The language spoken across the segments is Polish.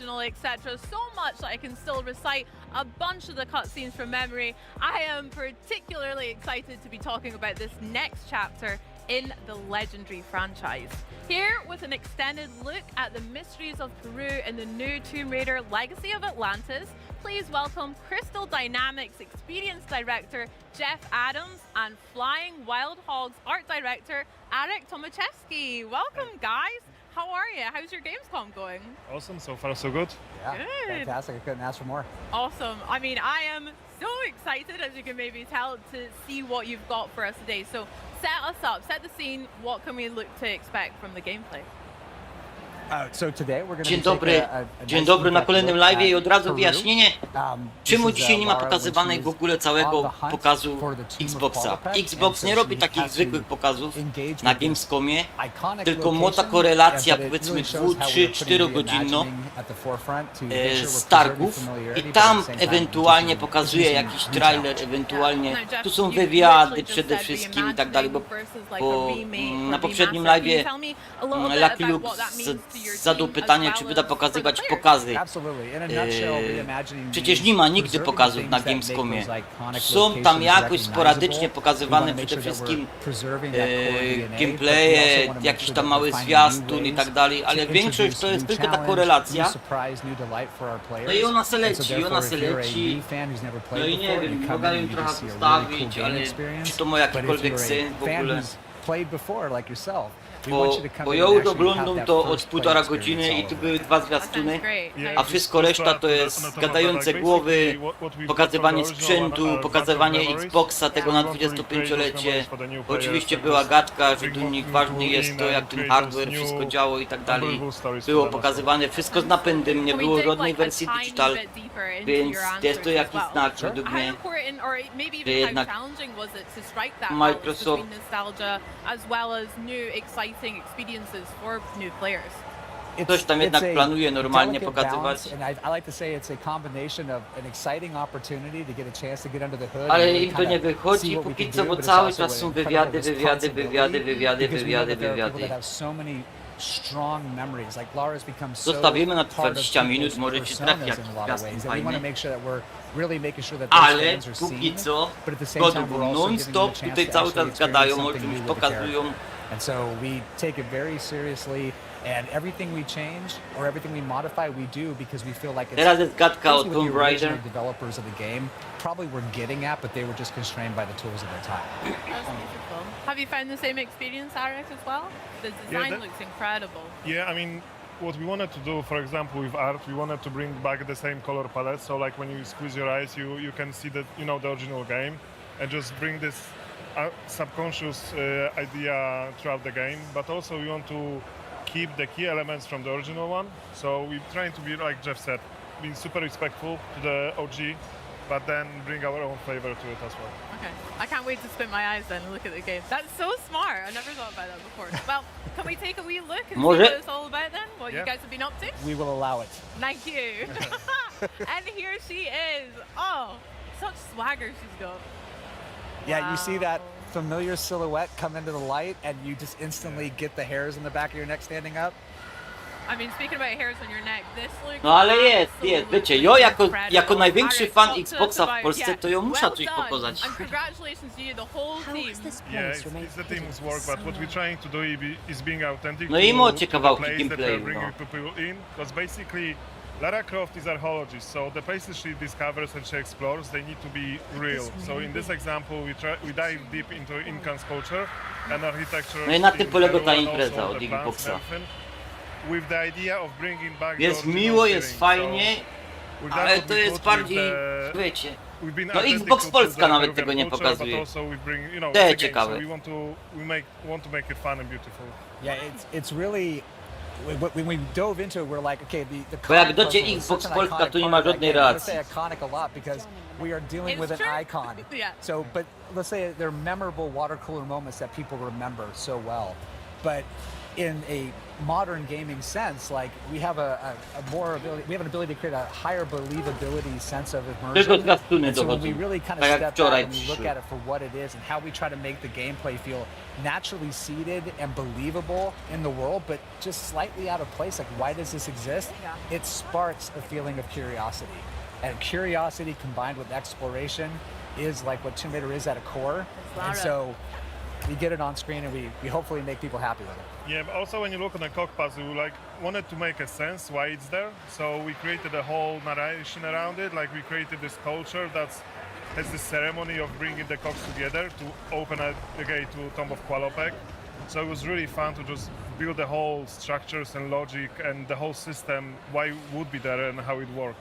original, etc. So much that I can still recite a bunch of the cutscenes from memory. I am particularly excited to be talking about this next chapter in the legendary franchise. Here with an extended look at the mysteries of Peru in the new Tomb Raider Legacy of Atlantis, please welcome Crystal Dynamics Experience Director Jeff Adams and Flying Wild Hogs Art Director Arek Tomaszewski. Welcome, guys. How are you? How's your Gamescom going? Awesome, so far so good. Yeah, good. Fantastic. I couldn't ask for more. Awesome. I mean, I am so excited, as you can maybe tell, to see what you've got for us today. So set us up, set the scene. What can we look to expect from the gameplay? Dzień dobry na kolejnym live'ie i od razu wyjaśnienie, czemu dzisiaj nie ma pokazywanej w ogóle całego pokazu Xboxa. Xbox nie robi takich zwykłych pokazów na Gamescomie, tylko mocna korelacja powiedzmy 2, 3, 4 godzinną z targów i tam ewentualnie pokazuje jakiś trailer, ewentualnie tu są wywiady przede wszystkim i tak dalej, bo na poprzednim live'ie Lucky Luke zadał pytanie, czy wyda pokazywać pokazy. Przecież nie ma nigdy pokazów na Gamescomie. Są tam jakoś sporadycznie pokazywane przede wszystkim gameplaye, jakiś tam mały zwiastun i tak dalej, ale większość to jest tylko ta korelacja. No i ona se leci, No i nie wiem, mogę ją trochę postawić, ale czy to ma jakikolwiek sens w ogóle? Bo ja już oglądam to od 1,5 godziny i tu były 2 zwiastuny, a wszystko reszta to jest gadające głowy, pokazywanie sprzętu, pokazywanie Xboxa tego na 25-lecie. Oczywiście była gadka, że tu nich ważny jest to, jak ten hardware, wszystko działo i tak dalej. Było pokazywane wszystko z napędem, nie było żadnej wersji digital, więc jest to jakiś znak według mnie, że jednak Microsoft coś tam jednak planuje normalnie pokazywać. Ale im to nie wychodzi póki co, bo cały czas są wywiady. Zostawimy na 20 minut, może się trafi jakiś zwiastun fajny. Ale póki co, gotowo non-stop tutaj cały czas gadają, o czymś pokazują. And so we take it very seriously, and everything we change or everything we modify, we do because we feel like it's teraz jest gadka o Tomb Raider. Developers of the game probably were getting at, but they were just constrained by the tools of their time. That's beautiful. Have you found the same experience, Arek, as well? The design looks incredible. Yeah, I mean, what we wanted to do, for example, with art, we wanted to bring back the same color palette. So, like when you squeeze your eyes, you can see the the original game, and just bring this subconscious idea throughout the game. But also, we want to keep the key elements from the original one. So we're trying to be, like Jeff said, being super respectful to the OG, but then bring our own flavor to it as well. Okay, I can't wait to spin my eyes then and look at the game. That's so smart. I never thought about that before. Well, can we take a wee look and see what it's all about then? What you guys have been up to? We will allow it. Thank you. And here she is. Oh, such swagger she's got. Yeah, you see that familiar silhouette come into the light and you just instantly get the hairs on the back of your neck standing up. I mean, speaking about hairs on your neck, this looks no ale jest, wiecie, ja jako największy fan Xboxa w Polsce, to ja muszę coś pokazać. It's the team's work, but what we're trying to do is being authentic. No i macie kawałki gameplayu, no. Because basically Lara Croft is archaeologist, so the places she discovers and she explores, they need to be real. So in this example, we dive deep into Incan's culture and architecture. No i na tym polega ta impreza od Xboxa. With the idea of bringing back jest miło, jest fajnie, ale to jest bardziej, wiecie, no Xbox Polska nawet tego nie pokazuje. To jest ciekawe. It's really when we dove into it, we're like, okay, bo jak docie Xbox Polska, to nie ma żadnej reakcji. Because we are dealing with an icon. So, but let's say they're memorable water cooler moments that people remember so well. But in a modern gaming sense, like we have we have an ability to create a higher believability sense of Tylko immersion. zwiastuny And so when we dochodzą. really kind of Tak jak step wczoraj back and we look przyszły. at it for what it is and how we try to make the gameplay feel naturally seated and believable in the world, but just slightly out of place, like why does this exist? Yeah. It sparks a feeling of curiosity. And curiosity combined with exploration is like what Tomb Raider is at a core. Lara. And so we get it on screen and we hopefully make people happy with it. Yeah, but also when you look on the cock puzzle, we like wanted to make a sense why it's there. So we created a whole narration around it. Like we created this culture has this ceremony of bringing the cocks together to open the gate to Tomb of Qualopek. So it was really fun to just build the whole structures and logic and the whole system, why it would be there and how it worked.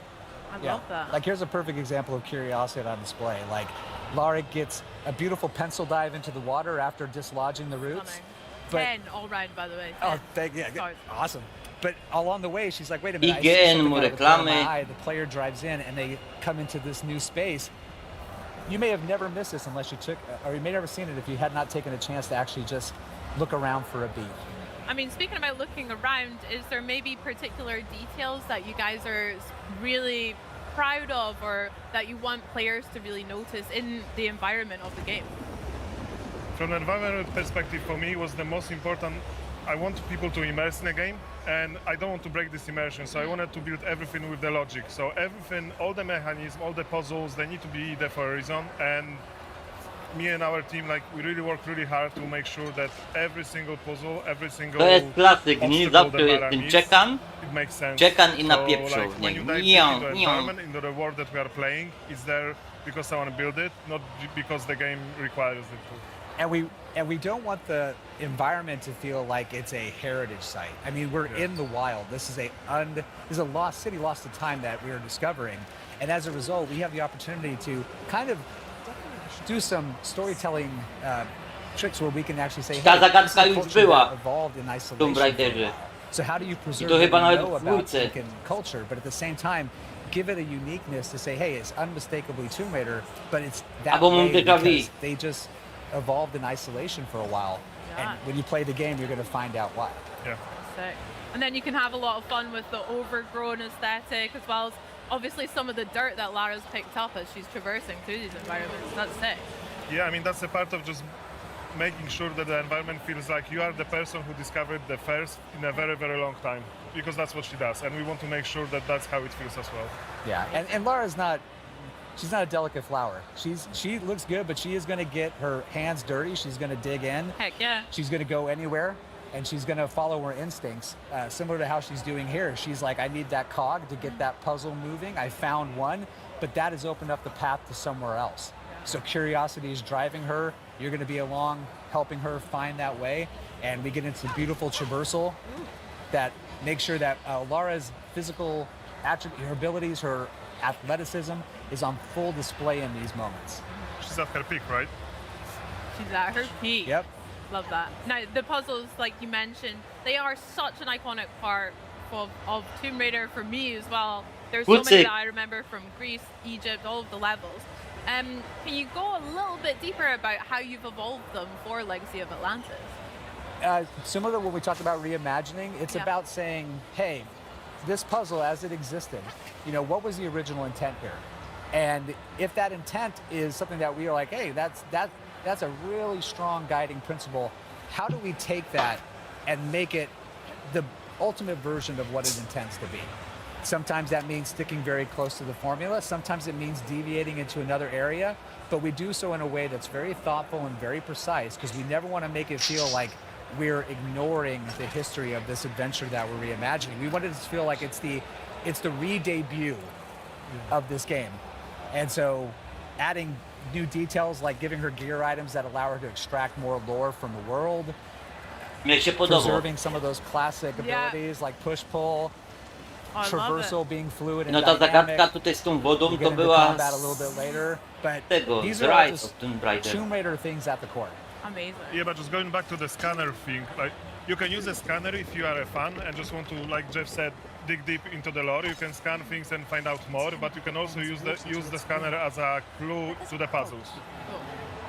I love that. Like here's a perfect example of curiosity on display. Like Lara gets a beautiful pencil dive into the water after dislodging the roots. Stunning. But 10 all round, by the way. 10. Sorry. Awesome. But along the way, she's like, wait a minute, I IGN, see something mu out of the corner of my reklamy. eye. The player drives in and they come into this new space. You may have never missed this unless you or you may never seen it if you had not taken a chance to actually just look around for a beat. I mean, speaking about looking around, is there maybe particular details that you guys are really proud of or that you want players to really notice in the environment of the game? From an environmental perspective, for me, was the most important. I want people to immerse in a game, and I don't want to break this immersion, so I wanted to build everything with the logic. So everything, all the mechanisms, all the puzzles, they need to be there for a reason. And me and our team, like, we really work really hard to make sure that every single puzzle, every single To jest klasyk, nie? obstacle Zawsze jest that ten meets, czekan. it makes sense. Czekan i So, napieprzał like, w when you niego. dive Nią, into the nią. environment, into the world that we are playing, it's there because someone built it, not because the game requires it to. And we don't want the environment to feel like it's a heritage site. I mean, we're in the wild. This is a lost city, lost to time that we are discovering. And as a result, we have the opportunity to kind of do some storytelling tricks where we can actually say, Ta hey, this is zagadka a już culture była that evolved in w Tomb isolation for a Raiderze. while. So how do you preserve to what chyba you nawet know w about dwójce. Incan culture, but at the same time, give it a uniqueness to say, hey, it's unmistakably Tomb Raider, but it's that Albo mam way déjà vu. because they just evolved in isolation for a while. Yeah. And when you play the game, you're going to find out why. Yeah. Sick. And then you can have a lot of fun with the overgrown aesthetic as well as obviously some of the dirt that Lara's picked up as she's traversing through these environments. That's sick. Yeah, I mean, that's a part of just making sure that the environment feels like you are the person who discovered the first in a very, very long time, because that's what she does. And we want to make sure that that's how it feels as well. Yeah, and Lara's she's not a delicate flower. She looks good, but she is going to get her hands dirty. She's going to dig in. Heck yeah. She's going to go anywhere, and she's going to follow her instincts, similar to how she's doing here. She's like, I need that cog to get that puzzle moving. I found one, but that has opened up the path to somewhere else. So curiosity is driving her. You're going to be along, helping her find that way, and we get into beautiful traversal that makes sure that Lara's physical attributes, her abilities, her athleticism is on full display in these moments. She's at her peak, right? She's at her peak. Yep. Love that. Now, the puzzles, like you mentioned, they are such an iconic part of Tomb Raider for me as well. There's so many that I remember from Greece, Egypt, all of the levels. Can you go a little bit deeper about how you've evolved them for Legacy of Atlantis? Similar to what we talked about reimagining, it's about saying, hey, this puzzle as it existed, what was the original intent here? And if that intent is something that we are like, hey, that's a really strong guiding principle, how do we take that and make it the ultimate version of what it intends to be? Sometimes that means sticking very close to the formula. Sometimes it means deviating into another area, but we do so in a way that's very thoughtful and very precise because we never want to make it feel like we're ignoring the history of this adventure that we're reimagining. We want it to feel like it's the re-debut of this game. And so adding new details like giving her gear items that allow her to extract more lore from the world, Mnie się podoba. preserving some of those classic abilities like push-pull, traversal being fluid and No ta dynamic. zagadka tutaj z tą wodą We'll to get into była combat a little bit later, but tego, these z are all Rise just of Tomb Raider. Tomb Raider things at the core. Amazing. Yeah, but just going back to the scanner thing, like you can use a scanner if you are a fan and just want to, like Jeff said, dig deep into the lore. You can scan things and find out more, but you can also use the scanner as a clue to the puzzles.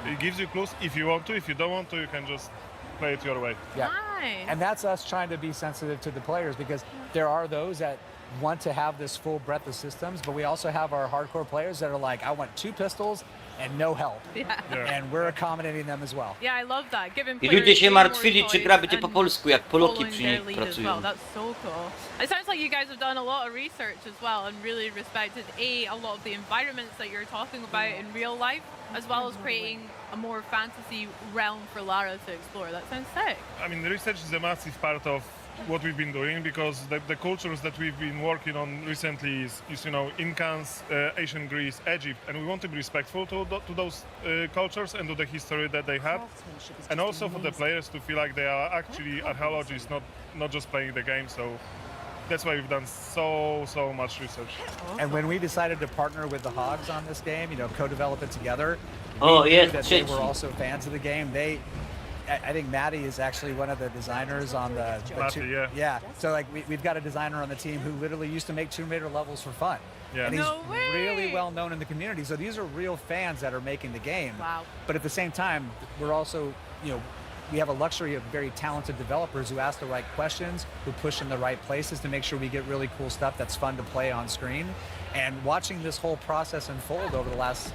It gives you clues if you want to. If you don't want to, you can just play it your way. Yeah. Nice. And that's us trying to be sensitive to the players, because there are those that want to have this full breadth of systems, but we also have our hardcore players that are like, I want 2 pistols and no help. Yeah. And we're accommodating them as well. Yeah, I love that. Giving I players ludzie się way more martwili, czy choice gra będzie po and polsku, jak Poloki following przy their niej lead as well. pracują. That's so cool. It sounds like you guys have done a lot of research as well and really respected a lot of the environments that you're talking about in real life, as well as creating a more fantasy realm for Lara to explore. That sounds sick. I mean, the research is a massive part of what we've been doing, because the cultures that we've been working on recently is you know, Incans, ancient Greece, Egypt, and we want to be respectful to those cultures and to the history that they had, and also for the players to feel like they are actually archaeologists, not just playing the game. So that's why we've done so much research. And when we decided to partner with the Hogs on this game, you know, co-develop it together, O, we knew jest that they were trzeci. also fans of the game. I think Maddie is actually one of the designers on the Matty, yeah. So like we've got a designer on the team who literally used to make Tomb Raider levels for fun. Yeah. And he's No way. really well known in the community. So these are real fans that are making the game. Wow. But at the same time, we're also, you know, we have a luxury of very talented developers who ask the right questions, who push in the right places to make sure we get really cool stuff that's fun to play on screen. And watching this whole process unfold over the last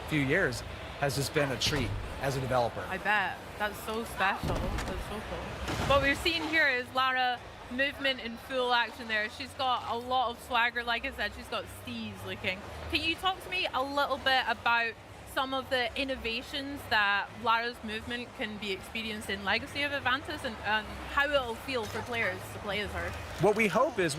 few years has just been a treat as a developer. I bet. That's so special. That's so cool. What we're seeing here is Lara movement in full action there. She's got a lot of swagger. Like I said, she's got steez looking. Can you talk to me a little bit about some of the innovations that Lara's movement can be experienced in Legacy of Advances, and how it'll feel for players to play as her? What we hope it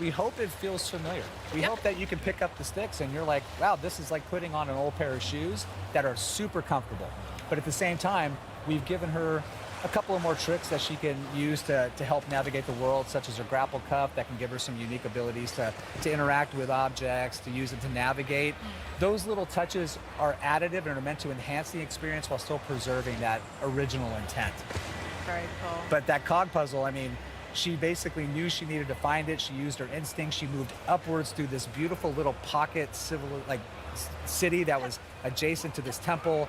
feels familiar. We Yep. hope that you can pick up the sticks and you're like, wow, this is like putting on an old pair of shoes that are super comfortable. But at the same time, we've given her a couple of more tricks that she can use to help navigate the world, such as her grapple cuff that can give her some unique abilities to interact with objects, to use it to navigate. Those little touches are additive and are meant to enhance the experience while still preserving that original intent. Very cool. But that cog puzzle, I mean, she basically knew she needed to find it. She used her instinct. She moved upwards through this beautiful little pocket city that was adjacent to this temple,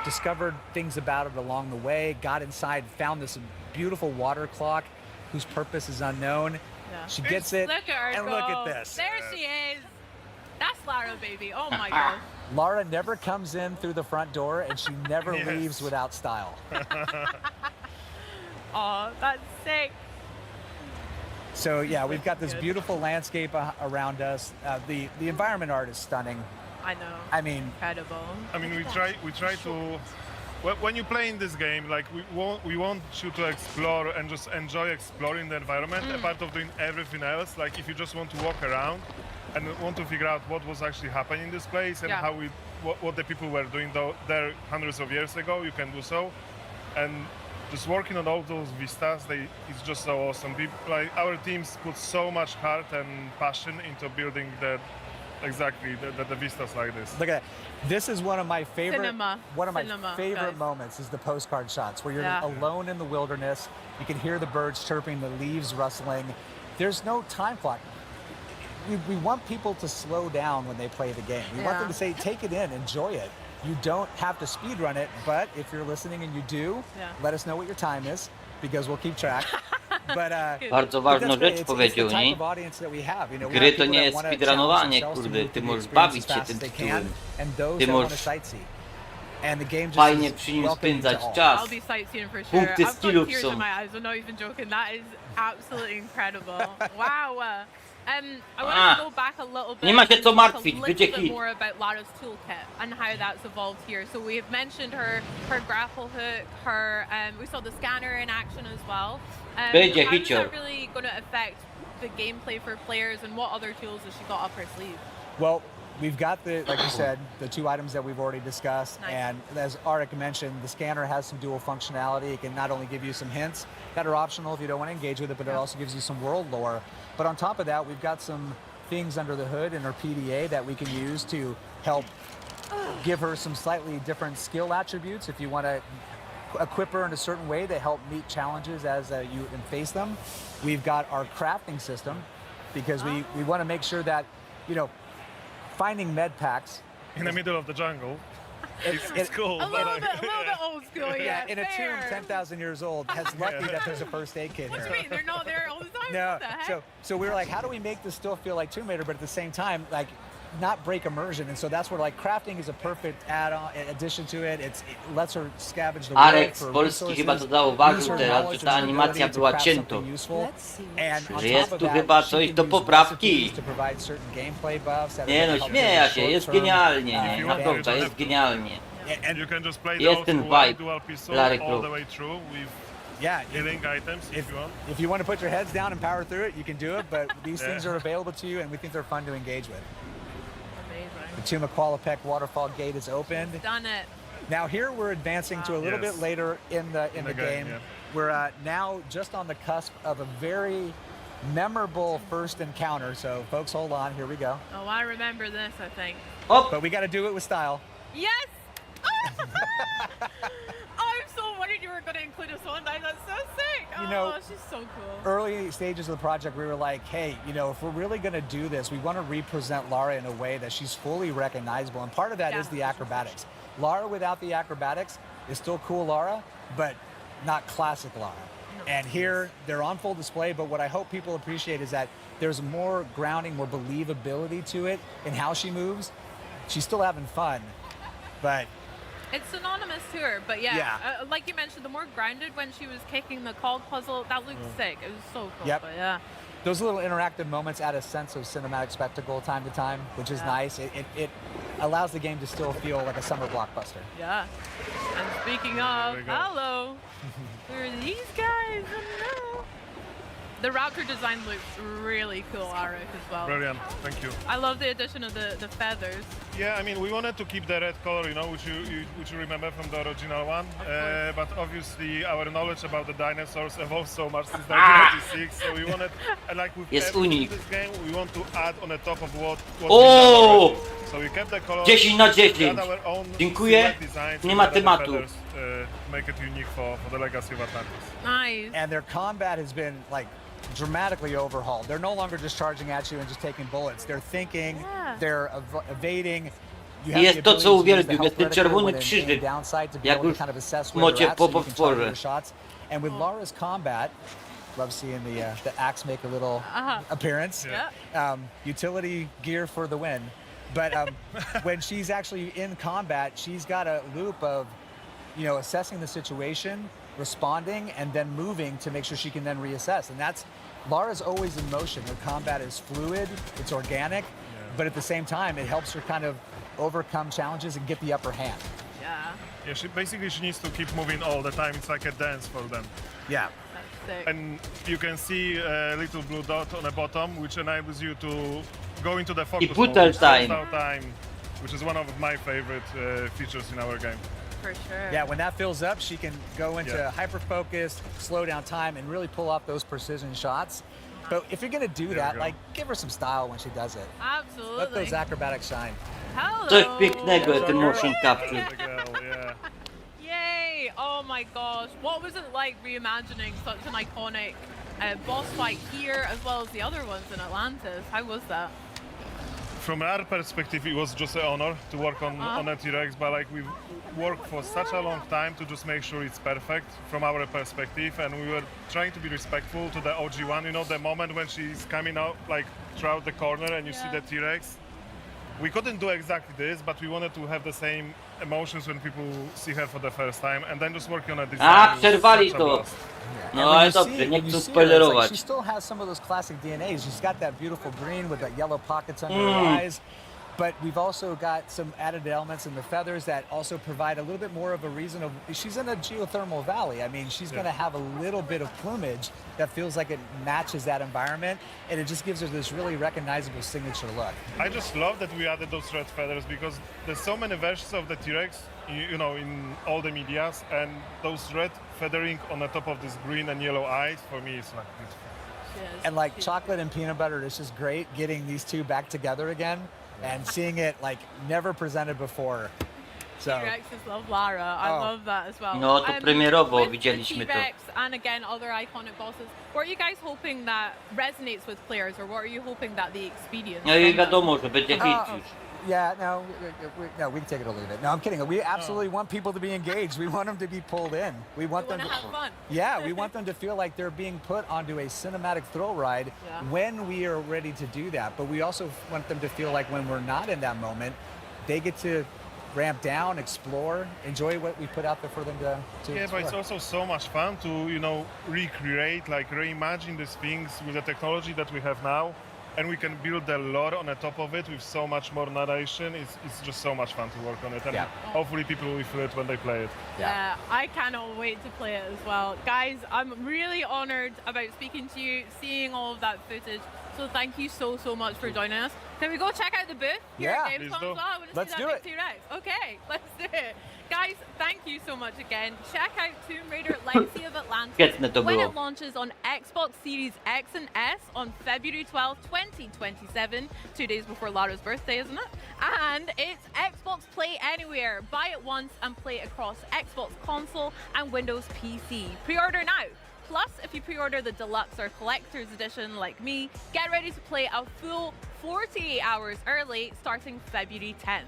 discovered things about it along the way, got inside, found this beautiful water clock whose purpose is unknown. Yeah. She gets it, Look at her and go. look at this. There she is. That's Lara, baby. Oh my god. Lara never comes in through the front door, and she never Yes. leaves without style. Oh, that's sick. So yeah, we've got this Good. beautiful landscape around us. The environment art is stunning. I know. I mean, Incredible. I mean, we try to. When you play in this game, like we want you to explore and just enjoy exploring the environment, a part of doing everything else. Like if you just want to walk around and want to figure out what was actually happening in this place and Yeah. how what the people were doing there hundreds of years ago, you can do so. And just working on all those vistas, it's just so awesome. Like our teams put so much heart and passion into building the vistas like this. look at that. This is one of my favorite Cinema. Cinema, favorite guys. moments is the postcard shots where you're Yeah. alone in the wilderness. You can hear the birds chirping, the leaves rustling. There's no time clock. We want people to slow down when they play the game. We want Yeah. them to say, take it in, enjoy it. You don't have to speed run it, but if you're listening and you do, Yeah. let us know what your time is, because we'll keep track. But Bardzo but ważną that's great. rzecz It's the powiedział, type nie? of audience that we have. You know, we Gry have to people nie that jest wanna speedrunowanie, challenge themselves to kurde, move ty through the możesz experience bawić as się fast tym as they tytułem. can, and those Ty that want to możesz sightsee. And the game just fajnie is przy nim welcoming to spędzać all. czas. I'll be sightseeing for sure. Punkty I've got skillów tears są. in my eyes. I'm not even joking. That is absolutely incredible. Wow. I want to go back a little bit. Nie ma się co and talk martwić, a będzie little bit hit. more about Lara's toolkit and how that's evolved here. So we have mentioned her grapple hook, we saw the scanner in action as well. Będzie how is hicior. that really going to affect the gameplay for players, and what other tools has she got up her sleeve? Well, we've got like you said, the 2 items that we've already discussed. Nice. And as Arik mentioned, the scanner has some dual functionality. It can not only give you some hints that are optional if you don't want to engage with it, but it also gives you some world lore. But on top of that, we've got some things under the hood in her PDA that we can use to help give her some slightly different skill attributes if you want to equip her in a certain way to help meet challenges as you face them. We've got our crafting system, because we want to make sure that, you know, finding med packs In the middle of the jungle. It's cool. A but little bit old school, yeah. In a tomb fair. 10,000 years old, has lucky that there's a first aid kit What do here. you mean? They're not there all the time? No, What the heck? so we were like, how do we make this still feel like Tomb Raider, but at the same time, like, not break immersion? And so that's where like crafting is a perfect add-on addition to it. It lets her scavenge the world Arek z for Polski chyba to resources, zauważył use her teraz, knowledge że ta and animacja ability to była craft cięto. something useful. And on Że top jest of tu that, chyba she coś can do use poprawki. recipes to provide certain gameplay buffs that Nie are no, gonna help śmieja her się, short jest term, genialnie, nie? advantage. Naprawdę, jest genialnie. And you can just play Jest the ten old school vibe dual pistol Larry all Croft. the way through with Yeah, healing items if you want. if you want to put your heads down and power through it, you can do it, but these Yeah. things are available to you and we think they're fun to engage with. Amazing. The Tomb of Qualipec waterfall gate is opened. Done it. Now here we're advancing to a little Yes. bit later in the game. yeah. We're now just on the cusp of a very memorable first encounter. So folks, hold on, here we go. Oh, I remember this, I think. Hop! But we got to do it with style. Yes! I'm so worried you were going to include us one night. That's so sick. You know, she's so cool. Early stages of the project, we were like, hey, you know, if we're really going to do this, we want to represent Lara in a way that she's fully recognizable. And part of that Yeah. is the acrobatics. Lara without the acrobatics is still cool Lara, but not classic Lara. And here they're on full display, but what I hope people appreciate is that there's more grounding, more believability to it in how she moves. She's still having fun, but It's synonymous to her, but yeah, Yeah. like you mentioned, the more grounded when she was kicking the cog puzzle, that looked sick. It was so cool. Yep. But yeah. those little interactive moments add a sense of cinematic spectacle time to time, which is nice. It allows the game to still feel like a summer blockbuster. Yeah. And speaking of, we go. hello, who are these guys? I don't know. The Raptor design looks really cool, Arik, as well. Brilliant, thank you. I love the addition of the feathers. Yeah, I mean, we wanted to keep the red color, you know, which you remember from the original one. But obviously, our knowledge about the dinosaurs evolved so much since 1996. So we wanted, and like with Jest everything in unik. this game, we want to add on the top of what O! we done already. So we kept the color. 10 na 10. We had our own Dziękuję. silhouette designs, Nie we ma added the tematu. feathers, make it unique for the legacy of Atlantis. Nice. And their combat has been like dramatically overhauled. They're no longer just charging at you and just taking bullets. They're thinking, Yeah. they're evading. You I jest the to, ability co to use uwielbiam, the jest health ten reticle czerwony when in krzyżyk, downside to be jak able już to kind of assess w where mocie they're at po so you can target potworze. your shots. And with Lara's combat, love seeing the axe make a little appearance. Yeah. Utility gear for the win. But when she's actually in combat, she's got a loop of, you know, assessing the situation, responding, and then moving to make sure she can then reassess. And that's, Lara's always in motion. Her combat is fluid, it's organic, but at the same time, it helps her kind of overcome challenges and get the upper hand. Yeah. Yeah, she needs to keep moving all the time. It's like a dance for them. Yeah. That's sick. And you can see a little blue dot on the bottom, which enables you to go into the focus put mode, time. slow time, which is one of my favorite features in our game. For sure. Yeah, when that fills up, she can go into Yeah. hyper focus, slow down time, and really pull off those precision shots. But if you're gonna do we that, go. like, give her some style when she does it. Absolutely. Let those acrobatics shine. Hello. Coś pięknego, ten Girl. motion capture. There's the girl, yeah. Yay! Oh my gosh, what was it like reimagining such an iconic boss fight here as well as the other ones in Atlantis? How was that? From our perspective, it was just an honor to work on a T-Rex, but like we worked for such a long time to just make sure it's perfect from our perspective, and we were trying to be respectful to the OG one. You know, the moment when she's coming out like throughout the corner and you see the T-Rex. We couldn't do exactly this, but we wanted to have the same emotions when people see her for the first time, and then just working on a design. A, was przerwali such a to. blast. And No when ale you dobrze, see- nie when you chcę see her, it's like spoilerować. she still has some of those classic DNAs. She's got that beautiful green with the yellow pockets under her eyes. But we've also got some added elements in the feathers that also provide a little bit more of a reason of, she's in a geothermal valley. I mean, she's gonna have a little bit of plumage that feels like it matches that environment, and it just gives her this really recognizable signature look. I just love that we added those red feathers because there's so many versions of the T-Rex, you know, in all the medias, and those red feathering on the top of this green and yellow eyes, for me, it's like beautiful. And like chocolate and peanut butter, it's just great getting these two back together again and seeing it like never presented before. So T-Rexes love Lara. I Oh. love that as well. No, to premierowo with widzieliśmy the to. T-Rex and again other iconic bosses. What are you guys hoping that resonates with players, or what are you hoping that the experience? No i from them? wiadomo, że będzie hit już. Yeah, no, no, we can take it or leave it. No, I'm kidding. We absolutely want people to be engaged. We want them to be pulled in. We want them to have fun. Yeah, we want them to feel like they're being put onto a cinematic thrill ride when we are ready to do that. But we also want them to feel like when we're not in that moment, they get to ramp down, explore, enjoy what we put out there for them to Yeah, explore. but it's also so much fun to, you know, recreate, like reimagine these things with the technology that we have now. And we can build a lore on the top of it with so much more narration. It's just so much fun to work on it. And hopefully people will feel it when they play it. Yeah, I cannot wait to play it as well. Guys, I'm really honored about speaking to you, seeing all of that footage. So thank you so, so much for joining us. Can we go check out the booth here at Gamescom as well? I want to see that big T-Rex. Okay, let's do it. Guys, thank you so much again. Check out Tomb Raider Legacy of Atlantis when it launches on Xbox Series X and S on February 12, 2027, 2 days before Lara's birthday, isn't it? And it's Xbox Play Anywhere. Buy it once and play it across Xbox console and Windows PC. Pre-order now. Plus, if you pre-order the deluxe or collector's edition like me, get ready to play a full 48 hours early starting February 10th.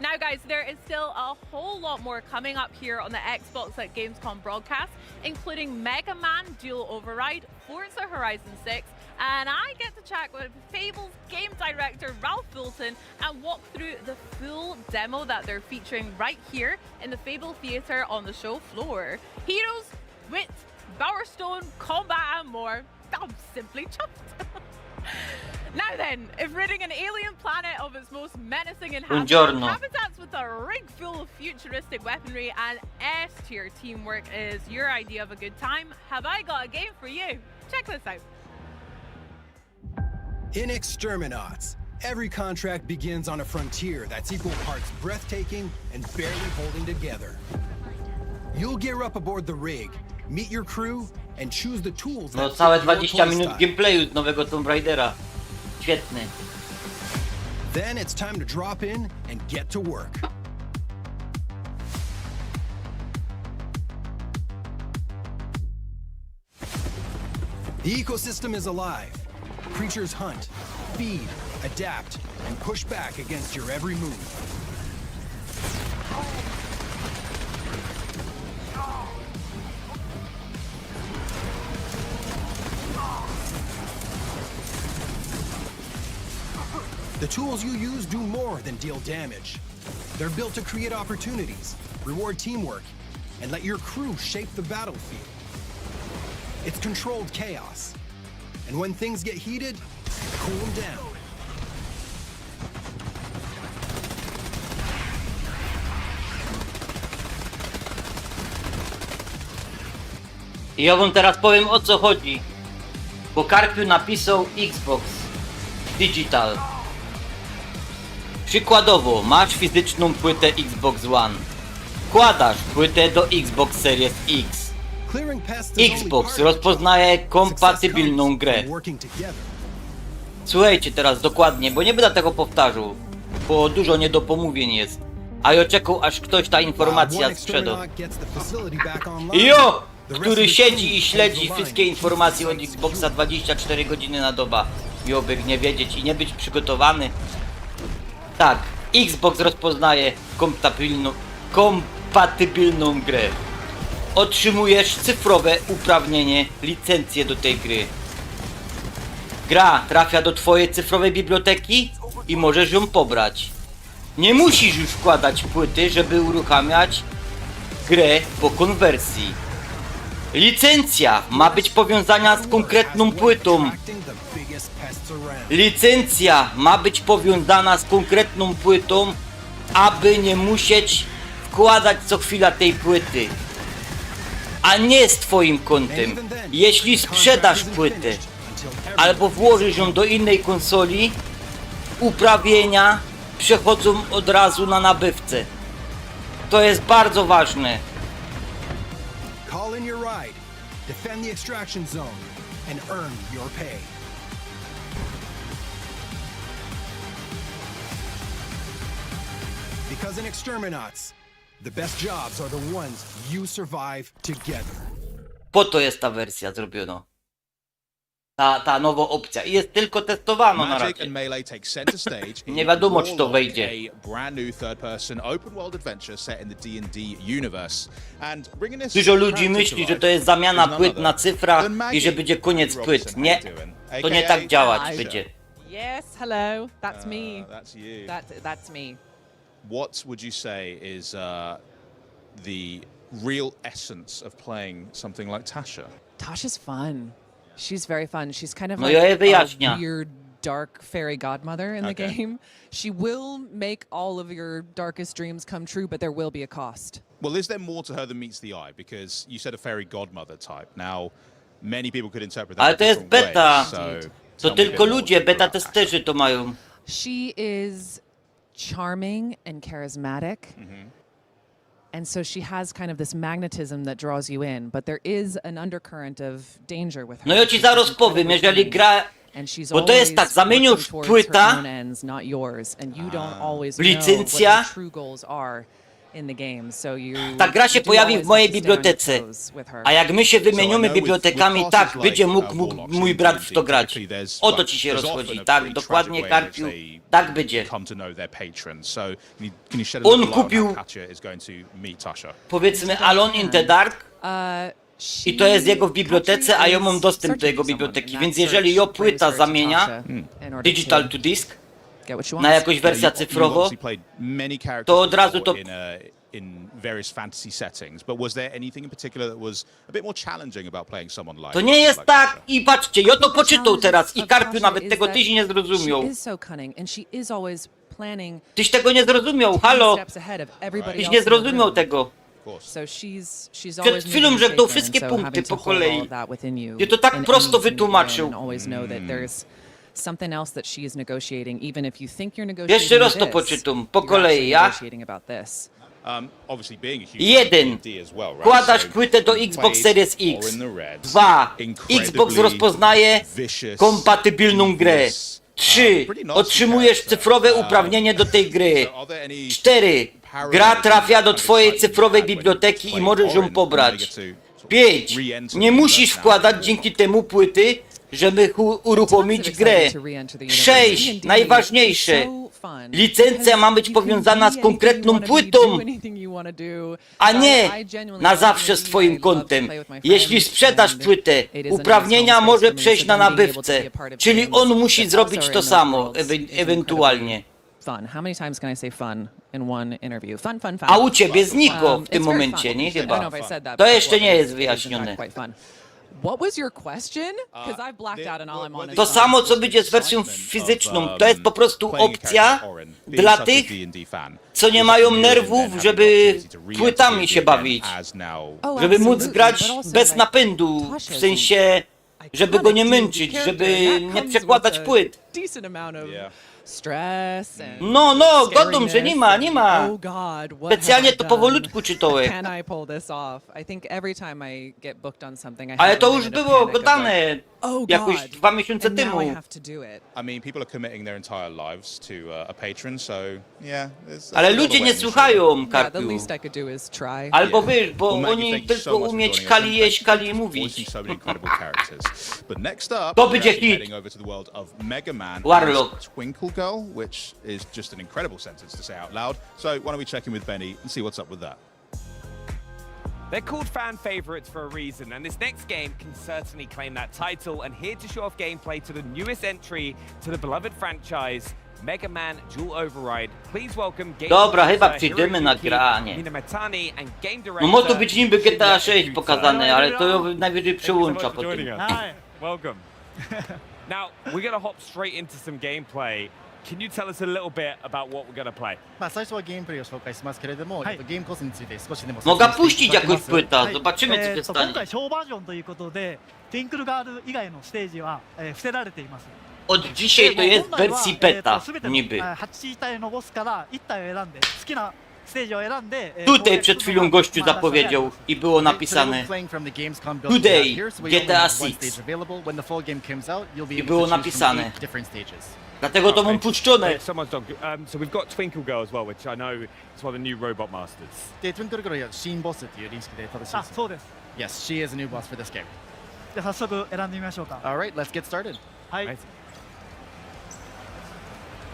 Now guys, there is still a whole lot more coming up here on the Xbox at Gamescom broadcast, including Mega Man Dual Override, Forza Horizon 6, and I get to chat with Fable's game director Ralph Fulton and walk through the full demo that they're featuring right here in the Fable Theatre on the show floor. Heroes, wit, Power Stone, combat and more. I'm simply chuffed. Now then, if ridding an alien planet of its most menacing inhabitants with a rig full of futuristic weaponry and S-tier teamwork is your idea of a good time, have I got a game for you? Check this out. In Exterminats, every contract begins on a frontier that's equal parts breathtaking and barely holding together. You'll gear up aboard the rig, meet your crew, and choose the tools No, that całe fit your 20 playstyle. minut gameplayu z nowego Tomb Raidera. Świetny. Then it's time to drop in and get to work. The ecosystem is alive. Creatures hunt, feed, adapt, and push back against your every move. The tools you use do more than deal damage. They're built to create opportunities, reward teamwork, and let your crew shape the battlefield. It's controlled chaos. And when things get heated, cool them down. I ja wam teraz powiem, o co chodzi. Bo Karpiu napisał Xbox Digital. Przykładowo, masz fizyczną płytę Xbox One. Wkładasz płytę do Xbox Series X. Xbox rozpoznaje kompatybilną grę. Słuchajcie teraz dokładnie, bo nie będę tego powtarzał, bo dużo niedopomówień jest. A ja czekam, aż ktoś ta informacja sprzeda. Jo! Który siedzi i śledzi wszystkie informacje od Xboxa 24 godziny na dobę. Miałby nie wiedzieć i nie być przygotowany. Tak, Xbox rozpoznaje kompatybilną grę. Otrzymujesz cyfrowe uprawnienie, licencję do tej gry. Gra trafia do twojej cyfrowej biblioteki i możesz ją pobrać. Nie musisz już wkładać płyty, żeby uruchamiać grę po konwersji. Licencja ma być powiązana z konkretną płytą. Licencja ma być powiązana z konkretną płytą, aby nie musieć wkładać co chwila tej płyty. A nie z twoim kontem. Jeśli sprzedasz płytę albo włożysz ją do innej konsoli, uprawnienia przechodzą od razu na nabywcę. To jest bardzo ważne. Call in your ride, defend the extraction zone, and earn your pay. Because in Exterminats, the best jobs are the ones you survive together. Po to jest ta wersja zrobiona. ta nowa opcja. I jest tylko testowano na Magic razie. and Melee take center stage in Nie wiadomo, czy to Warlock, wejdzie. a brand new third-person open-world adventure set in the D&D universe. And bringing this Dużo ludzi character myśli, to że life to jest zamiana is none płyt na other cyfrach than i że Maggie. będzie koniec płyt. Robson, Nie, how you doing? to nie AKA tak działać Tasha. będzie. Yes, hello. That's me. That's you. That's me. What would you say is the real essence of playing something like Tasha? Tasha's fun. She's very fun. She's kind of No like ja je wyjaśnia. a weird, dark fairy godmother in the Okay. game. She will make all of your darkest dreams come true, but there will be a cost. Well, is there more to her than meets the eye? Because you said a fairy godmother type. Now, many people could interpret that Ale in to jest different beta. ways, so To tell me a tylko bit more ludzie, about beta that. testerzy to mają. She is charming and charismatic. And so she has kind of this magnetism that draws you in, but there is an undercurrent of danger with her. No ja ci zaraz powiem, jeżeli gra And she's bo to jest tak, always zamienisz working towards płyta her own ends, not yours, and you don't always w know what licencja. your true goals are in the game. So you Ta gra się do pojawi always w mojej have to stay on your bibliotece. toes with her. A jak my się wymienimy So I know bibliotekami, with tak, classes będzie like, mógł Warlocks mój in brat w D&D, to grać. typically there's, O to like, ci się there's rozchodzi. often a Tak, pretty dokładnie, tragic way in Karpiu. which they Tak będzie. come to know their patrons. So can you shed a On little light on kupił- how Katja is going to meet Tasha? Powiedzmy Alone in the Dark i to jest jego w bibliotece, a ja mam dostęp do jego biblioteki, więc jeżeli ją płyta zamienia digital to disk na jakąś wersję You've cyfrową, obviously played many characters to od razu to- in various fantasy settings, but was there anything in particular that was a bit more challenging about playing someone like to nie jest like tak Tasha? i patrzcie, ja to poczytał teraz i Karpiu nawet tego tyś nie zrozumiał. She is so cunning, and she is always planning Tyś tego nie zrozumiał, 10 halo, steps ahead of everybody tyś else nie in the zrozumiał room. tego. Of course. So she's Przed always chwilą moving żegnał shaken, wszystkie so punkty having to po hold kolei. all of that within you I to tak in prosto any team that you're in wytłumaczył. and always know that there's something else that she is negotiating, even if you think you're negotiating Jeszcze raz to this, poczytam, po you're kolei, actually ja. negotiating about this. Obviously being a huge Jeden. fan of D&D as well, right? Wkładasz So płytę do you Xbox played Series Or X. in the Red. 2. Incredibly Xbox rozpoznaje vicious, kompatybilną grę. devious, 3. pretty nasty Otrzymujesz character. cyfrowe uprawnienie do tej gry. So are there any 4. Gra trafia do twojej cyfrowej biblioteki i możesz ją pobrać. 5. Nie musisz wkładać dzięki temu płyty, żeby uruchomić grę. 6. Najważniejsze. Licencja ma być powiązana z konkretną płytą, a nie na zawsze z twoim kontem. Jeśli sprzedasz płytę, uprawnienia może przejść na nabywcę, czyli on musi zrobić to samo, ewentualnie. Fun. How many times can I say fun in one interview? Fun, fun, fun. A u ciebie znikło w It's tym very momencie, fun. nie? I don't Chyba. know if I said that To before, jeszcze nie but jest it is in wyjaśnione. fact quite fun. What was your question? Because I've blacked out and all I'm on is To fun. samo, co będzie z wersją fizyczną. To jest po prostu opcja dla tych, co nie mają nerwów, żeby płytami się bawić. Oh, Żeby móc absolutely, grać but also, bez like, napędu, w Tasha's sensie, żeby go nie męczyć, żeby nie przekładać płyt. Decent amount of stress and No, godą, że nie ma, nie ma. Oh God, what Specjalnie have I to done? powolutku czytałem. Can I pull this off? I think every time I get booked on something, I Ale have to a już minute of było panic of gadane like, oh jakoś God, 2 miesiące and now I temu. have to do it. I mean, people are committing their entire lives to a patron, so yeah. Ale ludzie nie słuchają, Yeah, the Karpiu. least I could do is try. Albo wiesz, bo Well, Maggie, oni thank you tylko so much for umieć joining us kali and jeść, thank kali you for mówić. voicing so many incredible characters. But next up, To we're będzie actually hit. heading over to the world of Mega Man Warlock. as Twinkle Girl, which is just an incredible sentence to say out loud. So why don't we check in with Benny and see what's up with that? They're called fan favorites for a reason, and this next game can certainly claim that title. And here to show off gameplay to the newest entry to the beloved franchise, Mega Man Dual Override. Please welcome game Dobra, chyba producer przyjdziemy na Hiroyuki granie. Minamatani and game No director może to być niby GTA 6 Sekrety. pokazane, ale to ją najwyżej przełącza Thank you so much for potem. joining us. Hi, welcome. Now, we're going to hop straight into some gameplay. Can you tell us a little bit about what we're going to play? 最初はゲームプレイを紹介しますけれども、ゲームコースについて少しでも Mogę 説明して puścić いただけま jakąś す płytę, zobaczymy co się 今 stanie. 回小バージョンということでティンクルガール以外のステージは、伏せられています。 Od dzisiaj to jest w 本来は wersji beta, 全ての niby. 8体のボスから1体を選んで好きなステージを選んで Tutaj przed chwilą gościu zapowiedział i było napisane Today, GTA 6. I było napisane. Dlatego to mam puszczone. Thanks so much, Dog. So we've got Twinkle Girl as well, which I know is one of the new robot masters. で、トゥンクルグルは新ボスっていう認識で正しいです。あ、そうです。 Yes, she is a new boss for this game. じゃあ早速選んでみましょうか。 All right, let's get started. はい。 Amazing.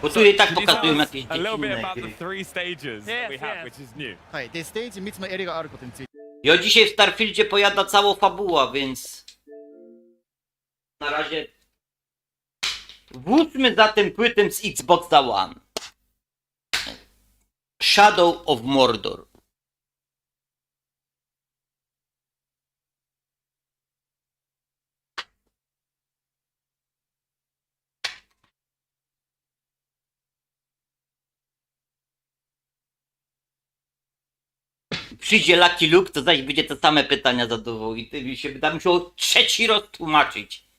Bo tu i tak Could you tell pokazują us jakieś a little bit dziecinne about the gry. 3 stages that we have, which is new? はい。で、ステージ3つのエリアがあることについて。 I od dzisiaj w Starfieldzie pojada cała fabuła, więc na razie włóżmy zatem płytę z Xboxa One. Shadow of Mordor. Przyjdzie Lucky Luke, to zaś będzie te same pytania zadawał i ty się będę musiał trzeci raz tłumaczyć.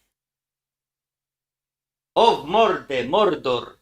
O w mordę, Mordor.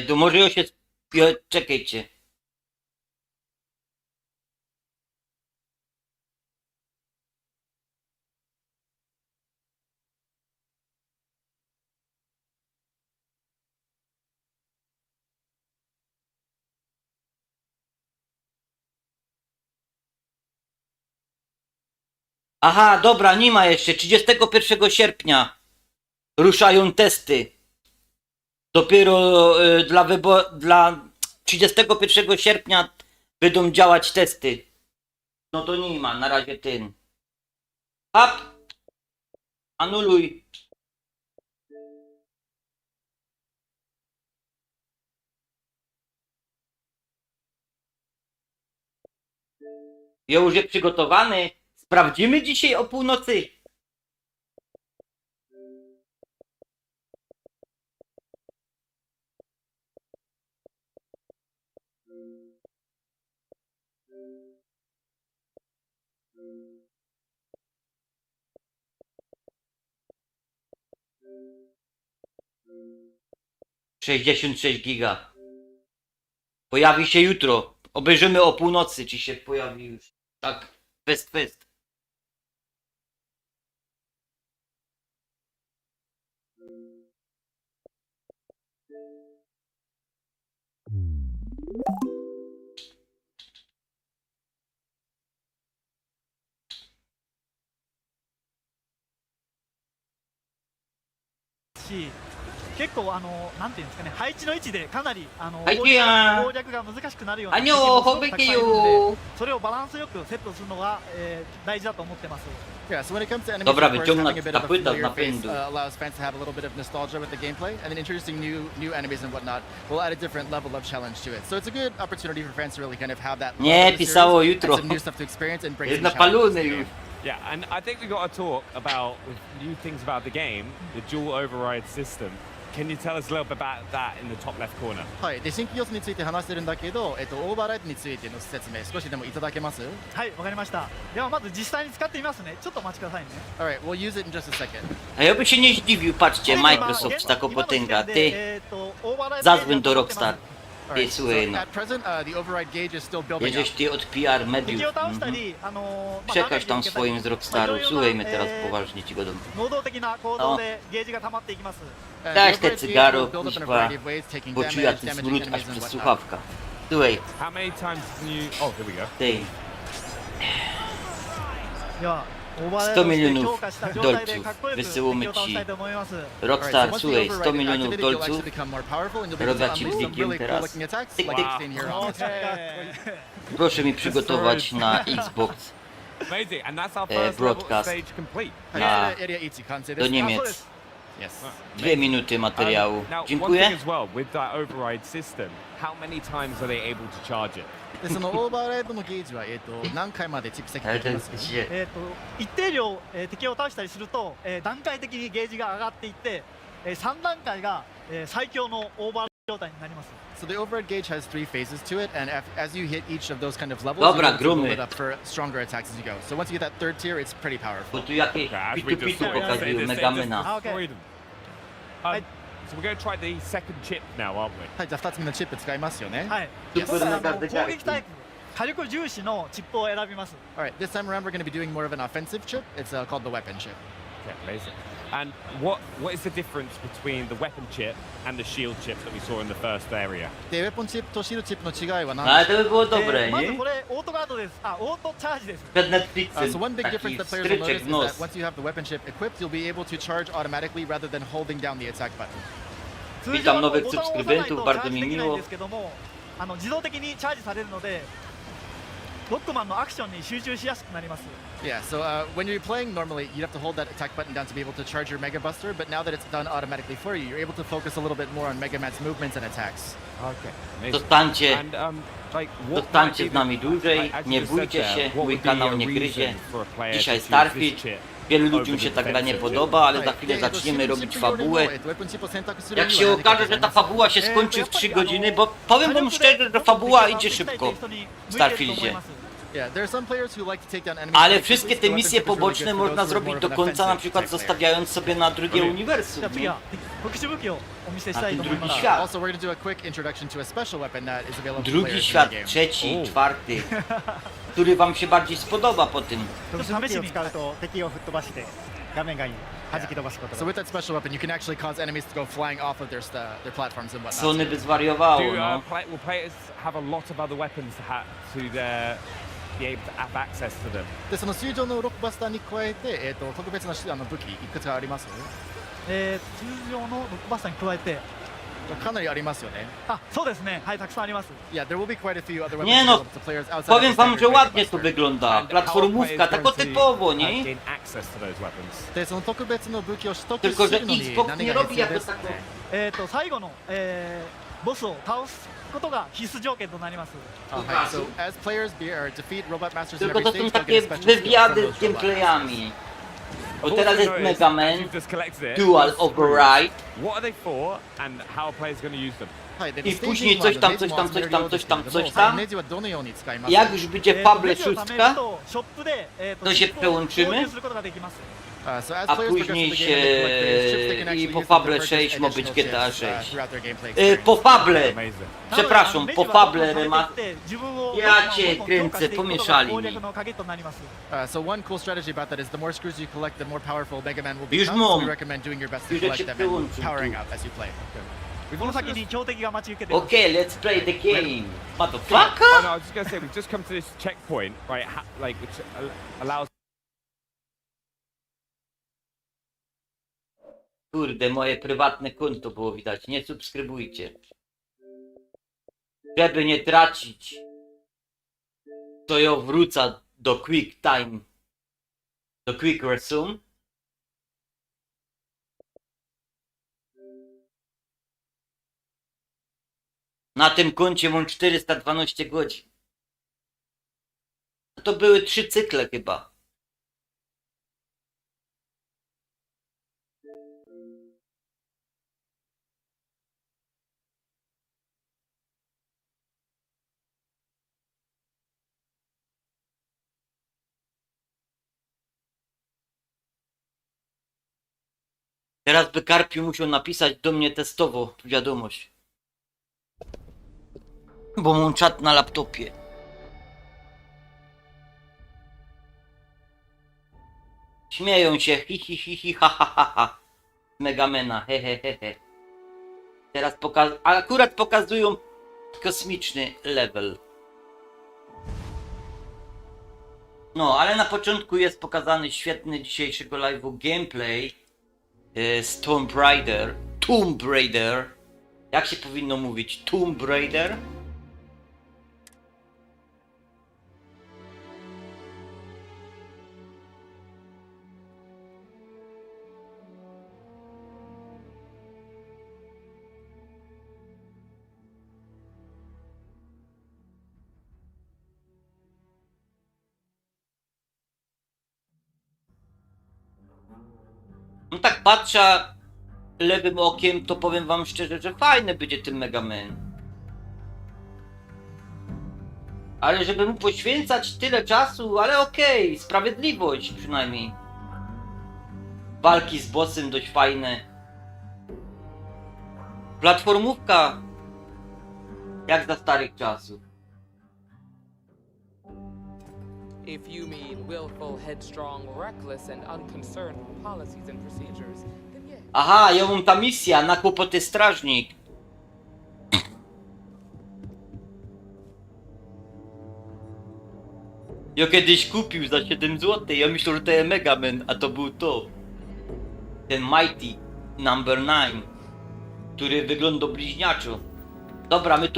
To może ja się... Czekajcie. Aha, dobra, nie ma jeszcze. 31 sierpnia ruszają testy. Dopiero dla 31 sierpnia będą działać testy. No to nie ma, na razie ten. Hap! Anuluj. Ja już jest przygotowany. Sprawdzimy dzisiaj o północy. $66 giga. Pojawi się jutro. Obejrzymy o północy, czy się pojawi już. Tak, fest.し、結構なんていうんですかね、配置の位置でかなり配置や攻略が難しくなるようなアニョーほべけよそれをバランスよくセットするのが、大事だと思ってます。Yeah, so when it comes to enemies, Dobra, of course, wyciągnę having a bit of a tapyta z familiar face napędu. Allows fans to have a little bit of nostalgia with the gameplay, and then introducing new enemies and whatnot will add a different level of challenge to it. So it's a good opportunity for fans to really kind of have that Nie, love of the pisało series, jutro. and some new stuff to experience and bring Jest some challenges to napalony the już. game. Yeah, and I think we got to talk about with new things about the game, the dual override system. Can you tell us a little bit about that in the top left corner? はい。で、新規要素について話してるんだけど、オーバーライドについての説明少しでもいただけます？はい、わかりました。ではまず実際に使ってみますね。ちょっとお待ちくださいね。 Alright, we'll use it in just a second. A ja bym się nie zdziwił, patrzcie, Microsoft taką potęga, ty zadzwoń do Rockstar. Ty, słuchaj no. At present, the override gauge is still building up. Jeżeś ty od PR mediów. Przekaż tam swoim z Rockstaru, słuchajmy teraz poważnie ci go dom. 能動的な行動でゲージが溜まっていきます。 Daj te cygaro, kuźwa, bo czuję ten smród aż przez słuchawka. Słuchaj, How many times can you... Oh, here we go. ty, ではオーバーライ100ドをしてmilionów 強化した状態でかっこよく敵 wysyłamy を倒し ci. たいと思います。 Rockstar, Once the słuchaj, 100 override is milionów activated, you'll dolców, actually become more powerful and you'll be able robię to ci unleash some bzikiem really cool teraz. looking attacks Tyk, like tyk. you've seen here on this. Proszę mi przygotować na Xbox Amazing, and that's our first level broadcast. stage complete. Na, Area Ichi, can't say do this. Niemiec. Yes. 2 minuty materiału. Now, one thing Dziękuję. as well, with that override system, how many times are they able to charge it? で、そのオーバーライドのゲージは、何回まで蓄積できますか？一定量、敵を倒したりすると、段階的にゲージが上がっていって、3段階が、最強のオーバー状態になります。 So the overhead gauge has 3 phases to it, and as you hit each of those kind of levels, Dobra, you build grumy. it up for stronger attacks as you go. So once you get that 3rd tier, it's pretty powerful. Bo tu jakieś As we pitu-pitu destroy- pokazują just Megamena. destroy them. So we're going to try the second chip now, aren't we? はい、じゃあ2つ目のチップ使いますよね。はい。 Super 今回は Mega 攻撃タイプ、火力重視のチップを選びます。 All right, this time around we're going to be doing more of an offensive chip. It's called the weapon chip. Okay, amazing. And what is the difference between the weapon chip and the shield chip that we saw in the first area? で、ウェポンチップとシールチップの違いは何 Ale でしょう to by było dobre, まず nie? これオートガードです。あ、オートチャージです。 Przed Netflixem So one big difference taki that players will notice stryczek is w nos. that once you have the weapon chip equipped, you'll be able to charge automatically rather than holding down the attack button. 通常nowych ボタンを押さないと subskrybentów, チャ bardzo ージ mi できないん miło. ですけども、自動的にチャージされるので、ロックマンのアクションに集中しやすくなります。 Yeah, so when you're playing normally, you'd have to hold that attack button down to be able to charge your Mega Buster, but now that it's done automatically for you, you're able to focus a little bit more on Mega Man's movements and attacks. Okay. amazing. Zostańcie, And like, what zostańcie might z be nami the- dłużej, as you nie just said bójcie there, się, what mój would be kanał a nie gryzie. reason for a player to Dzisiaj choose Starfield, this chip wielu over ludziom się the ta gra nie defensive? podoba, ale za Right, chwilę de, zaczniemy shield robić chip fabułę. よりもweapon chipを選択する Jak には się 何か okaże, że ta fabuła się skończy w 3 godziny, bo powiem wam szczerze, że fabuła idzie szybko w Starfieldzie. Yeah, there are some players who like to take down enemies Ale quite wszystkie quickly, te so misje weapon chip is really poboczne good for można those who are more zrobić do of an końca, na offensive przykład type player. zostawiając sobie na drugie じゃあ uniwersum, 次 nie? は特殊武器をお見せし Na たい ten と思い drugi ます。 świat. Also, we're going to do a quick introduction to a special weapon that is available to Drugi players in świat, the game. trzeci, O. czwarty, który wam się bardziej spodoba po tym. ちょっと試しに。使うと敵を吹っ飛ばして画面外に弾き飛ばすこと So が with that special weapon, you can actually cause enemies to go flying off of their platforms and whatnot. Sony by zwariowało, Do no. will players have a lot of other weapons to be able to have access to them? で、その水上のロックバスターに加えて、特別な武器いくつかあります通常のロックバスターに加えて、かなりありますよね。あ、そうですね。はい、たくさんあります。 Yeah, there will be quite a few other weapons Nie no, available to players outside of powiem the wam, standard że Mega ładnie to Buster. wygląda. And how are Platformówka, players tako going to, typowo, nie? gain access to those weapons? で、その特別の武器を取得 Tylko, す że るのに Xbox 何 nie が robi 必要 jako ですか tako. 最後の、ボスを倒すことが必須条件となります。はい、so as players defeat robot masters in Tylko every to są stage, they'll takie get a special skill from wywiady those z robots. gameplayami. Bo I've teraz also jest noticed, Mega as Man, you've just collected it, Dual those screws, Override What are they for, and how are players going to use them? はい、で、i później coś tam, coś tam, coś tam, coś tam, coś はい、 tam. ネジはどのように使います Jak już będzie Fable ネジを貯める szóstka, とショップで、to się チップを przełączymy. 購入することができます。So as a players progress później through the game and they collect various chips, they się can actually i po use them to Fable purchase 6 ma być additional GTA chips, 6. throughout their gameplay experience. Po Fable, Amazing. przepraszam, po Fable ma... Ja Ja cię kręcę, pomieszali mi. So one cool strategy about that is the more screws you collect, the more powerful Mega Man will Już become. So we mam. recommend doing your best to Już collect się them and przyłączył powering tu. up as you play. この先に強敵が待ち受けています。 Okay, let's play the game. Oh, Motherfucker! no, I was just going to say, we've just come to this checkpoint, right, like, which allows... Kurde, moje prywatne konto było widać. Nie subskrybujcie. Żeby nie tracić, to ja wrócę do Quick Time. Do Quick Resume. Na tym koncie mam 412 godzin. To były 3 cykle chyba. Teraz by Karpiu musiał napisać do mnie testowo wiadomość. Bo mam czat na laptopie. Śmieją się, hi, ha, ha, ha, ha. Megamena, he, he, he, he. Teraz akurat pokazują kosmiczny level. No, ale na początku jest pokazany świetny dzisiejszego live'u gameplay z Tomb Raider. Jak się powinno mówić? Tomb Raider? No tak patrzę, lewym okiem, to powiem wam szczerze, że fajny będzie ten Mega Man. Ale żeby mu poświęcać tyle czasu, ale okej, sprawiedliwość przynajmniej. Walki z bossem dość fajne. Platformówka. Jak za starych czasów. If you mean willful, headstrong, reckless, and unconcerned with policies and procedures, then yeah. Aha, ja mam ta misja na kłopoty strażnik. Ja kiedyś kupił za 7 zł. Ja myślę, że to jest Mega Man, a to był to. Ten Mighty Number 9, który wygląda bliźniaczo. Dobra, my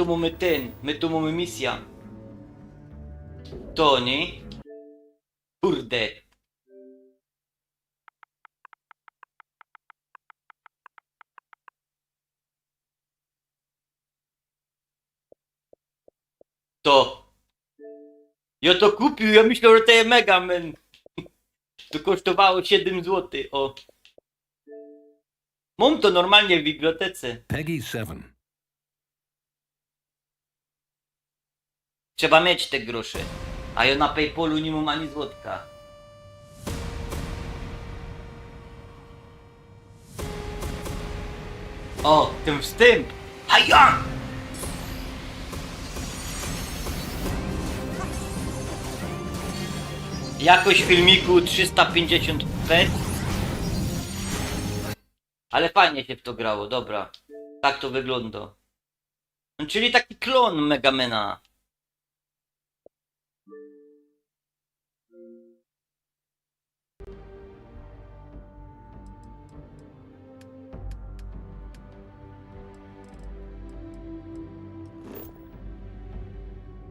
tu mamy misja. To nie? Kurde. To. Ja to kupił, ja myślę, że to jest Mega Man. To kosztowało 7 zł, o. Mam to normalnie w bibliotece. Peggy 7. Trzeba mieć te grosze. A ja na PayPalu nie mam ani złotka. O, ten wstęp! Haja! Jakość filmiku 350p. Ale fajnie się w to grało, dobra. Tak to wygląda. No, czyli taki klon Megamana.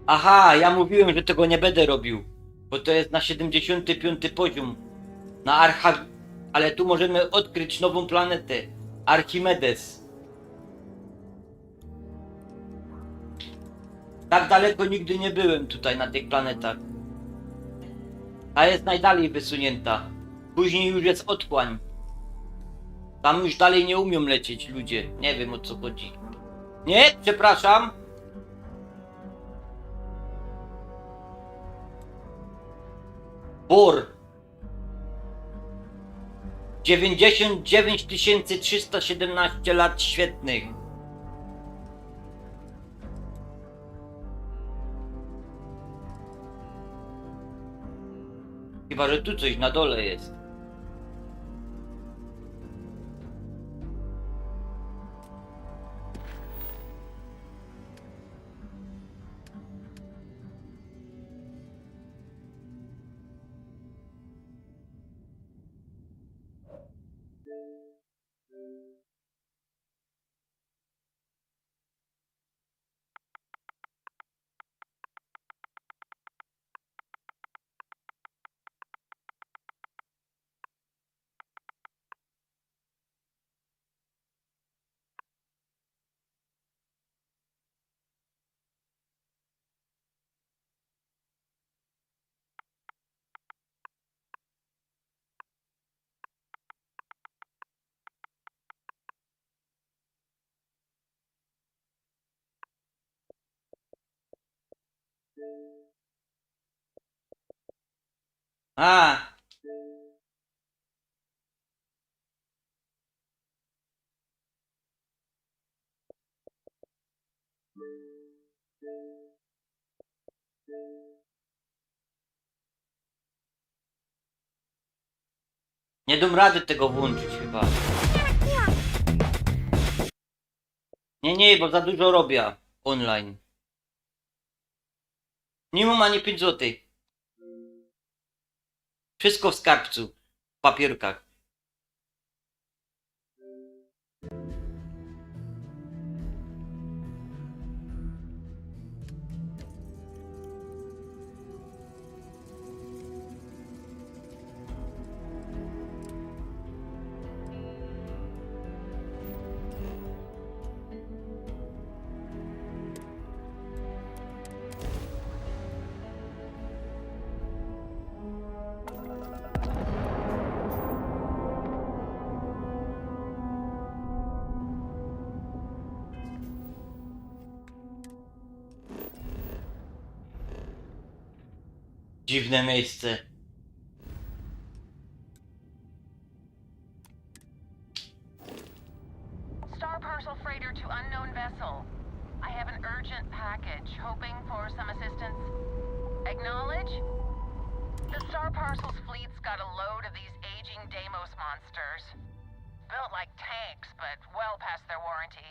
Aha, ja mówiłem, że tego nie będę robił. Bo to jest na 75 poziom. Na Ale tu możemy odkryć nową planetę. Archimedes. Tak daleko nigdy nie byłem tutaj na tych planetach. Ta jest najdalej wysunięta. Później już jest otchłań. Tam już dalej nie umią lecieć ludzie. Nie wiem, o co chodzi. Nie, przepraszam. Bor. 99 317 lat świetnych. Chyba, że tu coś na dole jest. A. Nie dam rady tego włączyć chyba. Nie, bo za dużo robię online. Nie mam ani 5 złotych. Wszystko w skarbcu, w papierkach. Dziwne miejsce. Star parcel freighter to unknown vessel. I have an urgent package, hoping for some assistance. Acknowledge? The Star Parcel's fleet's got a load of these aging Deimos monsters. Built like tanks, but well past their warranty.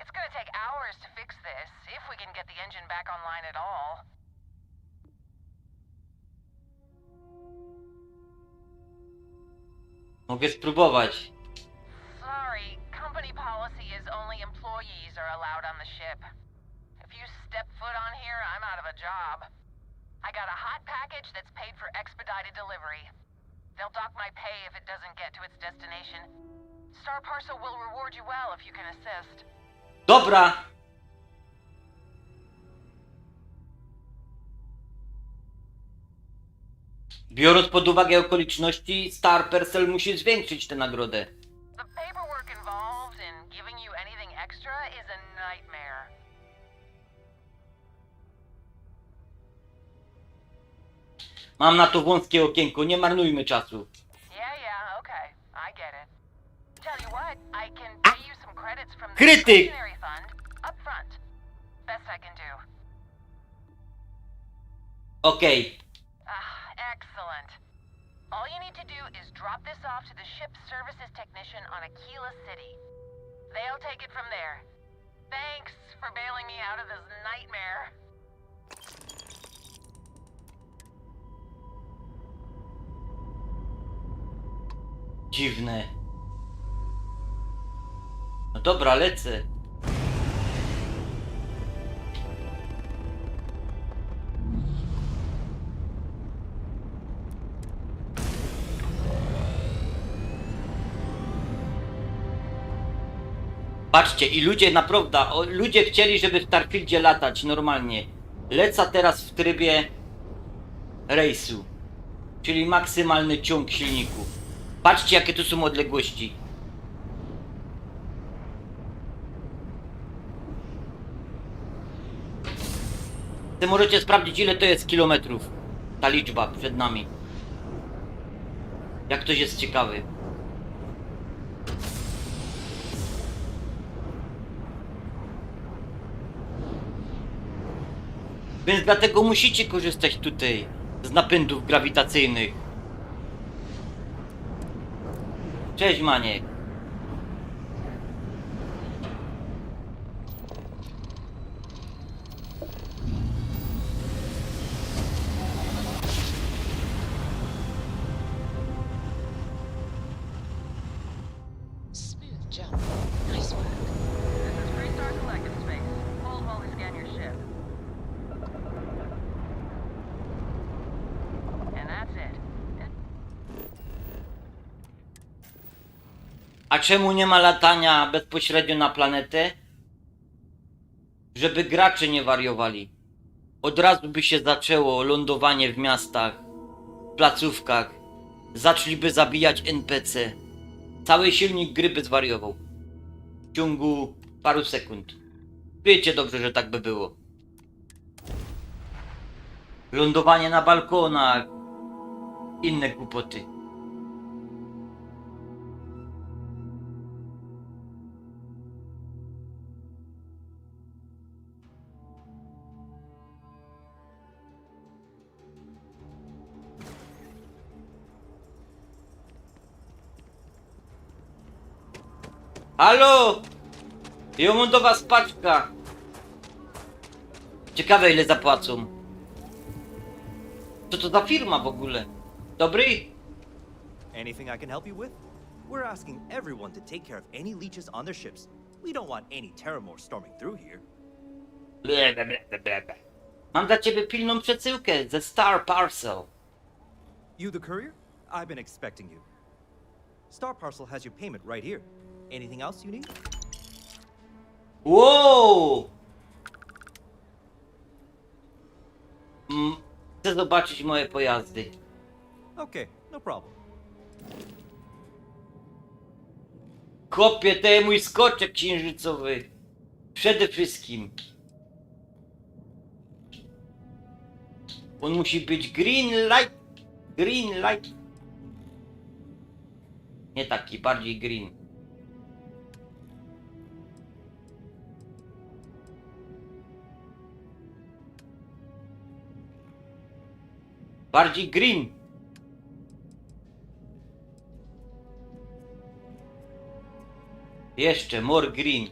It's gonna take hours to fix this, if we can get the engine back online at all. Mogę spróbować. Sorry, company policy is only employees are allowed on the ship. If you step foot on here, I'm out of a job. I got a hot package that's paid for expedited delivery. They'll dock my pay if it doesn't get to its destination. Star Parcel will reward you well if you can assist. Dobra. Biorąc pod uwagę okoliczności, Star Parcel musi zwiększyć tę nagrodę. The paperwork involved in giving you anything extra is a nightmare. Mam na to wąskie okienko, nie marnujmy czasu. Yeah, okay. I get it. Tell you what, I can pay you some credits from the Krytyk! discretionary fund up front. Best I can do. Okej. Excellent. All you need to do is drop this off to the ship's services technician on Aquila City. They'll take it from there. Thanks for bailing me out of this nightmare. Dziwne. No dobra, lecę. Patrzcie, i ludzie naprawdę, ludzie chcieli, żeby w Starfieldzie latać normalnie. Lecę teraz w trybie rejsu, czyli maksymalny ciąg silników. Patrzcie, jakie tu są odległości. Wy możecie sprawdzić, ile to jest kilometrów. Ta liczba przed nami. Jak ktoś jest ciekawy. Więc dlatego musicie korzystać tutaj z napędów grawitacyjnych. Cześć, Maniek. Smooth jump. Nice work. This is Free Star Collective Space. Hold while we scan your ship. And that's it. A czemu nie ma latania bezpośrednio na planetę? Żeby gracze nie wariowali. Od razu by się zaczęło lądowanie w miastach, w placówkach. Zaczęliby zabijać NPC. Cały silnik gry by zwariował. W ciągu paru sekund. Wiecie dobrze, że tak by było. Lądowanie na balkonach. Inne głupoty. Halo! Ja mam do was paczka. Ciekawe, ile zapłacą. Co to za firma w ogóle? Dobry? Anything I can help you with? We're asking everyone to take care of any leeches on their ships. We don't want any Terramore storming through here. Mam dla ciebie pilną przesyłkę ze Star Parcel. You the courier? I've been expecting you. Star Parcel has your payment right here. Anything else you need? Wow! Chcę zobaczyć moje pojazdy. Okay, no problem. Kopię, to jest mój skoczek księżycowy. Przede wszystkim. On musi być green light. Green light. Nie taki, bardziej green. Bardziej green. Jeszcze more green.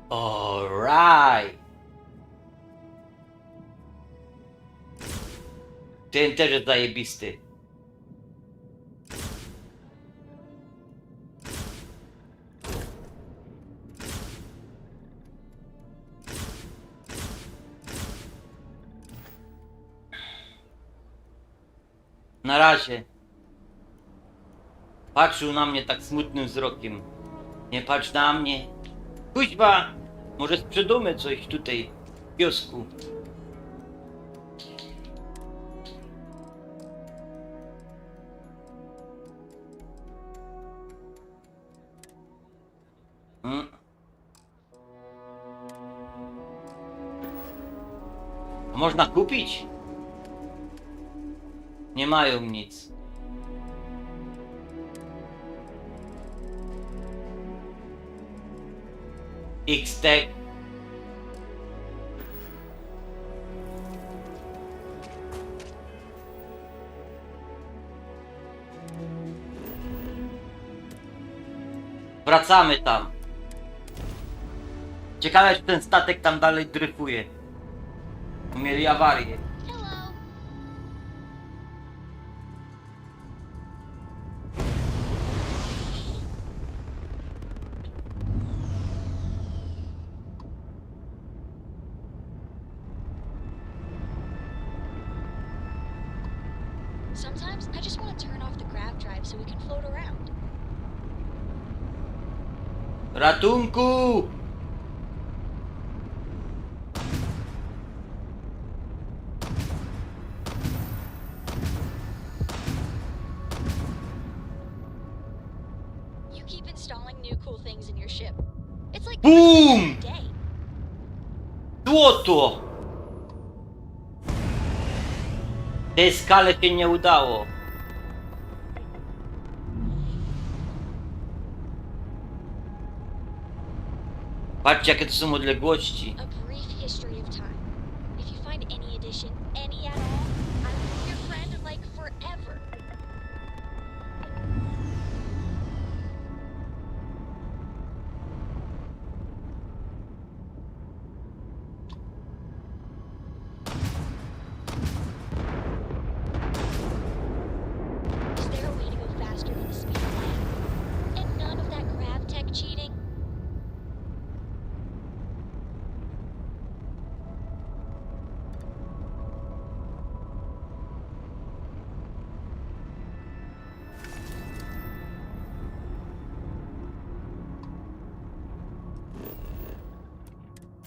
Alright. Ten też jest zajebisty. Na razie. Patrzył na mnie tak smutnym wzrokiem. Nie patrz na mnie. Kuźba! Może sprzedamy coś tutaj w kiosku. A można kupić? Nie mają nic. X-Tech. Wracamy tam. Ciekawe, czy ten statek tam dalej dryfuje. Mieli awarię. Sometimes I just want to turn off the grav drive so we can float around. Ratunku! You keep installing new cool things in your ship. It's like Boom! day. Złoto! Tej skale się nie udało. Patrzcie, jakie to są odległości. A brief history of time. If you find any edition, any at all, I will be your friend like forever. Is there a way to go faster than the speed of light? And none of that grav tech cheating?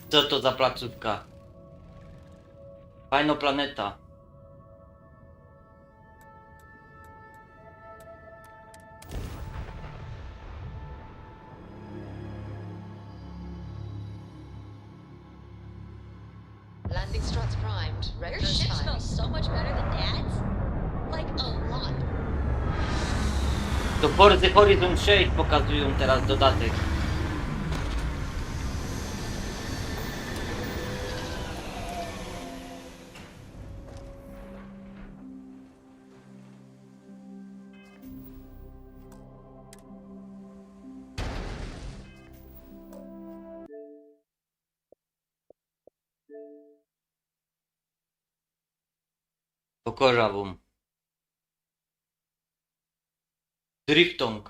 Co to za placówka? Fajna planeta. Landing struts primed. Your ship smells so much better than Dad's? Like a lot. To Forza Horizon 6 pokazują teraz dodatek. Pokorza wam. Driftong.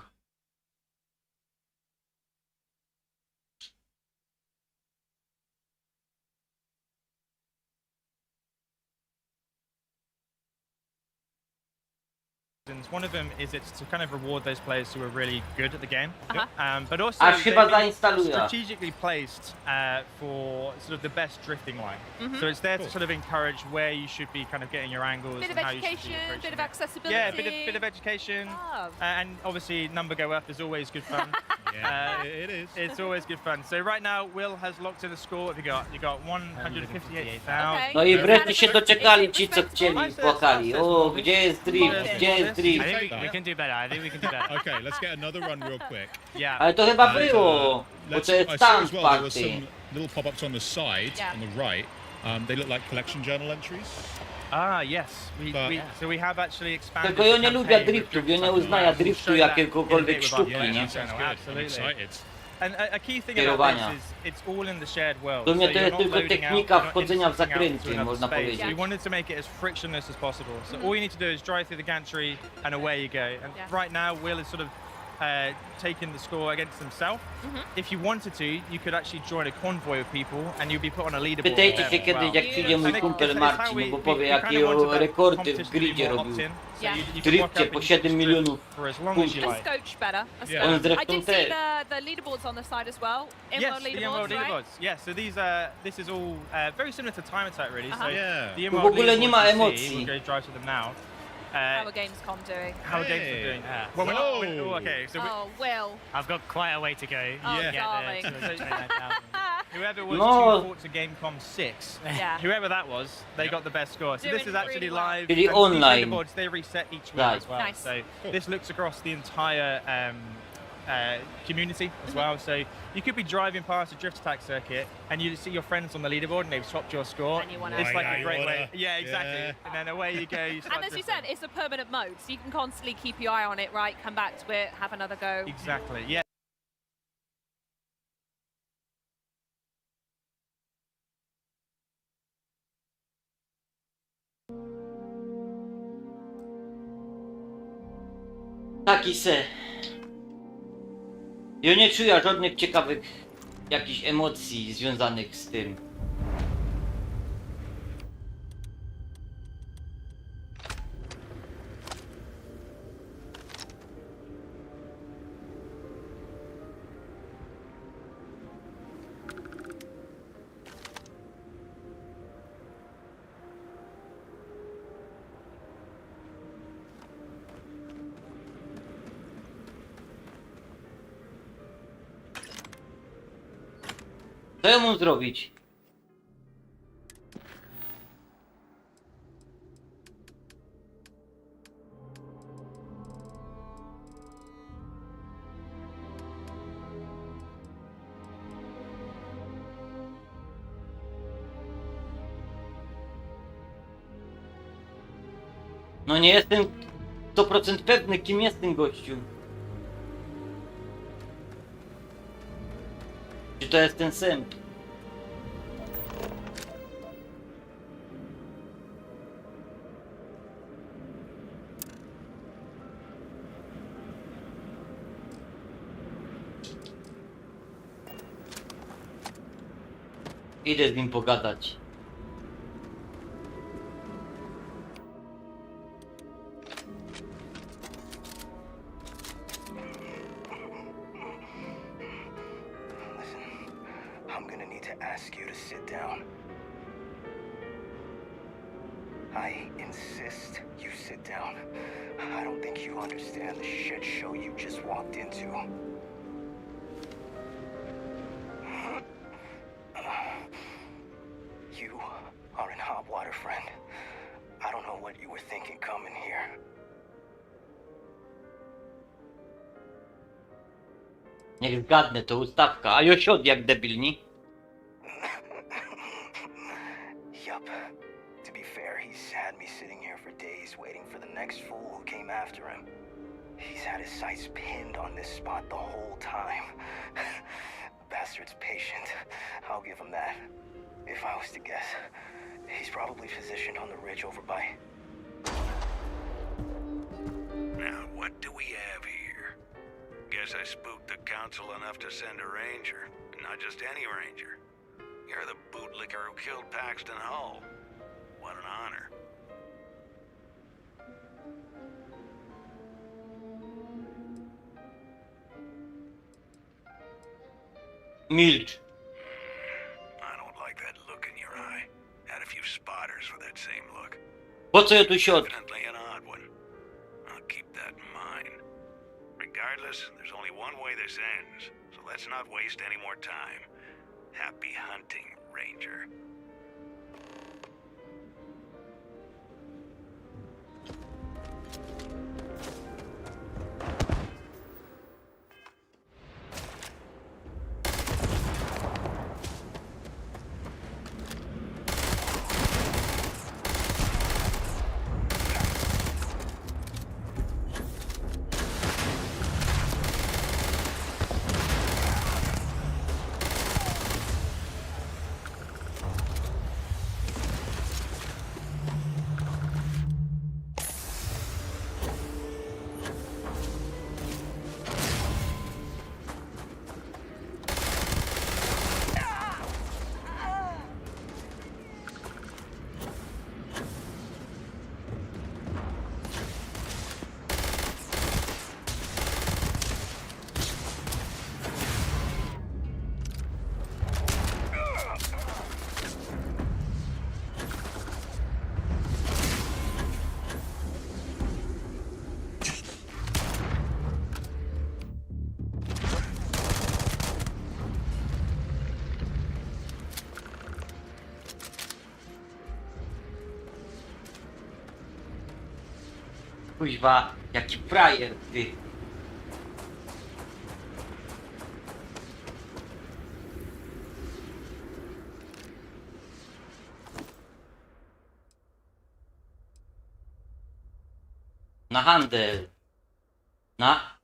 One of them is it's to kind of reward those players who are really good at the game, but also Aż chyba they've been zainstaluję. strategically placed for sort of the best drifting line. So it's there to sort of encourage where you should be kind of getting your angles Bit of and how you should be education, approaching bit of it. accessibility. Yeah, bit of education, and obviously number go up is always good fun. Yeah, it is. It's always good fun. So right now, Will has locked in the score. What have you got? You got 158,000. No i wreszcie się doczekali ci, co chcieli, płakali. O, gdzie jest drift? Gdzie jest drift? We can do better. I think we can do better. Okay, let's get another run real quick. Yeah. Ale to chyba było, bo to jest I saw stan as well there was party. some little pop-ups on the side, on the right. They look like collection journal entries. Ah, yes. So we have actually expanded. Tylko ja nie lubię driftów, ja nie uznaję driftu jakiegokolwiek sztuki, nie? Absolutely. And a key thing about this is it's all in the shared world. To mnie to So jest you're tylko not loading technika out, you're not wchodzenia w inserting out zakręty, into można another space. powiedzieć. We wanted to make it as frictionless as possible. So all you need to do is drive through the gantry and away you go. And right now, Will is sort of taking the score against himself. If you wanted to, you could actually join a convoy of people and you'd be put on a leaderboard. Pytajcie się kiedyś, jak przyjdzie mój kumpel Marcin, bo powie, jakie rekordy w gridzie robił. W drifcie po 7 milionów punktów. On zresztą też. The leaderboards on the side as well. Yes, the Emerald leaderboards. Yes, so this is all very similar to Time Attack, really. So the Emerald w ogóle nie ma leaderboards you see, emocji. we'll go drive to them now. How are Gamescom doing? How are Gamescom doing? Well, okay, so Will. I've got quite a way to go. Darling. Whoever was too fought to Gamescom 6, whoever that was, they got the best score. So this is actually live. Czyli and online. These leaderboards, they reset each week as well. Nice. So this looks across the entire community as well. So you could be driving past a drift attack circuit and you see your friends on the leaderboard and they've swapped your score. And you wanna it's like a great way. Yeah, exactly. Yeah. And then away you go. You start And as you drifting. said, it's a permanent mode, so you can constantly keep your eye on it, right? Come back to it, have another go. Exactly. Yeah. Taki se. Ja nie czuję żadnych ciekawych jakichś emocji związanych z tym. Co ja mam zrobić? No nie jestem 100% pewny, kim jest ten gościu. Czy to jest ten sęp? Idę z nim pogadać. I'm gonna need to ask you to sit down. I insist you sit down. I don't think you understand the shit show you just walked into. You are in hot water, friend. I don't know what you were thinking coming here. Niech zgadnę, to ustawka. A Josiod jak debilni. Yup. To be fair, he's had me sitting here for days waiting for the next fool who came after him. He's had his sights pinned on this spot the whole time. Bastard's patient. I'll give him that. If I was to guess, he's probably positioned on the ridge over by... Now, what do we have here? Guess I spooked the council enough to send a ranger. Not just any ranger. You're the bootlicker who killed Paxton Hull. What an honor. Milcz. I don't like that look in your eye. Had a few spotters with that same look. Po co ja tu siodł? Definitely an odd one. I'll keep that in mind. Regardless, there's only one way this ends, so let's not waste any more time. Happy hunting, Ranger. Kuźwa, jaki frajer, ty. Na handel. Na...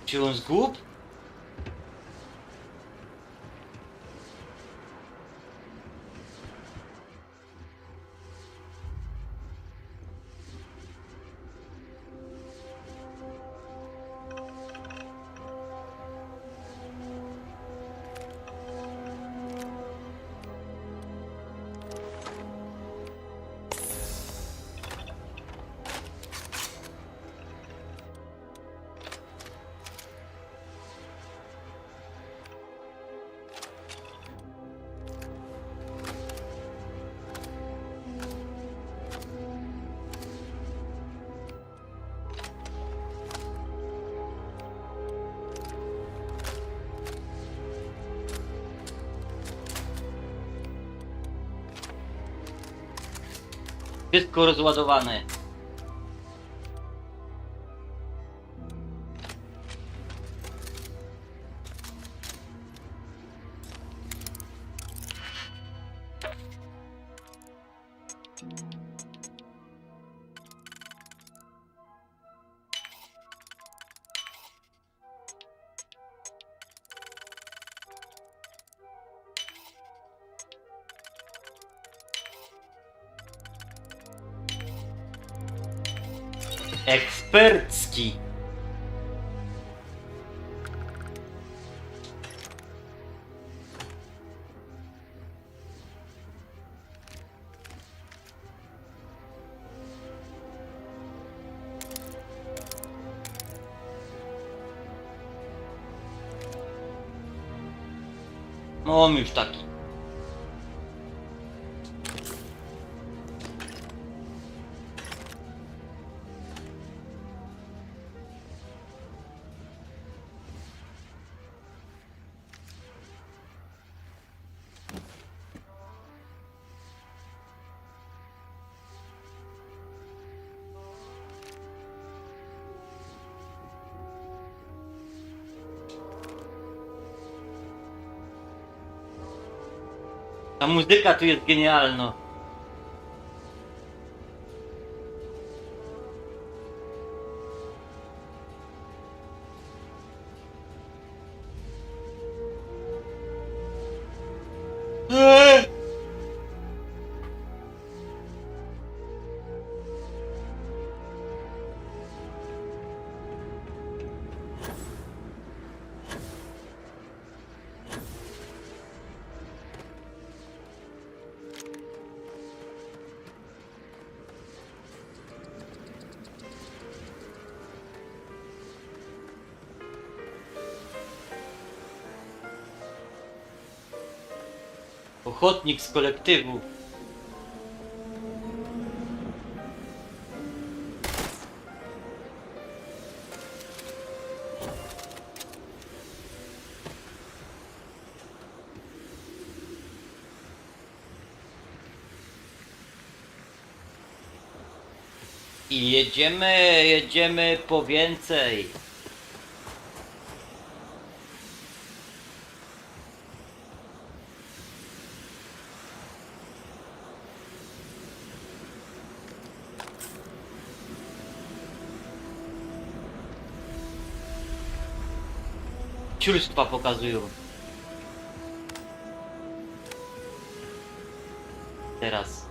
Czy on zgub? Wszystko rozładowane. Ekspercki. Mam już taki. Ta muzyka tu jest genialna. Ochotnik z kolektywu. I jedziemy po więcej. Ciurstwa pokazują. Teraz.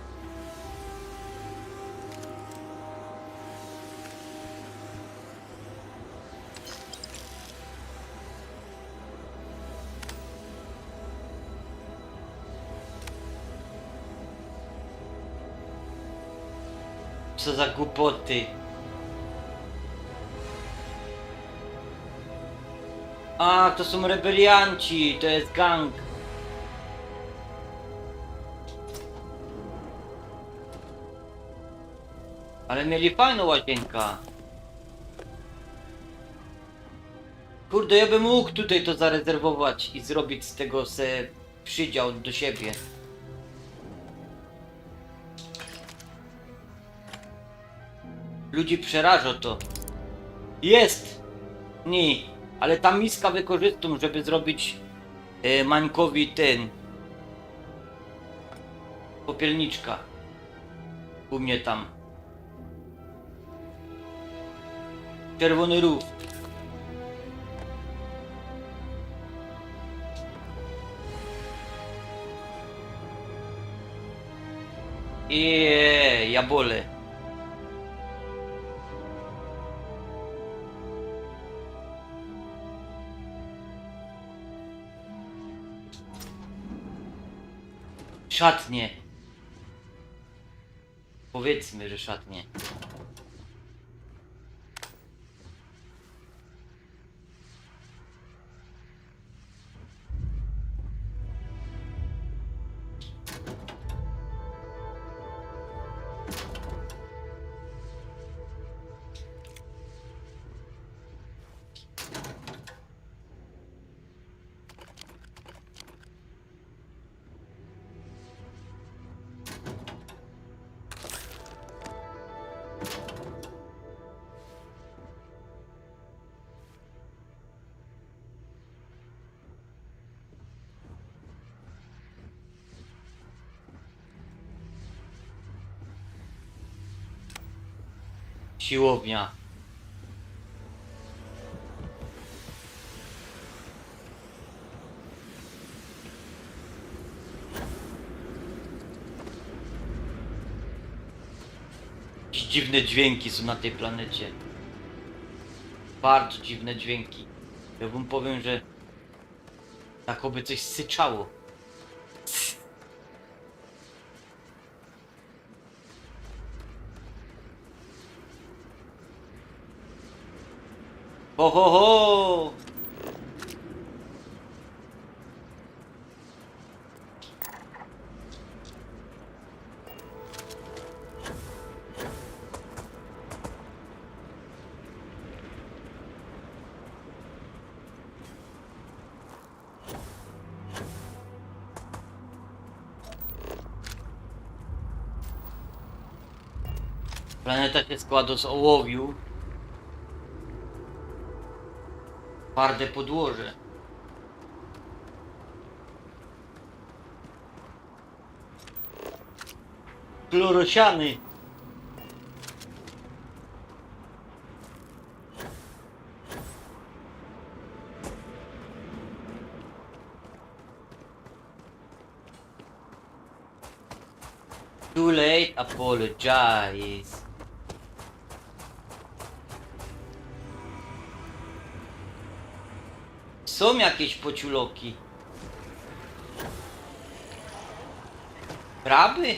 Co za głupoty. A, to są rebelianci, to jest gang. Ale mieli fajną łazienkę. Kurde, ja bym mógł tutaj to zarezerwować i zrobić z tego se przydział do siebie. Ludzi przeraża to. Jest! Nie, ale ta miska wykorzystam, żeby zrobić Mańkowi ten popielniczka. U mnie tam. Czerwony rów. Jabole. Szatnie. Powiedzmy, że szatnie. Siłownia. Jakieś dziwne dźwięki są na tej planecie. Bardzo dziwne dźwięki. Ja wam powiem, że takoby coś syczało. Ho, ho, ho! Planeta się składa z ołowiu. Twarde podłoże. Klorosiany. Too late, apologize. Są jakieś pociuloki. Kraby?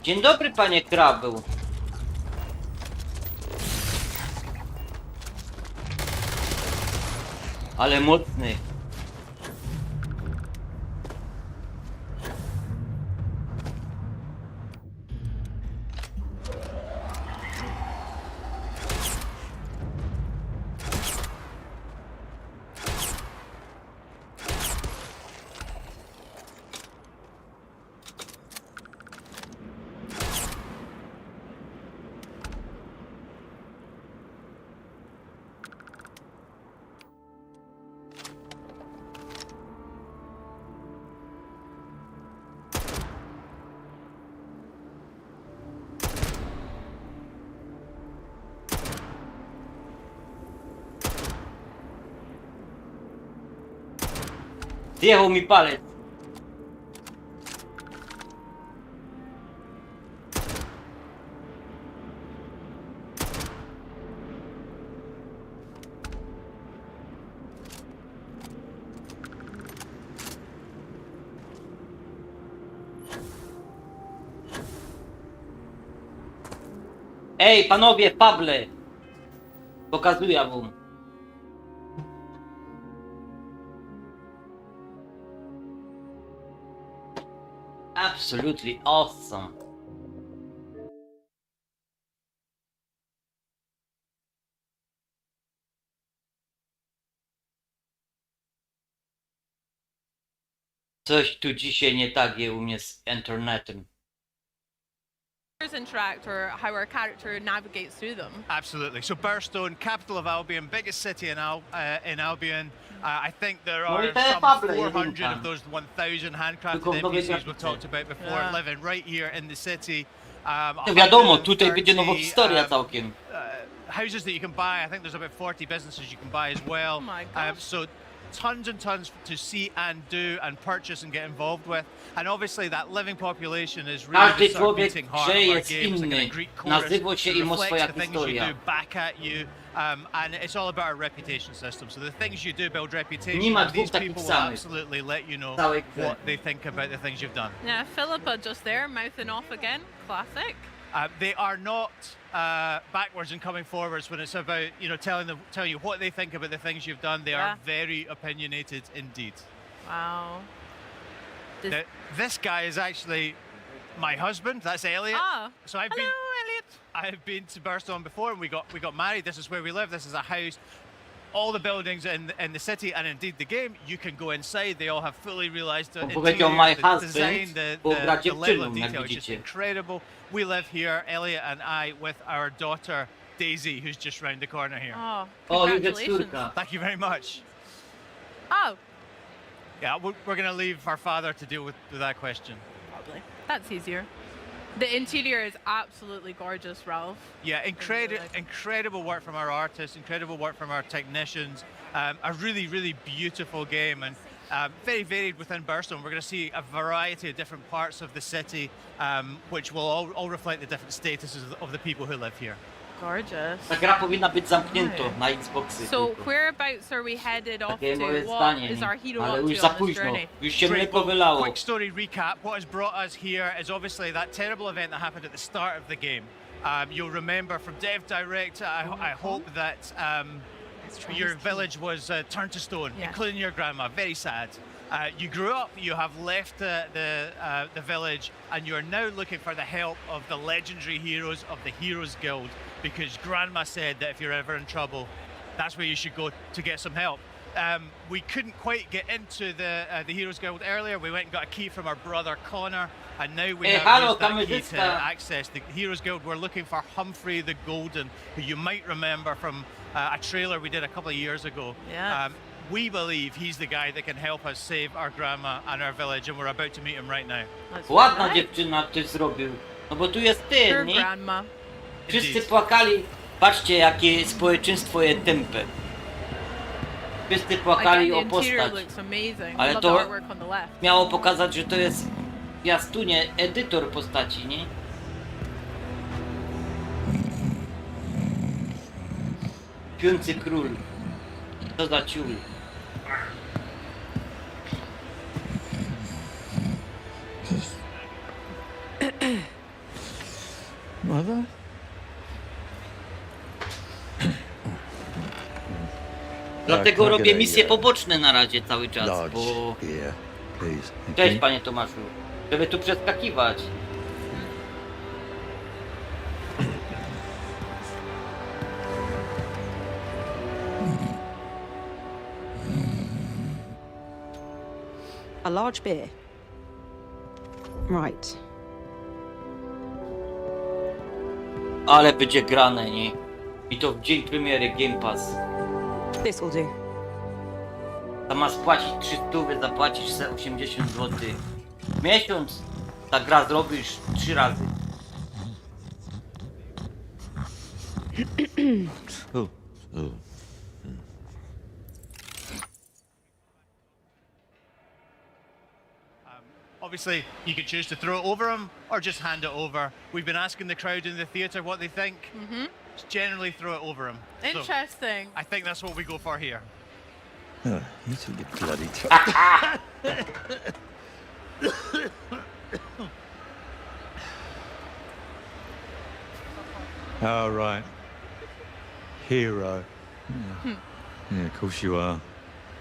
Dzień dobry, panie krabeł. Ale mocny. Zjechał mi palec. Ej, panowie, Pable! Pokazuję wam. Absolutely awesome. Coś tu dzisiaj nie tak jest u mnie z internetem. Interact or how our character navigates through them. Absolutely. So Burstone, capital of Albion, biggest city in Albion. I think there are some 400 of those 1,000 handcrafted NPCs we've talked about before living right here in the city. Wiadomo, tutaj będzie nowa historia całkiem. Houses that you can buy. I think there's about 40 businesses you can buy as well. Oh my gosh. So tons and tons to see and do and purchase and get involved with. And obviously that living population is really Każdy the sort of człowiek beating heart grze of our jest games, like inny. a Greek chorus, Nazywa się i ma swoja reflects the things you historia. do back at you. And it's all about our reputation system. So the things you do build reputation. Nie ma And dwóch these takich people will samych. absolutely let you know Całej grze. what they think about the things you've done. Yeah, Philippa just there, mouthing off again. Classic. They are not backwards and coming forwards when it's about telling you what they think about the things you've done. They are very opinionated indeed. Wow. Now, this guy is actually my husband. That's Elliot. Ah. So I've Hello, been Elliot. I've been to Burstone before, and we got married. This is where we live. This is a house. All the buildings in the city, and indeed the game, you can go inside. They all have fully realized the Powiedział my interior, the husband, design, bo gra the level of dziewczyną, jak detail is just widzicie. incredible. We live here, Elliot and I, with our daughter Daisy, who's just round the corner here. Oh, O, już jest congratulations. córka. Thank you very much. Oh, Yeah, we're going to leave our father to deal with that question. probably. That's easier. The interior is absolutely gorgeous, Ralph. Yeah, incredible work from our artists, incredible work from our technicians. A really, really beautiful game, and very varied within Burstone. We're going to see a variety of different parts of the city, which will all reflect the different statuses of the people who live here. Gorgeous. Ta gra powinna być zamknięta na Xboxy. So tylko. whereabouts are we headed off Takie to? moje What zdanie, is nie? our hero Ale up już to za on this późno. journey? Już się Great, mleko well, wylało. quick story recap. What has brought us here is obviously that terrible event that happened at the start of the game. You'll remember from Dev Direct, I hope that your village was turned to stone, including your grandma. Very sad. You grew up, you have left the village, and you are now looking for the help of the legendary heroes of the Heroes Guild, because Grandma said that if you're ever in trouble, that's where you should go to get some help. We couldn't quite get into the Heroes Guild earlier. We went and got a key from our brother Connor, and now we have used that key to access the Heroes Guild. We're looking for Humphrey the Golden, who you might remember from a trailer we did a couple of years ago. Yeah. We believe he's the guy that can help us save our grandma and our village, and we're about to meet him right now. Ładna dziewczyna ty zrobił. No bo tu jest ty, Your nie? grandma. Wszyscy płakali. Patrzcie, jakie społeczeństwo jest tępe. Wszyscy płakali o Again, the interior postać. looks amazing. Ale Love to the artwork on the left. miało pokazać, że to jest Jastunie, edytor postaci, nie? Śpiący król. Co za ciul. Dlatego robię misje poboczne na razie cały czas, bo... Cześć, panie Tomaszu. Żeby tu przeskakiwać. A large beer. Right. Ale będzie grane, nie? I to w dzień premiery Game Pass. This will do. Tam masz płacić 300, zapłacisz se 80 zł. W miesiąc ta gra zrobisz 3 razy. Obviously, you could choose to throw it over them or just hand it over. We've been asking the crowd in the theatre what they think. Just generally throw it over them. Interesting. So I think that's what we go for here. Oh, you took your bloody Oh, right. Hero. Yeah, of course you are.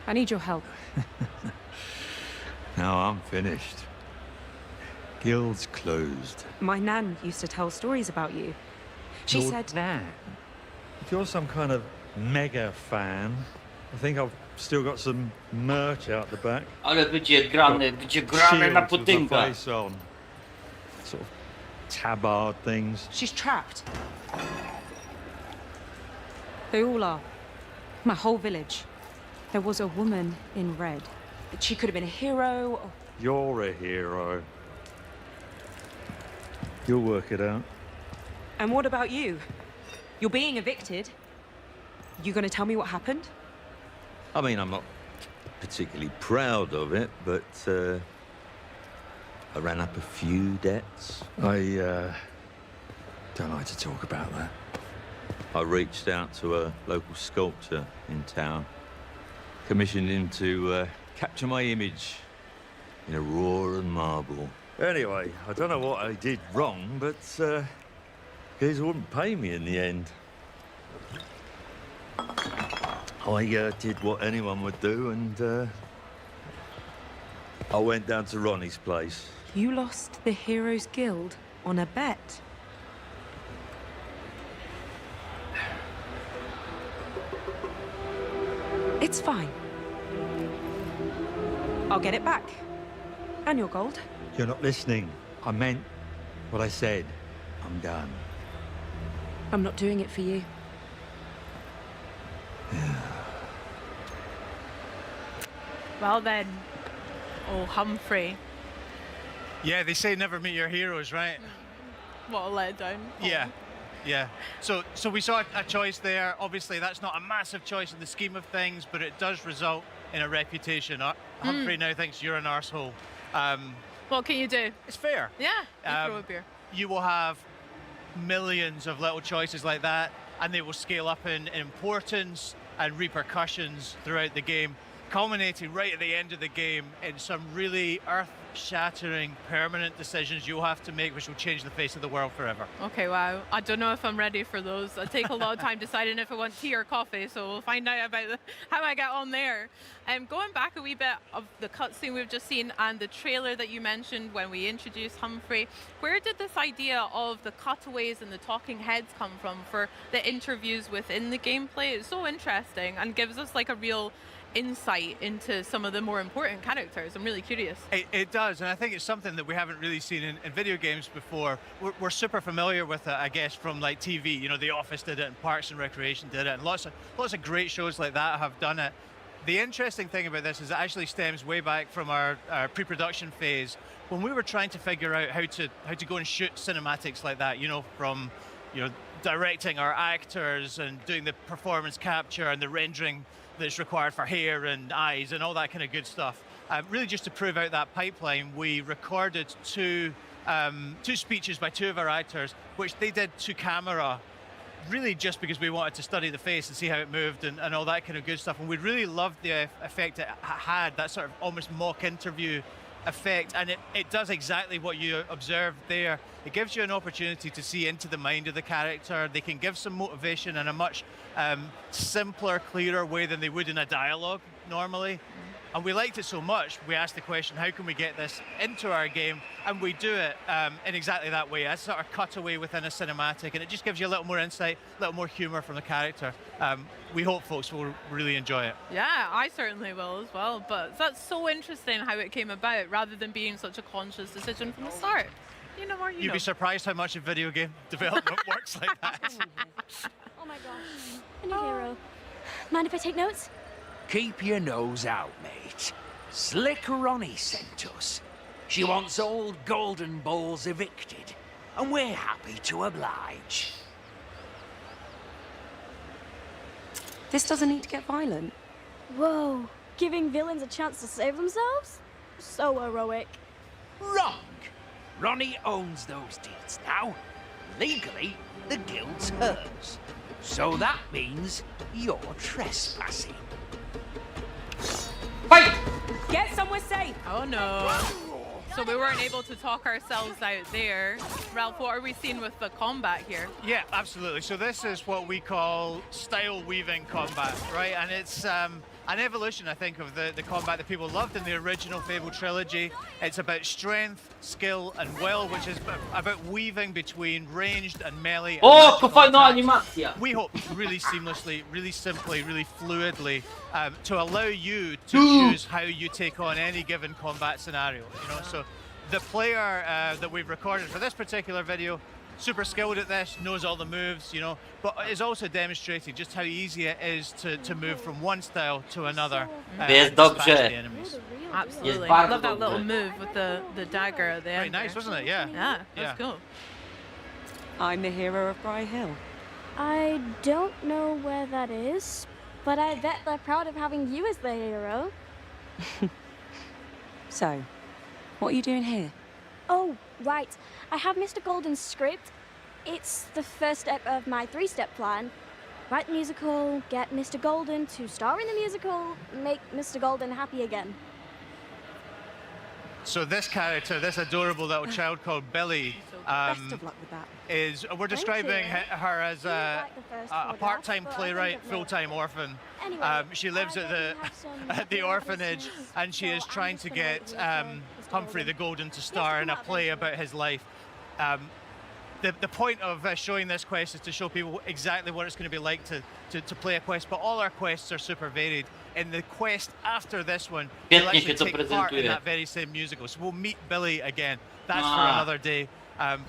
I need your help. Now I'm finished. Guild's closed. My nan used to tell stories about you. She Your said... nan? If you're some kind of mega fan, I think I've still got some merch out the back. Ale będzie grane na potęgę. Face on. Sort of tabard things. She's trapped. They all are. My whole village. There was a woman in red. She could have been a hero or... You're a hero. You'll work it out. And what about you? You're being evicted. You gonna tell me what happened? I mean, I'm not particularly proud of it, but I ran up a few debts. I don't like to talk about that. I reached out to a local sculptor in town, commissioned him to capture my image in a raw and marble. Anyway, I don't know what I did wrong, but Geezer wouldn't pay me in the end. I did what anyone would do, and I went down to Ronnie's place. You lost the Heroes Guild on a bet. It's fine. I'll get it back. And your gold. You're not listening. I meant what I said. I'm done. I'm not doing it for you. Well then, oh Humphrey. Yeah, they say never meet your heroes, right? What a letdown. Yeah, yeah. So we saw a choice there. Obviously, that's not a massive choice in the scheme of things, but it does result in a reputation. Humphrey now thinks you're an arsehole. What can you do? It's fair. Yeah, you throw a beer. You will have millions of little choices like that, and they will scale up in importance and repercussions throughout the game, culminating right at the end of the game in some really earth-shattering, permanent decisions you'll have to make, which will change the face of the world forever. Okay, wow. I don't know if I'm ready for those. I take a lot of time deciding if I want tea or coffee, so we'll find out about how I get on there. Going back a wee bit of the cutscene we've just seen and the trailer that you mentioned when we introduced Humphrey, where did this idea of the cutaways and the talking heads come from for the interviews within the gameplay? It's so interesting and gives us like a real insight into some of the more important characters. I'm really curious. It does, and I think it's something that we haven't really seen in video games before. We're super familiar with it, I guess, from like TV. You know, The Office did it, and Parks and Recreation did it, and lots of great shows like that have done it. The interesting thing about this is it actually stems way back from our pre-production phase when we were trying to figure out how to go and shoot cinematics like that. You know, from directing our actors and doing the performance capture and the rendering that's required for hair and eyes and all that kind of good stuff. Really just to prove out that pipeline, we recorded two speeches by two of our actors, which they did to camera, really just because we wanted to study the face and see how it moved and all that kind of good stuff. And we really loved the effect it had, that sort of almost mock interview effect, and it does exactly what you observed there. It gives you an opportunity to see into the mind of the character. They can give some motivation in a much simpler, clearer way than they would in a dialogue normally. And we liked it so much, we asked the question, how can we get this into our game? And we do it in exactly that way, a sort of cutaway within a cinematic, and it just gives you a little more insight, a little more humor from the character. We hope folks will really enjoy it. Yeah, I certainly will as well, but that's so interesting how it came about, rather than being such a conscious decision from the start. You know what, You'd be surprised how much a video game development works like that. Oh my gosh. A new hero. Mind if I take notes? Keep your nose out, mate. Slick Ronnie sent us. She wants old Golden Balls evicted, and we're happy to oblige. This doesn't need to get violent. Whoa. Giving villains a chance to save themselves? So heroic. Wrong. Ronnie owns those deeds now. Legally, the guild's hers. So that means you're trespassing. Fight! Get somewhere safe! Oh no. So we weren't able to talk ourselves out there. Ralph, what are we seeing with the combat here? Yeah, absolutely. So this is what we call style weaving combat, right? And it's an evolution, I think, of the combat that people loved in the original Fable trilogy. It's about strength, skill, and will, which is about weaving between ranged and melee. O, to fajna animacja! We hope really seamlessly, really simply, really fluidly to allow you to choose how you take on any given combat scenario. You know, so the player that we've recorded for this particular video, super skilled at this, knows all the moves, you know, but is also demonstrating just how easy it is to move from one style to another. Jest dobrze. Absolutely. I love that little move with the dagger at the end. Very nice, wasn't it? Yeah. Yeah, that's cool. I'm the hero of Bry Hill. I don't know where that is, but I bet they're proud of having you as the hero. So, what are you doing here? Oh, right. I have Mr. Golden's script. It's the first step of my 3-step plan. Write the musical, get Mr. Golden to star in the musical, make Mr. Golden happy again. So this character, this adorable little child called Billy, Best of luck with that. we're describing her as a part-time playwright, full-time orphan. She lives at the orphanage, and she is trying to get Humphrey the Golden to star in a play about his life. The point of showing this quest is to show people exactly what it's going to be like to play a quest, but all our quests are super varied. In the quest after this one, you'll actually take part in that very same musical. So we'll meet Billy again. That's for another day,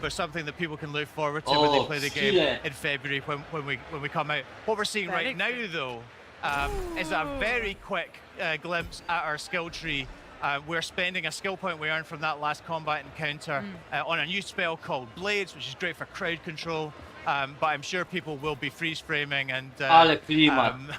but something that people can look forward to when they play the game in February when we come out. What we're seeing right now, though, is a very quick glimpse at our skill tree. We're spending a skill point we earned from that last combat encounter on a new spell called Blades, which is great for crowd control. But I'm sure people will be freeze framing and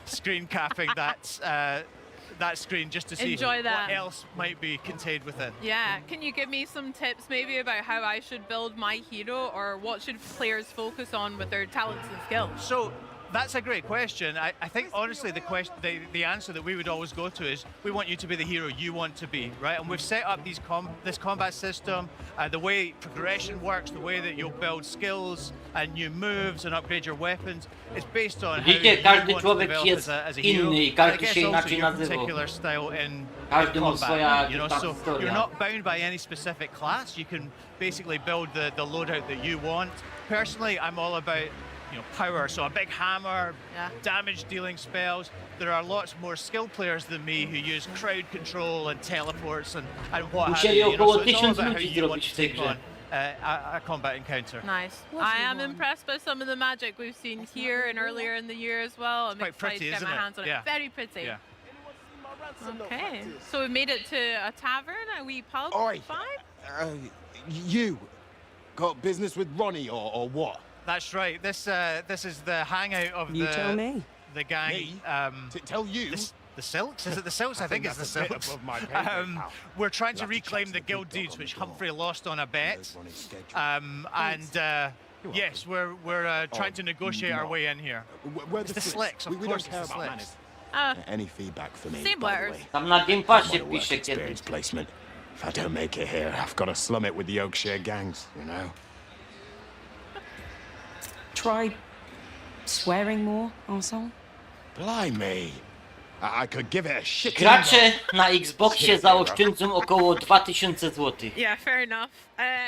screen capping that screen just to see what else might be contained within. Yeah, can you give me some tips maybe about how I should build my hero, or what should players focus on with their talents and skills? So that's a great question. I think honestly the answer that we would always go to is we want you to be the hero you want to be, right? And we've set up this combat system, the way progression works, the way that you'll build skills and new moves and upgrade your weapons. It's based on how you want to develop as a hero. I guess also your particular style in combat, you know, so you're not bound by any specific class. You can basically build the loadout that you want. Personally, I'm all about power, so a big hammer, damage dealing spells. There are lots more skilled players than me who use crowd control and teleports and what have you. So it's all about how you want to take on a combat encounter. Nice. I am impressed by some of the magic we've seen here and earlier in the year as well. I'm excited pretty, to get my hands on it. Very pretty. Yeah. Okay, so we made it to a tavern, a wee pub. Oi. Vibe? You got business with Ronnie or what? That's right. This is the hangout of tell me. The gang. Me? Tell you. The Silks? Is it the Silks? I think it's the Silks. We're trying to reclaim the guild deeds which Humphrey lost on a bet. Yes, we're trying to negotiate our way in here. It's the Slicks, of course. It's the Slicks. Any feedback for me? Same by the letters. way? Tam na Game Passie I'm on a work pisze experience kiedyś. placement. If I don't make it here, I've got to slum it with the Oakshire gangs, you know? Try swearing more, arsehole. Blimey. I could give it a shit. Gracze na Xboxie zaoszczędzą około 2000 zł. Yeah, fair enough.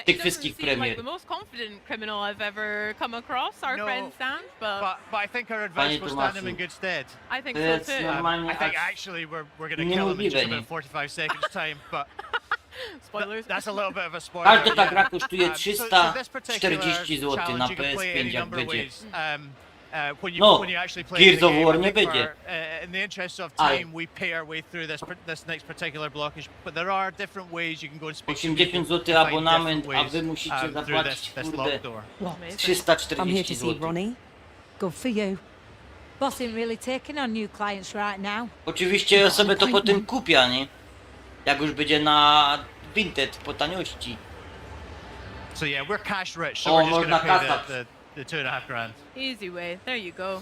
Tych He wszystkich doesn't seem like premier. the most confident criminal I've ever come across, our friend Stan, but I think our advice will stand him in good stead. I think so too. I think actually we're going to kill him in just about 45 seconds time, but spoilers. That's a little bit of a spoiler. Każda ta gra kosztuje 340 zł na PS5 jak będzie. No, Gears of War nie będzie. In the interest of time, we pay our way through this next particular blockage, but there are different ways you can go and speak to 80 zł abonament, a wy musicie zapłacić, kurde, 340 zł. Ronnie. Good for you. Boss ain't really taking on new clients right now. Oczywiście sobie to potem kupia, nie? Jak już będzie na Vinted po taniości. So yeah, we're cash rich, so we're just going to pay the $2.5 grand. Easy way. There you go.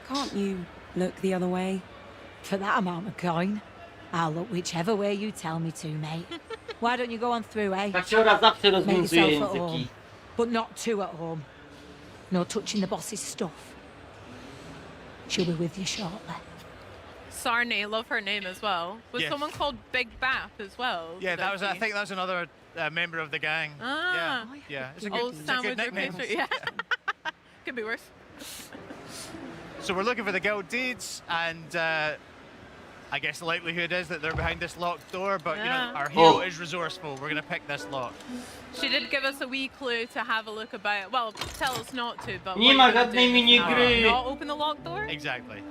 Can't you look the other way? For that amount of coin, I'll look whichever way you tell me to, mate. Why don't you go on through, eh? Kaciora zawsze Make rozwiązuje yourself at home, języki. but not too at home. No touching the boss's stuff. She'll be with you shortly. Sarney, love her name as well. Was Yes. someone called Big Bath as well? Yeah, that was. I she? think that was another member of the gang. Ah. Yeah. It's a Old good sandwich nickname. pastry, yeah. Could be worse. So we're looking for the guild deeds, and I guess the likelihood is that they're behind this locked door. But you know, our hero is resourceful. We're going to pick this lock. She did give us a wee clue to have a look about. Well, tell us not to, but Nie what ma you gonna żadnej do? minigry. Not open the locked door? Exactly.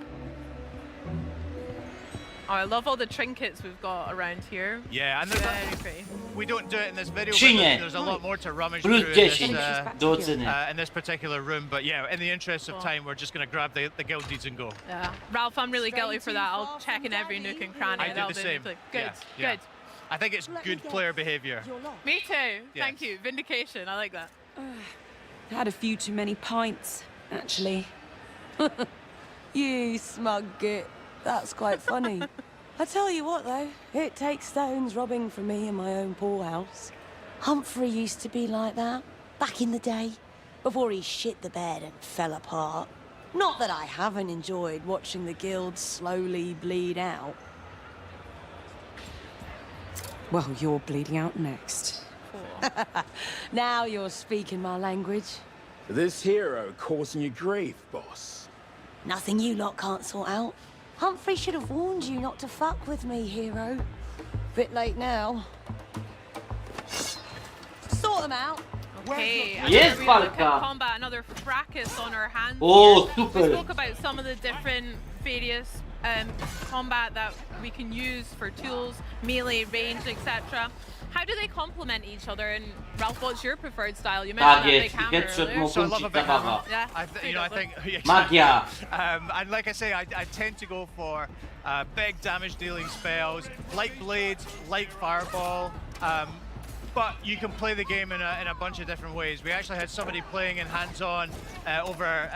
Oh, I love all the trinkets we've got around here. Yeah, and Very pretty. we don't do it in this video, Skrzynie. but there's a lot more to rummage Plus through in 10 this, do oceny. in this particular room. But yeah, in the interest of time, we're just going to grab the guild deeds and go. Yeah. Ralph, I'm really guilty for that. I'll check in every nook and cranny. I do That'll the be same. Good, Yeah, yeah. good. I think it's good player behavior. Me too. Yes. Thank you. Vindication. I like that. Had a few too many pints, actually. You smug git. That's quite funny. I tell you what, though, it takes stones robbing from me in my own poorhouse. Humphrey used to be like that, back in the day, before he shit the bed and fell apart. Not that I haven't enjoyed watching the guild slowly bleed out. Well, you're bleeding out next. Now you're speaking my language. This hero causing you grief, boss. Nothing you lot can't sort out. Humphrey should have warned you not to fuck with me, hero. Bit late now. Sort them out. Okay. Yes, we look at Falka. combat, another fracas on our hands. Oh, here. super. We spoke about some of the different various combat that we can use for tools, melee, range, etc. How do they complement each other? And Ralph, what's your preferred style? You mentioned that big hammer earlier. So I love a big hammer. Yeah, I think Magia. and like I say, I tend to go for big damage dealing spells, like blades, like fireball. But you can play the game in a bunch of different ways. We actually had somebody playing in hands-on over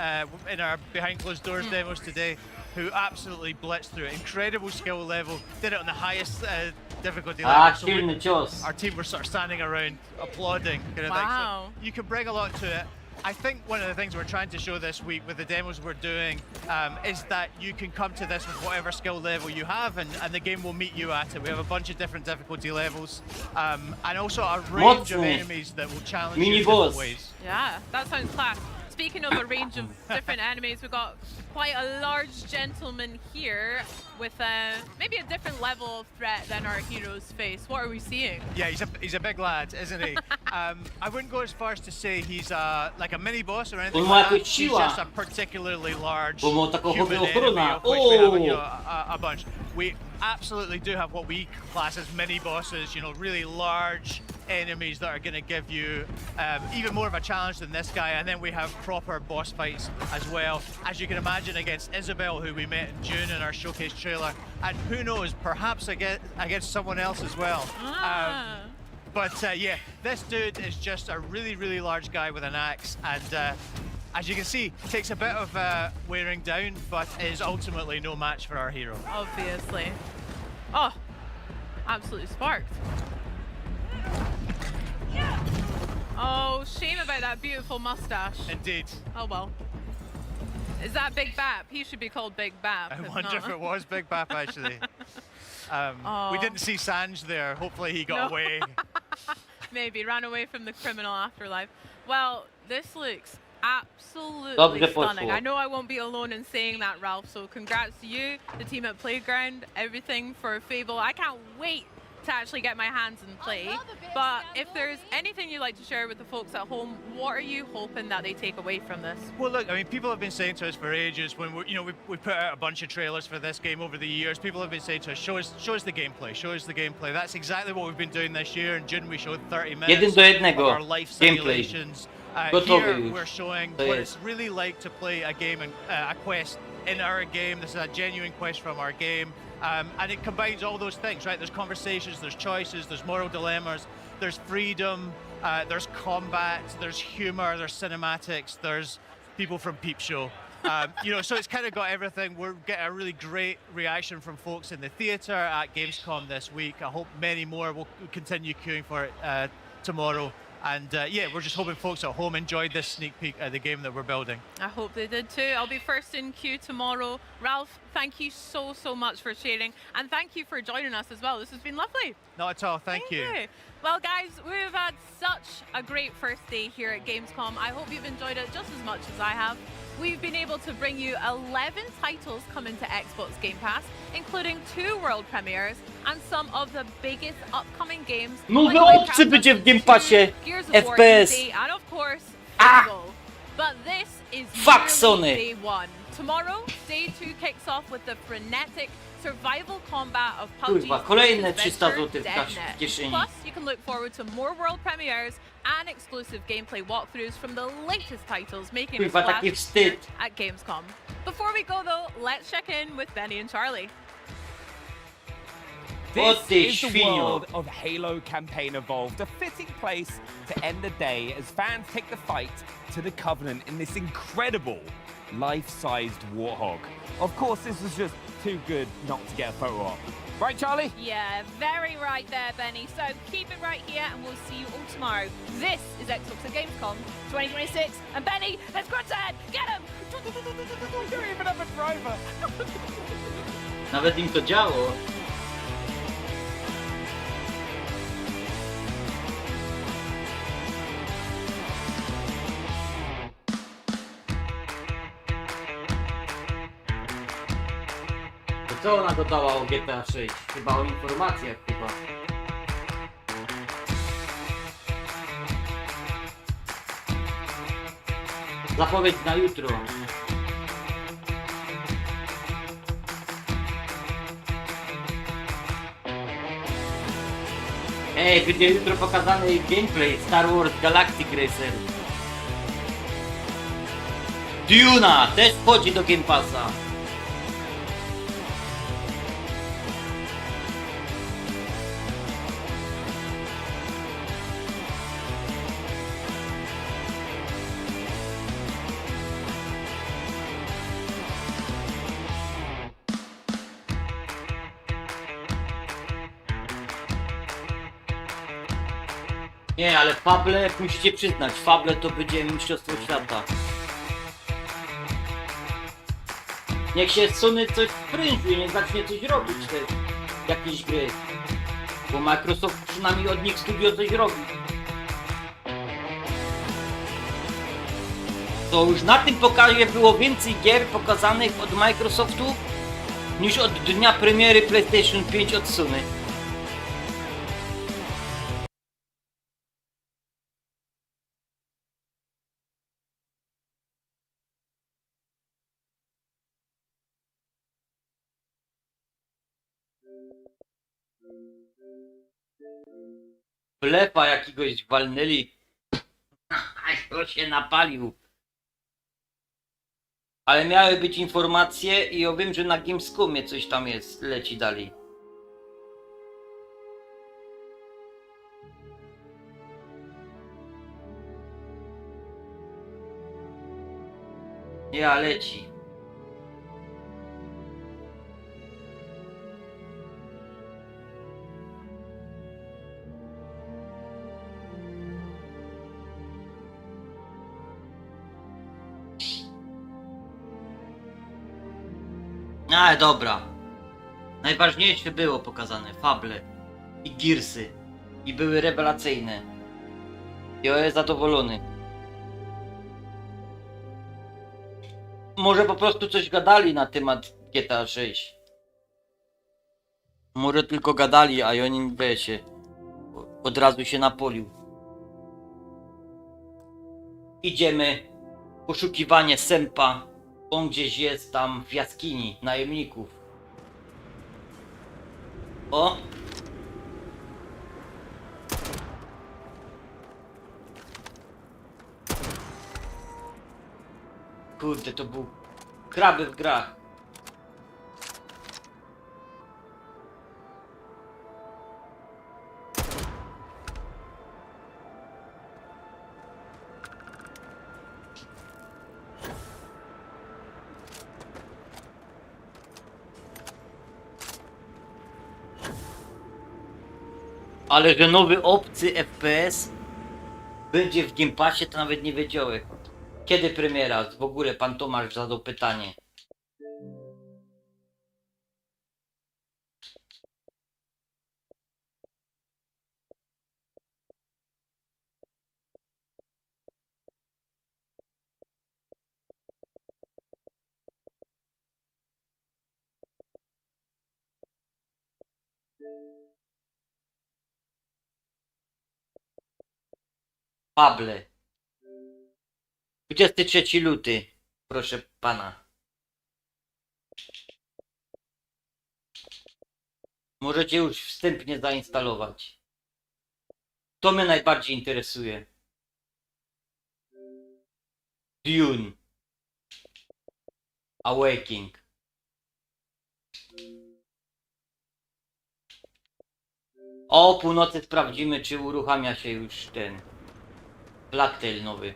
in our behind closed doors demos today, who absolutely blitzed through it. Incredible skill level. Did it on the highest difficulty level. So our team were sort of standing around applauding. Kind of thing. So you can bring a lot to it. I think one of the things we're trying to show this week with the demos we're doing is that you can come to this with whatever skill level you have, and the game will meet you at it. We have a bunch of different difficulty levels, and also a range of enemies that will challenge you in different ways. Yeah, that sounds class. Speaking of a range of different enemies, we've got quite a large gentleman here with maybe a different level of threat than our heroes face. What are we seeing? Yeah, he's a big lad, isn't he? I wouldn't go as far as to say he's like a mini boss or anything like that. He's just a particularly large human enemy, of which we have a bunch. We absolutely do have what we class as mini bosses, you know, really large enemies that are going to give you even more of a challenge than this guy. And then we have proper boss fights as well, as you can imagine, against Isabel, who we met in June in our showcase trailer, and who knows, perhaps against someone else as well. But yeah, this dude is just a really, really large guy with an axe, and as you can see, takes a bit of wearing down, but is ultimately no match for our hero. Obviously. Oh, absolutely sparked. about that beautiful mustache. Indeed. Oh well. Is that Big Bap? He should be called Big Bap. I wonder if it was Big Bap, actually. We didn't see Sanj there. Hopefully he got away. Maybe ran away from the criminal afterlife. Well, this looks absolutely stunning. I know I won't be alone in saying that, Ralph, so congrats to you, the team at Playground, everything for Fable. I can't wait to actually get my hands and play. But if there's anything you'd like to share with the folks at home, what are you hoping that they take away from this? Well, look, I mean, people have been saying to us for ages when we put out a bunch of trailers for this game over the years. People have been saying to us, show us the gameplay, show us the gameplay. That's exactly what we've been doing this year. In June, we showed 30 minutes of our life simulations. Here, we're showing what it's really like to play a game and a quest in our game. This is a genuine quest from our game. And it combines all those things, right? There's conversations, there's choices, there's moral dilemmas, there's freedom, there's combat, there's humor, there's cinematics, there's people from Peep Show. So it's kind of got everything. We're getting a really great reaction from folks in the theatre at Gamescom this week. I hope many more will continue queuing for it tomorrow. And yeah, we're just hoping folks at home enjoyed this sneak peek at the game that we're building. I hope they did too. I'll be first in queue tomorrow. Ralph, thank you so much for sharing. And thank you for joining us as well. This has been lovely. Not at all, thank you. Well, guys, we've had such a great first day here at Gamescom. I hope you've enjoyed it just as much as I have. We've been able to bring you 11 titles coming to Xbox Game Pass, including 2 world premieres and some of the biggest upcoming games. Nowy obcy będzie w Game Passie. FPS. And of course, Fable. But this is merely day 1. Tomorrow, day 2 kicks off with the frenetic survival combat of PUBG's kolejne 300 zł w kieszeni. Plus, you can look forward to more world premieres and exclusive gameplay walkthroughs from the latest titles making a splash at Gamescom. Before we go though, let's check in with Benny and Charlie. This is the world of Halo Campaign Evolved, a fitting place to end the day as fans take the fight to the Covenant in this incredible life-sized warthog. Of course, this was just too good not to get a photo of. Right, Charlie? Yeah, very right there, Benny. So keep it right here and we'll see you all tomorrow. This is Xbox at Gamescom 2026. And Benny, let's go ahead, get him! We don't even have a driver. Nawet im to działo. Co ona dodała o GTA 6? Chyba o informacjach chyba. Zapowiedź na jutro. Będzie jutro pokazany gameplay Star Wars Galaktyki Racer. Duna też wchodzi do Game Passa. Nie, ale Fable, musicie przyznać, Fable to będzie mistrzostwo świata. Niech się Sony coś sprężuje, niech zacznie coś robić, te jakieś gry. Bo Microsoft przynajmniej od nich studio coś robi. To już na tym pokazie było więcej gier pokazanych od Microsoftu niż od dnia premiery PlayStation 5 od Sony. Blefa jakiegoś walnęli. Aż to się napalił. Ale miały być informacje i ja wiem, że na Gamescomie coś tam jest, leci dalej. Ja leci. Ale dobra. Najważniejsze było pokazane. Fable i Gearsy. I były rewelacyjne. I ja jestem zadowolony. Może po prostu coś gadali na temat GTA 6. Może tylko gadali, a oni, wiecie, od razu się napolił. Idziemy. Poszukiwanie Sępa. On gdzieś jest tam w jaskini najemników. O! Kurde, to był kraby w grach. Ale że nowy obcy FPS będzie w Game Passie, to nawet nie wiedziałem. Kiedy premiera? W ogóle pan Tomasz zadał pytanie. Fable. 23 luty, proszę pana. Możecie już wstępnie zainstalować. To mnie najbardziej interesuje. Dune. Awakening. O północy sprawdzimy, czy uruchamia się już ten Blacktail nowy,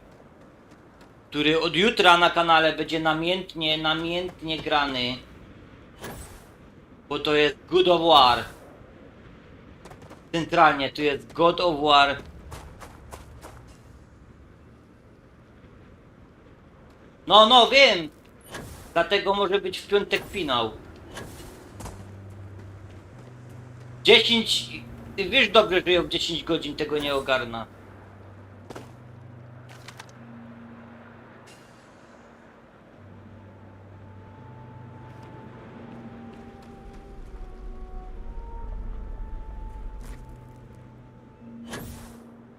który od jutra na kanale będzie namiętnie grany, bo to jest God of War. Centralnie tu jest God of War. No wiem, dlatego może być w piątek finał. 10, ty wiesz dobrze, że ja w 10 godzin tego nie ogarnę.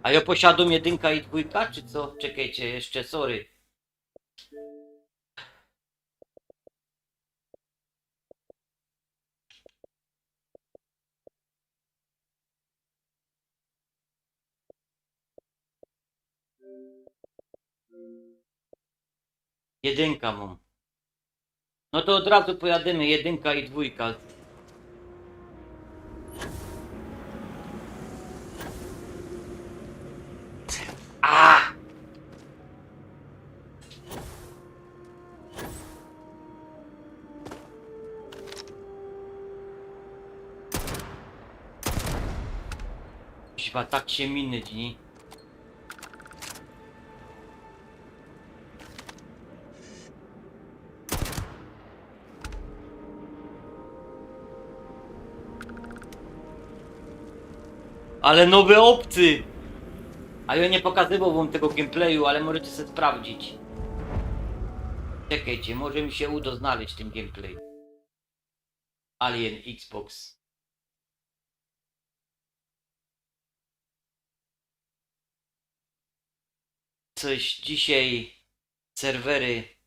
A ja posiadam 1 i 2, czy co? Czekajcie, jeszcze, sorry. Jedynka mam. No to od razu pojadymy, 1 i 2. A! Chyba tak się miny dni. Ale nowy obcy! A ja nie pokazywał wam tego gameplayu, ale możecie sobie sprawdzić. Czekajcie, może mi się uda znaleźć ten gameplay. Alien Xbox. Coś dzisiaj serwery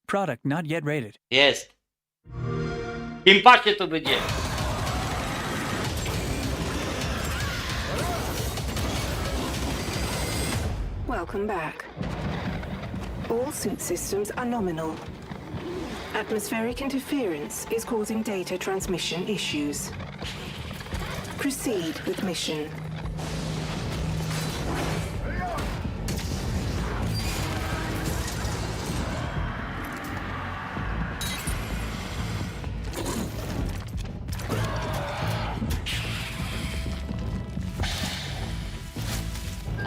Product not yet rated. jest. W Game Passie to będzie. Welcome back. All suit systems are nominal. Atmospheric interference is causing data transmission issues. Proceed with mission.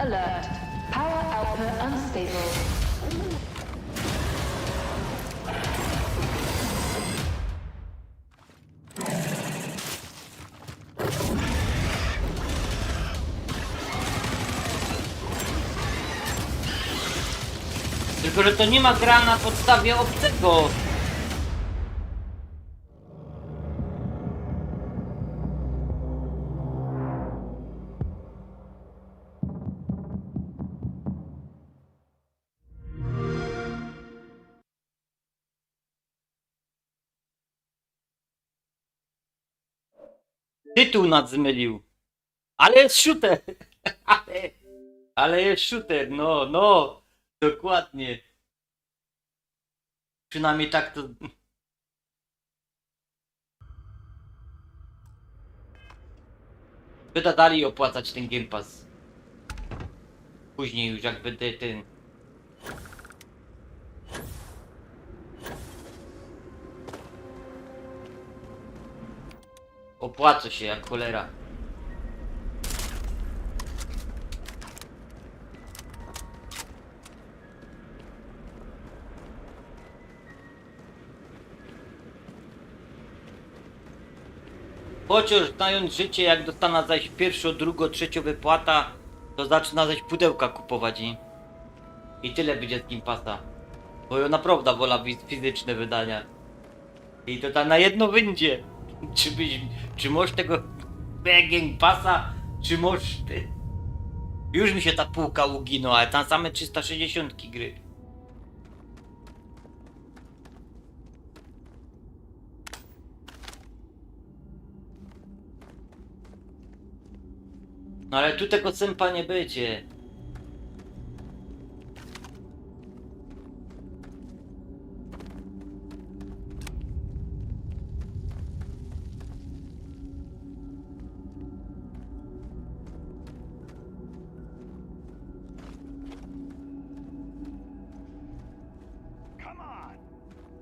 Alert. Power output unstable. Tylko, że to nie ma gra na podstawie obcego. Tytuł nas zmylił. Ale jest shooter. Ale jest shooter. No, no. Dokładnie. Przynajmniej tak to... Będę dalej opłacać ten Game Pass. Później już jak będę ten... Opłaca się jak cholera. Chociaż znając życie, jak dostanę zaś pierwszą, drugą, trzecią wypłata, to zaczyna zaś pudełka kupować i tyle będzie z Game Passa. Bo ja naprawdę wolę fizyczne wydania. I to tam na jedno będzie. Czy możesz tego Game Passa, czy możesz... Już mi się ta półka uginęła, ale tam same 360 gry. No ale tu tego sępa nie będzie.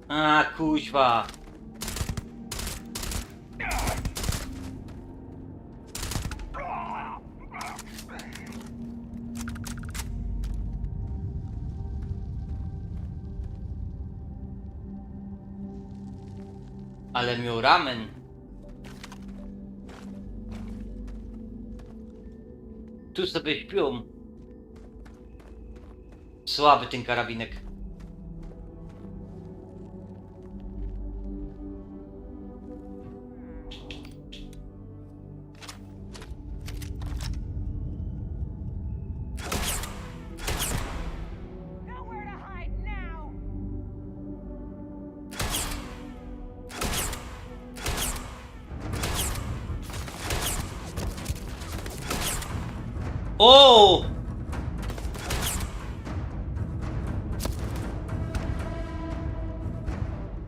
A kuźwa. Ale miał ramen. Tu sobie śpią. Słaby ten karabinek. O!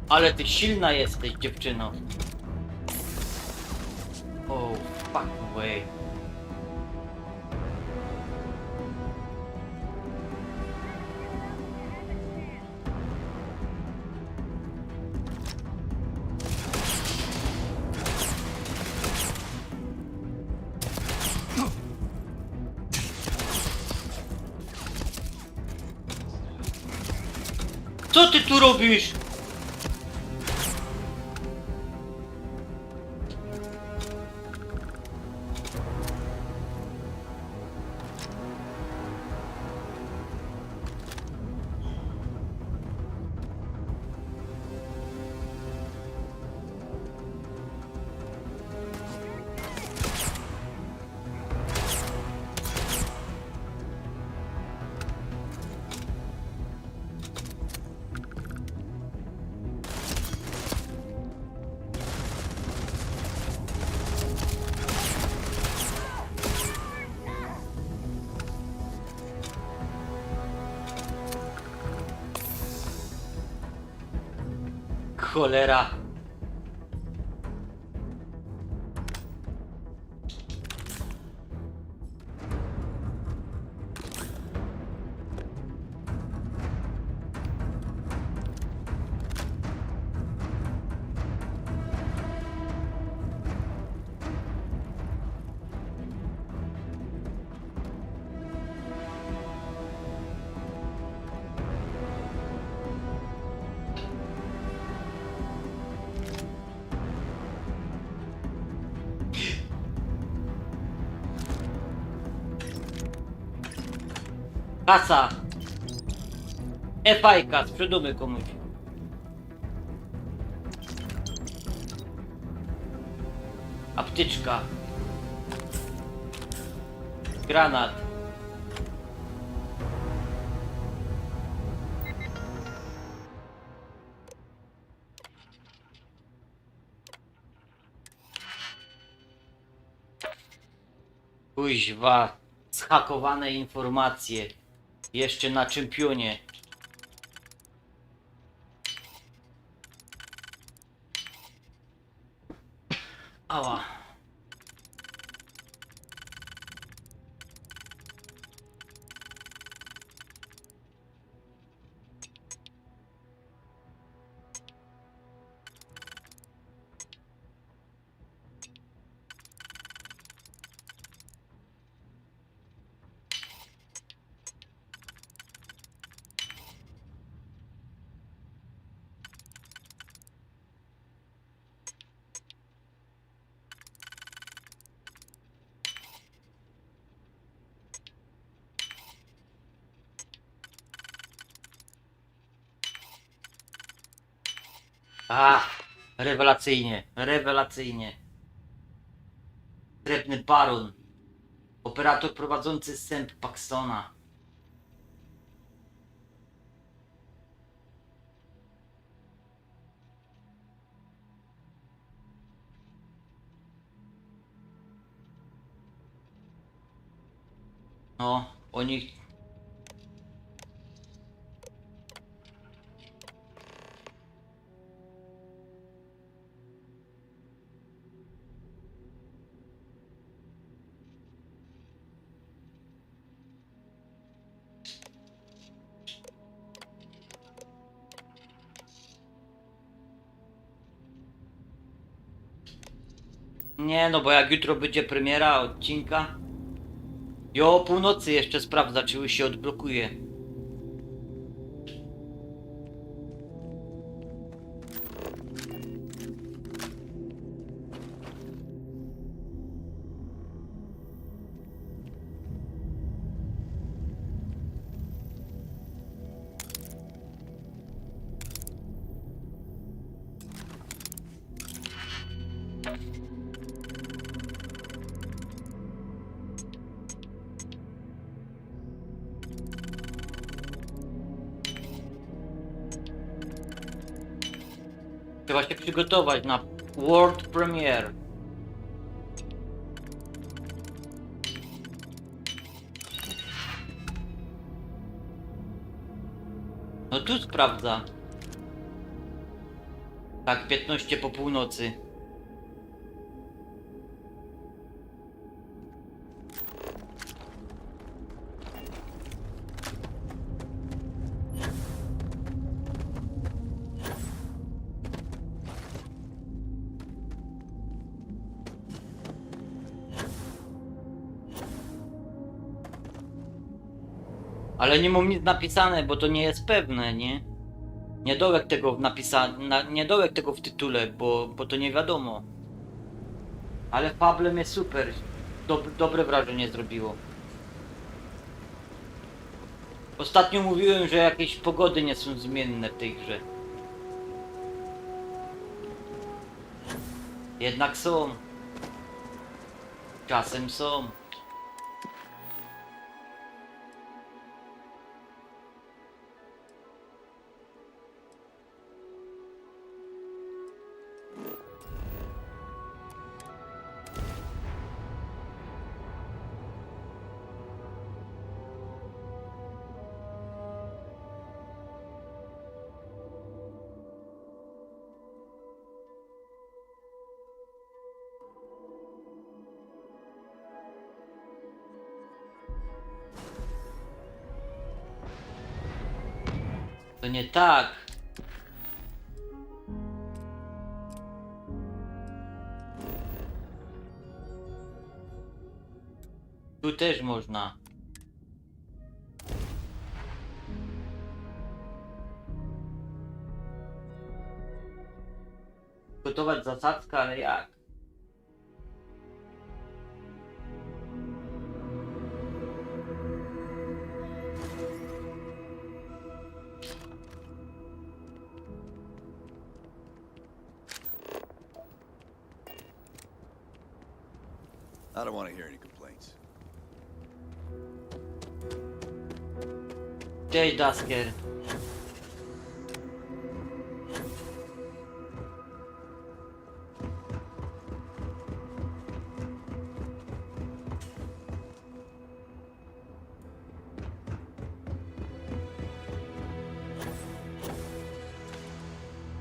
Ale ty silna jesteś, dziewczyno. Oh, fuck away. Co ty tu robisz? Cholera. Kasa. Fajka, sprzedamy komuś. Apteczka. Granat. Kuźwa. Zhakowane informacje. Jeszcze na czempionie. Ała. A, rewelacyjnie, rewelacyjnie. Srebrny baron. Operator prowadzący sęp Paxtona. No, oni... Nie no, bo jak jutro będzie premiera odcinka i o północy jeszcze sprawdza, czy już się odblokuje. Trzeba się przygotować na World Premiere. No tu sprawdza. Tak, 15 po północy. Ale nie mam nic napisane, bo to nie jest pewne, nie? Niedołek tego niedołek tego w tytule, bo to nie wiadomo. Ale fablem jest super. Dobre wrażenie zrobiło. Ostatnio mówiłem, że jakieś pogody nie są zmienne w tej grze. Jednak są. Czasem są. To nie tak. Tu też można. Gotować zasadzkę, ale jak? I don't want to hear any complaints. Cześć, Dasker.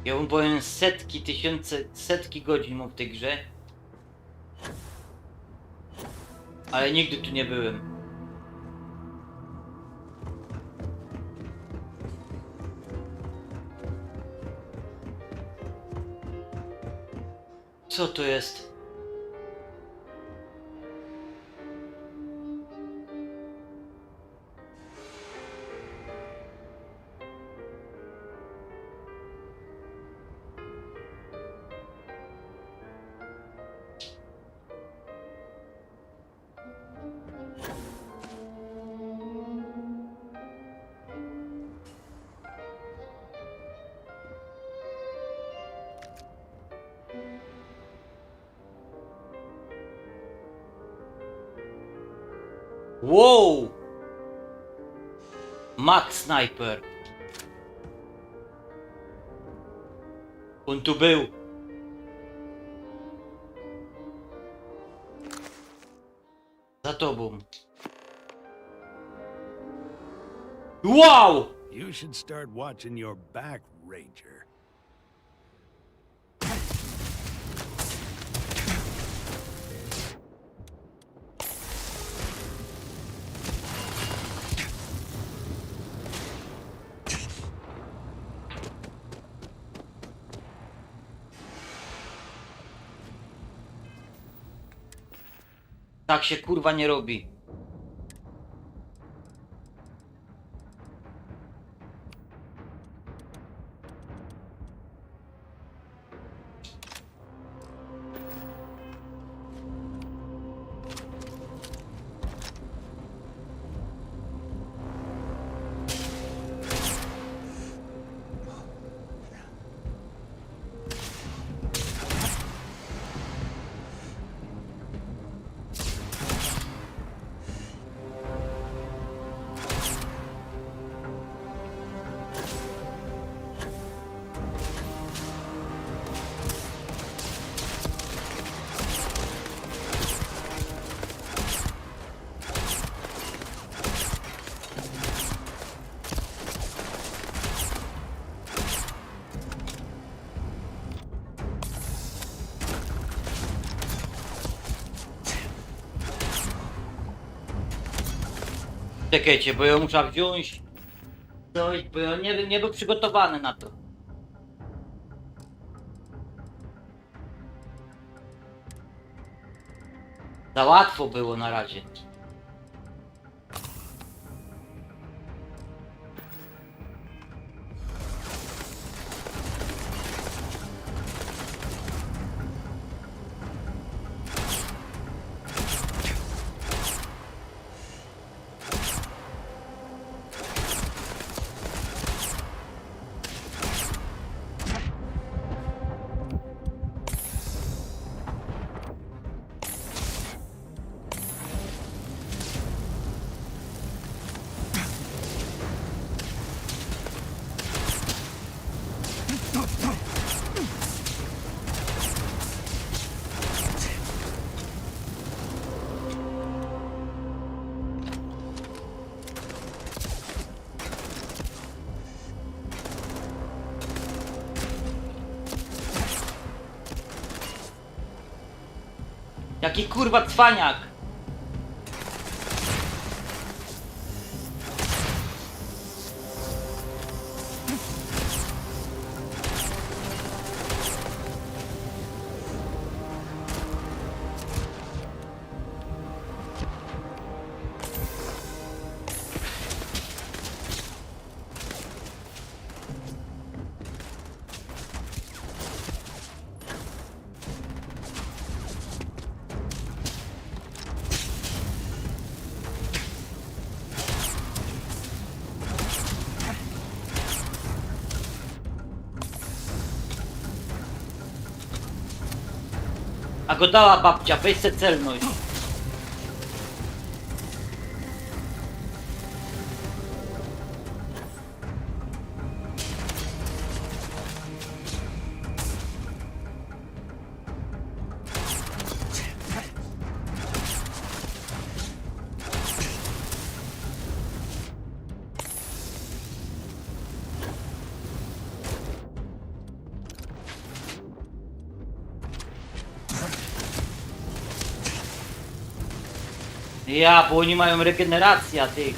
Ja bym powiem setki, tysiące, setki godzin mu w tej grze. Ale nigdy tu nie byłem. Co to jest? Wow! Max Sniper. On tu był. Za tobą. Wow! You should start watching your back, Ranger. Tak się kurwa nie robi. Czekajcie, bo ja muszę wziąć coś, bo ja nie był przygotowany na to. Za łatwo było na razie. Jaki kurwa cwaniak! A go dała babcia, weź se celność. Ja, bo oni mają regenerację tych.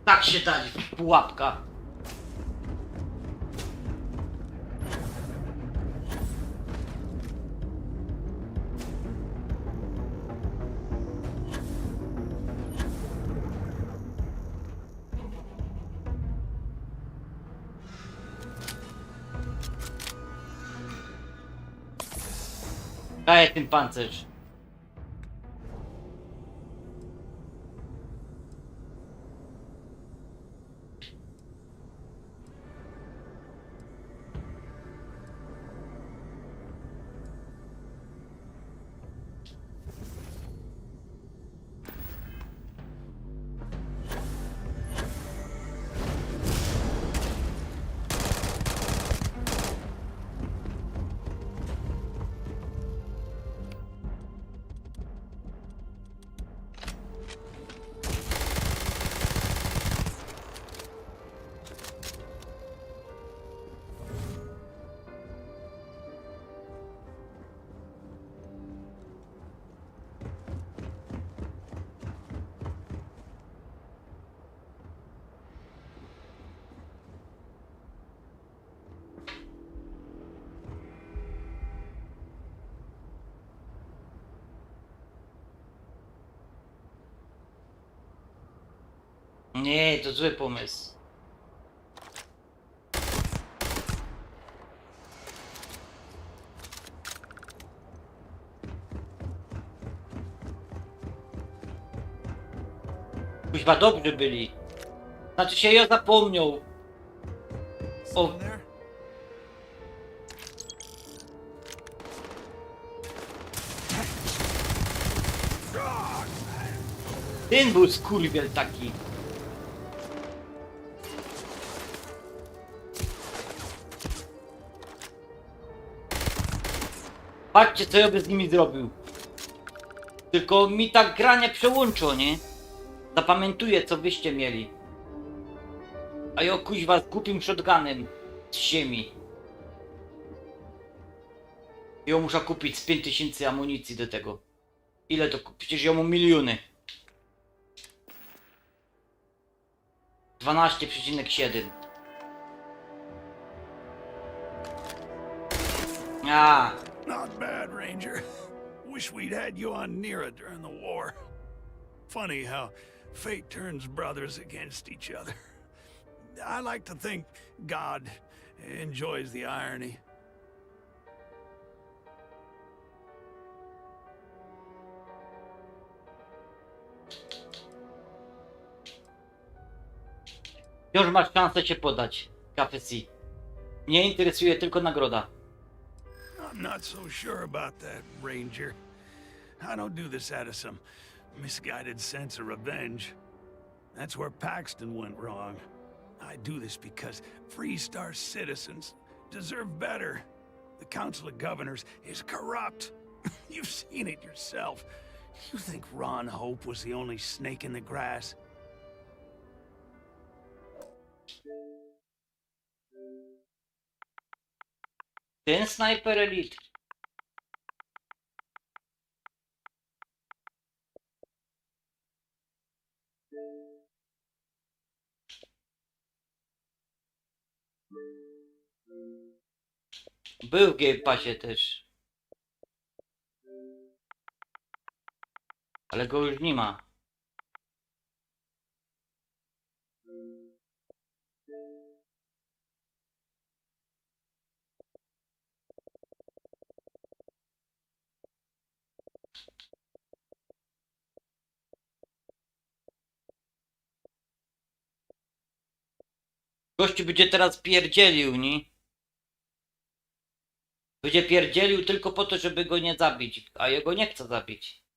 Tak się dali, pułapka. Daję tym pancerz. Nie, to zły pomysł. Kuźwa, dobrzy byli. Znaczy się ja zapomniał. O... Ten był skurwiel taki. Patrzcie, co ja by z nimi zrobił. Tylko mi tak gra nie przełącza, nie? Zapamiętuję, co wyście mieli. A ja kuźwa z głupim shotgunem z ziemi. Ja muszę kupić z 5000 amunicji do tego. Ile to? Przecież ja mam miliony. 12,7. Ah. Not bad, Ranger. Wish we'd had you on Nira during the war. Funny how fate turns brothers against each other. I like to think God enjoys the irony. Już masz szansę się podać, KFC. Mnie interesuje tylko nagroda. I'm not so sure about that, Ranger. I don't do this out of some misguided sense of revenge. That's where Paxton went wrong. I do this because Freestar citizens deserve better. The Council of Governors is corrupt. You've seen it yourself. You think Ron Hope was the only snake in the grass? Ten Sniper Elite. Był w Game Passie też. Ale go już nie ma. Gościu będzie teraz pierdzielił, nie? Będzie pierdzielił tylko po to, żeby go nie zabić, a jego nie chce zabić.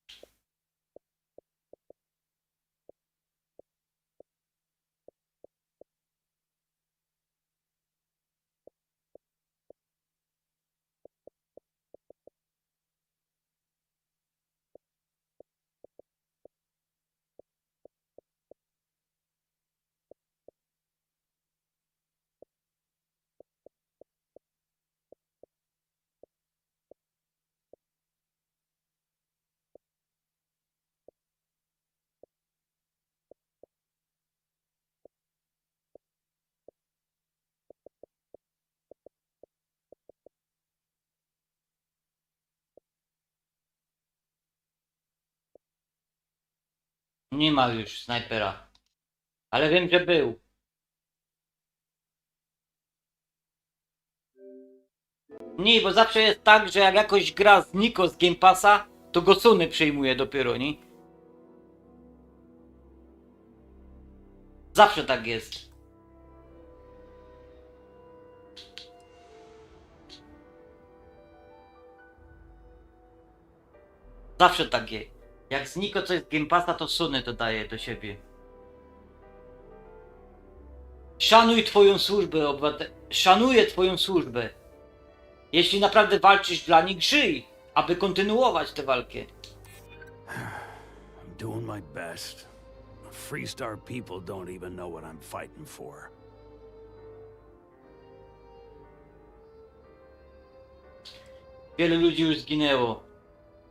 Nie ma już snajpera. Ale wiem, że był. Nie, bo zawsze jest tak, że jak jakoś gra znika z Game Passa, to go Sony przyjmuje dopiero, nie? Zawsze tak jest. Zawsze tak jest. Jak znika coś z Game Passa, to Sony to daje do siebie. Szanuj twoją służbę, obywatel. Szanuję twoją służbę. Jeśli naprawdę walczysz dla nich, żyj, aby kontynuować tę walkę. I'm doing my best. Freestar people don't even know what I'm fighting for. Wielu ludzi już zginęło.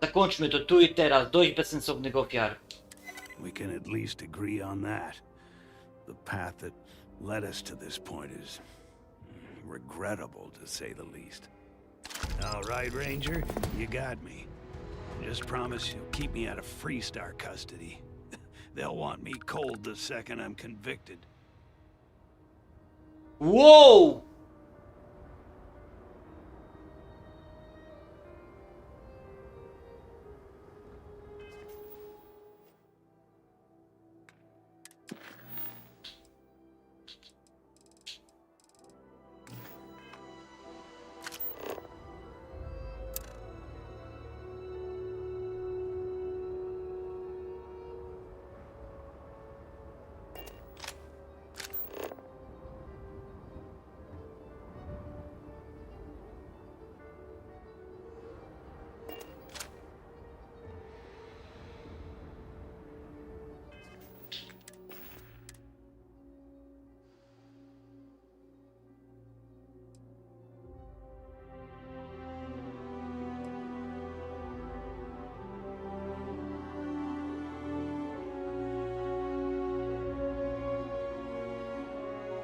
Zakończmy to tu i teraz. Dość bezsensownych ofiar. We can at least agree on that. The path that led us to this point is regrettable, to say the least. All right, Ranger, you got me. Just promise you'll keep me out of Freestar custody. They'll want me cold the second I'm convicted. Whoa!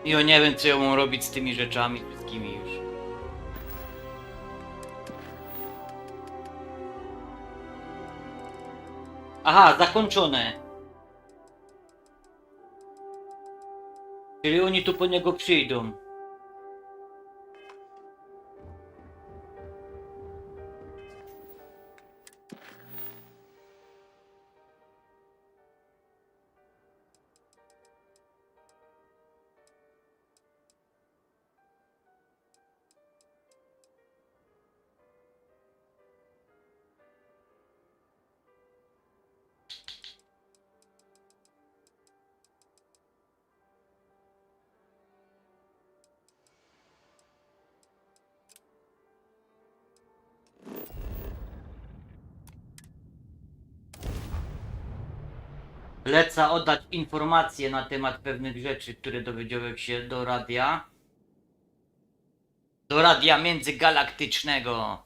I ja nie wiem, co ja mam robić z tymi rzeczami wszystkimi już. Aha, zakończone. Czyli oni tu po niego przyjdą. Lecę oddać informacje na temat pewnych rzeczy, które dowiedziałem się do radia. Do radia międzygalaktycznego.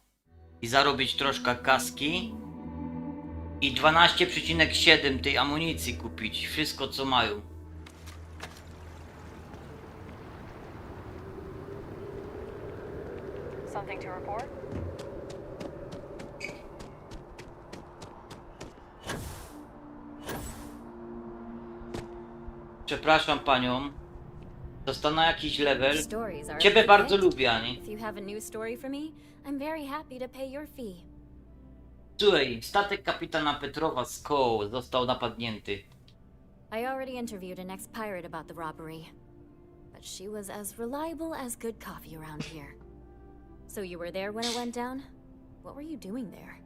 I zarobić troszkę kaski. I 12,7 tej amunicji kupić. Wszystko co mają. Something to report? Przepraszam panią. Dostanę jakiś level. Ciebie bardzo lubię, Ani. If you have a new story for me, I'm very happy to pay your fee. Słuchaj, statek kapitana Petrowa z Koł został napadnięty. I already interviewed an ex-pirate about the robbery, but she was as reliable as good coffee around here. So you were there when it went down? What were you doing there?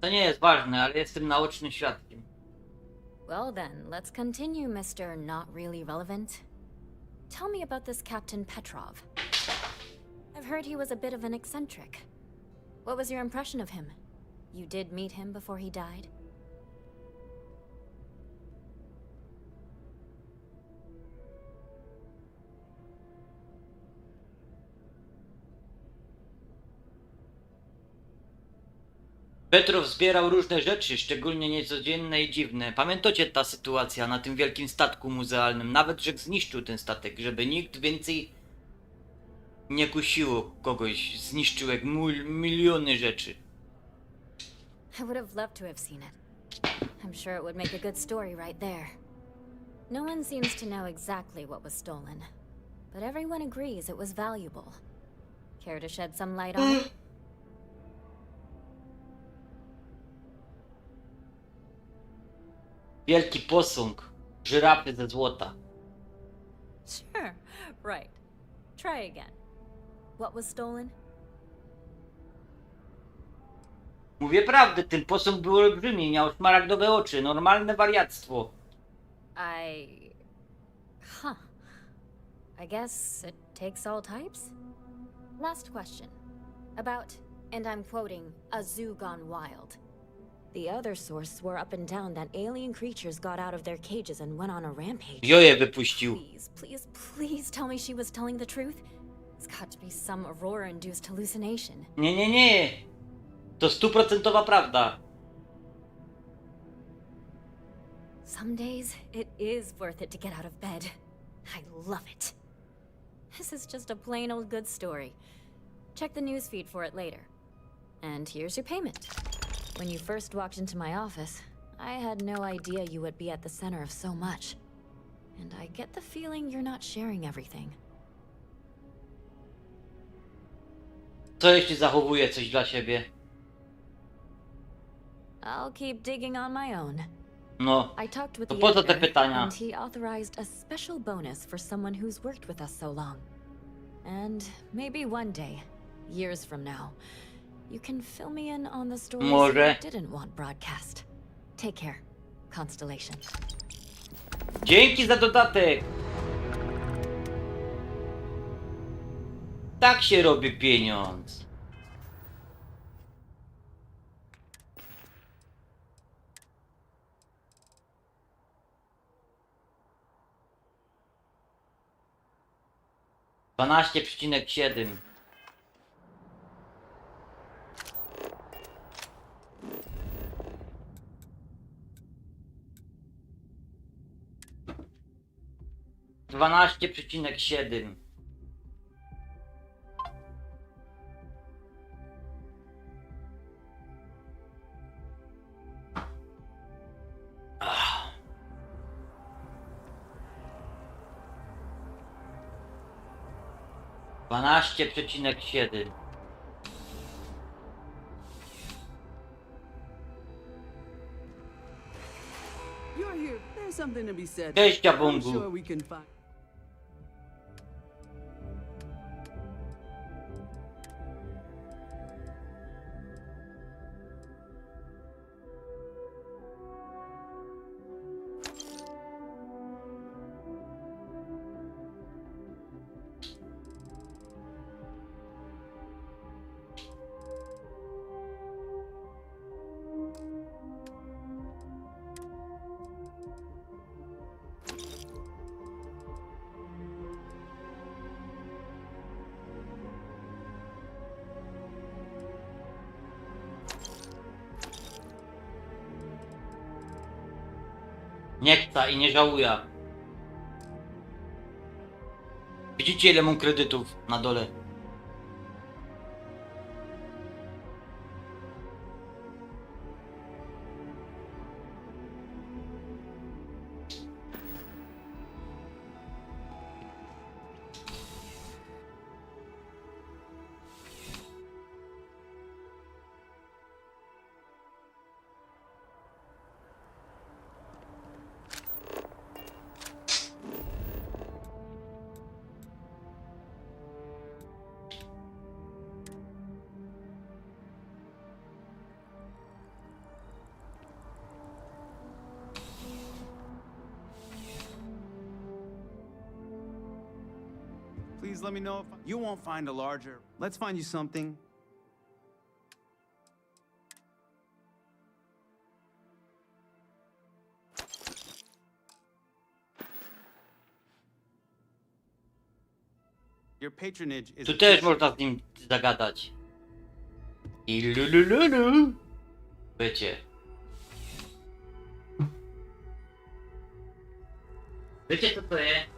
To nie jest ważne, ale jestem naocznym świadkiem. Well then, let's continue, Mr. Not Really Relevant. Tell me about this Captain Petrov. I've heard he was a bit of an eccentric. What was your impression of him? You did meet him before he died? Petrow zbierał różne rzeczy, szczególnie niecodzienne i dziwne. Pamiętacie ta sytuacja na tym wielkim statku muzealnym? Nawet że zniszczył ten statek, żeby nikt więcej nie kusiło kogoś. Zniszczył jak miliony rzeczy. I would have loved to have seen it. I'm sure it would make a good story right there. No one seems to know exactly what was stolen, but everyone agrees it was valuable. Care to shed some light on it? Wielki posąg. Żyrafy ze złota. Sure, right. Try again. What was stolen? Mówię prawdę, ten posąg był olbrzymi, miał szmaragdowe oczy, normalne wariactwo. I guess it takes all types? Last question. About, and I'm quoting, a zoo gone wild. The other source swore up and down that alien creatures got out of their cages and went on a rampage. Joje wypuścił. Please tell me she was telling the truth? It's got to be some Aurora-induced hallucination. Nie. To 100% prawda. Some days, it is worth it to get out of bed. I love it. This is just a plain old good story. Check the newsfeed for it later. And here's your payment. When you first walked into my office, I had no idea you would be at the center of so much. And I get the feeling you're not sharing everything. Co jeśli zachowuję coś dla siebie? I'll keep digging on my own. No, I talked with to the po co te editor, pytania? and he authorized a special bonus for someone who's worked with us so long. And maybe one day, years from now, you can fill me in on the stories Może. you didn't want broadcast. Take care, Constellation. Dzięki za dodatek. Tak się robi pieniądz. $12,7. $12,7. $12,7. You're here. There's something to be said. Cześć, I'm Jabungu. sure we can find. Nie chce i nie żałuje. Widzicie ile mam kredytów na dole? please let me know if you won't find a larger. Let's find you something. Your patronage is Tu też można z nim zagadać. I lulululu. Wiecie. Wiecie co to jest?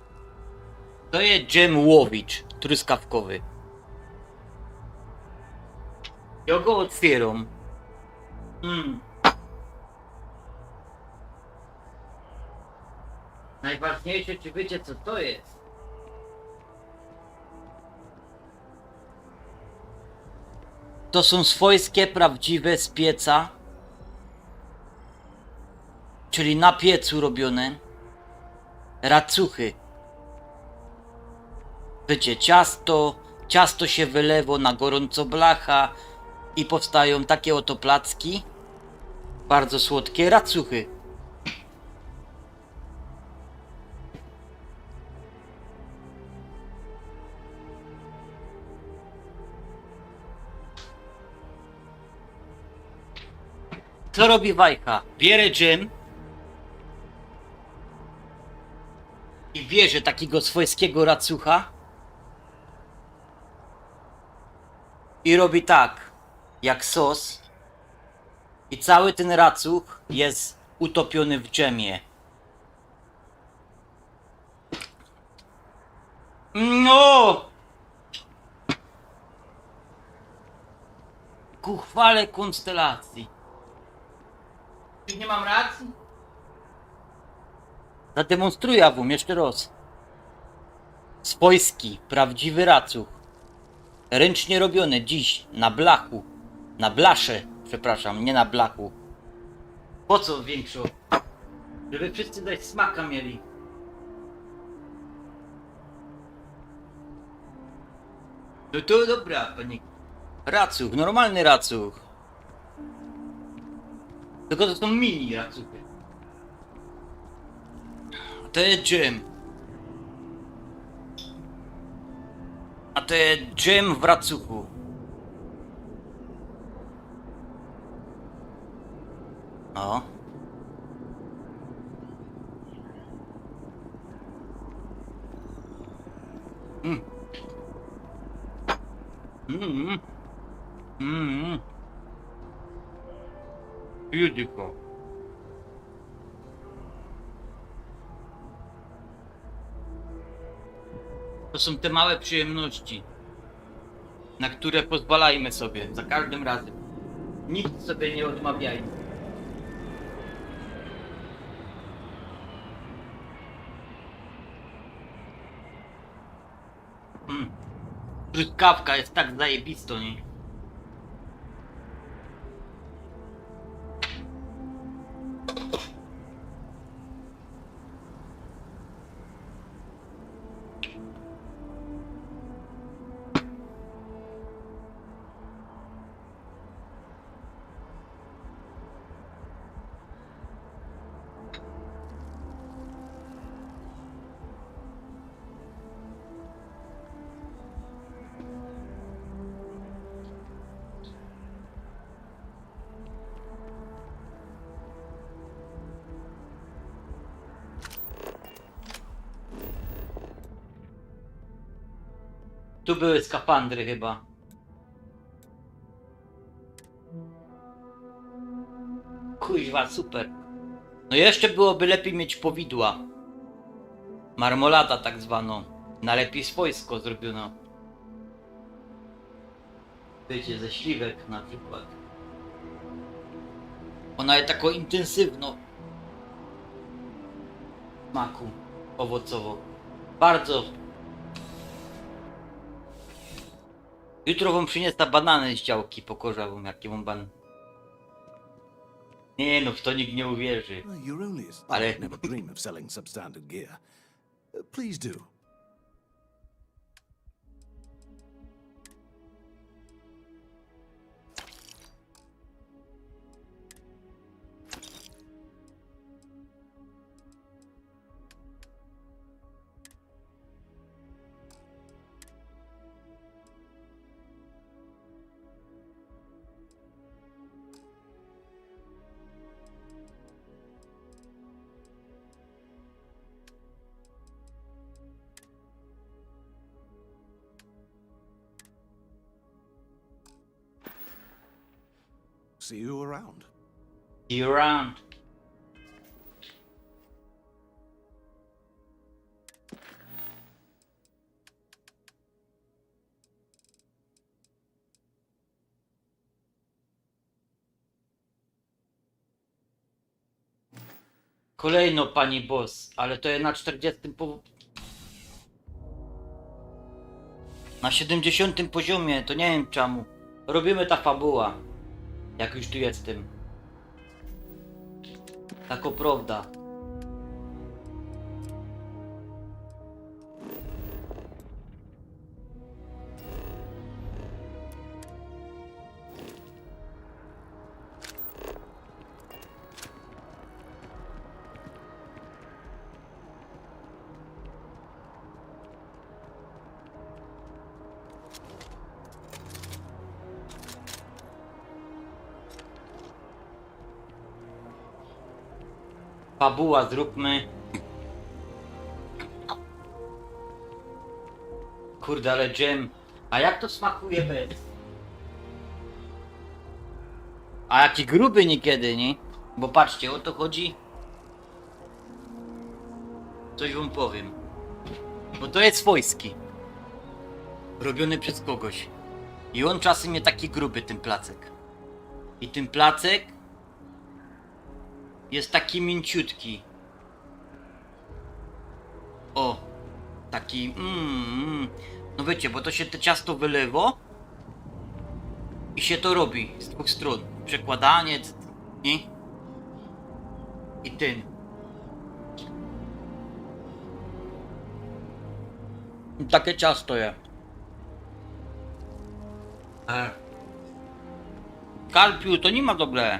To jest dżem łowicz truskawkowy. Ja go otwieram. Najważniejsze, czy wiecie co to jest? To są swojskie, prawdziwe z pieca. Czyli na piecu robione. Racuchy. Wiecie, ciasto się wylewo na gorąco blacha i powstają takie oto placki. Bardzo słodkie racuchy. Co robi Wajcha? Bierze dżem i bierze takiego swojskiego racucha i robi tak, jak sos, i cały ten racuch jest utopiony w dżemie. No! Ku chwale konstelacji. Czy nie mam racji? Zademonstruję wam jeszcze raz. Swojski, prawdziwy racuch. Ręcznie robiony dziś na blachu. Na blasze, przepraszam, nie na blachu. Po co większą? Żeby wszyscy dać smaka mieli. No to dobra, panie. Racuch, normalny racuch. Tylko to są mini racuchy. To jest dżem. A to jest dżem w racuchu. O. Beautiful. To są te małe przyjemności, na które pozwalajmy sobie za każdym razem. Nikt sobie nie odmawiajmy. Truskawka jest tak zajebisto, nie? Tu były skafandry chyba. Kuźwa, super. No jeszcze byłoby lepiej mieć powidła. Marmolada tak zwaną. Na lepiej swojsko zrobiono. Wiecie, ze śliwek na przykład. Ona jest taką intensywną smaku owocowo. Bardzo. Jutro wam przyniosę banany z działki, pokorza wam jakie mam ban. Nie no, w to nikt nie uwierzy. Ale... Never dream of selling substandard gear. Please do. See you around. See you around. Kolejno pani boss, ale to jest na 40 na 70 poziomie, to nie wiem czemu. Robimy ta fabuła. Jak już tu jestem. Tako prawda. Fabuła zróbmy. Kurde, ale dżem. A jak to smakuje bez? A jaki gruby niekiedy, nie? Bo patrzcie, o to chodzi. Coś wam powiem. Bo to jest swojski. Robiony przez kogoś. I on czasem jest taki gruby, ten placek. I ten placek jest taki mięciutki. O, taki. No wiecie, bo to się te ciasto wylewo i się to robi z dwóch stron. Przekładanie, nie? I ten. I takie ciasto jest. Kalpiu, to nie ma dobre.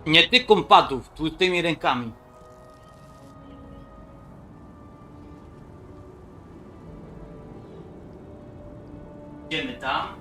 Nie tykam padów tłustymi rękami. Idziemy tam.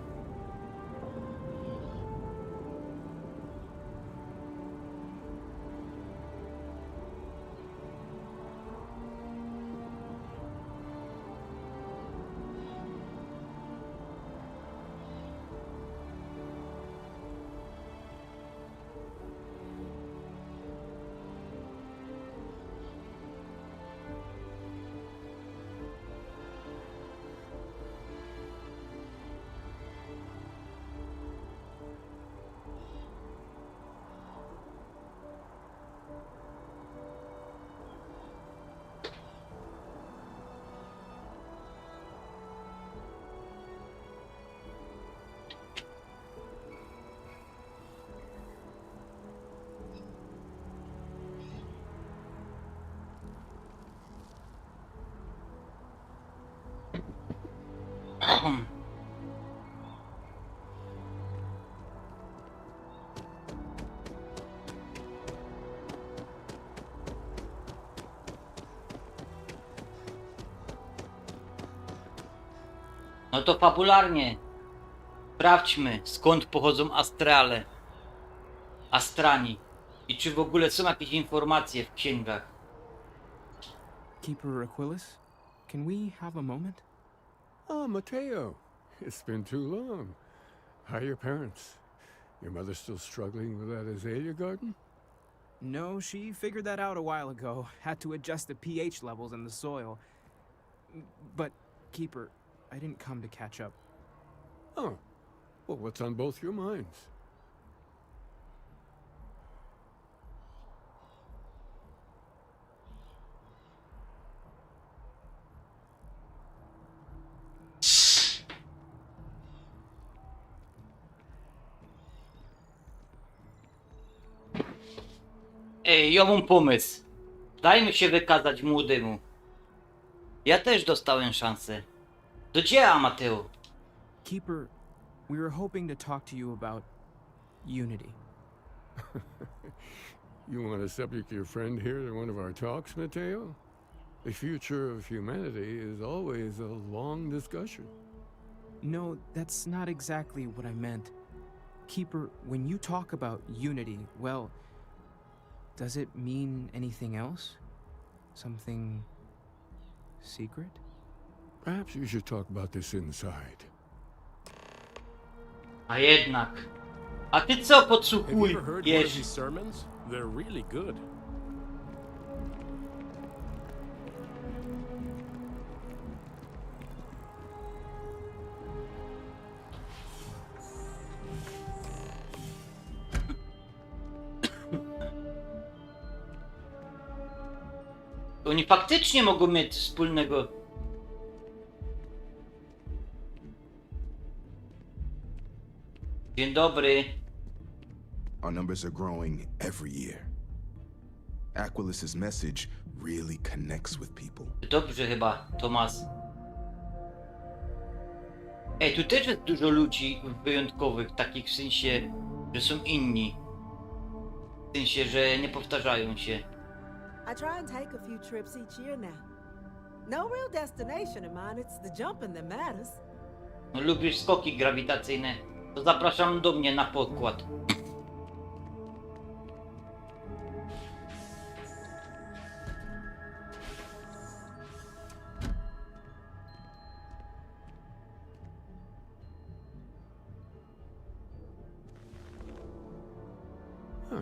No to fabularnie. Sprawdźmy, skąd pochodzą astrale. Astrani. I czy w ogóle są jakieś informacje w księgach. Keeper Aquilus, can we have a moment? Oh, Mateo. It's been too long. How are your parents? Your mother still struggling with that azalea garden? No, she figured that out a while ago. Had to adjust the pH levels in the soil. But, Keeper, I didn't come to catch up. Oh. Well, what's on both your minds? Ej, ja mam pomysł. Dajmy się wykazać młodemu. Ja też dostałem szansę. Do dzieła, Mateo. Keeper, we were hoping to talk to you about unity. You want to subject your friend here to one of our talks, Mateo? The future of humanity is always a long discussion. No, that's not exactly what I meant. Keeper, when you talk about unity, well, does it mean anything else? Something secret? Perhaps you should talk about this inside. A jednak. A ty co podsłuchujesz? Sermons? They're really good. Oni faktycznie mogą mieć wspólnego. Dzień dobry. Our numbers are growing every year. Aquilas's message really connects with people. Dobrze chyba, Tomas. Ej, tu też jest dużo ludzi wyjątkowych, takich w sensie, że są inni. W sensie, że nie powtarzają się. I try and take a few trips each year now. No real destination in mind, it's the jumping that matters. No, lubisz skoki grawitacyjne, to zapraszam do mnie na pokład.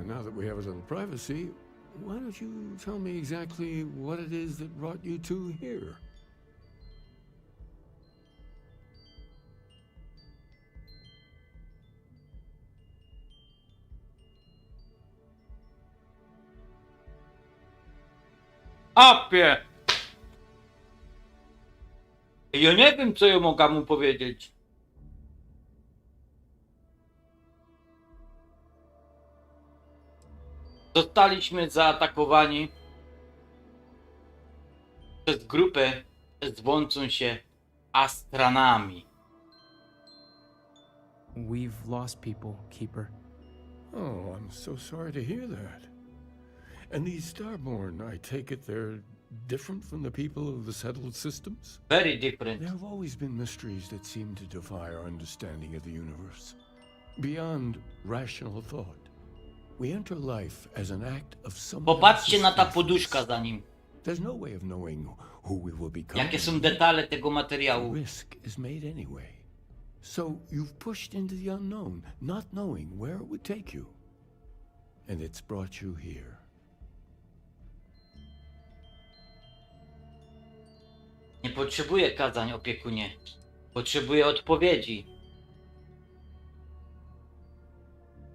Now that we have a little privacy, why don't you tell me exactly what it is that brought you two here? Apie! Ja nie wiem, co ja mogę mu powiedzieć. Zostaliśmy zaatakowani przez grupę zwącą się Astranami. We've lost people, Keeper. Oh, I'm so sorry to hear that. And these Starborn, I take it they're different from the people of the settled systems? Very different. There have always been mysteries that seem to defy our understanding of the universe. Beyond rational thought. We enter life as an act of some. Popatrzcie na ta poduszka za nim. There's no way of knowing who we will become. Jakie są detale tego materiału. Risk is made anyway. So you've pushed into the unknown, not knowing where it would take you. And it's brought you here. Nie potrzebuję kazań, opiekunie. Potrzebuję odpowiedzi.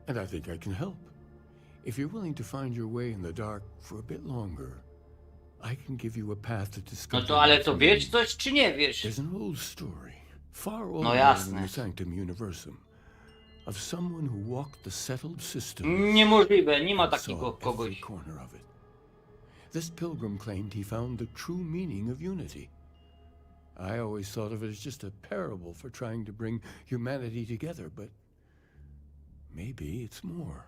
And I think I can help. If you're willing to find your way in the dark for a bit longer, I can give you a path to discover. No to ale to wiesz coś, czy nie wiesz? There's an old story, far older No jasne. than the Sanctum Universum, of someone who walked the settled system. Niemożliwe, nie ma takiego kogoś. Corner of it. This pilgrim claimed he found the true meaning of unity. I always thought of it as just a parable for trying to bring humanity together, but maybe it's more.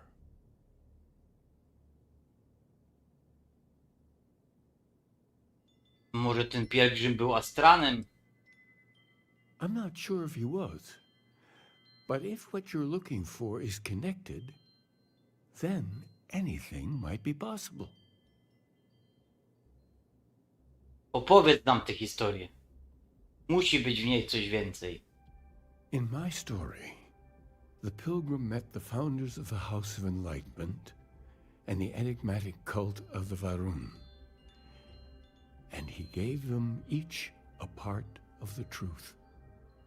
Może ten pielgrzym był Astranem? I'm not sure if he was. But if what you're looking for is connected, then anything might be possible. Opowiedz nam tę historię. Musi być w niej coś więcej. In my story, the pilgrim met the founders of the House of Enlightenment and the enigmatic cult of the Varun. And he gave them each a part of the truth.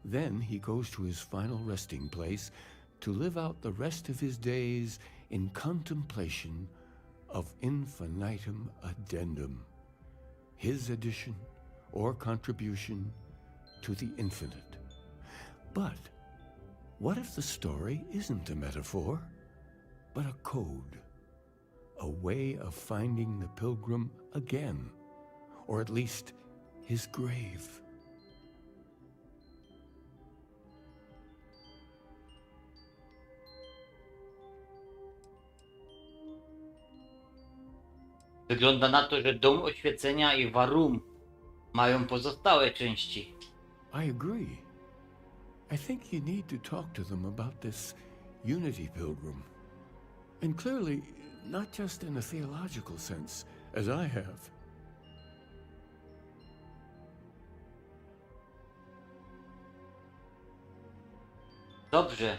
Then he goes to his final resting place to live out the rest of his days in contemplation of infinitum addendum, his addition or contribution to the infinite. But what if the story isn't a metaphor, but a code, a way of finding the pilgrim again, or at least his grave? Wygląda na to, że Dom Oświecenia i Warum mają pozostałe części. I agree. I think you need to talk to them about this unity pilgrim. And clearly, not just in a theological sense, as I have. Dobrze.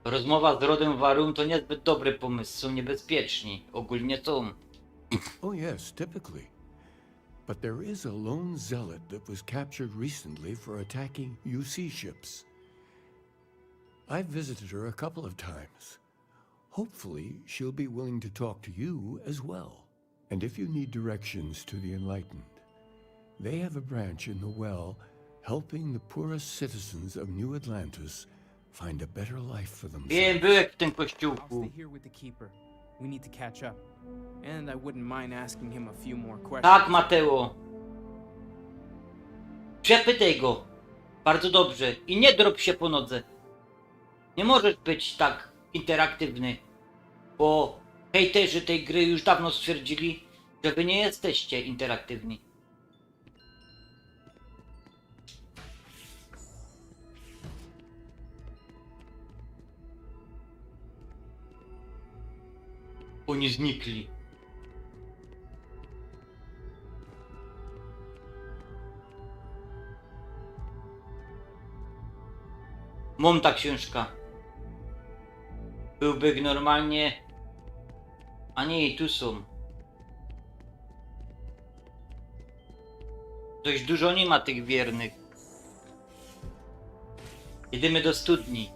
Rozmowa z rodem Warum to niezbyt dobry pomysł, są niebezpieczni. Ogólnie są. Oh yes, typically. But there is a lone zealot that was captured recently for attacking UC ships. I've visited her a couple of times. Hopefully, she'll be willing to talk to you as well. And if you need directions to the enlightened, they have a branch in the well helping the poorest citizens of New Atlantis find a better life for themselves. Wiem, byłem w tym I'll kościółku. stay here with the keeper. We need to catch up. And I wouldn't mind asking him a few more questions. Tak, Mateo. Przepytaj go. Bardzo dobrze. I nie drop się po nodze. Nie możesz być tak interaktywny. Bo hejterzy tej gry już dawno stwierdzili, że wy nie jesteście interaktywni. Oni znikli. Mam ta książka. Byłby normalnie... A nie, i tu są. Dość dużo nie ma tych wiernych. Jedziemy do studni.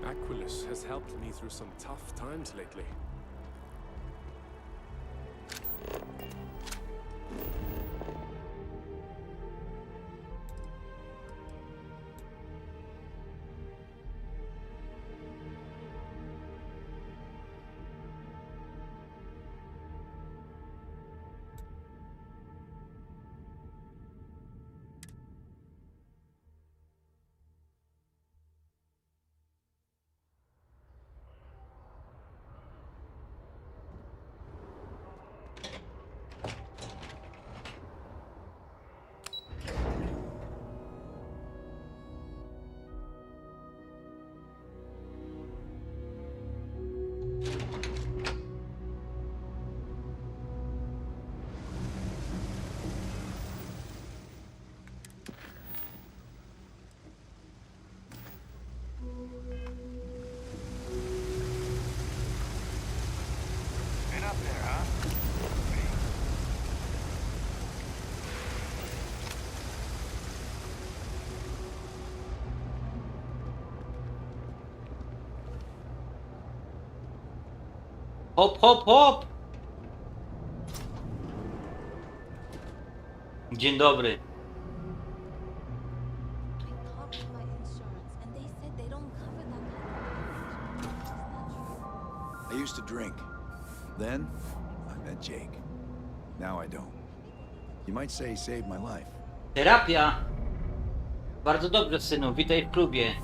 Aquilus has helped me through some tough times lately. Hop, hop, hop! Dzień dobry. I used to drink. Then, I met Jake. Now I don't. You might say he saved my life. Terapia. Bardzo dobrze, synu. Witaj w klubie.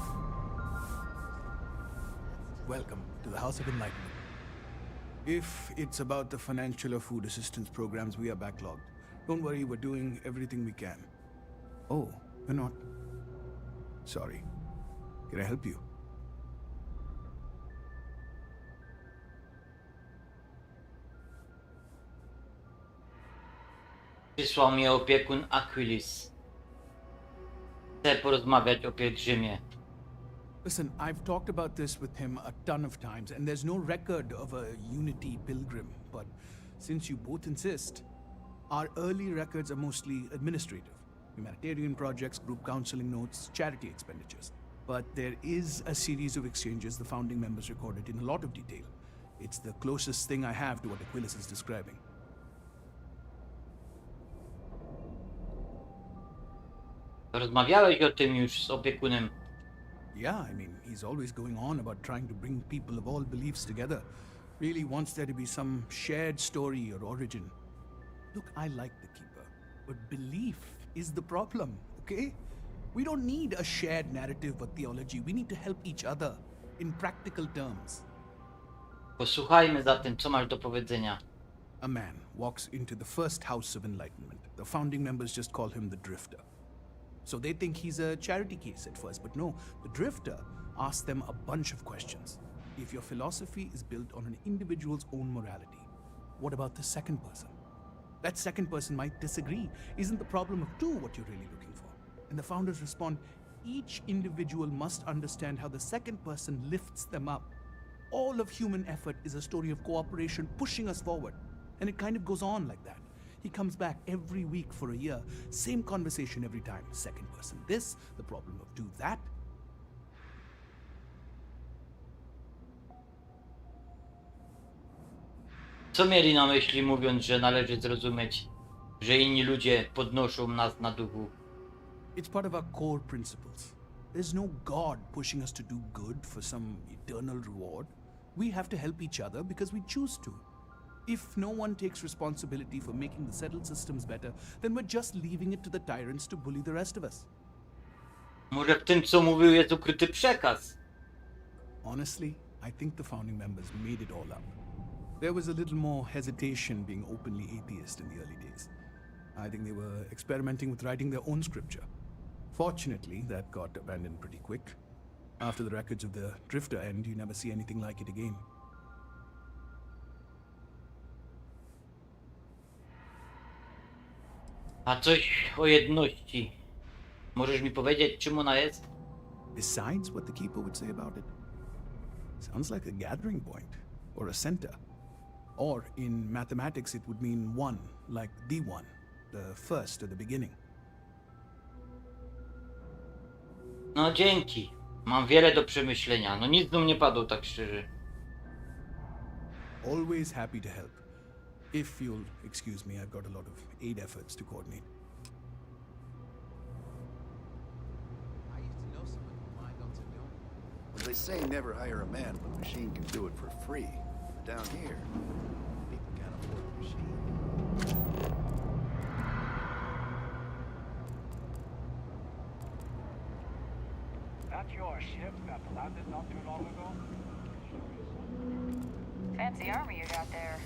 Welcome to the House of Enlightenment. If it's about the financial or food assistance programs, we are backlogged. Don't worry, we're doing everything we can. Oh, we're not. Sorry. Can I help you? Przysłał mnie opiekun Aquilis. Chcę porozmawiać o pielgrzymie. Listen, I've talked about this with him a ton of times, and there's no record of a Unity pilgrim. But since you both insist, our early records are mostly administrative. Humanitarian projects, group counseling notes, charity expenditures. But there is a series of exchanges the founding members recorded in a lot of detail. It's the closest thing I have to what Aquilus is describing. Rozmawiałeś o tym już z opiekunem. Yeah, I mean, he's always going on about trying to bring people of all beliefs together. Really wants there to be some shared story or origin. Look, I like the Keeper, but belief is the problem, okay? We don't need a shared narrative or theology. We need to help each other in practical terms. Posłuchajmy zatem, co masz do powiedzenia. A man walks into the first house of enlightenment. The founding members just call him the Drifter. So they think he's a charity case at first, but no, the Drifter asks them a bunch of questions. If your philosophy is built on an individual's own morality, what about the second person? That second person might disagree. Isn't the problem of two what you're really looking for? And the founders respond, each individual must understand how the second person lifts them up. All of human effort is a story of cooperation pushing us forward. And it kind of goes on like that. He comes back every week for a year. Same conversation every time. Second person this, the problem of do that. Co mieli na myśli, mówiąc, że należy zrozumieć, że inni ludzie podnoszą nas na duchu? It's part of our core principles. There's no God pushing us to do good for some eternal reward. We have to help each other because we choose to. If no one takes responsibility for making the settled systems better, then we're just leaving it to the tyrants to bully the rest of us. Może w tym, co mówił, jest ukryty przekaz. Honestly, I think the founding members made it all up. There was a little more hesitation being openly atheist in the early days. I think they were experimenting with writing their own scripture. Fortunately, that got abandoned pretty quick. After the records of the Drifter end, you never see anything like it again. A coś o jedności. Możesz mi powiedzieć, czym ona jest? Besides what the Keeper would say about it? Sounds like a gathering point, or a center. Or in mathematics it would mean one, like the one, the first or the beginning. No dzięki. Mam wiele do przemyślenia. No nic znów nie padło, tak szczerze. Always happy to help. If you'll excuse me, I've got a lot of aid efforts to coordinate. Well, they say never hire a man when a machine can do it for free. But down here, people can't afford a machine. That's your ship that landed not too long ago? Fancy armor you got there.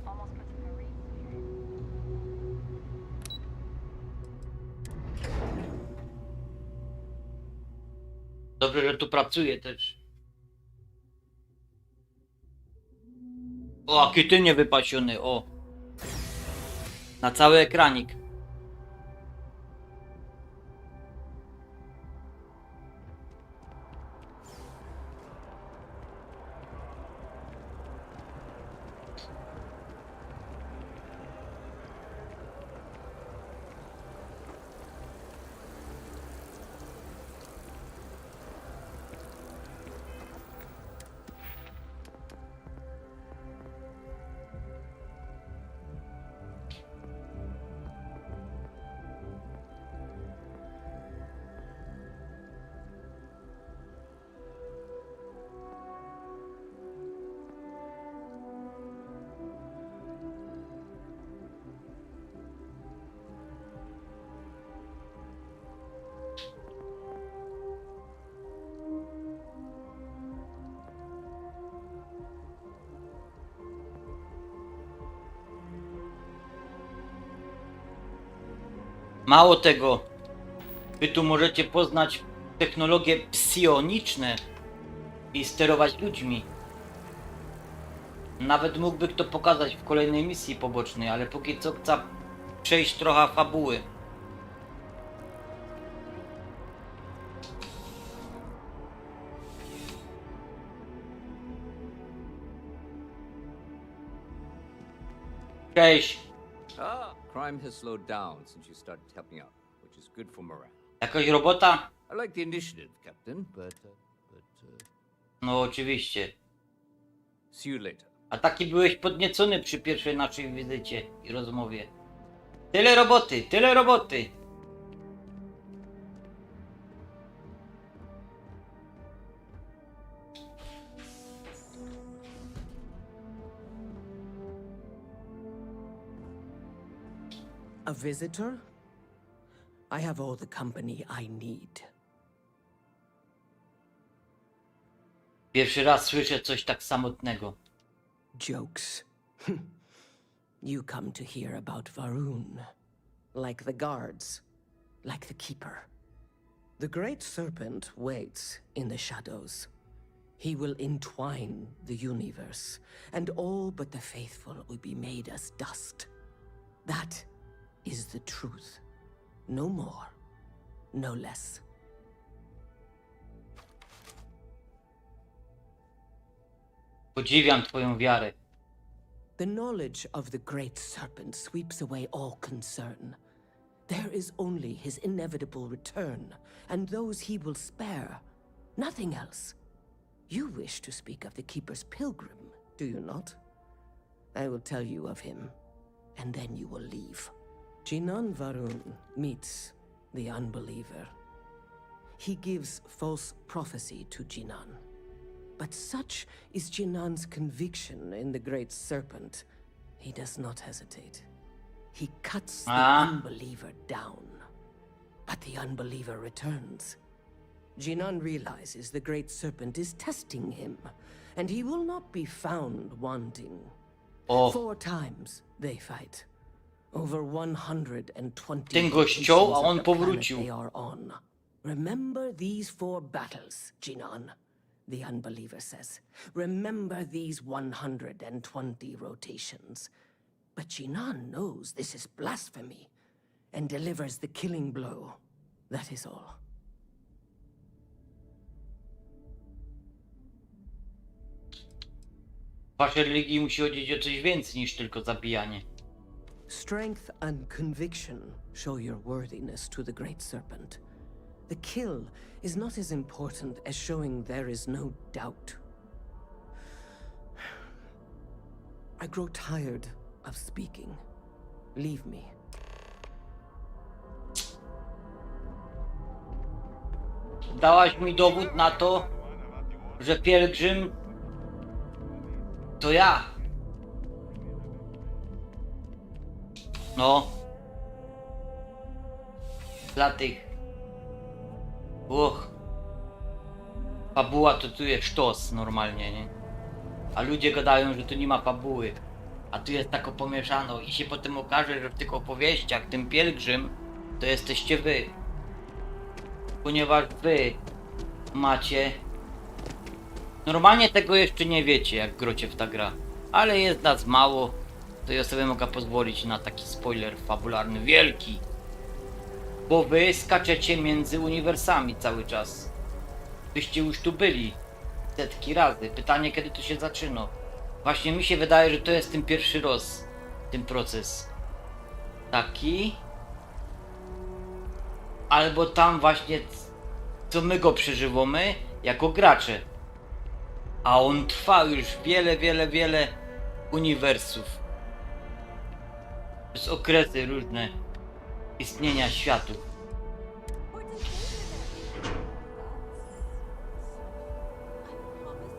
Almost puts a marine. Dobrze, że tu pracuję też. O, jaki ty niewypasiony, o. Na cały ekranik. Mało tego, wy tu możecie poznać technologie psioniczne i sterować ludźmi. Nawet mógłby to pokazać w kolejnej misji pobocznej, ale póki co chcę przejść trochę fabuły. Cześć. Crime has slowed down since you started helping out, which is good for morale. Jakaś robota? I like the initiative, Captain, but No oczywiście. see you later. A taki byłeś podniecony przy pierwszej naszej wizycie i rozmowie. Tyle roboty, tyle roboty. A visitor? I have all the company I need. Pierwszy raz słyszę coś tak samotnego. Jokes. You come to hear about Varun. Like the guards. Like the keeper. The great serpent waits in the shadows. He will entwine the universe, and all but the faithful will be made as dust. That is the truth. No more, no less. Podziwiam twoją wiarę. The knowledge of the great serpent sweeps away all concern. There is only his inevitable return, and those he will spare. Nothing else. You wish to speak of the Keeper's pilgrim, do you not? I will tell you of him, and then you will leave. Jinan Varun meets the unbeliever. He gives false prophecy to Jinan. But such is Jinan's conviction in the great serpent, he does not hesitate. He cuts the unbeliever down. But the unbeliever returns. Jinan realizes the great serpent is testing him, and he will not be found wanting. 4 times they fight. Over 120 Ten gość ciął, a on powrócił. they are on. Remember these 4 battles, Jinan, the unbeliever says. Remember these 120 rotations. But Jinan knows this is blasphemy and delivers the killing blow. That is all. W waszej religii musi chodzić o coś więcej niż tylko zabijanie. Strength and conviction show your worthiness to the great serpent. The kill is not as important as showing there is no doubt. I grow tired of speaking. Leave me. Dałaś mi dowód na to, że pielgrzym to ja. No. Dla tych. Fabuła to tu jest sztos normalnie, nie? A ludzie gadają, że tu nie ma fabuły. A tu jest tak pomieszano i się potem okaże, że w tych opowieściach tym pielgrzym to jesteście wy. Ponieważ wy macie... Normalnie tego jeszcze nie wiecie, jak grocie w ta gra. Ale jest nas mało, to ja sobie mogę pozwolić na taki spoiler fabularny wielki. Bo wy skaczecie między uniwersami cały czas. Byście już tu byli setki razy. Pytanie, kiedy to się zaczyna. Właśnie mi się wydaje, że to jest ten pierwszy raz, ten proces. Taki. Albo tam właśnie, co my go przeżywamy jako gracze. A on trwa już wiele uniwersów. Przez okresy różne istnienia światów.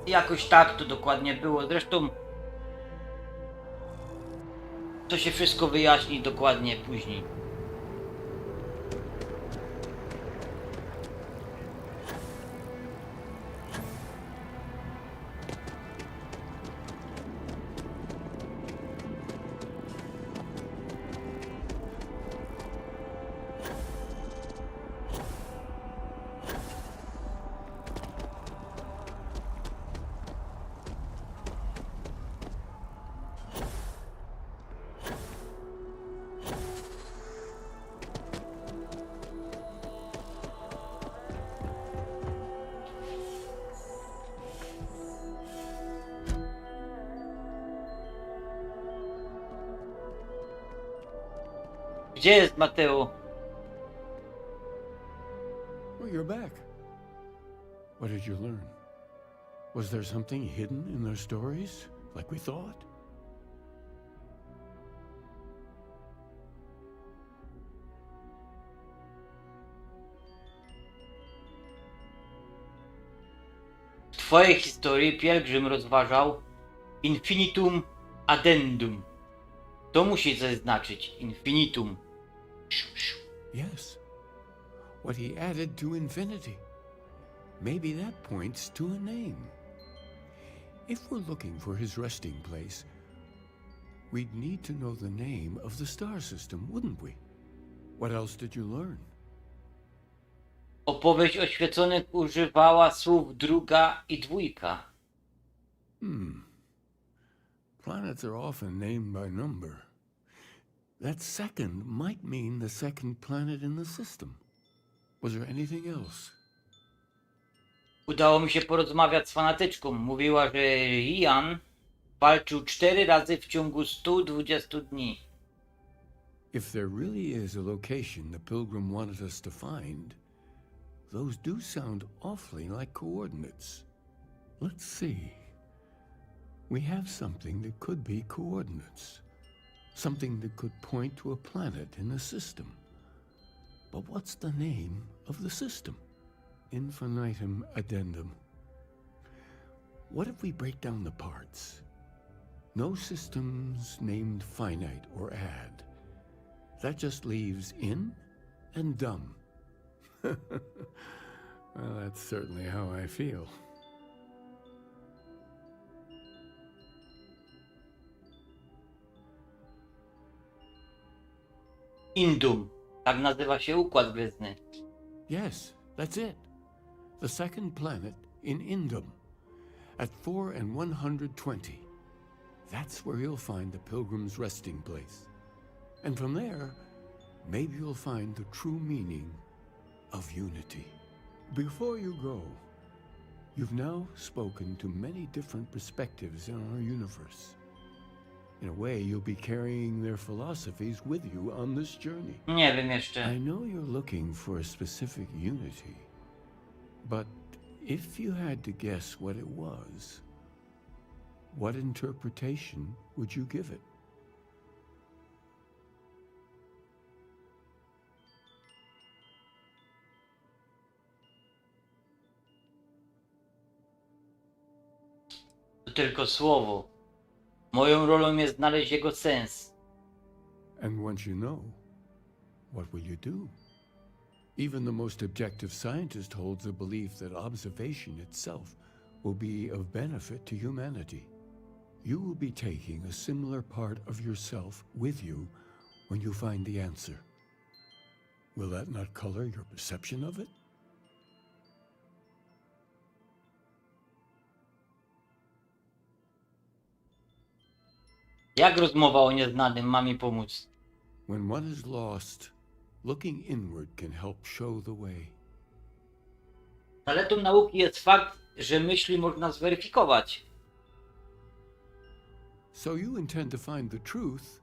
Jakoś tak to dokładnie było. Zresztą to się wszystko wyjaśni dokładnie później. Gdzie jest Mateo? Well, you're back. What did you learn? Was there something hidden in their stories, like we thought? W twojej historii pielgrzym rozważał infinitum addendum. To musi coś znaczyć. Infinitum. Yes, what he added to infinity. Maybe that points to a name. If we're looking for his resting place, we'd need to know the name of the star system, wouldn't we? What else did you learn? Opowieść oświeconych używała słów druga i dwójka. Planets are often named by number. That second might mean the second planet in the system. Was there anything else? Udało mi się porozmawiać z fanatyczką. Mówiła, że Ian walczył 4 razy w ciągu 120 dni. If there really is a location the Pilgrim wanted us to find, those do sound awfully like coordinates. Let's see. We have something that could be coordinates. Something that could point to a planet in the system. But what's the name of the system? Infinitum addendum. What if we break down the parts? No systems named finite or add. That just leaves in and dumb. Well, that's certainly how I feel. Indum. Tak nazywa się Układ Gwiezdny. Yes, that's it. The second planet in Indum. At 4 and 120. That's where you'll find the Pilgrim's resting place. And from there, maybe you'll find the true meaning of unity. Before you go, you've now spoken to many different perspectives in our universe. In a way, you'll be carrying their philosophies with you on this journey. Nie wiem jeszcze. I know you're looking for a specific unity, but if you had to guess what it was, what interpretation would you give it? To tylko słowo. Moją rolą jest znaleźć jego sens. And once you know, what will you do? Even the most objective scientist holds a belief that observation itself will be of benefit to humanity. You will be taking a similar part of yourself with you when you find the answer. Will that not color your perception of it? Jak rozmowa o nieznanym ma mi pomóc? When one is lost, looking inward can help show the way. Zaletą nauki jest fakt, że myśli można zweryfikować. So you intend to find the truth,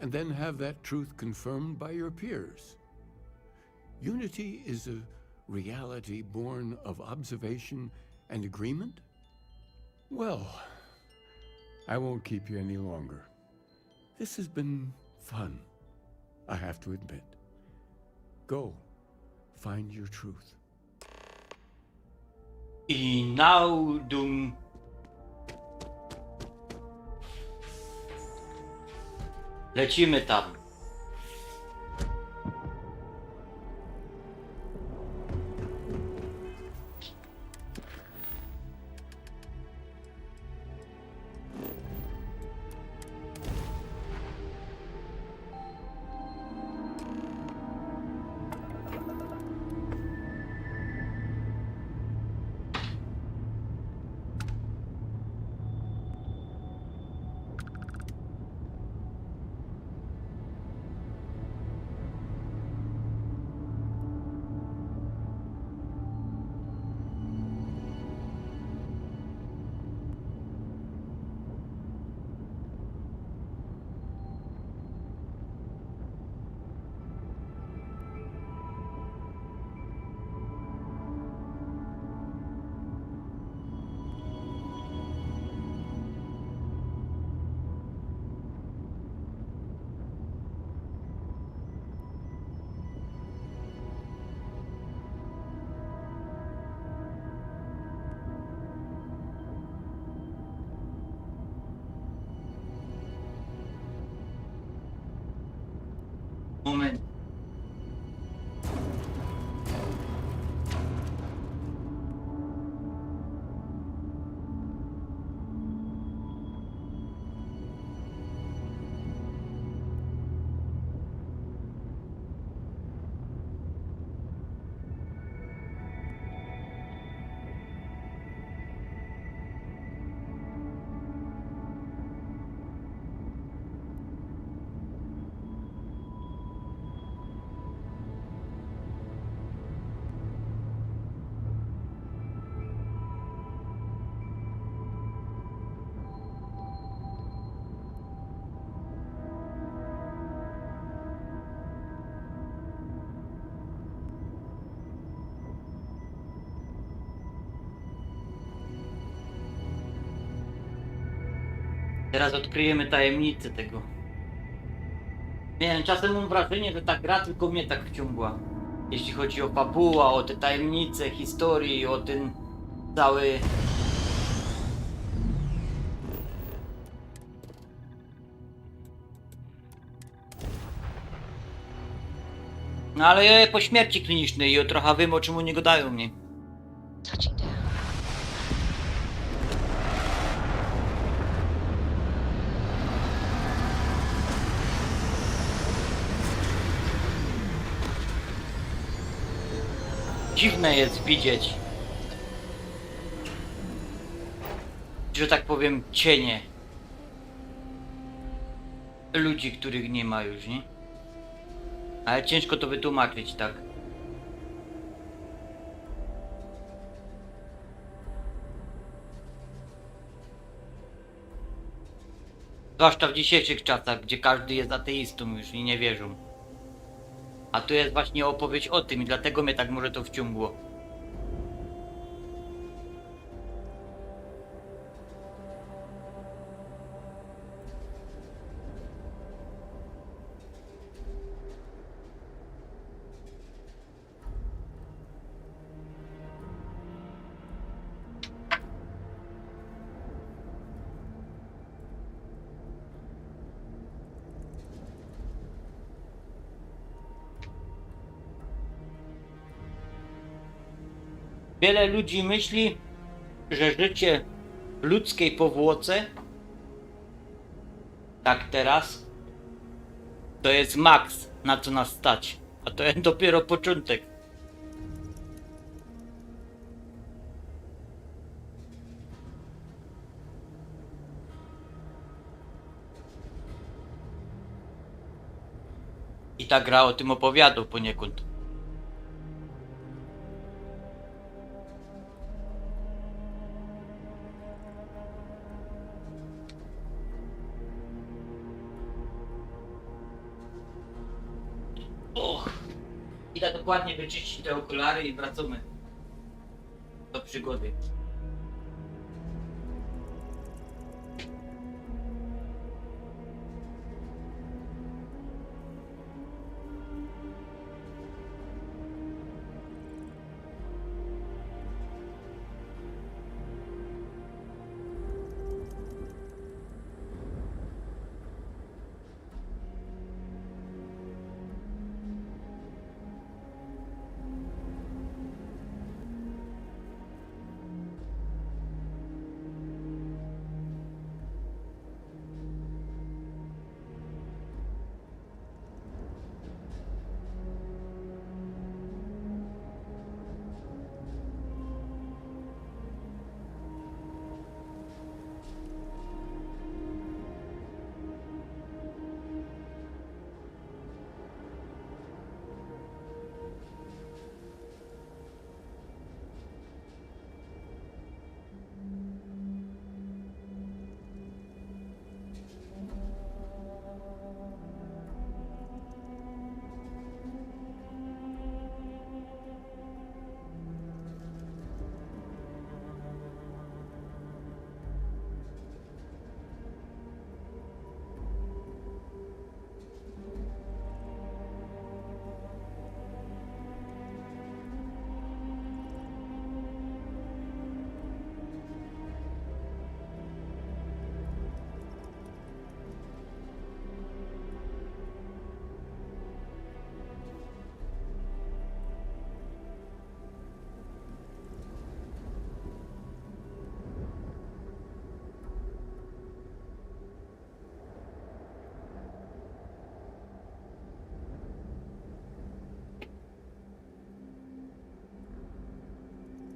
and then have that truth confirmed by your peers. Unity is a reality born of observation and agreement? Well, I won't keep you any longer. This has been fun, I have to admit. Go, find your truth. I naudum. Lecimy tam. Teraz odkryjemy tajemnicę tego. Nie wiem, czasem mam wrażenie, że ta gra tylko mnie tak wciągła. Jeśli chodzi o fabułę, o te tajemnice, historii, o ten cały... No ale ja po śmierci klinicznej i trochę wiem, o czym nie gadają mnie. Dziwne jest widzieć, że tak powiem, cienie ludzi, których nie ma już, nie? Ale ciężko to wytłumaczyć, tak? Zwłaszcza w dzisiejszych czasach, gdzie każdy jest ateistą już i nie wierzą. A tu jest właśnie opowieść o tym i dlatego mnie tak może to wciągło. Wiele ludzi myśli, że życie ludzkiej powłoce, tak teraz, to jest maks, na co nas stać, a to jest dopiero początek. I ta gra o tym opowiada poniekąd. Idę dokładnie wyczyścić te okulary i wracamy do przygody.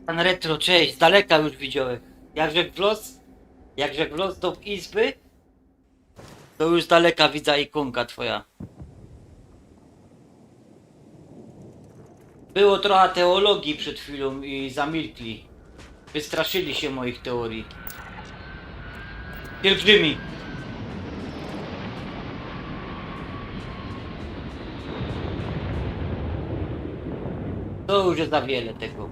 Pan Retro, cześć, z daleka już widziałem. Jakże w los do izby, to już z daleka widzę ikonka twoja. Było trochę teologii przed chwilą i zamilkli. Wystraszyli się moich teorii. Pielgrzymi. To już jest za wiele tego.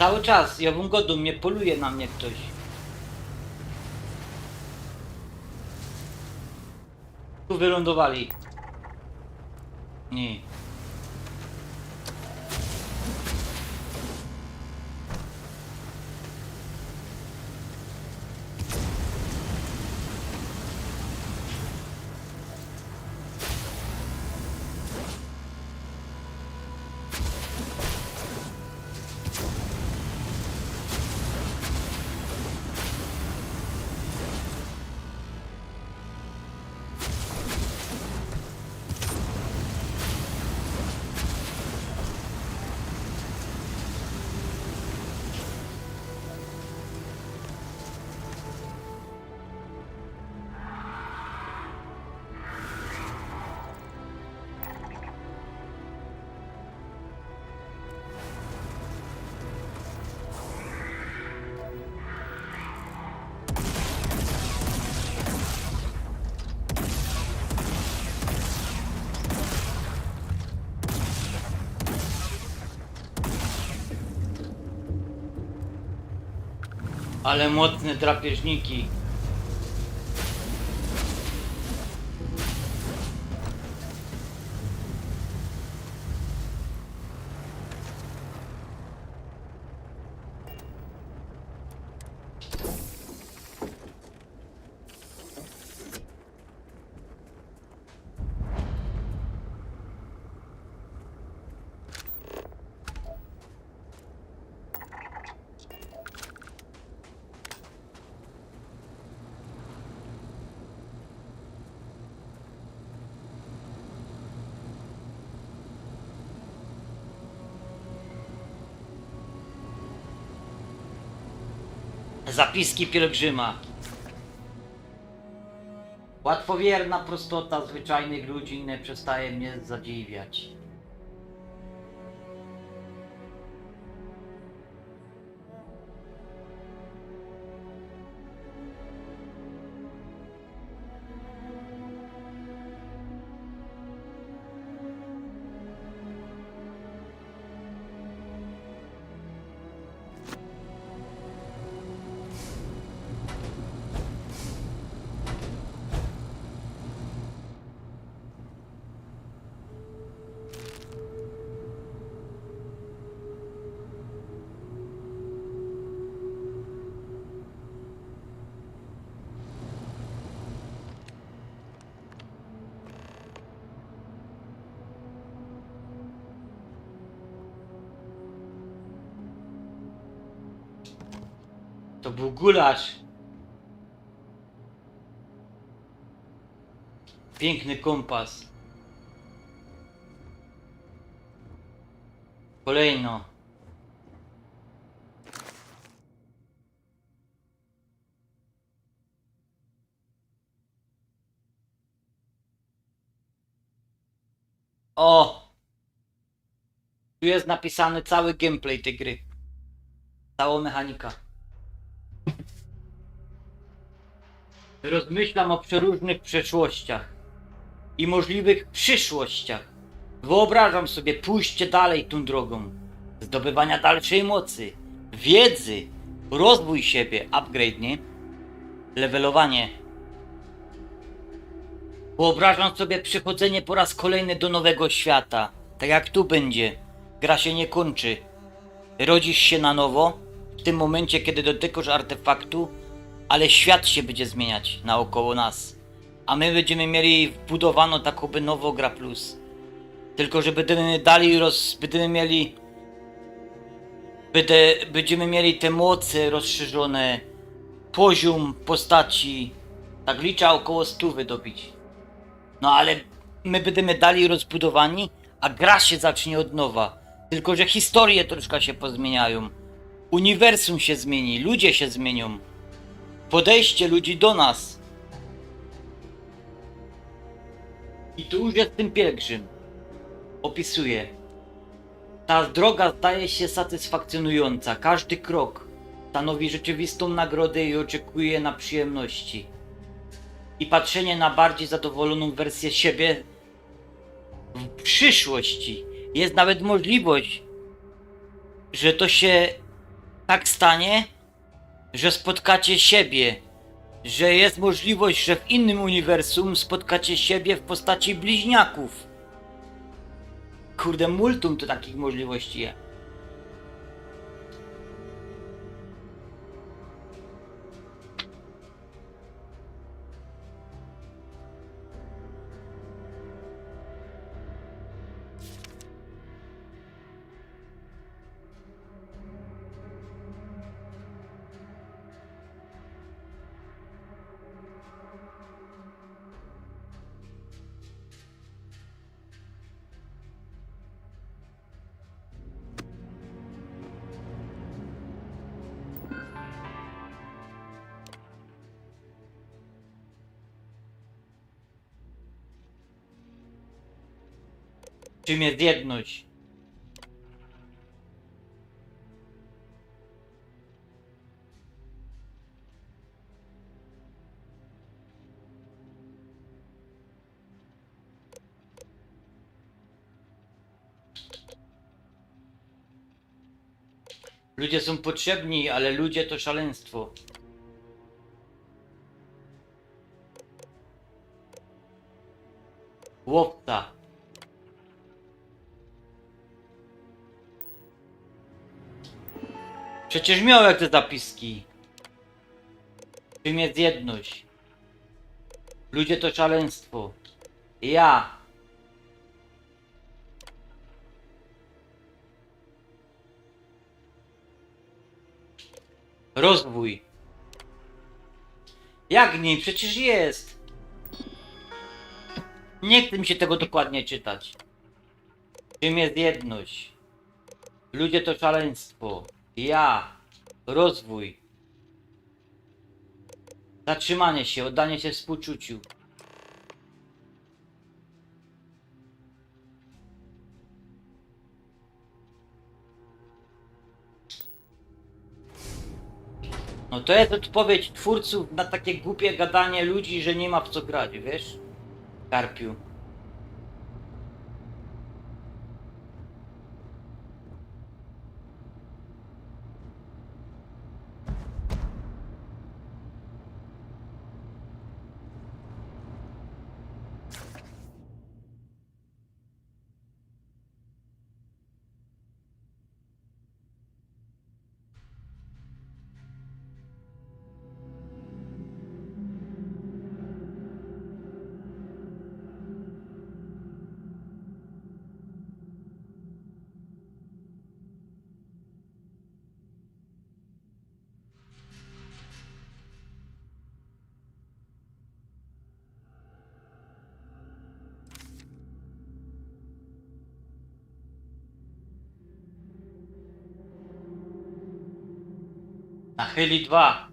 Cały czas, ja wam godu, mnie poluje na mnie ktoś. Tu wylądowali. Nie. Ale mocne drapieżniki. Zapiski pielgrzyma. Łatwowierna prostota zwyczajnych ludzi nie przestaje mnie zadziwiać. To był gulasz. Piękny kompas. Kolejno. O! Tu jest napisany cały gameplay tej gry. Cała mechanika. Rozmyślam o przeróżnych przeszłościach i możliwych przyszłościach. Wyobrażam sobie pójście dalej tą drogą, zdobywania dalszej mocy, wiedzy, rozwój siebie, upgrade, nie? Levelowanie. Wyobrażam sobie przychodzenie po raz kolejny do nowego świata. Tak jak tu będzie. Gra się nie kończy. Rodzisz się na nowo, w tym momencie, kiedy dotykasz artefaktu, ale świat się będzie zmieniać naokoło nas. A my będziemy mieli wbudowaną taką by nową gra plus. Tylko, że będziemy mieli te moce rozszerzone, poziom postaci, tak licza około 100 wydobyć. No ale my będziemy dalej rozbudowani, a gra się zacznie od nowa. Tylko, że historie troszkę się pozmieniają. Uniwersum się zmieni, ludzie się zmienią. Podejście ludzi do nas. I tu już jest ten pielgrzym. Opisuje. Ta droga zdaje się satysfakcjonująca. Każdy krok stanowi rzeczywistą nagrodę i oczekuje na przyjemności. I patrzenie na bardziej zadowoloną wersję siebie w przyszłości. Jest nawet możliwość, że to się tak stanie, że spotkacie siebie, że jest możliwość, że w innym uniwersum spotkacie siebie w postaci bliźniaków. Kurde, multum to takich możliwości jest. Czym jest jedność? Ludzie są potrzebni, ale ludzie to szaleństwo. Łowca. Przecież miał jak te zapiski. Czym jest jedność? Ludzie to szaleństwo. Ja. Rozwój. Jak nie? Przecież jest. Nie chce mi się tego dokładnie czytać. Czym jest jedność? Ludzie to szaleństwo. Ja. Rozwój. Zatrzymanie się, oddanie się współczuciu. No to jest odpowiedź twórców na takie głupie gadanie ludzi, że nie ma w co grać, wiesz? Karpiu. Nachyli 2.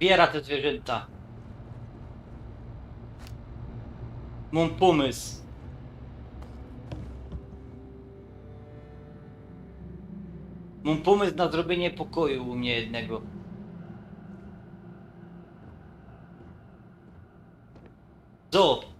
Biera te zwierzęta. Mam pomysł. Mam pomysł na zrobienie pokoju u mnie jednego. Co?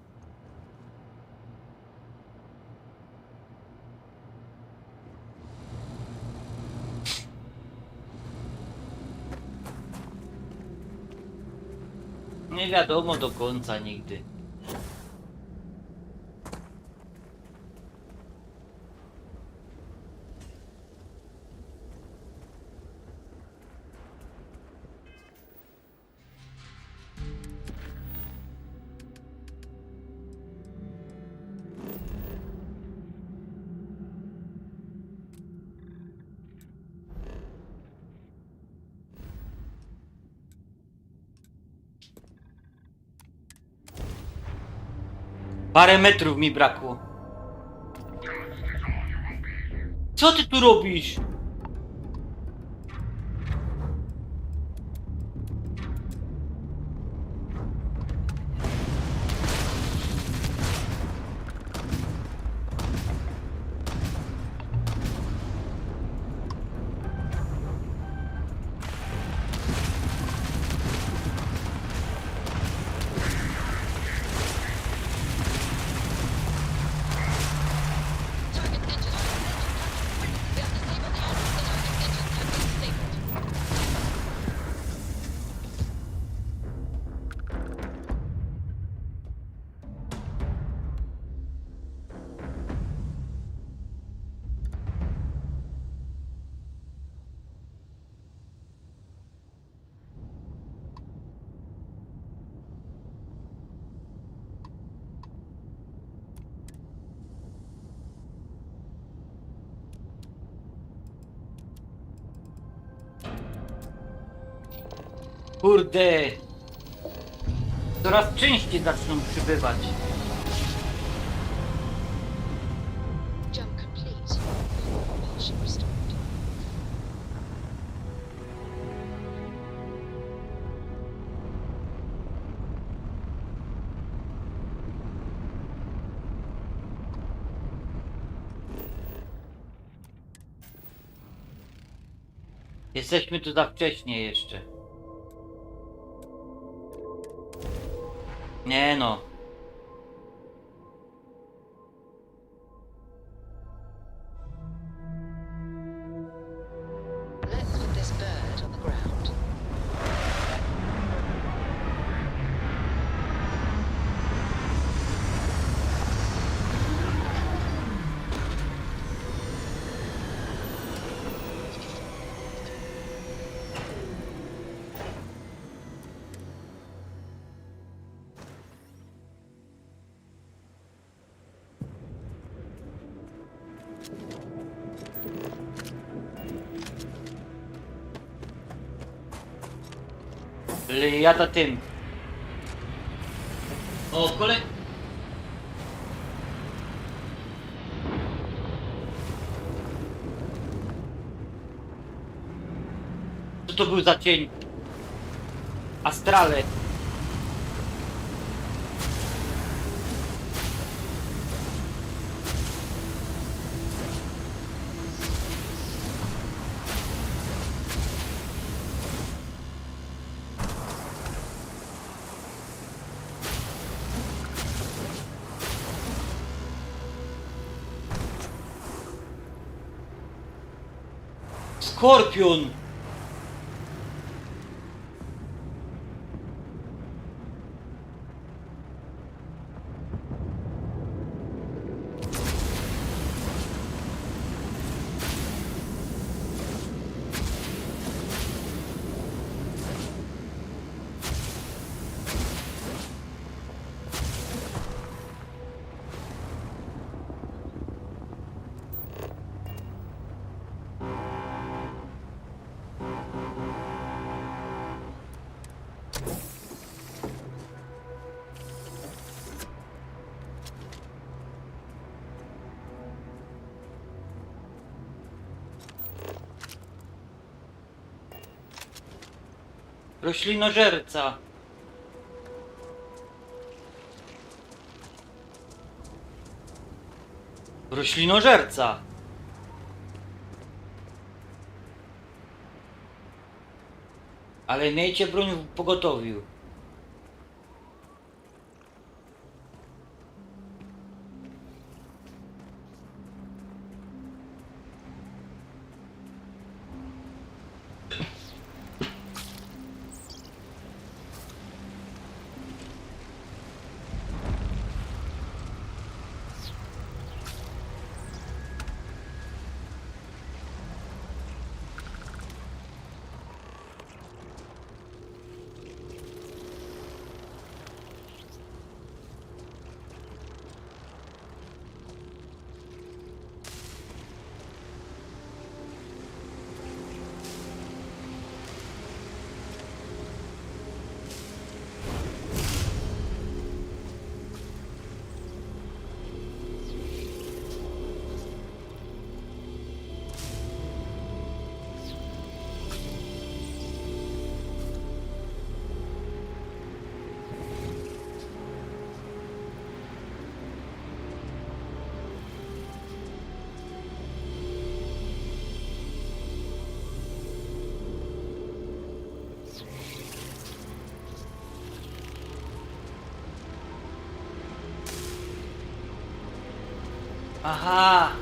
Nie wiadomo do końca nigdy. Parę metrów mi brakło. Co ty tu robisz? Kurde. Coraz częściej zaczną przybywać. Jump complete. Propulsion restored. Jesteśmy tu za wcześnie jeszcze. Nie no. Let's put this bird on the ground. Jada tym. O, kolej. Co to był za cień? Astrale. Skorpion! Roślinożerca. Roślinożerca. Ale miejcie broń w pogotowiu. Aha!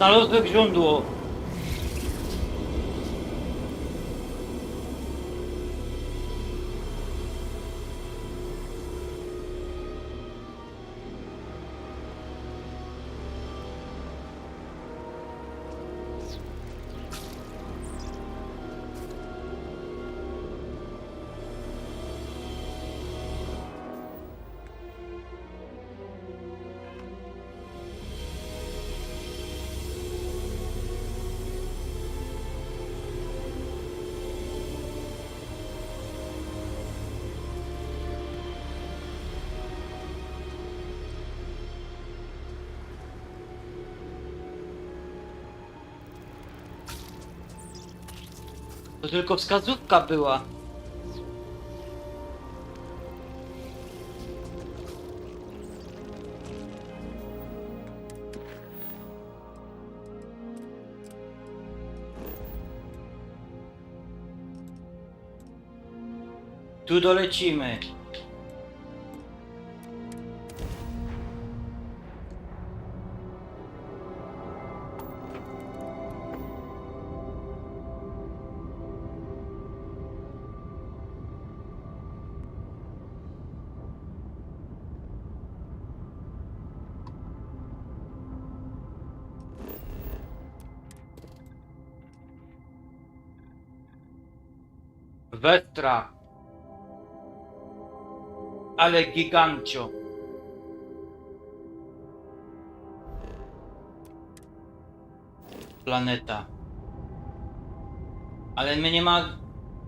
Znalazłem żądło. To tylko wskazówka była. Tu dolecimy. Westra. Ale gigancio. Planeta. Ale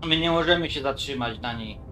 my nie możemy się zatrzymać na niej.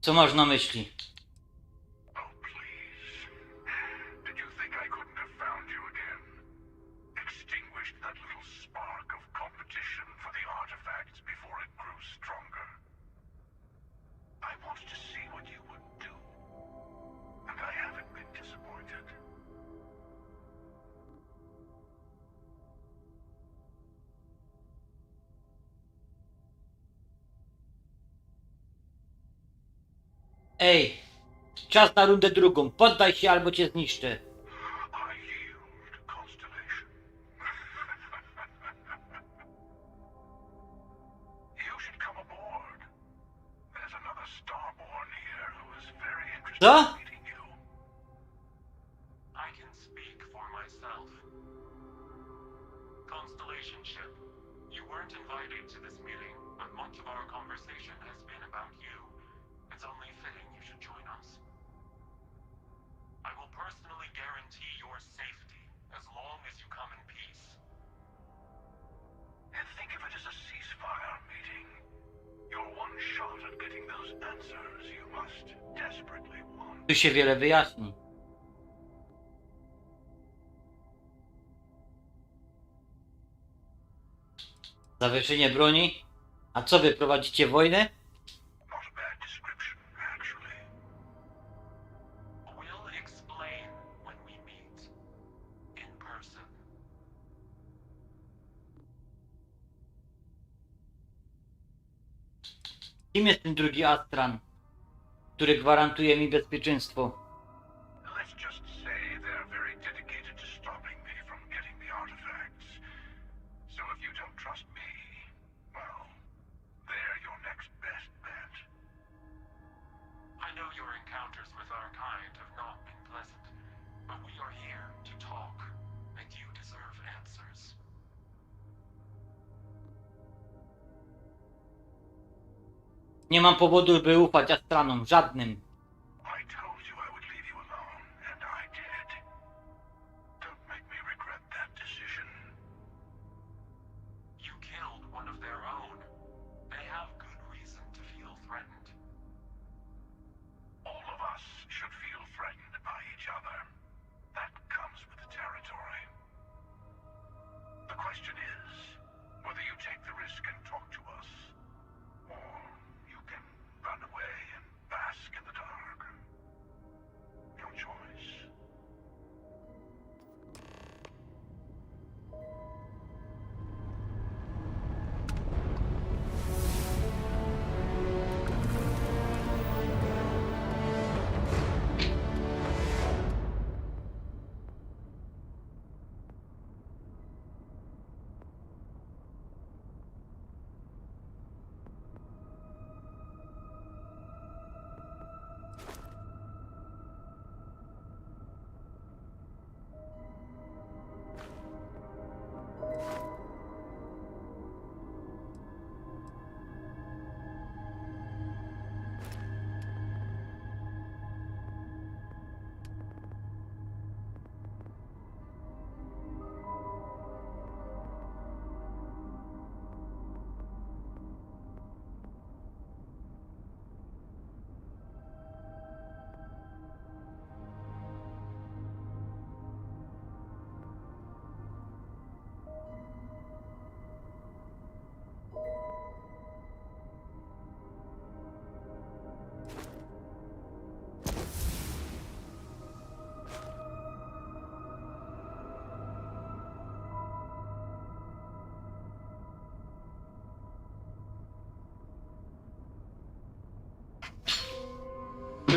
Co masz na myśli? Ej, czas na rundę drugą. Poddaj się albo cię zniszczę. Co? Tu się wiele wyjaśni. Zawieszenie broni? A co wy prowadzicie wojnę? Kim jest ten drugi Astran, który gwarantuje mi bezpieczeństwo? Nie mam powodu, by ufać Astranom, żadnym.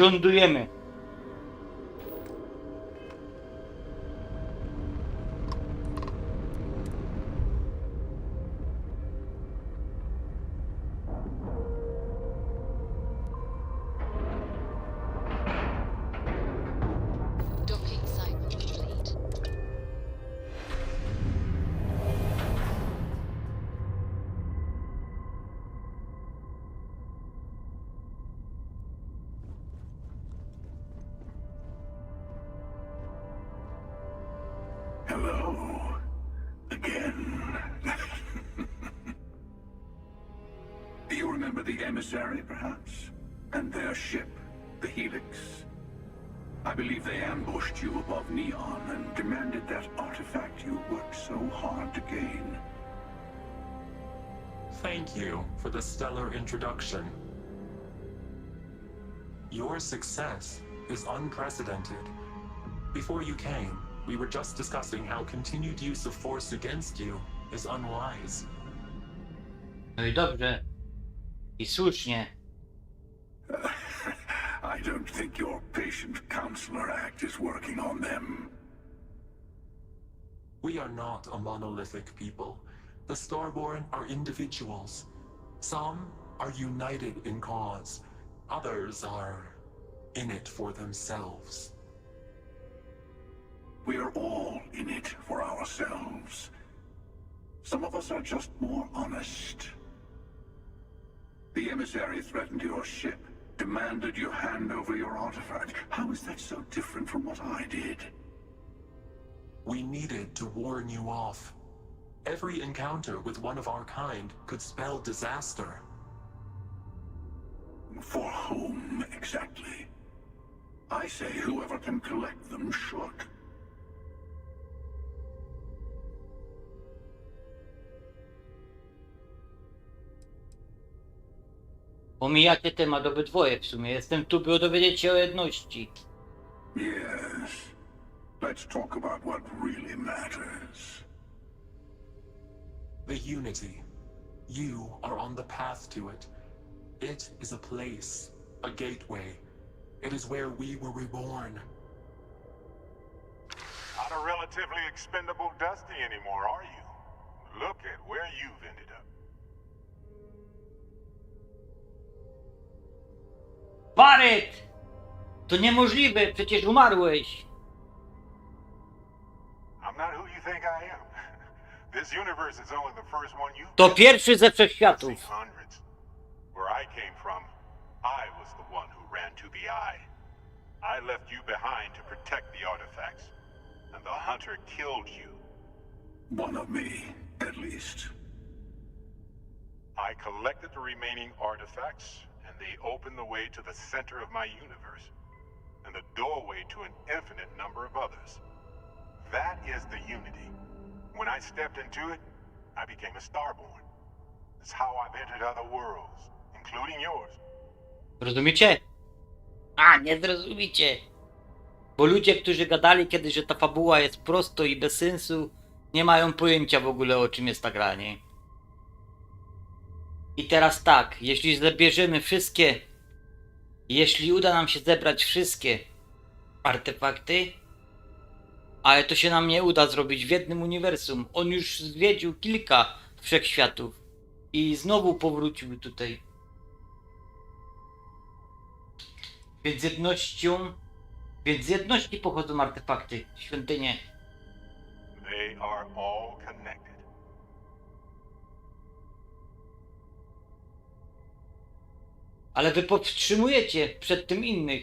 Lądujemy. Hello. Again. Do you remember the emissary, perhaps? And their ship, the Helix? I believe they ambushed you above Neon and demanded that artifact you worked so hard to gain. Thank you for the stellar introduction. Your success is unprecedented. Before you came, we were just discussing how continued use of force against you is unwise. No i dobrze. I słusznie. I don't think your patient counselor act is working on them. We are not a monolithic people. The Starborn are individuals. Some are united in cause. Others are in it for themselves. We are all in it for ourselves. Some of us are just more honest. The emissary threatened your ship, demanded you hand over your artifact. How is that so different from what I did? We needed to warn you off. Every encounter with one of our kind could spell disaster. For whom, exactly? I say whoever can collect them should. Pomijacie temat obydwoje w sumie. Jestem tu, by dowiedzieć się o jedności. Yes. Let's talk about what really matters. The Unity. You are on the path to it. It is a place, a gateway. It is where we were reborn. Not a relatively expendable Dusty anymore, are you? Look at where you've ended up. Barret! To niemożliwe, przecież umarłeś. I'm not who you think I am. This universe is only the first one you've To pierwszy ze wszechświatów. hundreds. Where I came from, I was the one who ran to the eye. I left you behind to protect the artifacts, and the hunter killed you. One of me, at least. I collected the remaining artifacts, and they opened the way to the center of my universe, and the doorway to an infinite number of others. That is the unity. When I stepped into it, I became a Starborn. It's how I've entered other worlds, including yours. Rozumiecie? A, nie zrozumiecie. Bo ludzie, którzy gadali kiedyś, że ta fabuła jest prosto i bez sensu, nie mają pojęcia w ogóle, o czym jest ta gra, nie? I teraz tak, jeśli zabierzemy wszystkie, jeśli uda nam się zebrać wszystkie artefakty, ale to się nam nie uda zrobić w jednym uniwersum. On już zwiedził kilka wszechświatów i znowu powrócił tutaj. Więc z jedności pochodzą artefakty, świątynie. They are all connected. Ale wy powstrzymujecie przed tym innych.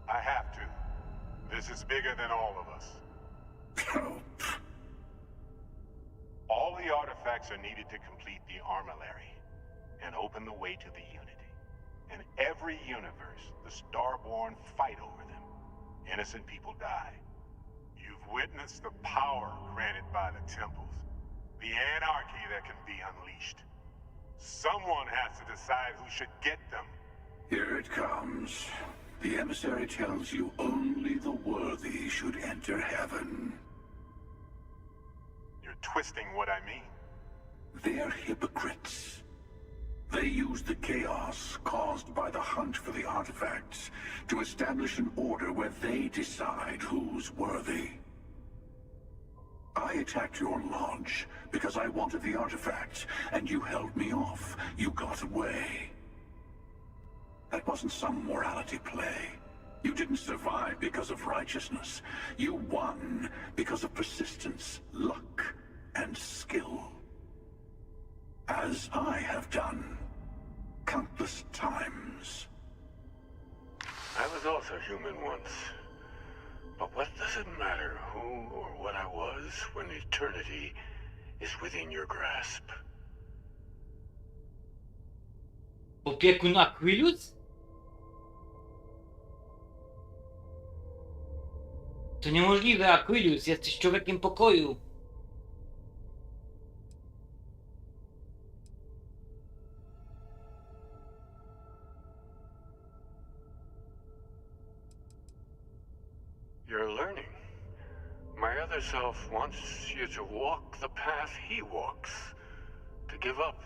I have to. This is bigger than all of us. All the artifacts are needed to complete the armillary and open the way to the unity. In every universe, the Starborn fight over them. Innocent people die. You've witnessed the power granted by the temples, the anarchy that can be unleashed. Someone has to decide who should get them. Here it comes. The emissary tells you only the worthy should enter heaven. You're twisting what I mean. They're hypocrites. They use the chaos caused by the hunt for the artifacts to establish an order where they decide who's worthy. I attacked your lodge because I wanted the artifacts, and you held me off. You got away. That wasn't some morality play. You didn't survive because of righteousness. You won because of persistence, luck, and skill. As I have done countless times. I was also human once. But what does it matter who or what I was when eternity is within your grasp? Opiekun Aquilus? To niemożliwe, Aquilus, jesteś człowiekiem pokoju. You're learning. My other self wants you to walk the path he walks, to give up,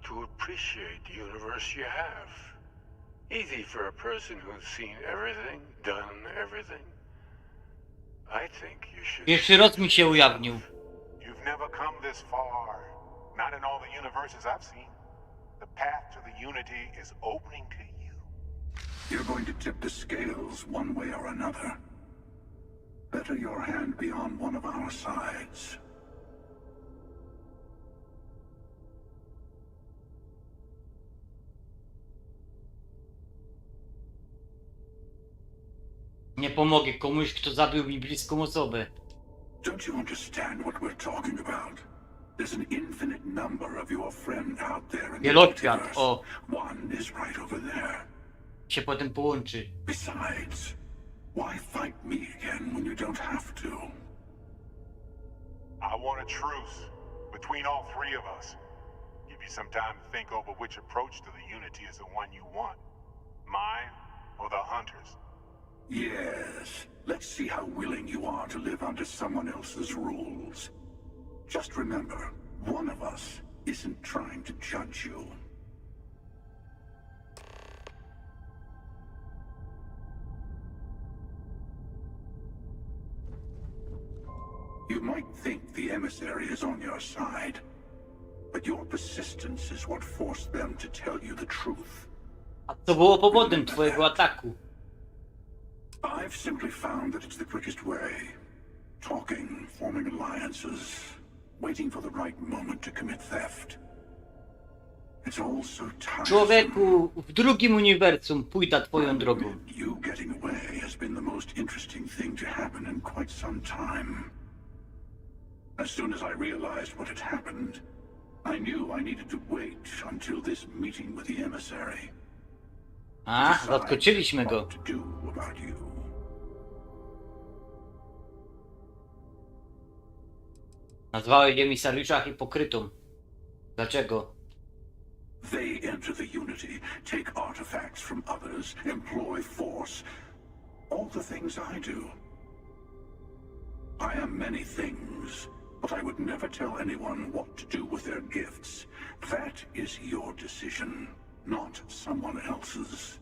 to appreciate the universe you have. Easy for a person who's seen everything, done everything. I think you should. Pierwszy raz mi się ujawnił. You've never come this far, not in all the universes I've seen. The path to the unity is opening to you. You're going to tip the scales one way or another. Better your hand be on one of our sides. Nie pomogę komuś, kto zabił mi bliską osobę. Don't you understand what we're talking about? There's an infinite number of your friend out there in the Wieloświat, o. One is right over there. Się potem połączy. Besides, why fight me again when you don't have to? I want a truce between all three of us. Give you some time to think over which approach to the unity is the one you want. Mine or the Hunters? Yes. Let's see how willing you are to live under someone else's rules. Just remember, one of us isn't trying to judge you. You might think the emissary is on your side, but your persistence is what forced them to tell you the truth. A co było powodem twojego ataku? I've simply found that it's the quickest way. Talking, forming alliances, waiting for the right moment to commit theft. Człowieku, w drugim uniwersum pójdę twoją drogą. You getting away has been the most interesting thing to happen in quite some time. As soon as I realized what had happened, I knew I needed to wait until this meeting with the emissary. A, zaskoczyliśmy go. Nazwałeś emisariusza hipokrytą. Dlaczego? They enter the Unity, take artifacts from others, employ force. All the things I do. I am many things, but I would never tell anyone what to do with their gifts. That is your decision, not someone else's.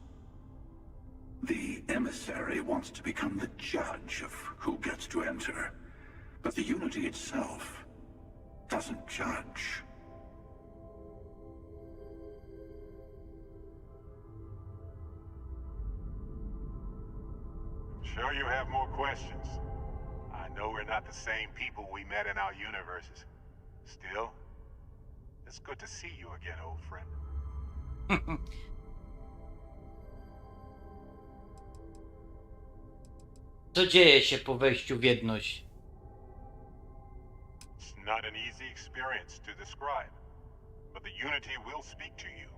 The emissary wants to become the judge of who gets to enter, but the Unity itself doesn't judge. Sure you have more questions. I know we're not the same people we met in our universes. Still, it's good to see you again, old friend. Co dzieje się po wejściu w jedność? It's not an easy experience to describe, but the Unity will speak to you,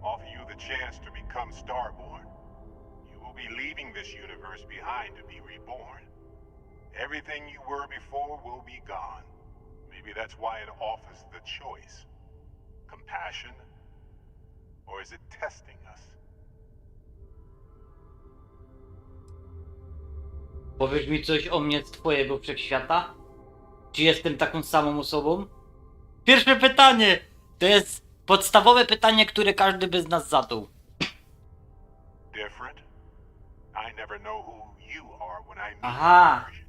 offer you the chance to become Starborn. You will be leaving this universe behind to be reborn. Everything you were before will be gone. Maybe that's why it offers the choice. Compassion? Or is it testing us? Powiesz mi coś o mnie z twojego wszechświata? Czy jestem taką samą osobą? Pierwsze pytanie! To jest podstawowe pytanie, które każdy by z nas zadał. Different? I never know who you are when I meet Aha! you.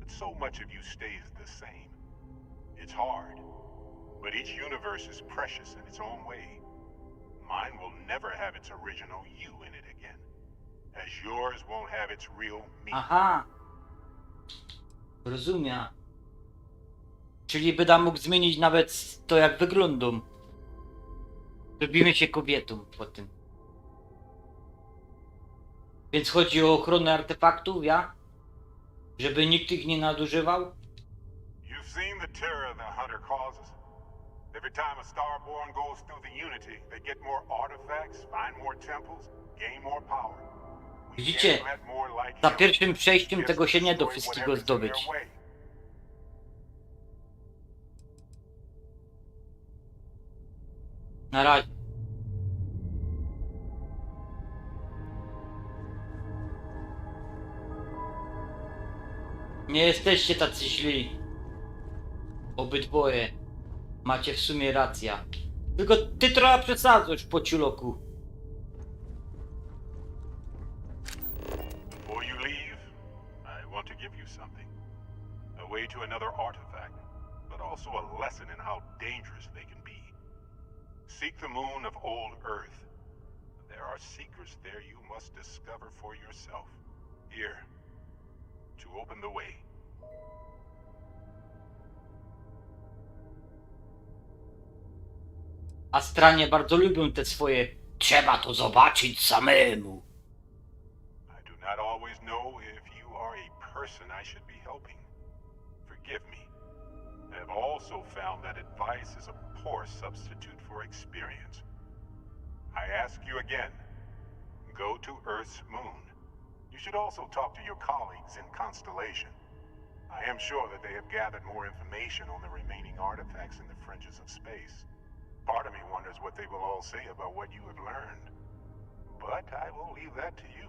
But so much of you stays the same. It's hard, but each universe is precious in its own way. Mine will never have its original you in it again, as yours won't have its real me. Aha! Rozumiem. Czyli będę mógł zmienić nawet to, jak wyglądam. Robimy się kobietą po tym. Więc chodzi o ochronę artefaktów, ja? Żeby nikt ich nie nadużywał? You've seen the terror the hunter causes. Every time a Starborn goes through the Unity, they get more artifacts, find more temples, gain more power. Widzicie? Za pierwszym przejściem tego się nie da wszystkiego zdobyć. Na razie. Nie jesteście tacy źli. Obydwoje. Macie w sumie rację. Tylko ty trochę przesadzasz, pociuloku. Before you leave, I want to give you something. A way to another artifact, but also a lesson in how dangerous they can be. Seek the moon of old Earth. There are secrets there you must discover for yourself. Here, to open the way. Astranie bardzo lubią te swoje trzeba to zobaczyć samemu. I do not always know if you are a person I should be helping. Forgive me. I have also found that advice is a poor substitute for experience. I ask you again, go to Earth's moon. You should also talk to your colleagues in Constellation. I am sure that they have gathered more information on the remaining artifacts in the fringes of space. Part of me wonders what they will all say about what you have learned. But I will leave that to you.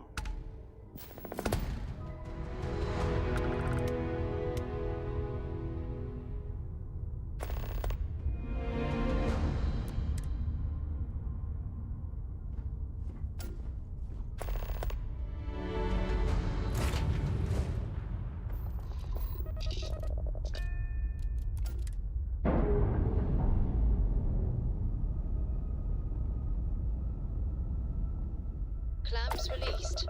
Clamps released.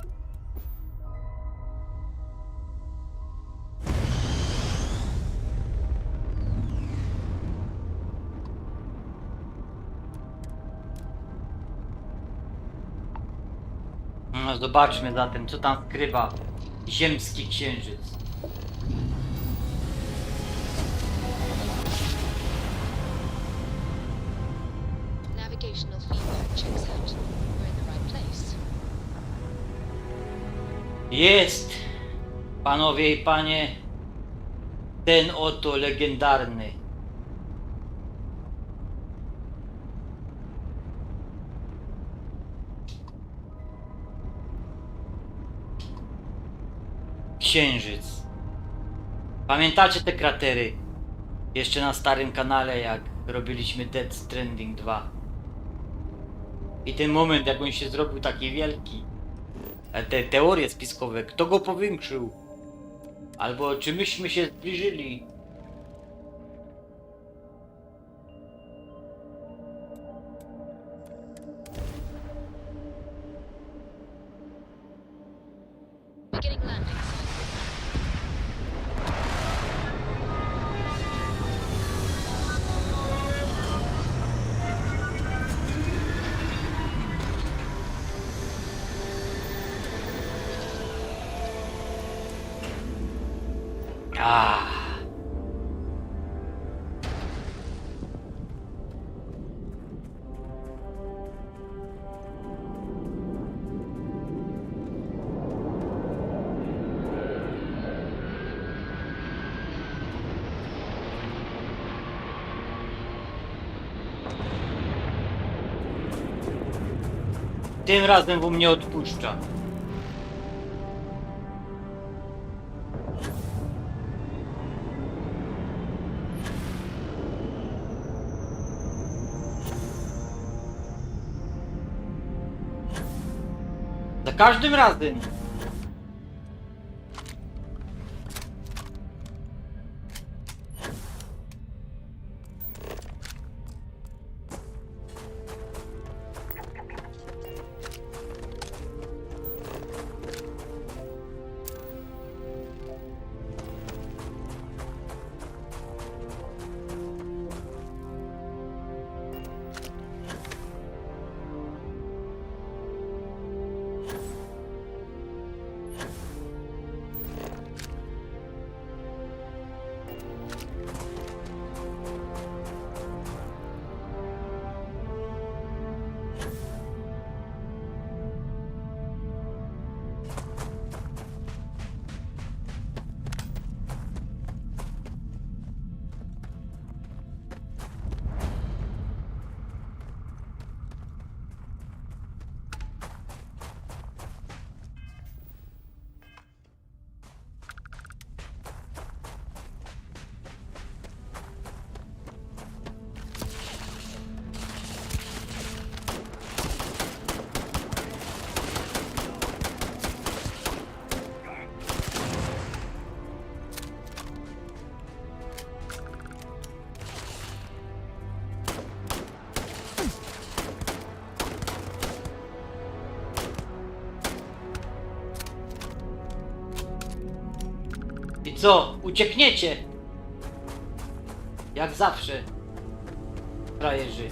No zobaczmy zatem, co tam skrywa ziemski księżyc. Navigational feedback checks out. We're in the right place. Jest, panowie i panie, ten oto legendarny księżyc. Pamiętacie te kratery? Jeszcze na starym kanale, jak robiliśmy Death Stranding 2. I ten moment, jak on się zrobił taki wielki. Te teorie spiskowe, kto go powiększył? Albo czy myśmy się zbliżyli? Beginning landing. Tym razem wam nie odpuszcza. Za każdym razem. I co? Uciekniecie? Jak zawsze. Frajerzy.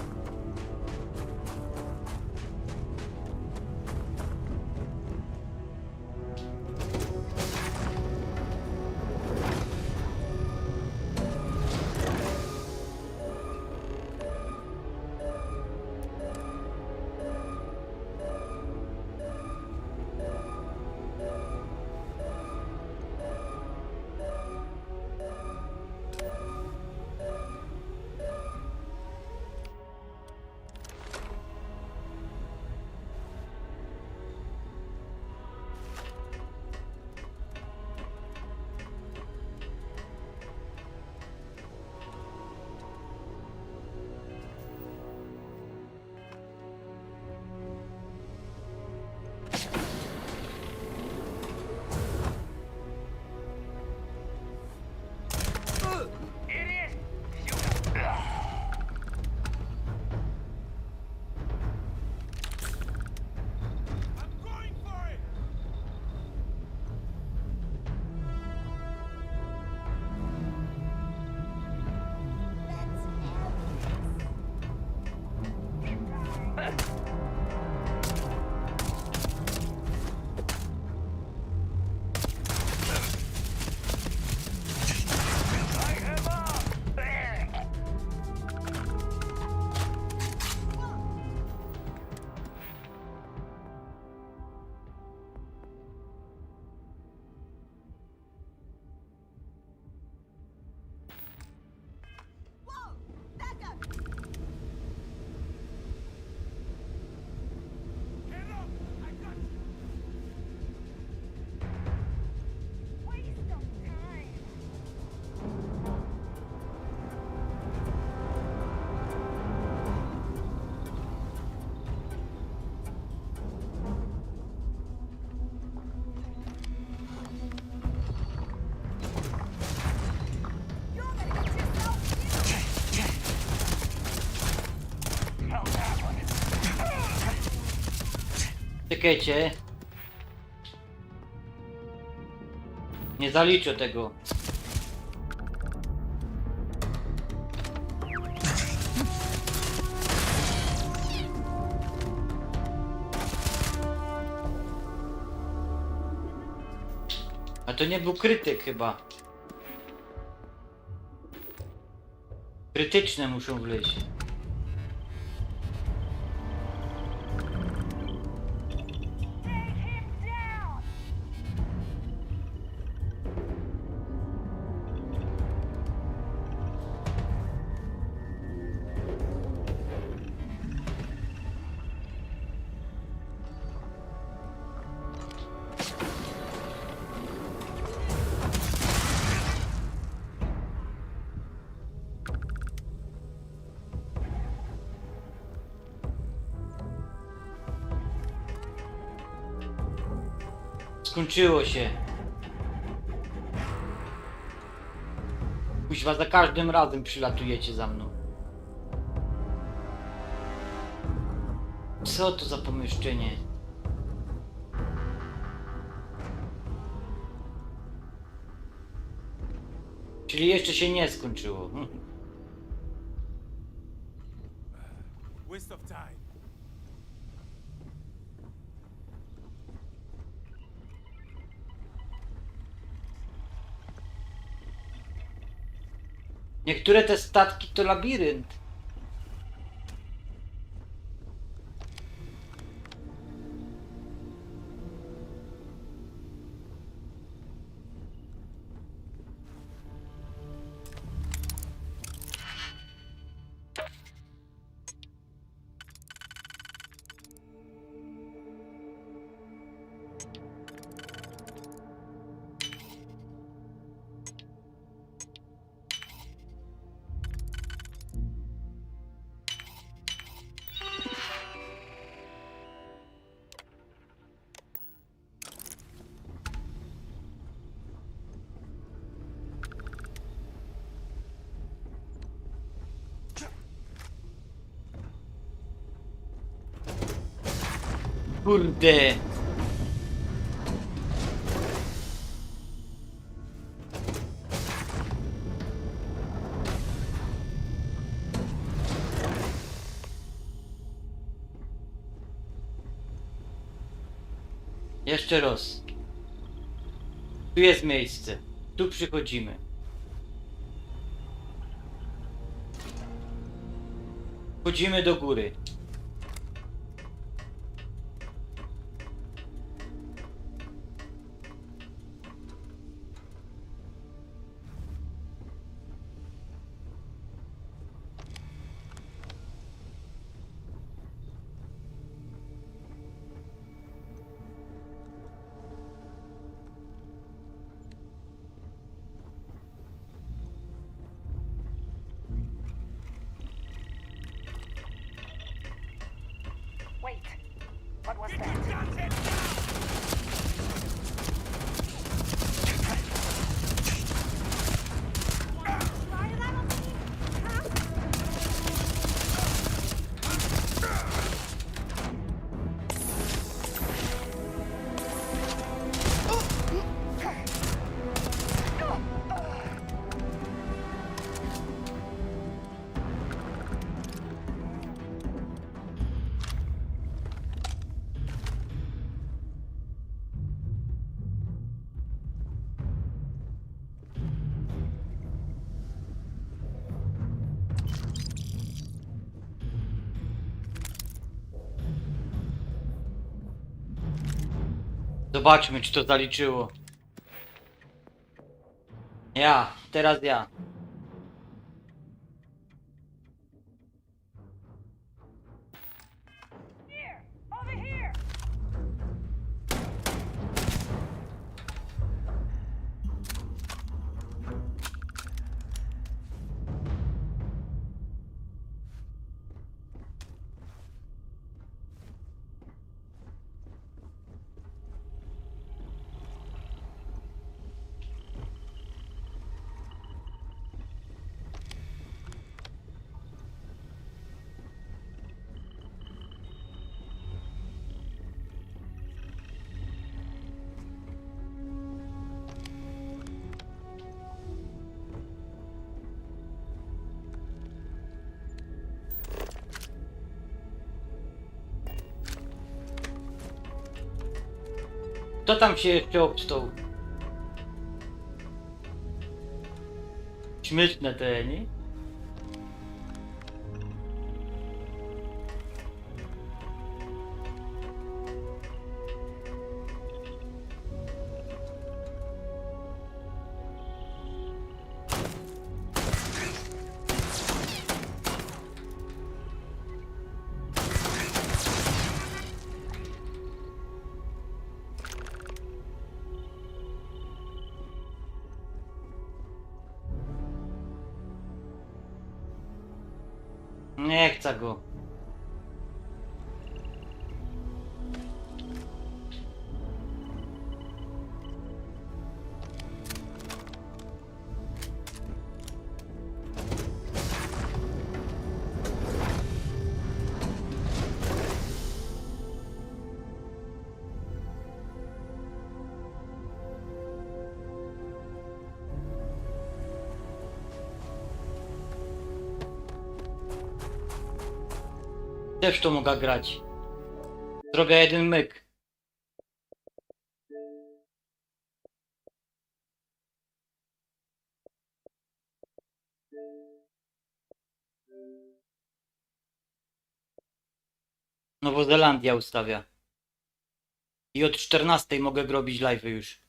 Czekajcie. Nie zaliczę tego. A to nie był krytyk chyba. Krytyczne muszą wleźć. Skończyło się. Kuźwa, za każdym razem przylatujecie za mną. Co to za pomieszczenie? Czyli jeszcze się nie skończyło. Waste of time. Niektóre te statki to labirynt. Kurde. Jeszcze raz. Tu jest miejsce. Tu przychodzimy. Wchodzimy do góry. Wait, what was that? Zobaczmy, czy to zaliczyło. Teraz ja. Kto tam się jeszcze obstał? Śmieszne te, nie? Nie chcę go. Też to mogę grać. Zrobię jeden myk. Nowozelandia ustawia. I od 14 mogę robić live już.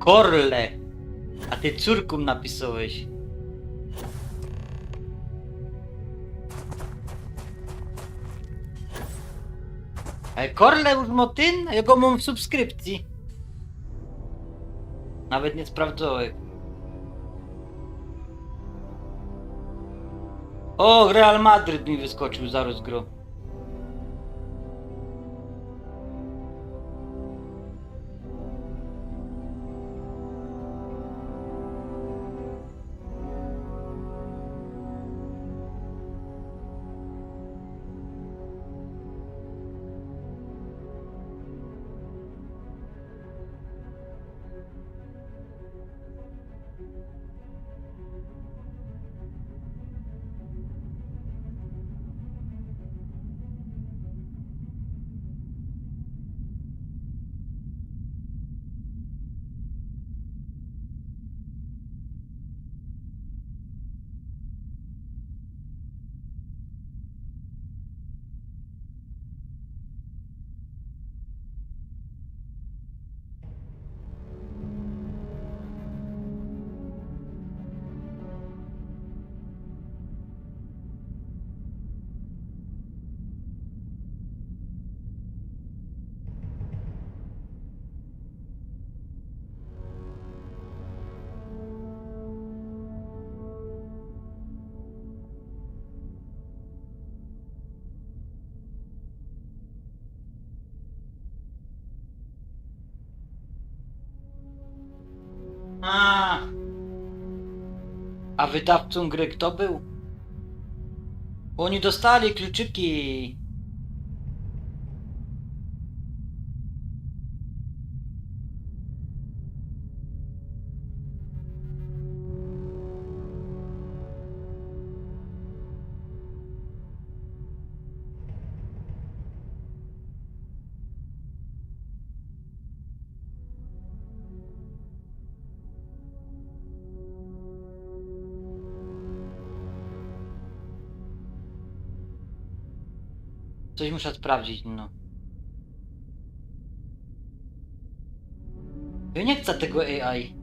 Korle! A ty córką napisałeś. Ale Korle już ma ten? Ja go mam w subskrypcji. Nawet nie sprawdzałem. O, Real Madryt mi wyskoczył za rozgro. A wydawcą gry kto był? Bo oni dostali kluczyki. Coś muszę sprawdzić, no. Ja nie chcę tego AI.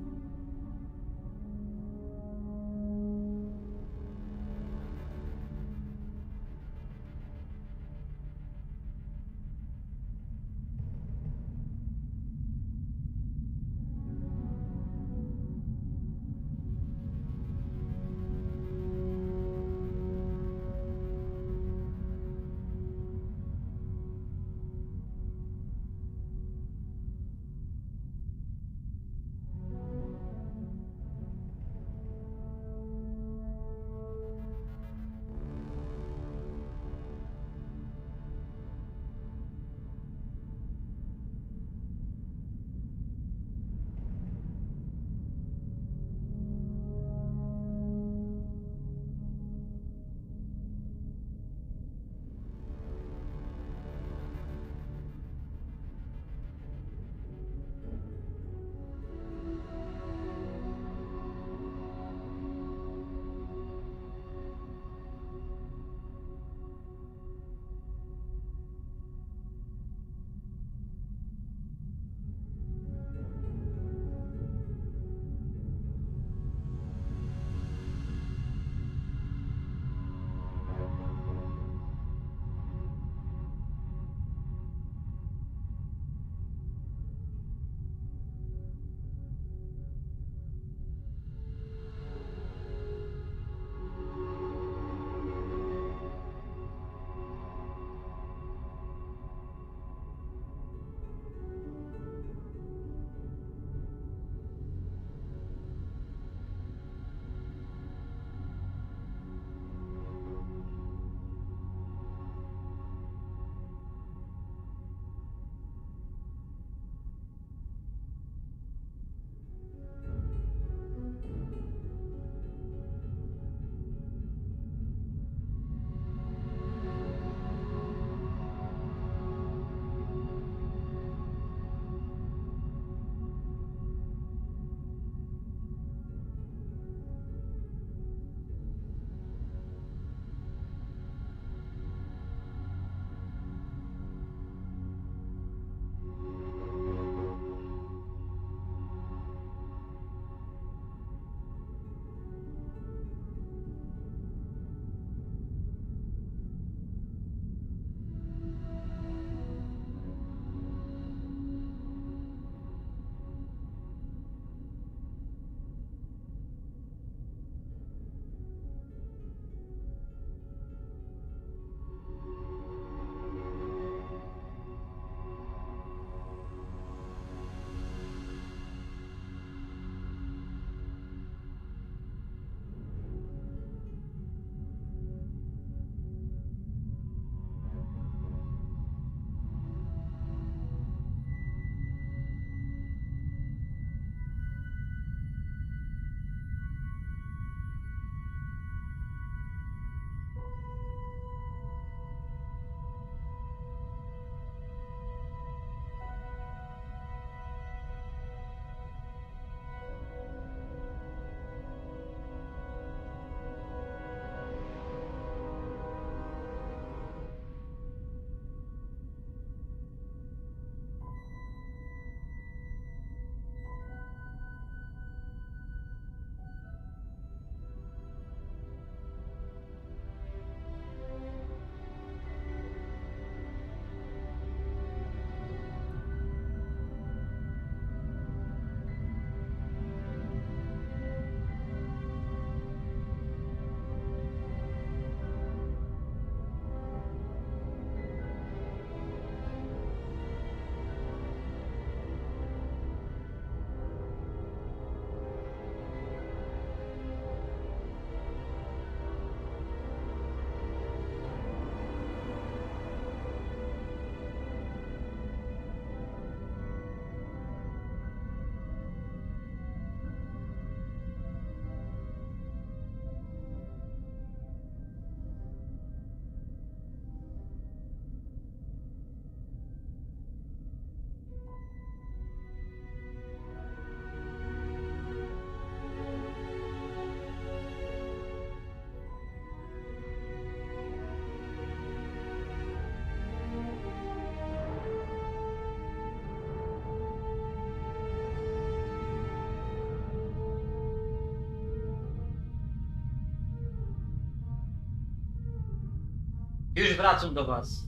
Już wracam do was.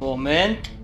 Moment.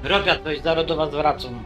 Robię coś, zaraz do was wracam.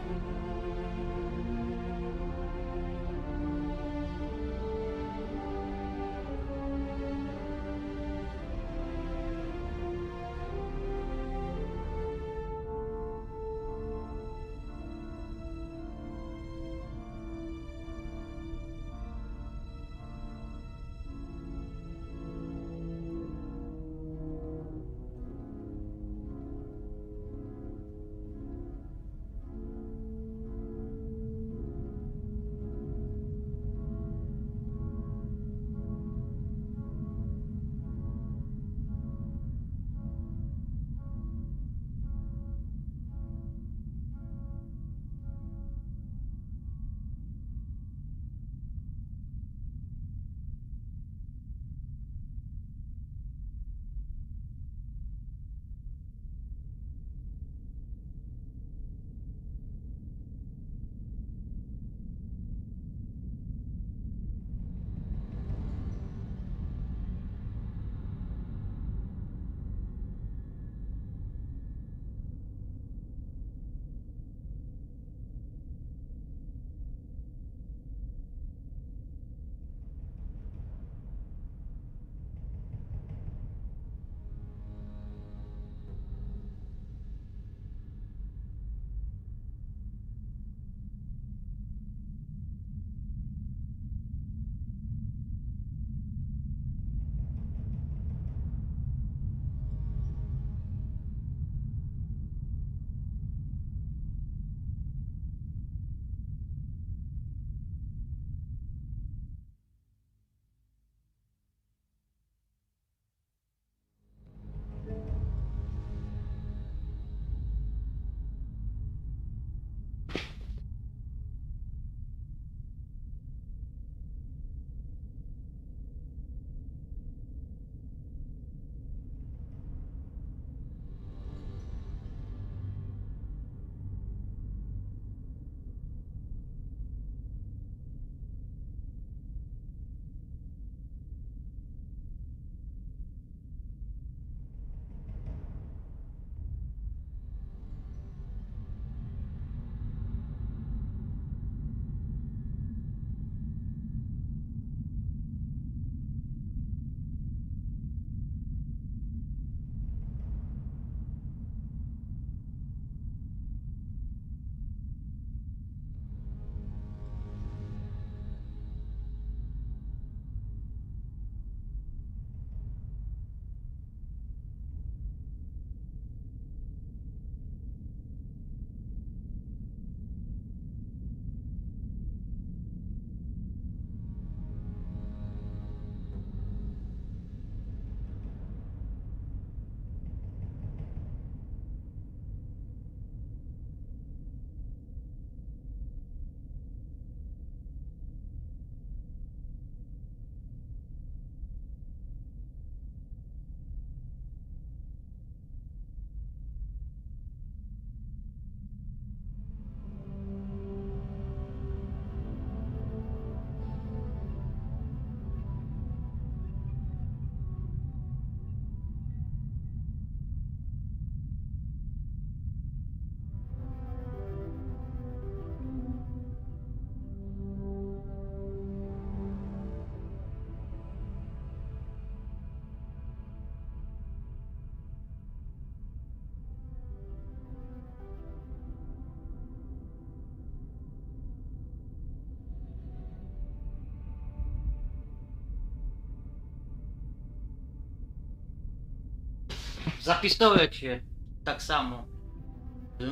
Zapisałem się tak samo.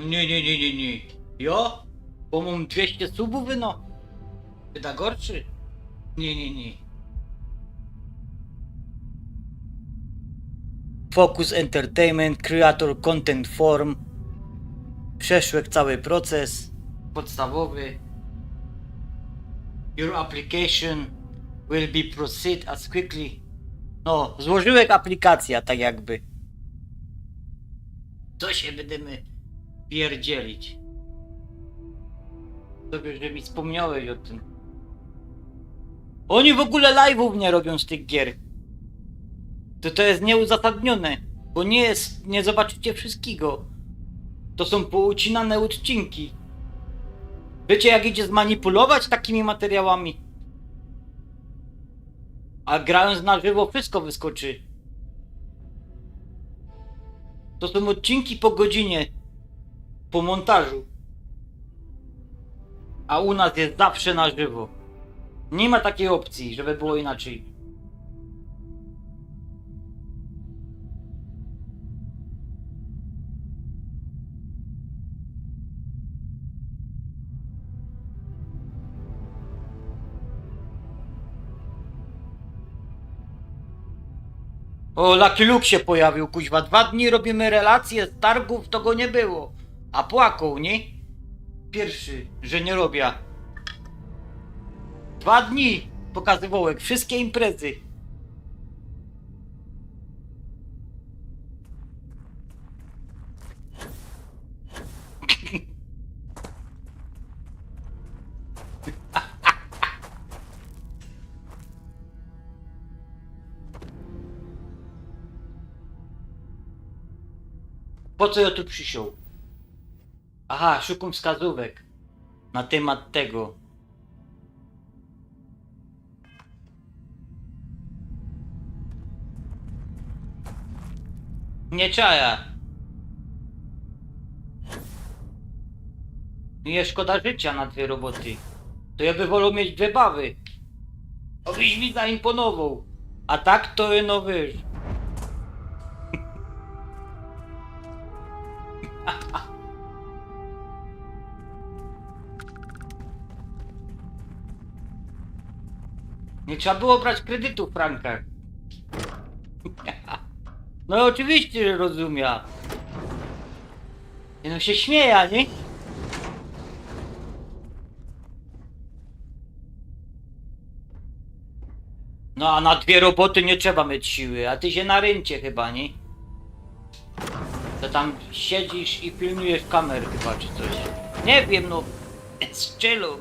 Nie. Jo? Bo mam 200 subów, no. Wyda gorszy? Nie. Focus Entertainment, Creator Content Form. Przeszły cały proces podstawowy. Your application will be proceed as quickly. No, złożyłem aplikację tak jakby. Co się będziemy pierdzielić? Dobrze, że mi wspomniałeś o tym. Oni w ogóle live'ów nie robią z tych gier. To jest nieuzasadnione, bo nie zobaczycie wszystkiego. To są poucinane odcinki. Wiecie, jak idzie zmanipulować takimi materiałami? A grając na żywo wszystko wyskoczy. To są odcinki po godzinie. Po montażu. A u nas jest zawsze na żywo. Nie ma takiej opcji, żeby było inaczej. O, Lucky Luke się pojawił, kuźwa. 2 dni robimy relacje z targów, to go nie było. A płakał, nie? Pierwszy, że nie robię. 2 dni pokazywał jak wszystkie imprezy. Po co ja tu przysiął? Aha, szukam wskazówek na temat tego. Nie czaja. Nie szkoda życia na 2 roboty. To ja by wolał mieć 2 bawy. Obyś mi zaimponował. A tak to no wiesz. Nie trzeba było brać kredytu w frankach. No oczywiście, że rozumiem. No się śmieja, nie? No a na 2 roboty nie trzeba mieć siły, a ty się na ryncie chyba, nie? To tam siedzisz i pilnujesz kamer chyba, czy coś. Nie wiem, no. Z chillu.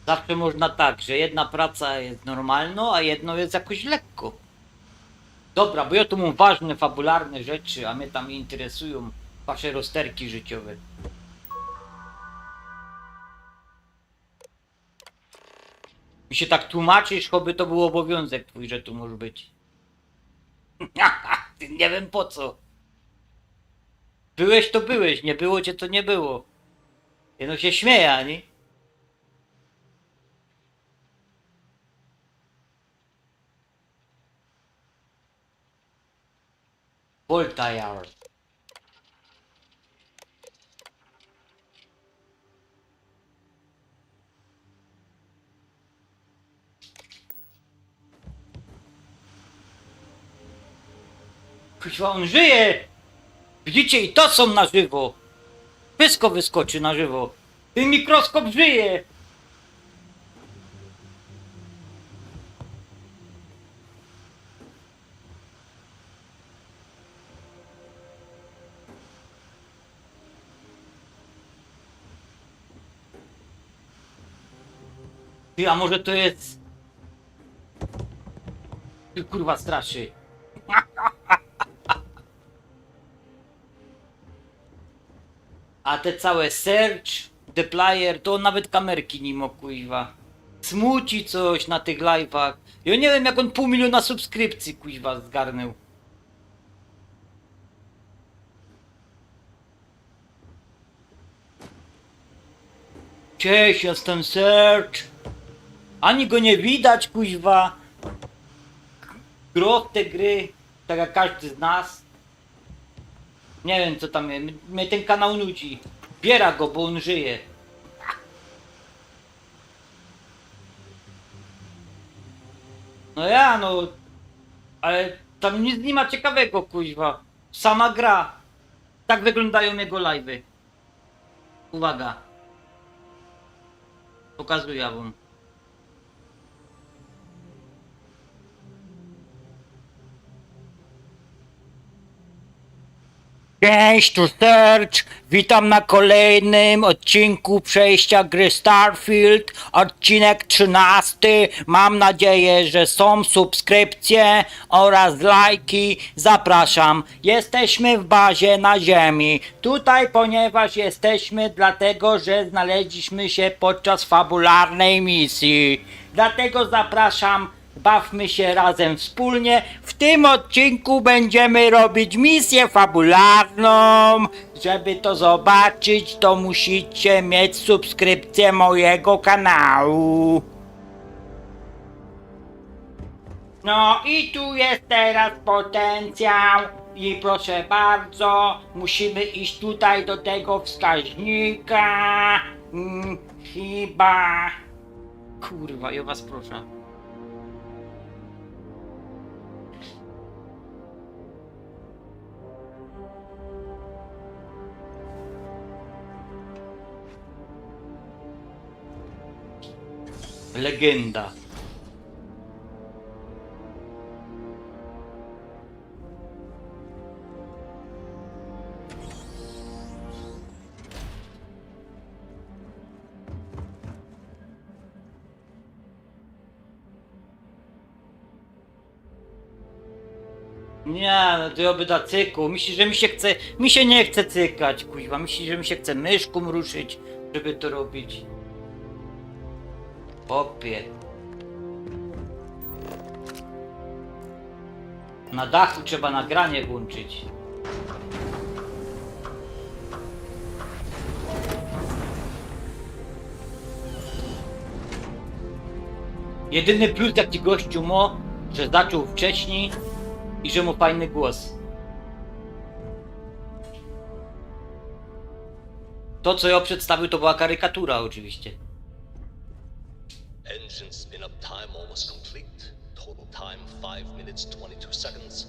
Zawsze można tak, że jedna praca jest normalną, a jedno jest jakoś lekko. Dobra, bo ja tu mam ważne, fabularne rzeczy, a mnie tam interesują wasze rozterki życiowe. Mi się tak tłumaczysz, choby to był obowiązek twój, że tu może być. Nie wiem po co. Byłeś to byłeś, nie było cię to nie było. Jedno się śmieje, nie? Voltaire. Kurwa, on żyje! Widzicie, i to są na żywo. Wszystko wyskoczy na żywo. Ten mikroskop żyje! Ty, a może to jest... Ty kurwa straszy. A te całe search, deployer, to on nawet kamerki nie ma, kuźwa. Smuci coś na tych live'ach. Ja nie wiem, jak on 500 000 subskrypcji, kuźwa, zgarnął. Cześć, jestem search. Ani go nie widać, kuźwa. Gro w te gry, tak jak każdy z nas. Nie wiem co tam jest, mnie ten kanał nudzi. Biera go, bo on żyje. No ja no, ale tam nic nie ma ciekawego, kuźwa. Sama gra. Tak wyglądają jego live'y. Uwaga. Pokazuję wam. Cześć, tu Search. Witam na kolejnym odcinku przejścia gry Starfield. Odcinek 13. Mam nadzieję, że są subskrypcje oraz lajki. Zapraszam. Jesteśmy w bazie na ziemi. Tutaj, ponieważ jesteśmy, dlatego że znaleźliśmy się podczas fabularnej misji. Dlatego zapraszam. Bawmy się razem wspólnie. W tym odcinku będziemy robić misję fabularną. Żeby to zobaczyć, to musicie mieć subskrypcję mojego kanału. No i tu jest teraz potencjał. I proszę bardzo, musimy iść tutaj do tego wskaźnika. Chyba... Kurwa, ja was proszę. Legenda. Nie, no to oby da cyku. Myślisz, że mi się chce... Mi się nie chce cykać, kuźwa. Myślisz, że mi się chce myszką ruszyć, żeby to robić. Popie. Na dachu trzeba nagranie włączyć. Jedyny plus jaki gościu ma, że zaczął wcześniej i że ma fajny głos. To co ja przedstawił to była karykatura oczywiście. Engine spin-up time almost complete. Total time 5 minutes 22 seconds.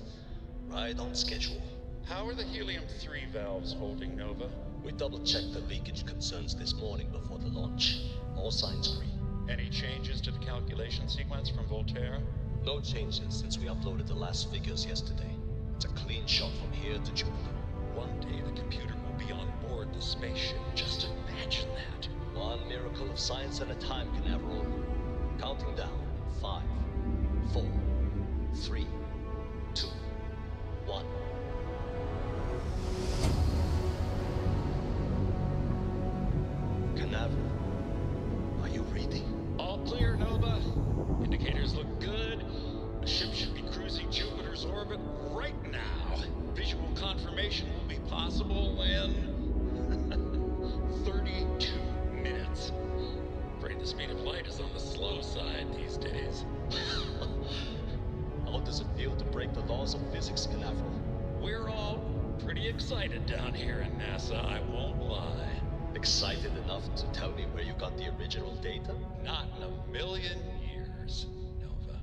Right on schedule. How are the helium-3 valves holding, Nova? We double-checked the leakage concerns this morning before the launch. All signs green. Any changes to the calculation sequence from Voltaire? No changes since we uploaded the last figures yesterday. It's a clean shot from here to Jupiter. One day the computer will be on board the spaceship. Just imagine that. One miracle of science at a time, Canaveral. Counting down. 5, 4, 3, 2, 1. Canaveral, are you reading? All clear, Nova. Indicators look good. The ship should be cruising Jupiter's orbit right now. Visual confirmation will be possible in 32 minutes. Afraid the speed of light is on the slow side these days. How does it feel to break the laws of physics, Canaveral? We're all pretty excited down here in NASA, I won't lie. Excited enough to tell me where you got the original data? Not in a million years, Nova.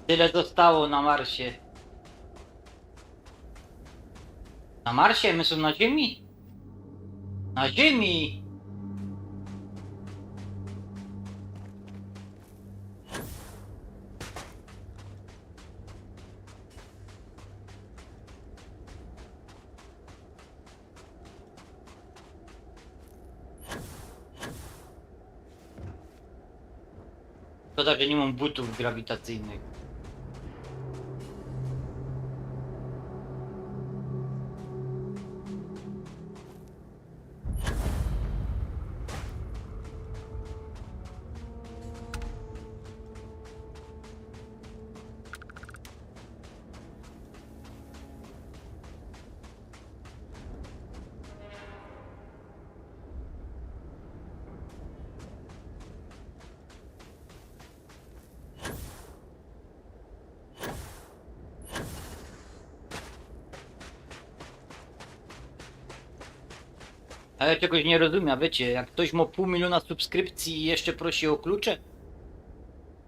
Tyle zostało na Marsie. Na Marsie? My są na Ziemi? Na Ziemi! Szkoda, że nie mam butów grawitacyjnych. A ja czegoś nie rozumiem, wiecie, jak ktoś ma 500 000 subskrypcji i jeszcze prosi o klucze,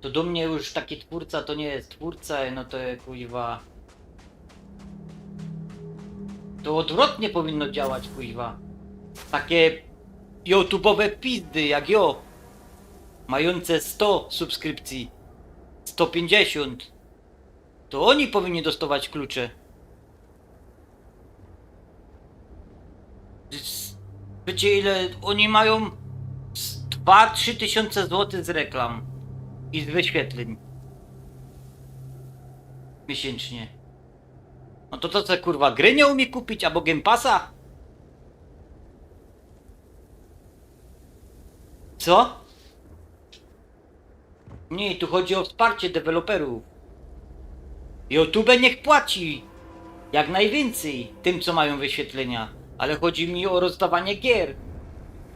to do mnie już taki twórca to nie jest twórca, no to kuźwa. To odwrotnie powinno działać, kuźwa. Takie YouTube'owe pizdy jak jo, mające 100 subskrypcji, 150, to oni powinni dostawać klucze. Wiecie ile oni mają? 2-3 tysiące złotych z reklam i z wyświetleń miesięcznie. No to co kurwa, gry nie umie kupić albo Game Passa? Co? Nie, tu chodzi o wsparcie deweloperów. YouTube niech płaci jak najwięcej tym, co mają wyświetlenia, ale chodzi mi o rozdawanie gier.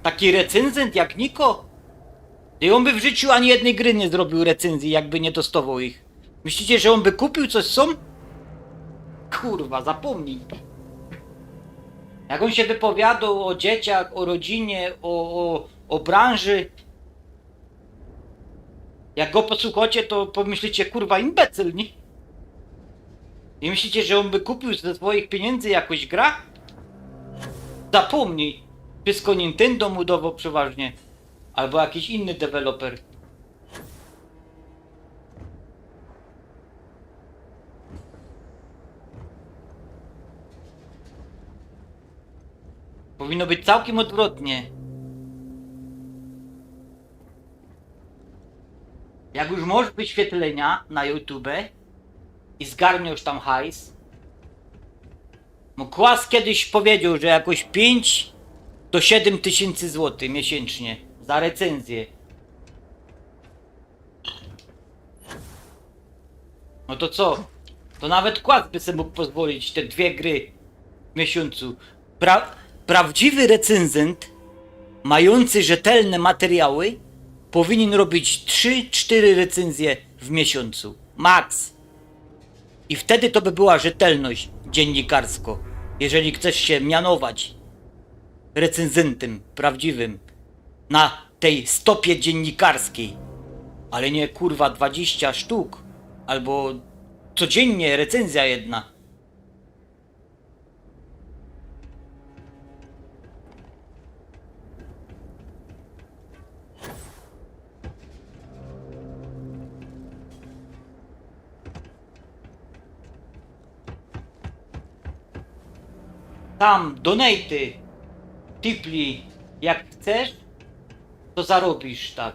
Taki recenzent jak Niko? I on by w życiu ani jednej gry nie zrobił recenzji, jakby nie dostawał ich. Myślicie, że on by kupił coś są? Kurwa, zapomnij. Jak on się wypowiadał o dzieciach, o rodzinie, o branży. Jak go posłuchacie, to pomyślicie, kurwa, imbecyl, nie? I myślicie, że on by kupił ze swoich pieniędzy jakąś gra? Zapomnij. Wszystko Nintendo mu dawał przeważnie. Albo jakiś inny deweloper. Powinno być całkiem odwrotnie. Jak już masz wyświetlenia na YouTube i zgarniasz tam hajs. No Kłas kiedyś powiedział, że jakoś 5 do 7 tysięcy złotych miesięcznie za recenzję. No to co? To nawet Kłas by sobie mógł pozwolić te 2 gry w miesiącu. Prawdziwy recenzent, mający rzetelne materiały, powinien robić 3-4 recenzje w miesiącu. Max. I wtedy to by była rzetelność dziennikarsko. Jeżeli chcesz się mianować recenzentem prawdziwym na tej stopie dziennikarskiej. Ale nie kurwa 20 sztuk. Albo codziennie recenzja jedna. Tam donejty, tipli, jak chcesz, to zarobisz, tak.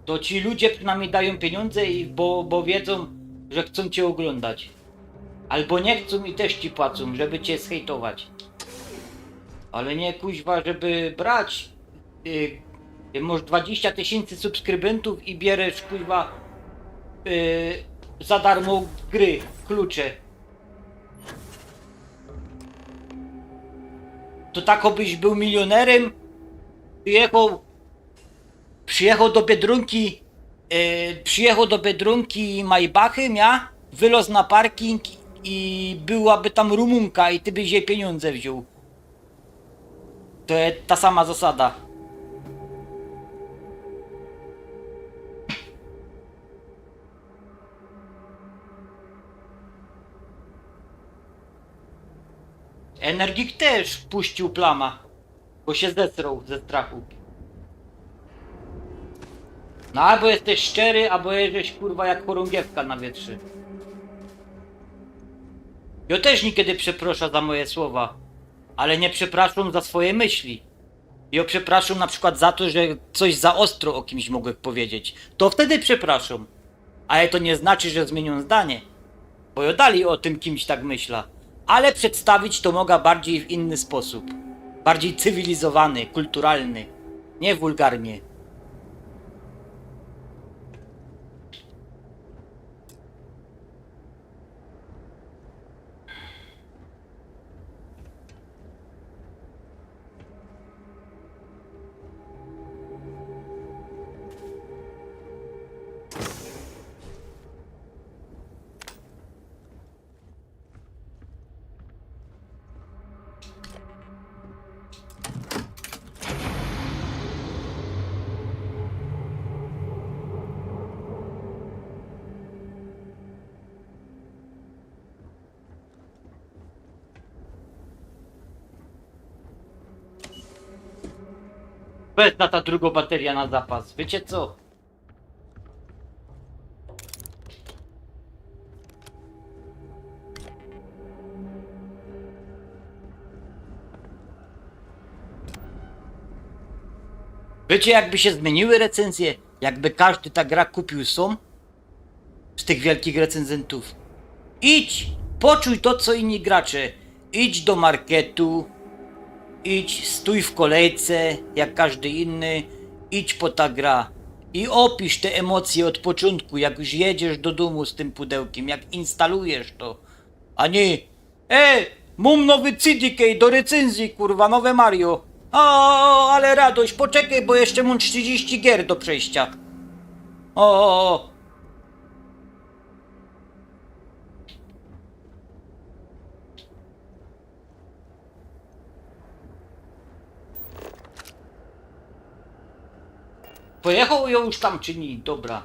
To ci ludzie przynajmniej dają pieniądze, bo wiedzą, że chcą cię oglądać. Albo nie chcą i też ci płacą, żeby cię zhejtować. Ale nie kuźwa, żeby brać. Masz 20 tysięcy subskrybentów i bierzesz kuźwa za darmo gry, klucze. To tak byś był milionerem, przyjechał do Biedronki Maybachem, ja, wylazł na parking i byłaby tam Rumunka i ty byś jej pieniądze wziął. To jest ta sama zasada. Energik też wpuścił plama, bo się zesrał ze strachu. No albo jesteś szczery, albo jesteś kurwa jak chorągiewka na wietrze. Ja też niekiedy przeproszę za moje słowa, ale nie przepraszam za swoje myśli. Ja przepraszam na przykład za to, że coś za ostro o kimś mogłem powiedzieć. To wtedy przepraszam. Ale to nie znaczy, że zmienią zdanie. Bo ja dalej o tym kimś tak myślę. Ale przedstawić to mogę bardziej w inny sposób. Bardziej cywilizowany, kulturalny. Nie wulgarnie. Wezna ta druga bateria na zapas. Wiecie co? Wiecie, jakby się zmieniły recenzje? Jakby każdy ta gra kupił z tych wielkich recenzentów. Idź! Poczuj to, co inni gracze. Idź do marketu. Idź, stój w kolejce, jak każdy inny. Idź po ta gra. I opisz te emocje od początku, jak już jedziesz do domu z tym pudełkiem, jak instalujesz to. A nie, mam nowy CDK do recenzji, kurwa, nowe Mario. O, ale radość, poczekaj, bo jeszcze mam 30 gier do przejścia. O. Pojechał ją już tam, czy nie? Dobra.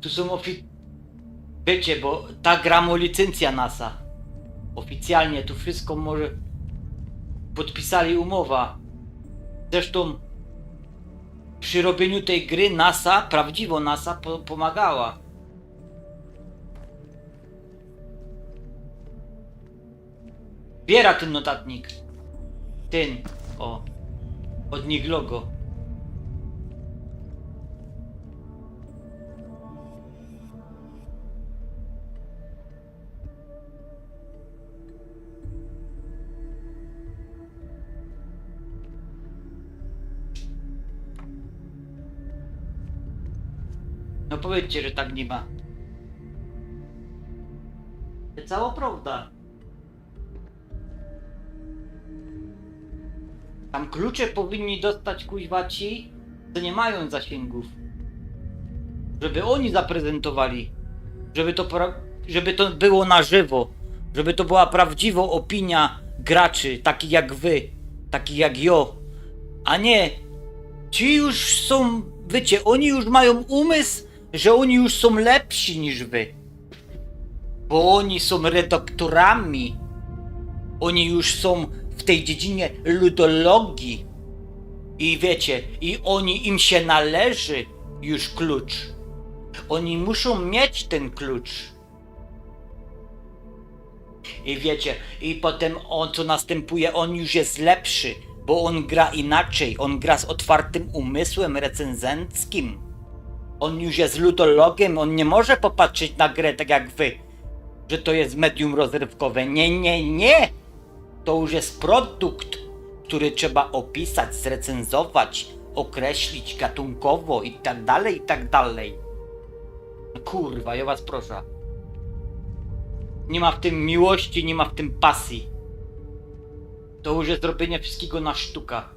Tu są wiecie, bo ta gra ma licencja NASA. Oficjalnie tu wszystko może... Podpisali umowa. Zresztą przy robieniu tej gry NASA, prawdziwo NASA pomagała. Biera ten notatnik. Ten, o. Od nich logo. No powiedzcie, że tak nie ma. To cała prawda. Tam klucze powinni dostać kuźwa ci, co nie mają zasięgów. Żeby oni zaprezentowali. Żeby to było na żywo. Żeby to była prawdziwa opinia graczy, takich jak wy, takich jak ja. A nie, ci już są, wiecie, oni już mają umysł, że oni już są lepsi niż wy. Bo oni są redaktorami. Oni już są w tej dziedzinie ludologii. I wiecie, im się należy już klucz. Oni muszą mieć ten klucz. I wiecie, i potem co następuje, on już jest lepszy, bo on gra inaczej. On gra z otwartym umysłem recenzenckim. On już jest ludologiem, on nie może popatrzeć na grę tak jak wy, że to jest medium rozrywkowe. Nie! To już jest produkt, który trzeba opisać, zrecenzować, określić gatunkowo i tak dalej, i tak dalej. No kurwa, ja was proszę. Nie ma w tym miłości, nie ma w tym pasji. To już jest robienie wszystkiego na sztukach.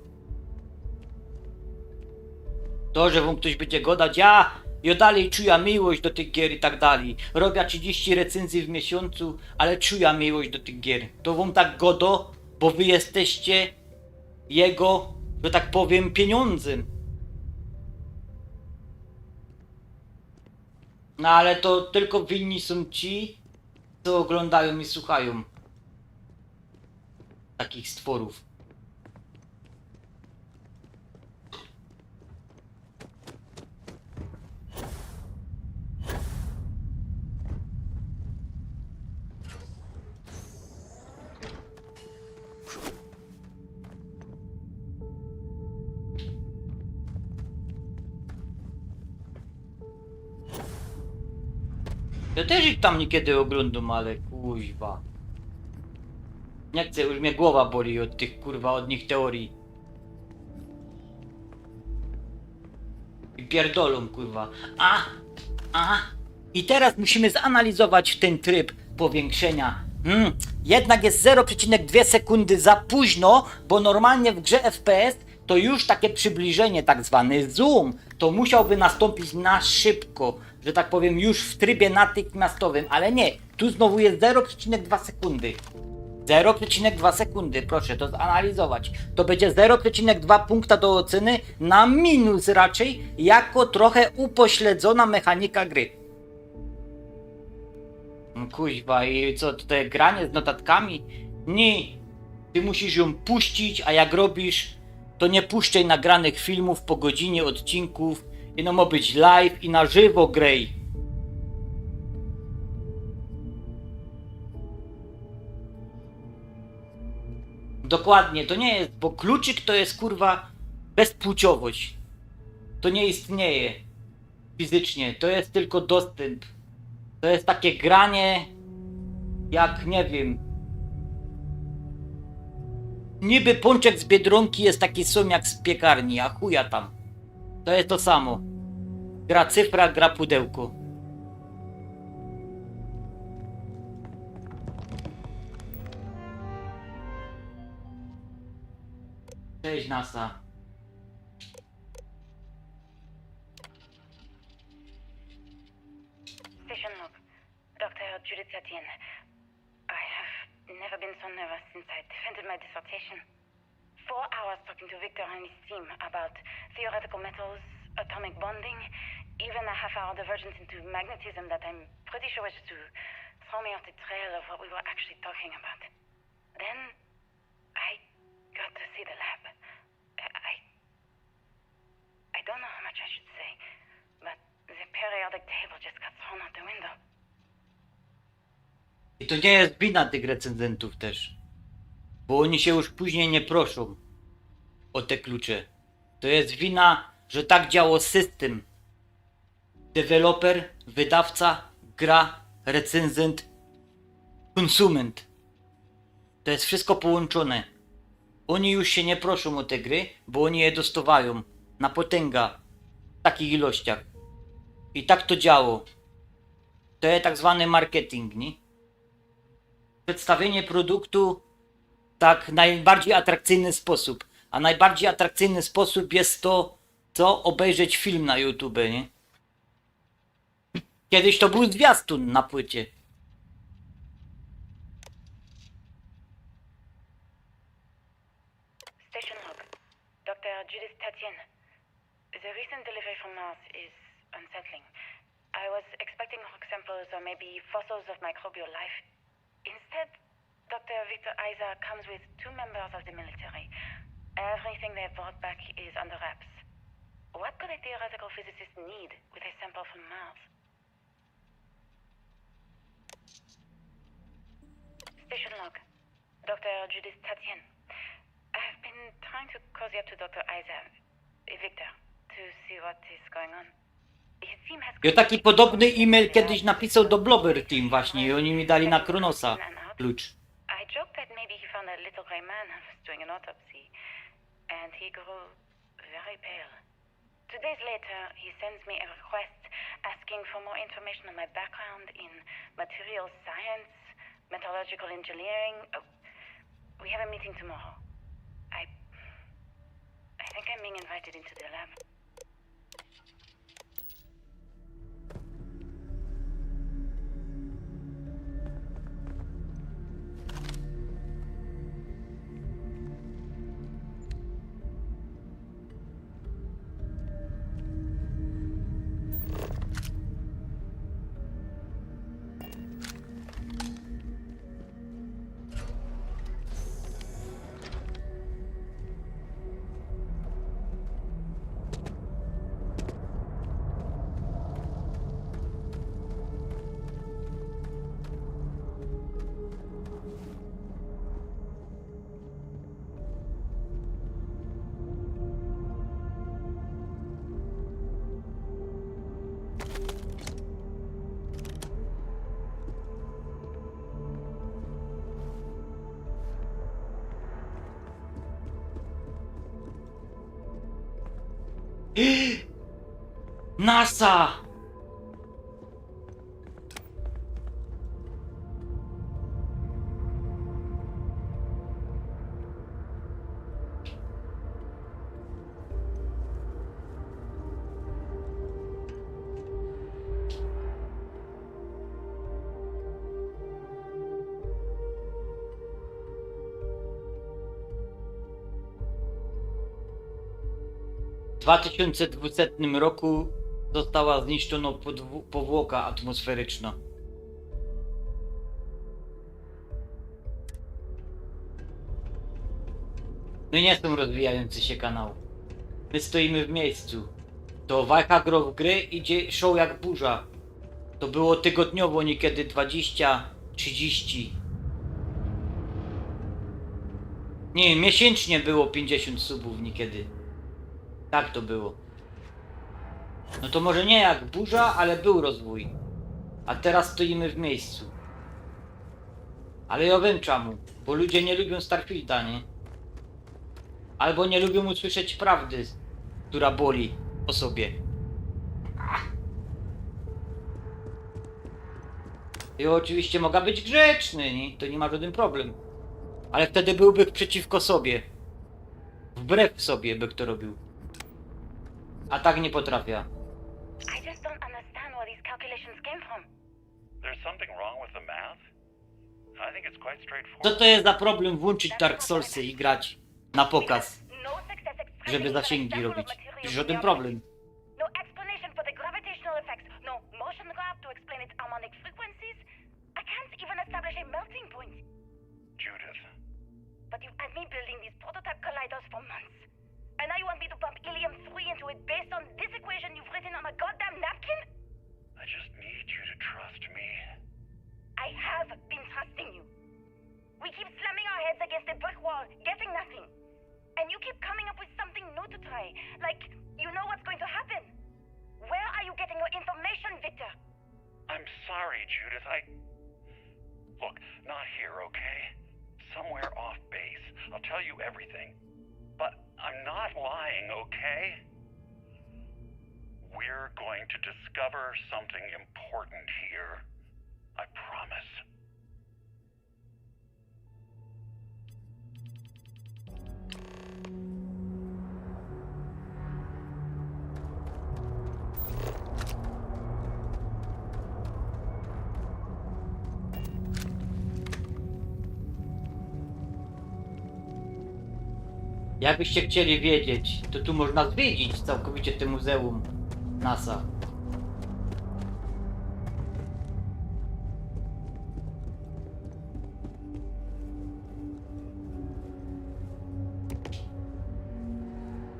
To, że wam ktoś będzie gadać, ja dalej czuję miłość do tych gier i tak dalej. Robię 30 recenzji w miesiącu, ale czuję miłość do tych gier. To wam tak godo, bo wy jesteście jego, że tak powiem, pieniądzem. No ale to tylko winni są ci, co oglądają i słuchają takich stworów. Ja też ich tam niekiedy oglądam, ale kuźwa. Nie chcę, już mnie głowa boli od tych kurwa, od nich teorii. I pierdolą kurwa. I teraz musimy zanalizować ten tryb powiększenia. Jednak jest 0,2 sekundy za późno, bo normalnie w grze FPS to już takie przybliżenie, tak zwany zoom, to musiałby nastąpić na szybko, że tak powiem, już w trybie natychmiastowym, ale nie, tu znowu jest 0,2 sekundy. 0,2 sekundy, proszę to zanalizować. To będzie 0,2 punkta do oceny na minus raczej, jako trochę upośledzona mechanika gry. No kuźwa, i co, te granie z notatkami? Nie, ty musisz ją puścić, a jak robisz, to nie puszczaj nagranych filmów po godzinie odcinków. I no ma być live i na żywo grej. Dokładnie, to nie jest, bo kluczyk to jest kurwa bezpłciowość. To nie istnieje fizycznie, to jest tylko dostęp. To jest takie granie, jak nie wiem. Niby pączek z Biedronki jest taki sam jak z piekarni, a chuja tam. To jest to samo. Gra cyfra, gra pudełko. Cześć NASA. Station log. Dr. Judith Etienne. I have never been so nervous since I defended my dissertation. 4 hours talking to Victor and his team about theoretical metals, atomic bonding, even a half-hour divergence into magnetism that I'm pretty sure was to throw me off the trail of what we were actually talking about. Then I got to see the lab. I don't know how much I should say, but the periodic table just got thrown out the window. I to nie jest wina tych recenzentów też. Bo oni się już później nie proszą o te klucze. To jest wina, że tak działał system. Deweloper, wydawca, gra, recenzent, konsument. To jest wszystko połączone. Oni już się nie proszą o te gry, bo oni je dostawają na potęga w takich ilościach. I tak to działo. To jest tak zwany marketing, nie? Przedstawienie produktu tak najbardziej atrakcyjny sposób. A najbardziej atrakcyjny sposób jest to, co obejrzeć film na YouTube, nie? Kiedyś to był zwiastun na płycie. Station log. Dr. Judith Etienne. The recent delivery from Mars is unsettling. I was expecting rock samples or maybe fossils of microbial life. Instead, Dr. Victor Isa comes with 2 members of the military. Everything they've brought back is under wraps. What could a theoretical physicist need with a sample from Mars? Station log. Dr. Judith Etienne. I've been trying to cozy up to Dr. Isa, Victor, to see what is going on. His team has... Ja taki podobny e-mail kiedyś napisał do Blobber Team właśnie i oni mi dali na Kronosa klucz. I joked that maybe he found a little grey man and was doing an autopsy, and he grew very pale. 2 days later, he sends me a request asking for more information on my background in materials science, metallurgical engineering. Oh, we have a meeting tomorrow. I think I'm being invited into the lab. NASA! 2200 roku została zniszczona powłoka atmosferyczna. My nie są rozwijający się kanał. My stoimy w miejscu. To walka w gry idzie show jak burza. To było tygodniowo, niekiedy 20, 30. Nie, miesięcznie było 50 subów niekiedy. Tak to było. No to może nie jak burza, ale był rozwój. A teraz stoimy w miejscu. Ale ja wiem czemu. Bo ludzie nie lubią Starfielda, nie? Albo nie lubią usłyszeć prawdy, która boli o sobie. I oczywiście mogę być grzeczny, nie? To nie ma żaden problem. Ale wtedy byłby przeciwko sobie. Wbrew sobie by kto robił. A tak nie potrafię. I just don't understand where these calculations came from. There's something wrong with the math? I think it's quite straightforward. Co to jest za problem włączyć Dark Soulsy i grać na pokaz? Żeby zasięgi robić. Już żaden problem. No explanation for the gravitational effects. No motion graph to explain its harmonic frequencies. I can't even establish a melting point. Judith. But you've had me building these prototype colliders for months. And now you want me to pump helium-3 into it based on this equation you've written on a goddamn napkin? I just need you to trust me. I have been trusting you. We keep slamming our heads against a brick wall, getting nothing. And you keep coming up with something new to try. Like, you know what's going to happen. Where are you getting your information, Victor? I'm sorry, Judith. Look, not here, okay? Somewhere off base. I'll tell you everything. But I'm not lying, okay? We're going to discover something important here. I promise. Jakbyście chcieli wiedzieć, to tu można zwiedzić całkowicie te muzeum NASA.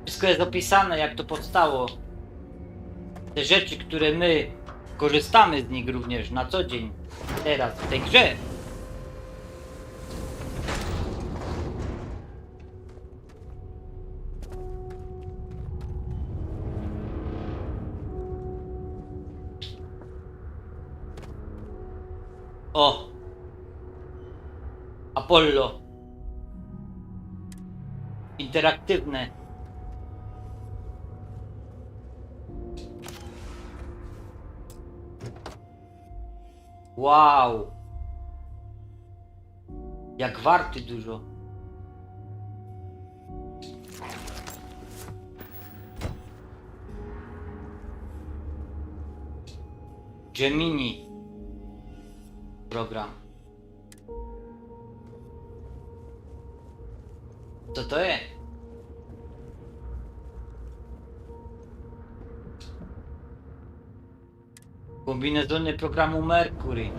Wszystko jest opisane, jak to powstało. Te rzeczy, które my korzystamy z nich również na co dzień, teraz w tej grze. O! Apollo. Interaktywne. Wow. Jak warty dużo. Gemini. Program. Co to jest? Kombinezony programu Mercury.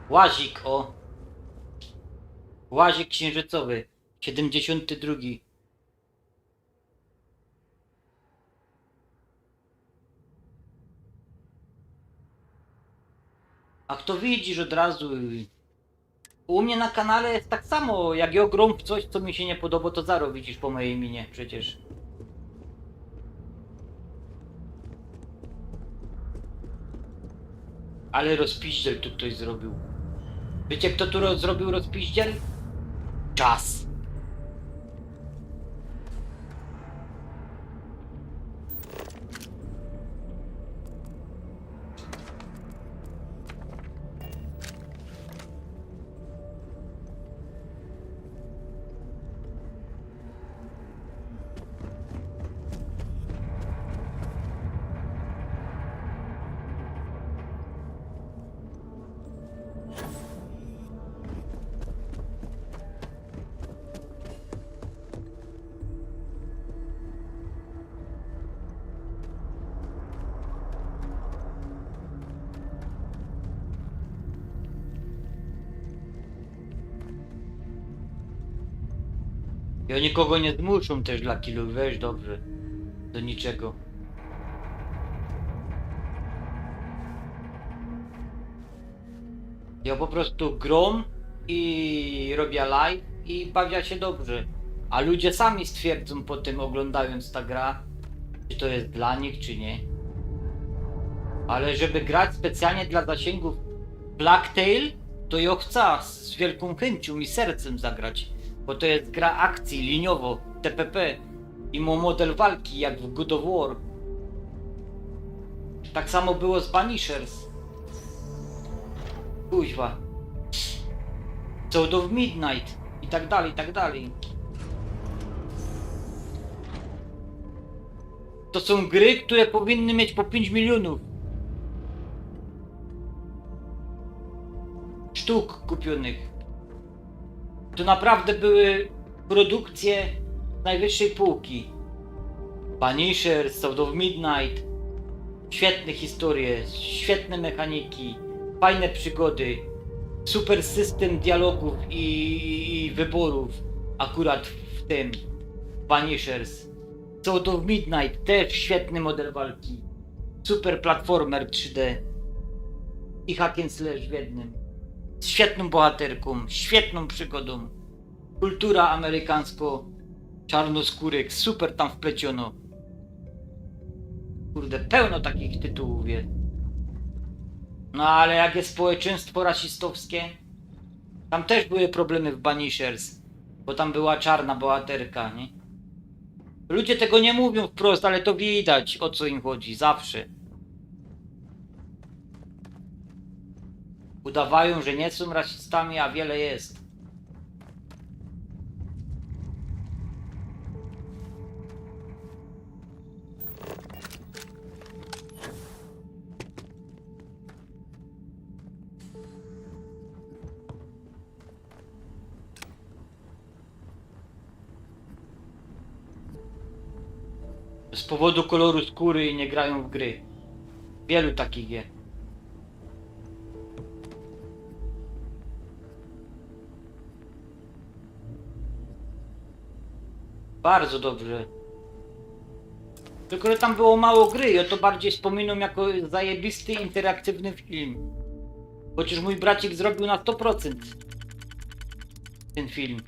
Łazik, o. Łazik księżycowy. 72. A kto widzisz od razu? U mnie na kanale jest tak samo, jak ja gram w coś, co mi się nie podoba, to zaro widzisz po mojej minie przecież. Ale rozpiździel tu ktoś zrobił. Wiecie kto tu zrobił rozpiździel? Czas. I oni kogo nie zmuszą też dla killu, weź dobrze. Do niczego. Ja po prostu grom i robię live i bawię się dobrze. A ludzie sami stwierdzą po tym, oglądając ta gra, czy to jest dla nich, czy nie. Ale żeby grać specjalnie dla zasięgów Blacktail, to ja chcę z wielką chęcią i sercem zagrać. Bo to jest gra akcji, liniowo, TPP i ma model walki jak w God of War. Tak samo było z Banishers. Kuźwa. Sword of Midnight i tak dalej, i tak dalej. To są gry, które powinny mieć po 5 milionów sztuk kupionych. To naprawdę były produkcje najwyższej półki. Punisher, Sword of Midnight. Świetne historie, świetne mechaniki, fajne przygody, super system dialogów i wyborów akurat w tym Punishers. Sword of Midnight też świetny model walki, super platformer 3D i hack and slash w jednym. Z świetną bohaterką, świetną przygodą. Kultura amerykańsko-czarnoskórych, super tam wpleciono. Kurde, pełno takich tytułów jest. No ale jak jest społeczeństwo rasistowskie, tam też były problemy w Banishers, bo tam była czarna bohaterka, nie? Ludzie tego nie mówią wprost, ale to widać, o co im chodzi, zawsze. Udawają, że nie są rasistami, a wiele jest. Z powodu koloru skóry i nie grają w gry. Wielu takich jest. Bardzo dobrze. Tylko że tam było mało gry, ja to bardziej wspominam jako zajebisty, interaktywny film. Chociaż mój bracik zrobił na 100% ten film.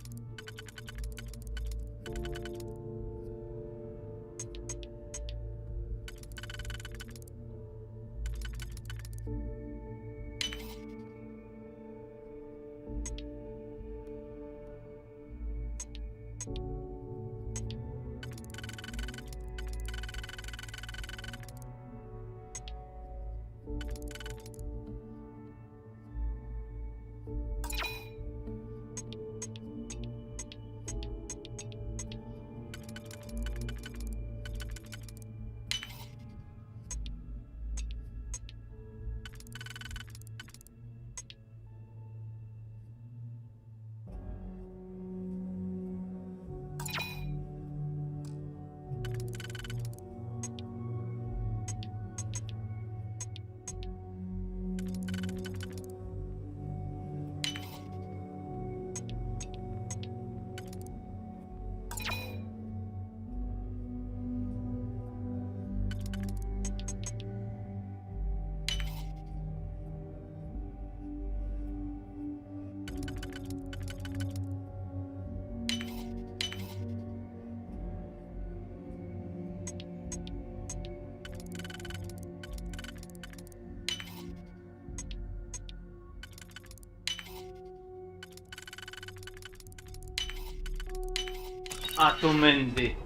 A tu Mendy.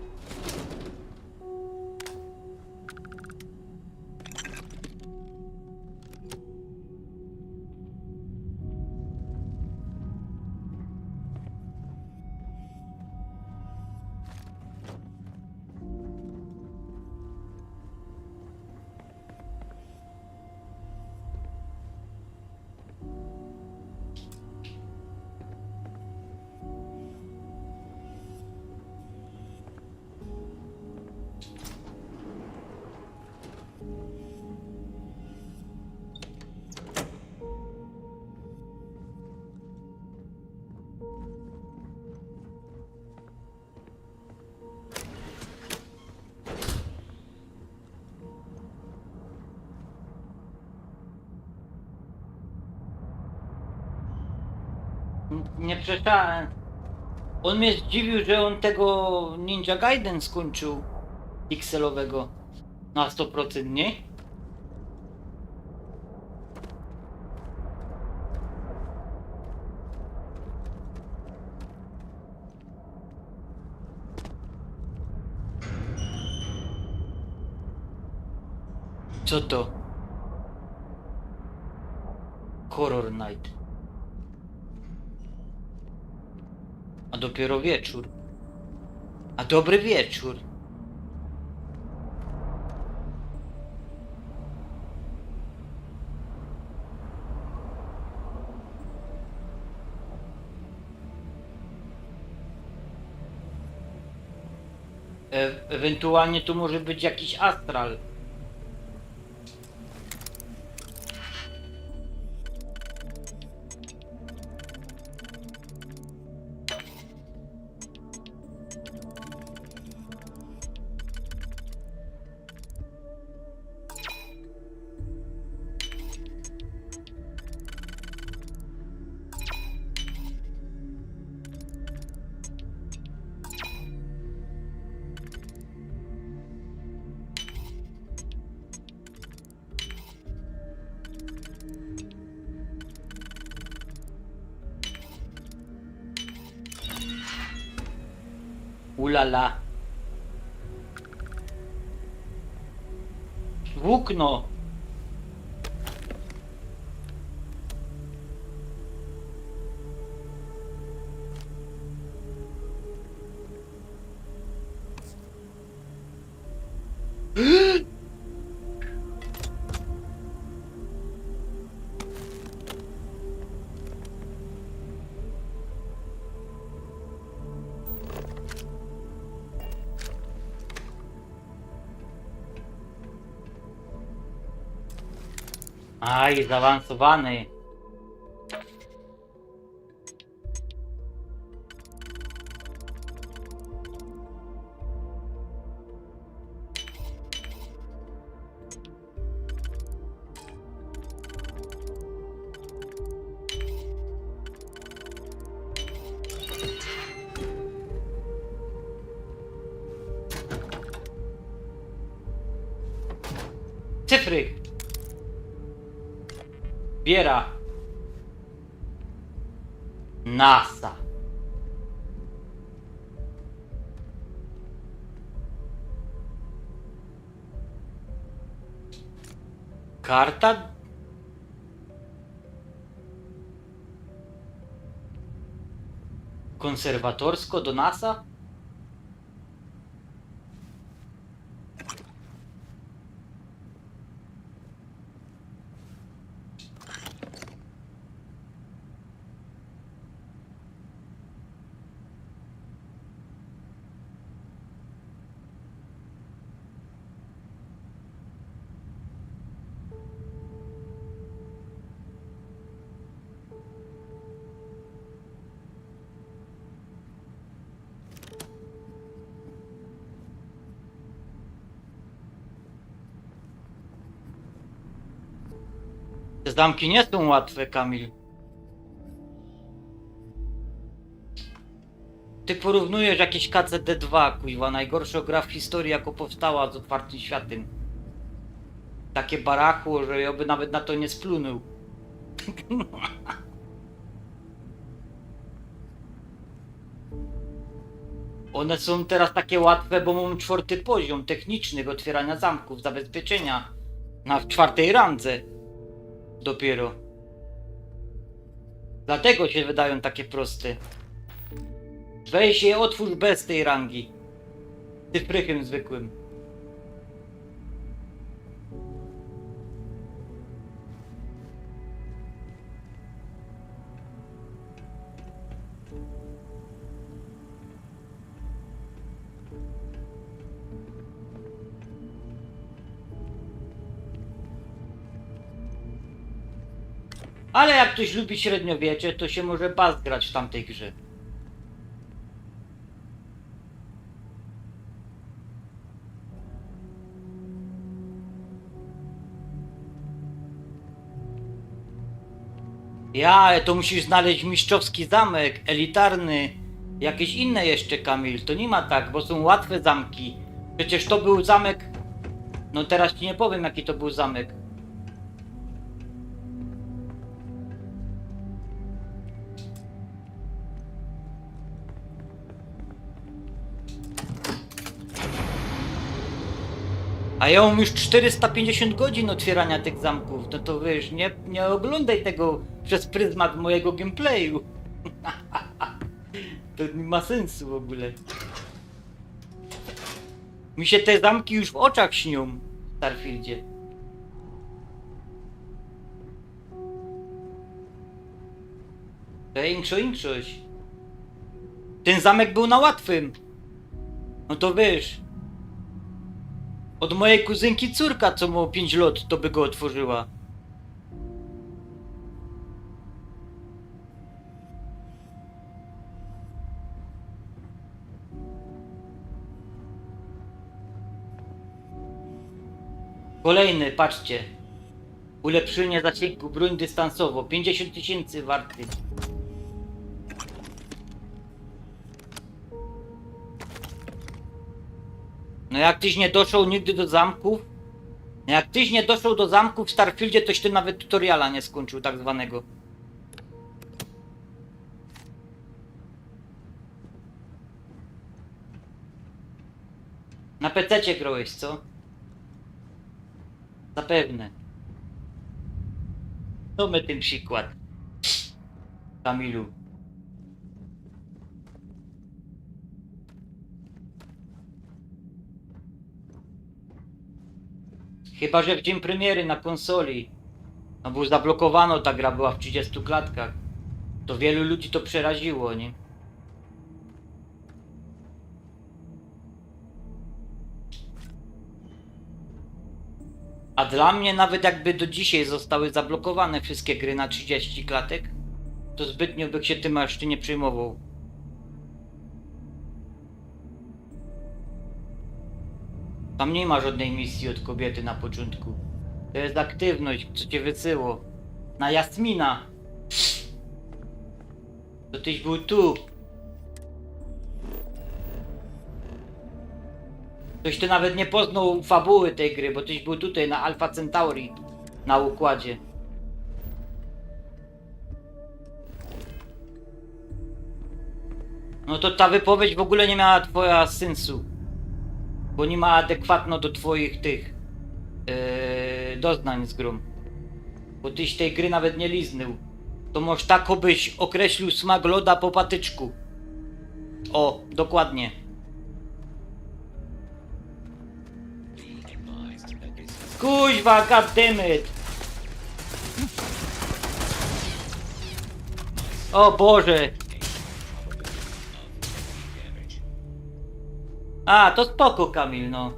Nie przeszałem. On mnie zdziwił, że on tego Ninja Gaiden skończył pikselowego na 100%, nie? Co to? Horror Night. A dopiero wieczór. A dobry wieczór. Ewentualnie tu może być jakiś astral. Ulala. Włókno. Aj, zaawansowany. Cyfry. Biera. NASA. Karta. Konserwatorsko do NASA. Te zamki nie są łatwe, Kamil. Ty porównujesz jakieś KCD2, kuźwa, najgorsza gra w historii, jako powstała z otwartym światem. Takie barachło, że ja by nawet na to nie splunął. One są teraz takie łatwe, bo mam 4. poziom technicznych otwierania zamków, zabezpieczenia na 4. randze. Dopiero. Dlatego się wydają takie proste. Weź je, otwórz bez tej rangi. Cyfrychem zwykłym. Ale jak ktoś lubi średniowiecze, to się może bas grać w tamtej grze. Ja, ale to musisz znaleźć mistrzowski zamek, elitarny, jakieś inne jeszcze, Kamil. To nie ma tak, bo są łatwe zamki. Przecież to był zamek... No teraz ci nie powiem, jaki to był zamek. A ja mam już 450 godzin otwierania tych zamków. No to wiesz, nie oglądaj tego przez pryzmat mojego gameplayu. To nie ma sensu w ogóle. Mi się te zamki już w oczach śnią w Starfieldzie. To większość. Ten zamek był na łatwym. No to wiesz. Od mojej kuzynki córka, co ma 5 lat, to by go otworzyła. Kolejny, patrzcie. Ulepszenie zasięgu broń dystansowo. 50 000 warty. No jak tyś nie doszedł nigdy do zamków? Jak tyś nie doszedł do zamku w Starfieldzie, toś ty nawet tutoriala nie skończył tak zwanego. Na PC-cie grałeś, co? Zapewne. Damy ten przykład. Kamilu. Chyba że w dzień premiery na konsoli. No bo zablokowano, ta gra była w 30 klatkach. To wielu ludzi to przeraziło, nie? A dla mnie nawet jakby do dzisiaj zostały zablokowane wszystkie gry na 30 klatek, to zbytnio bych się tym aż nie przejmował. Tam nie ma żadnej misji od kobiety na początku. To jest aktywność, co cię wysyło. Na Jasmina. To tyś był tu. Toś ty nawet nie poznał fabuły tej gry, bo tyś był tutaj na Alpha Centauri. Na układzie. No to ta wypowiedź w ogóle nie miała twoja sensu. Bo nie ma adekwatno do twoich tych doznań z grą. Bo tyś tej gry nawet nie liznął. To może tak byś określił smak loda po patyczku. O, dokładnie. Kuźwa, goddammit! O Boże! A, to spoko, Kamil, no.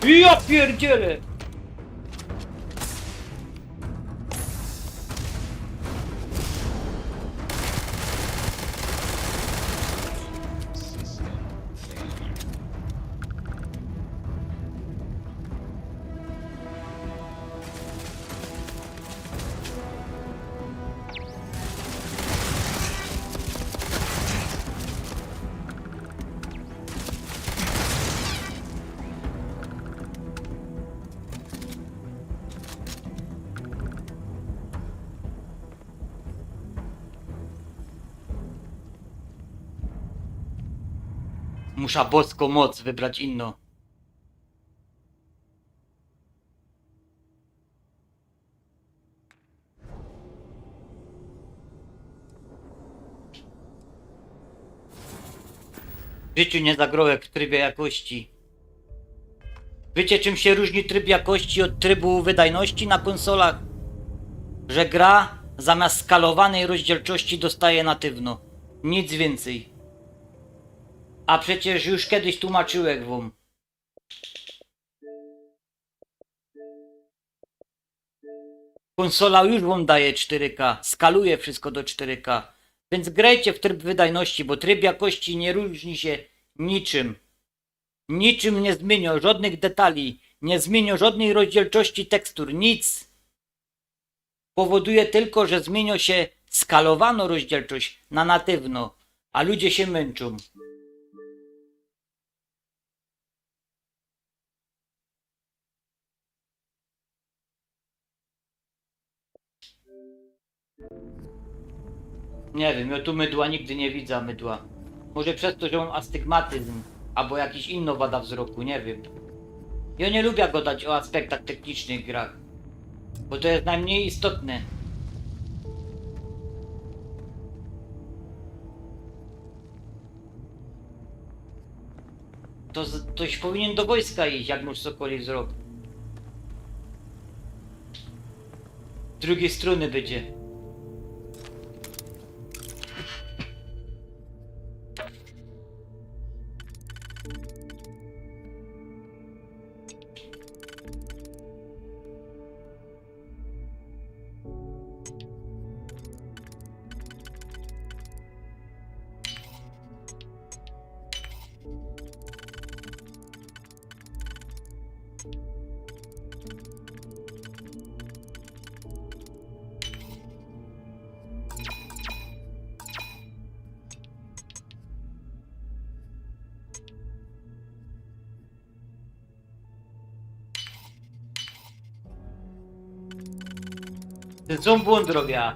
Ja pierdzielę! Muszę boską moc wybrać inną. W życiu nie zagrałem w trybie jakości. Wiecie, czym się różni tryb jakości od trybu wydajności na konsolach? Że gra zamiast skalowanej rozdzielczości dostaje natywno. Nic więcej. A przecież już kiedyś tłumaczyłem wam. Konsola już wam daje 4K, skaluje wszystko do 4K. Więc grajcie w tryb wydajności, bo tryb jakości nie różni się niczym. Niczym nie zmienią żadnych detali, nie zmienią żadnej rozdzielczości tekstur, nic. powoduje tylko, że zmienia się skalowano rozdzielczość na natywno, a ludzie się męczą. Nie wiem, ja tu mydła nigdy nie widzę, mydła. Może przez to, że on astygmatyzm, albo jakiś inna wada wzroku, nie wiem. Ja nie lubię gadać o aspektach technicznych w grach, bo to jest najmniej istotne. To ktoś powinien do wojska iść, jak masz sokoli wzrok. Z drugiej strony będzie. Ten są błąd robię.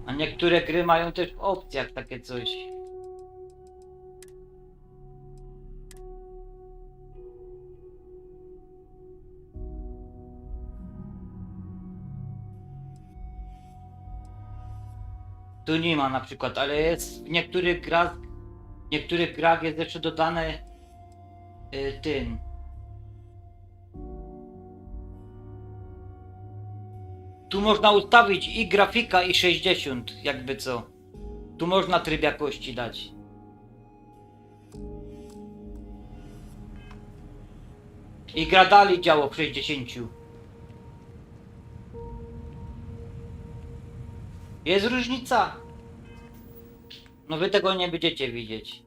A niektóre gry mają też w opcjach takie coś. Tu nie ma na przykład, ale jest w niektórych grach jest jeszcze dodane tym. Tu można ustawić i grafika, i 60, jakby co. Tu można tryb jakości dać. I gra dalej działa w 60. Jest różnica. No wy tego nie będziecie widzieć.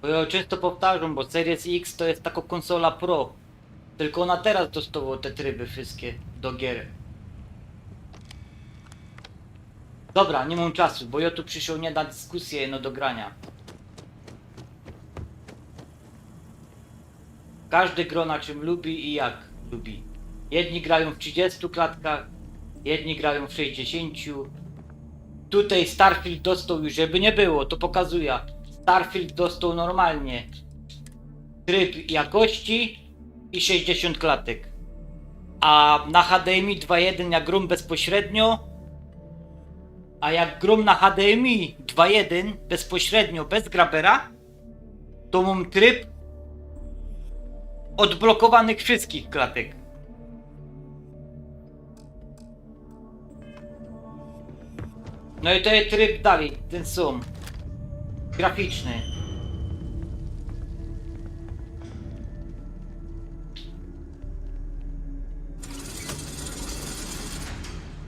Bo ja często powtarzam, bo Series X to jest taka konsola Pro. Tylko ona teraz dostała te tryby wszystkie do gier. Dobra, nie mam czasu, bo ja tu przyszedł nie na dyskusję, no do grania. Każdy gra na czym lubi i jak lubi. Jedni grają w 30 klatkach, jedni grają w 60. Tutaj Starfield dostał już, żeby nie było, to pokazuje. Starfield dostał normalnie tryb jakości i 60 klatek. A na HDMI 2.1 jak grom bezpośrednio, a jak grom na HDMI 2.1 bezpośrednio, bez grabera, to mam tryb odblokowanych wszystkich klatek. No i to jest tryb dalej, ten sam. Graficzny.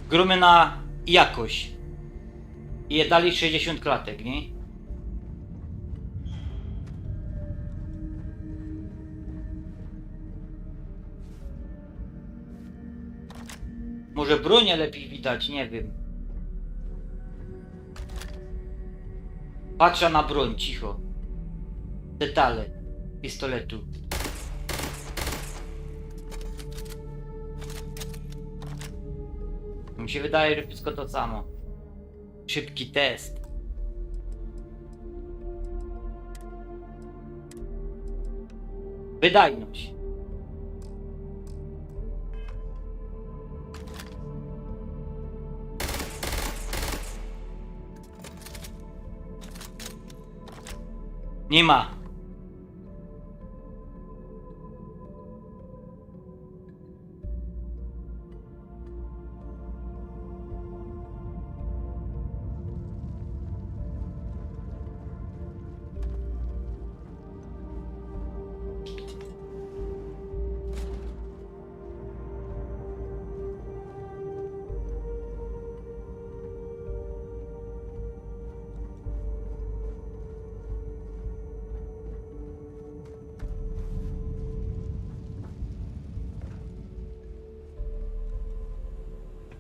Gromy na jakość. I je dali 60 klatek, nie? Może bronię lepiej widać, nie wiem. Patrzę na broń, cicho. Detale pistoletu. Mi się wydaje, że wszystko to samo. Szybki test. Wydajność. Nie ma.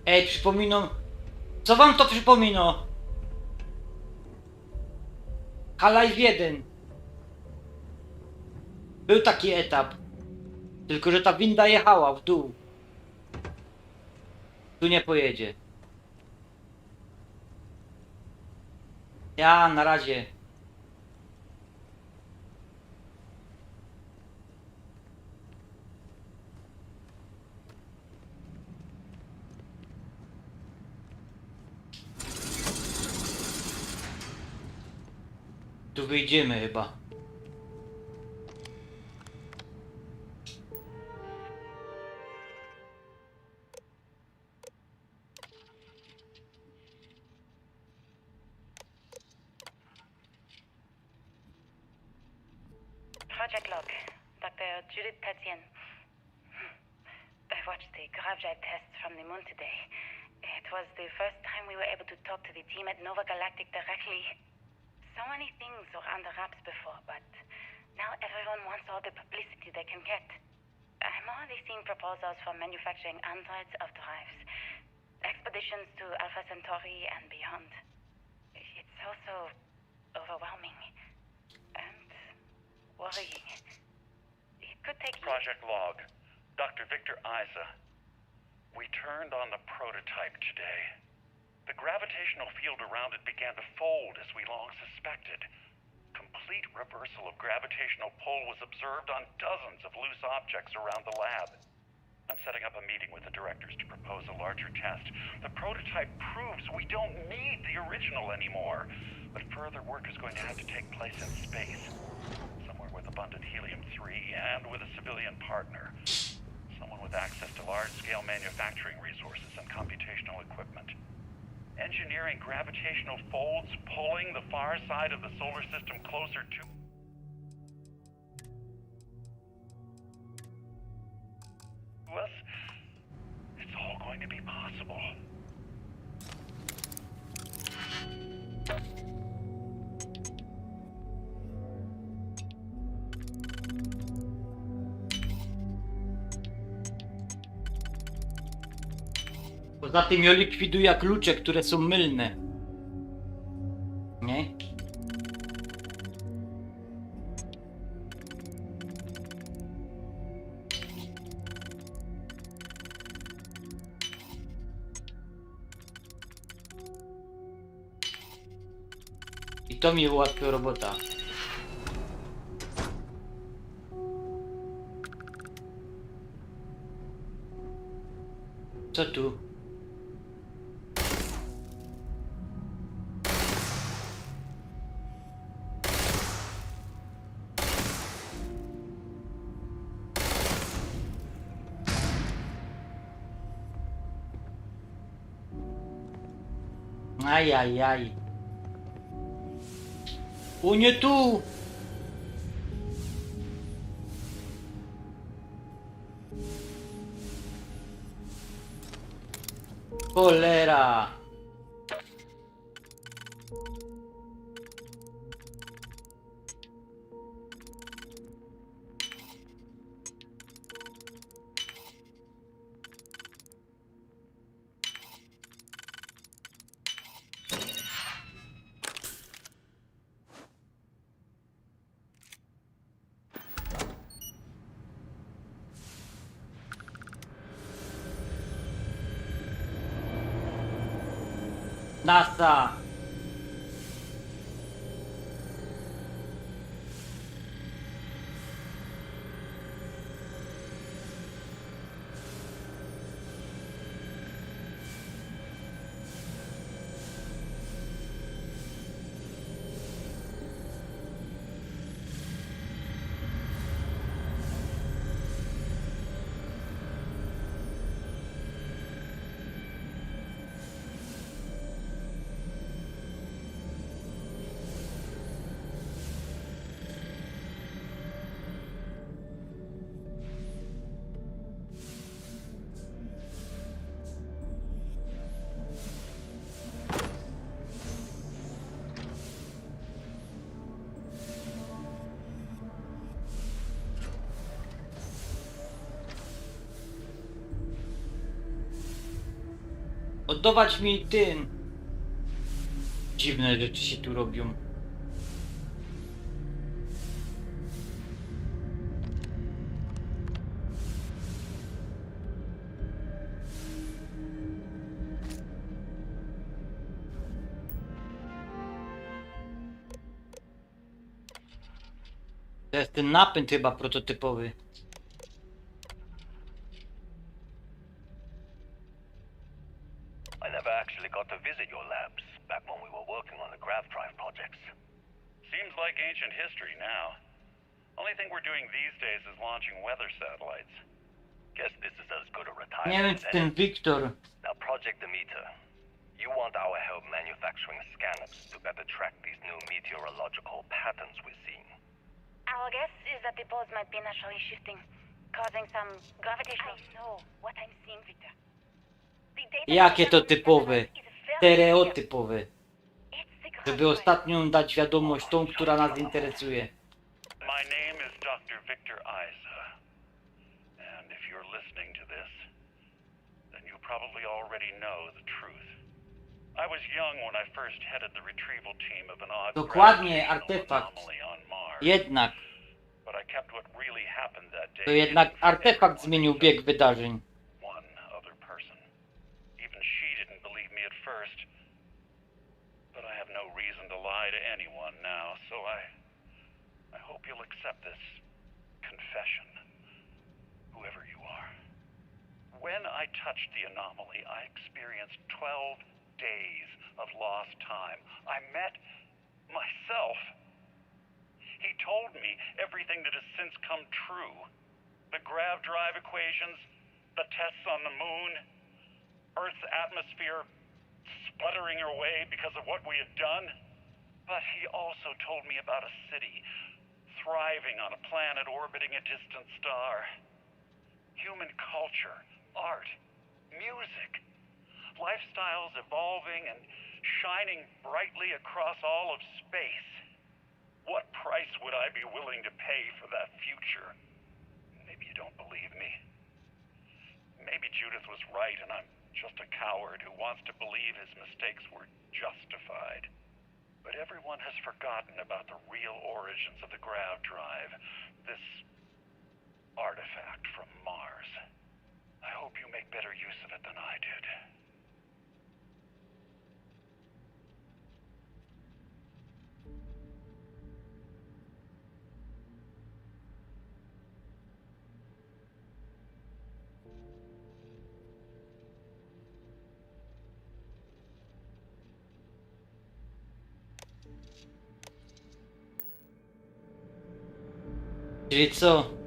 Ej, przypominam. Co wam to przypomina? Half-Life 1. Był taki etap. Tylko że ta winda jechała w dół. Tu nie pojedzie. Ja na razie. Tu wyjdziemy chyba. Project log. Dr. Judith Tatien. I watched the gravity tests from the moon today. It was the first time we were able to talk to the team at Nova Galactic directly. So many things were under wraps before, but now everyone wants all the publicity they can get. I'm already seeing proposals for manufacturing androids of drives, expeditions to Alpha Centauri and beyond. It's also overwhelming and worrying. It could take Project log. Dr. Victor Isa. We turned on the prototype today. The gravitational field around it began to fold as we long suspected. Complete reversal of gravitational pull was observed on dozens of loose objects around the lab. I'm setting up a meeting with the directors to propose a larger test. The prototype proves we don't need the original anymore, but further work is going to have to take place in space, somewhere with abundant helium-3 and with a civilian partner. Someone with access to large-scale manufacturing resources and computational equipment. Engineering gravitational folds, pulling the far side of the solar system closer to us. It's all going to be possible. Poza tym ją likwiduje klucze, które są mylne. Nie? I to mi ułatwia robota. Co tu? Ajajaj. O nie tu! Cholera! NASA. Oddawać mi tym. Dziwne rzeczy się tu robią. To jest ten napęd chyba prototypowy. I never actually got to visit your labs back when we were working on the grav drive projects. Seems like ancient history now. Only thing we're doing these days is launching weather satellites. Guess this is as good a retirement Nie wiem, as czy ten Wiktor. Now, Project Demeter, you want our help manufacturing scanners to better track these new meteorological patterns we're seeing. Our guess is that the poles might be naturally shifting, causing some gravitational... I know what I'm seeing, Victor. Jakie to typowe, stereotypowe. Żeby ostatnią dać wiadomość tą, która nas interesuje. My name is Dr. Victor Isa, and if you're listening to this, then you probably already know the truth. I was young when I first headed the retrieval team of an odd Dokładnie, artefakt. Jednak. But I kept what really happened that day. To jednak artefakt zmienił bieg wydarzeń. First, but I have no reason to lie to anyone now, so I hope you'll accept this confession, whoever you are. When I touched the anomaly, I experienced 12 days of lost time. I met myself. He told me everything that has since come true. The grav drive equations, the tests on the moon, Earth's atmosphere sputtering away because of what we had done. But he also told me about a city thriving on a planet orbiting a distant star. Human culture, art, music, lifestyles evolving and shining brightly across all of space. What price would I be willing to pay for that future? Maybe you don't believe me. Maybe Judith was right and I'm just a coward who wants to believe his mistakes were justified. But everyone has forgotten about the real origins of the grav drive, this artifact from Mars. I hope you make better use of it than I did. Czyli co?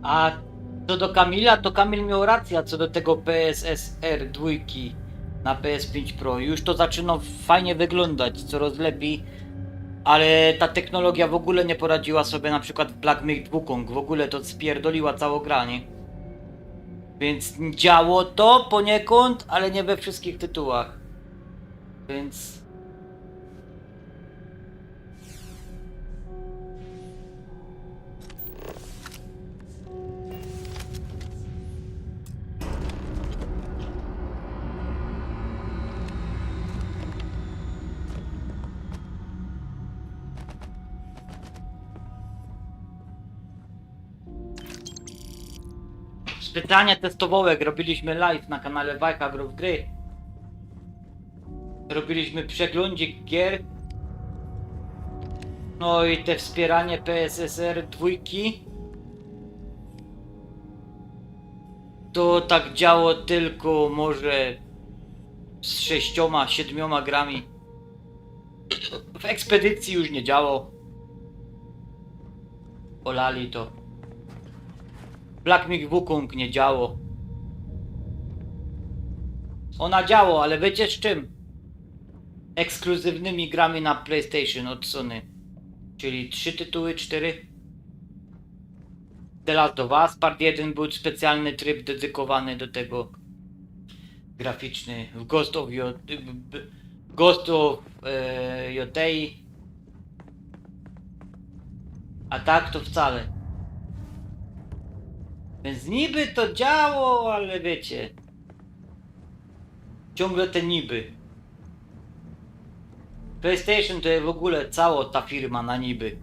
A Co do Kamila, to Kamil miał rację, a co do tego PSSR 2 na PS5 Pro. Już to zaczyna fajnie wyglądać, coraz lepiej, ale ta technologia w ogóle nie poradziła sobie na przykład w Black Myth Wukong. W ogóle to spierdoliła całą grę, nie? Więc działo to poniekąd, ale nie we wszystkich tytułach. Więc... Pytania testowe, jak robiliśmy live na kanale Wajka Gry w Gry. Robiliśmy przeglądzik gier. No i te wspieranie PSSR 2. To tak działo tylko może z 6-7 grami. W ekspedycji już nie działo. Olali to. Black Myth Wukong nie działo. Ona działo, ale wiecie z czym? Ekskluzywnymi grami na PlayStation od Sony. Czyli 3 tytuły, 4. The Last of Us Part 1 był specjalny tryb dedykowany do tego. Graficzny. Ghost of Yotei. A tak to wcale. Więc niby to działo, ale wiecie. Ciągle te niby. PlayStation to jest w ogóle cała ta firma na niby.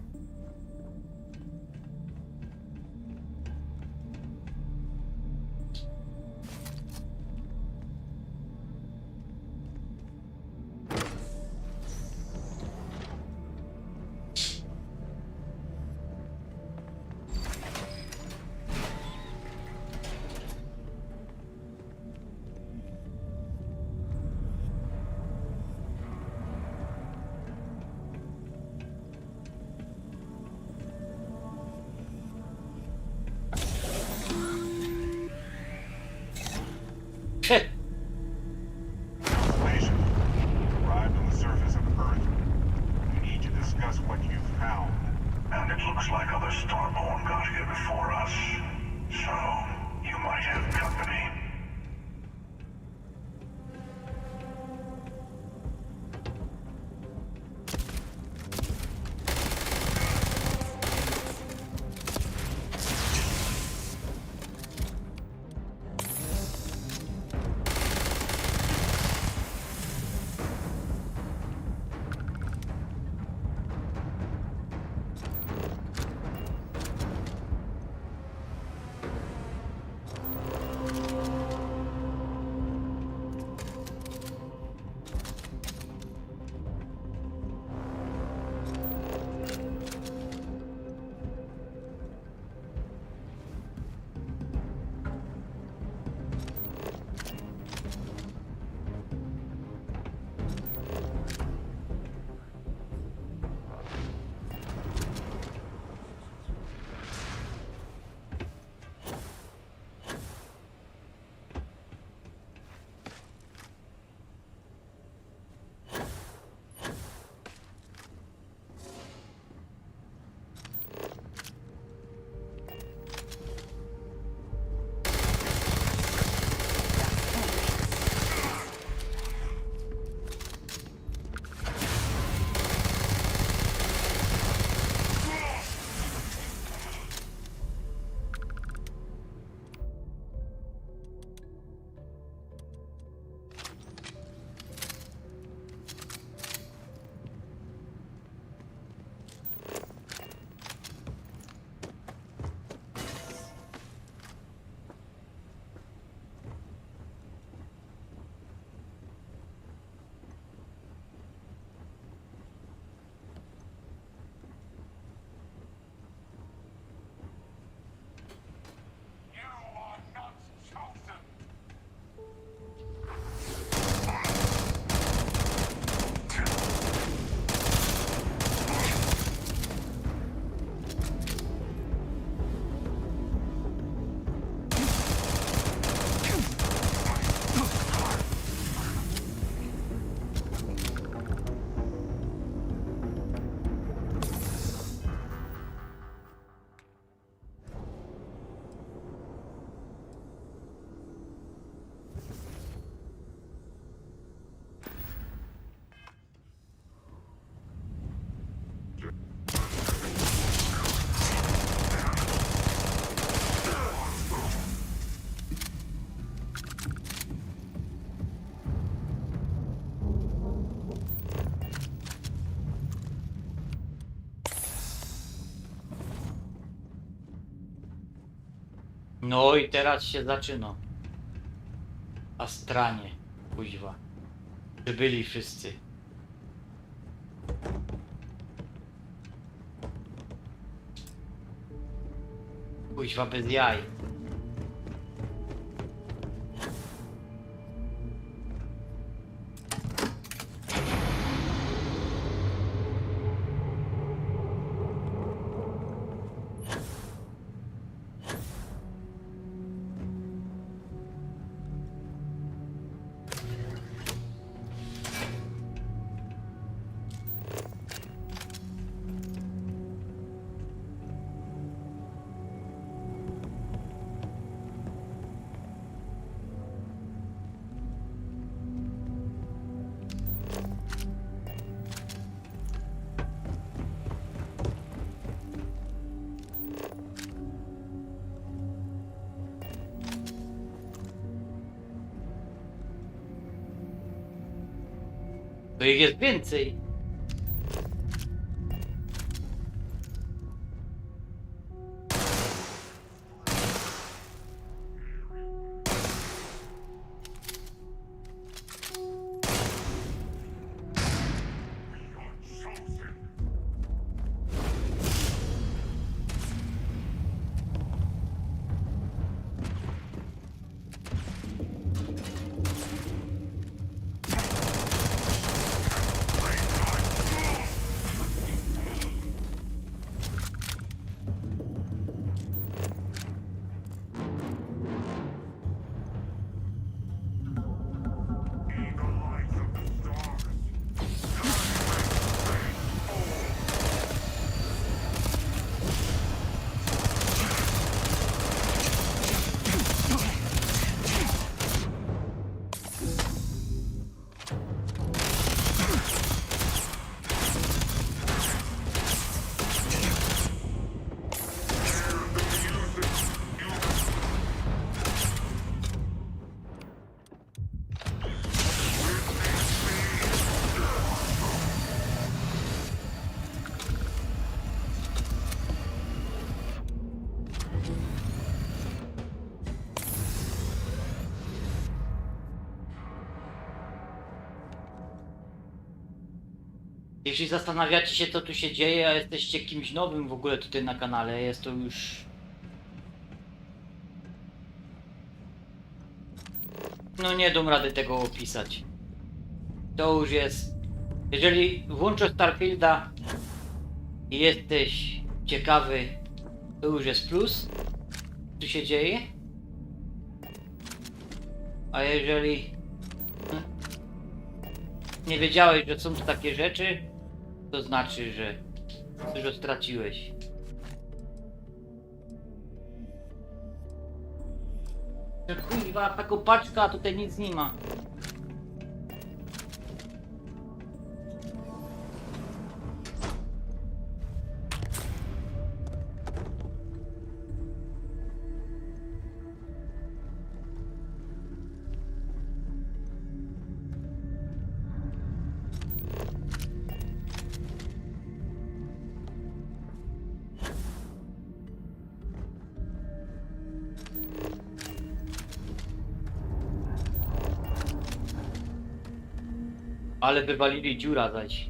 No i teraz się zaczyna. A stranie, kuźwa. Byli wszyscy. Kuźwa bez jaj. To ich jest więcej. Jeśli zastanawiacie się, co tu się dzieje, a jesteście kimś nowym w ogóle tutaj na kanale, jest to już... No nie dam rady tego opisać. To już jest... Jeżeli włączysz Starfielda i jesteś ciekawy, to już jest plus, co się dzieje. A jeżeli nie wiedziałeś, że są tu takie rzeczy, to znaczy, że dużo straciłeś. Kurwa, taką paczka, a tutaj nic nie ma. Ale wywalili dziura zaś.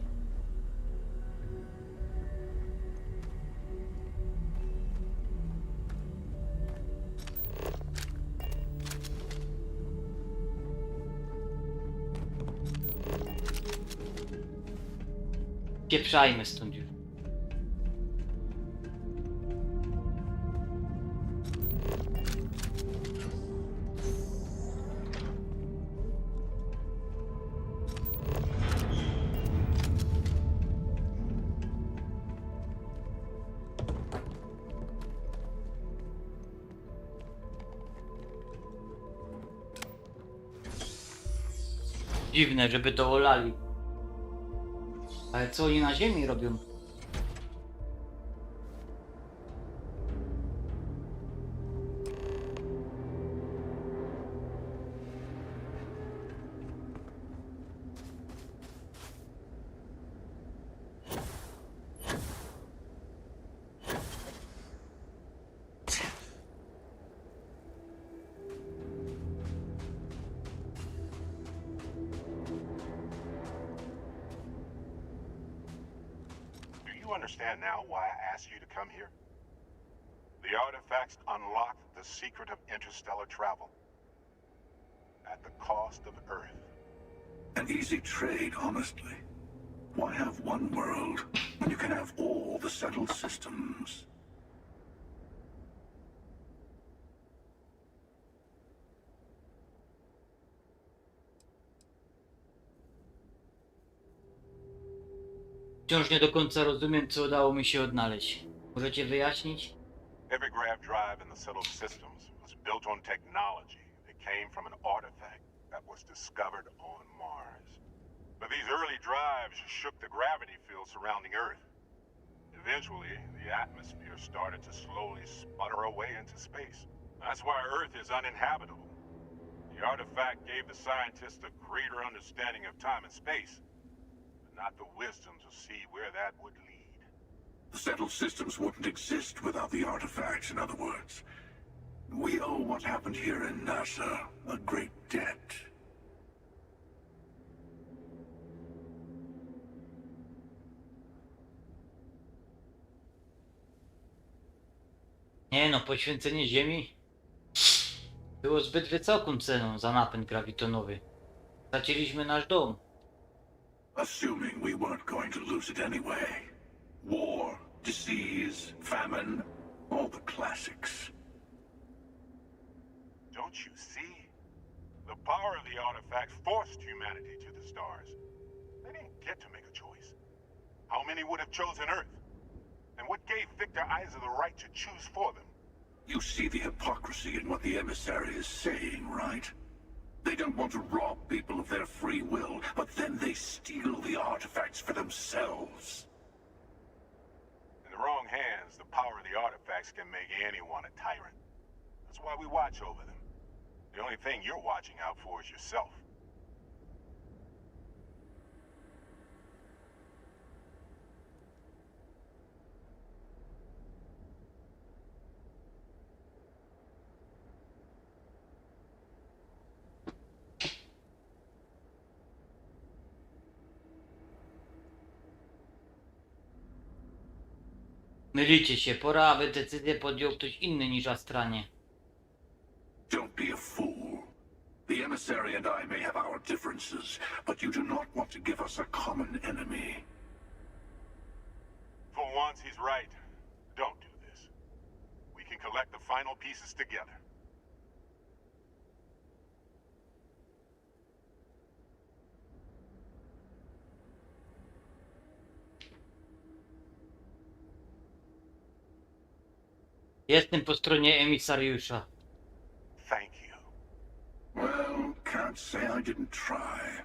Pieprzajmy stąd już. Dziwne, żeby to olali. Ale co oni na ziemi robią? you understand now why I asked you to come here? The artifacts unlock the secret of interstellar travel. At the cost of Earth. An easy trade, honestly. Why have one world when you can have all the settled systems? Wciąż nie do końca rozumiem, co udało mi się odnaleźć. Możecie wyjaśnić? Every grav drive in the settled systems was built on technology that came from an artifact that was discovered on Mars. But these early drives shook the gravity field surrounding Earth. Eventually, the atmosphere started to slowly sputter away into space. That's why Earth is uninhabitable. The artifact gave the scientists a greater understanding of time and space, but not the wisdom to see where that would lead. The settled systems wouldn't exist without the artifacts, in other words. We owe what happened here in NASA a great debt. Nie no, poświęcenie Ziemi było zbyt wysoką ceną za napęd grawitonowy. Straciliśmy nasz dom. Assuming we weren't going to lose it anyway. War, disease, famine, all the classics. Don't you see? The power of the artifact forced humanity to the stars. They didn't get to make a choice. How many would have chosen Earth? And what gave Victor Isa the right to choose for them? You see the hypocrisy in what the emissary is saying, right? They don't want to rob people of their free will, but then they steal the artifacts for themselves. In the wrong hands, the power of the artifacts can make anyone a tyrant. That's why we watch over them. The only thing you're watching out for is yourself. Mylicie się, pora, aby decyzję podjął ktoś inny niż Astranie. Don't be a fool. The emissary and I may have our differences, but you do not want to give us a common enemy. For once, he's right. Don't do this. We can collect the final pieces together. Jestem po stronie emisariusza. Thank you. Well, can't say I didn't try.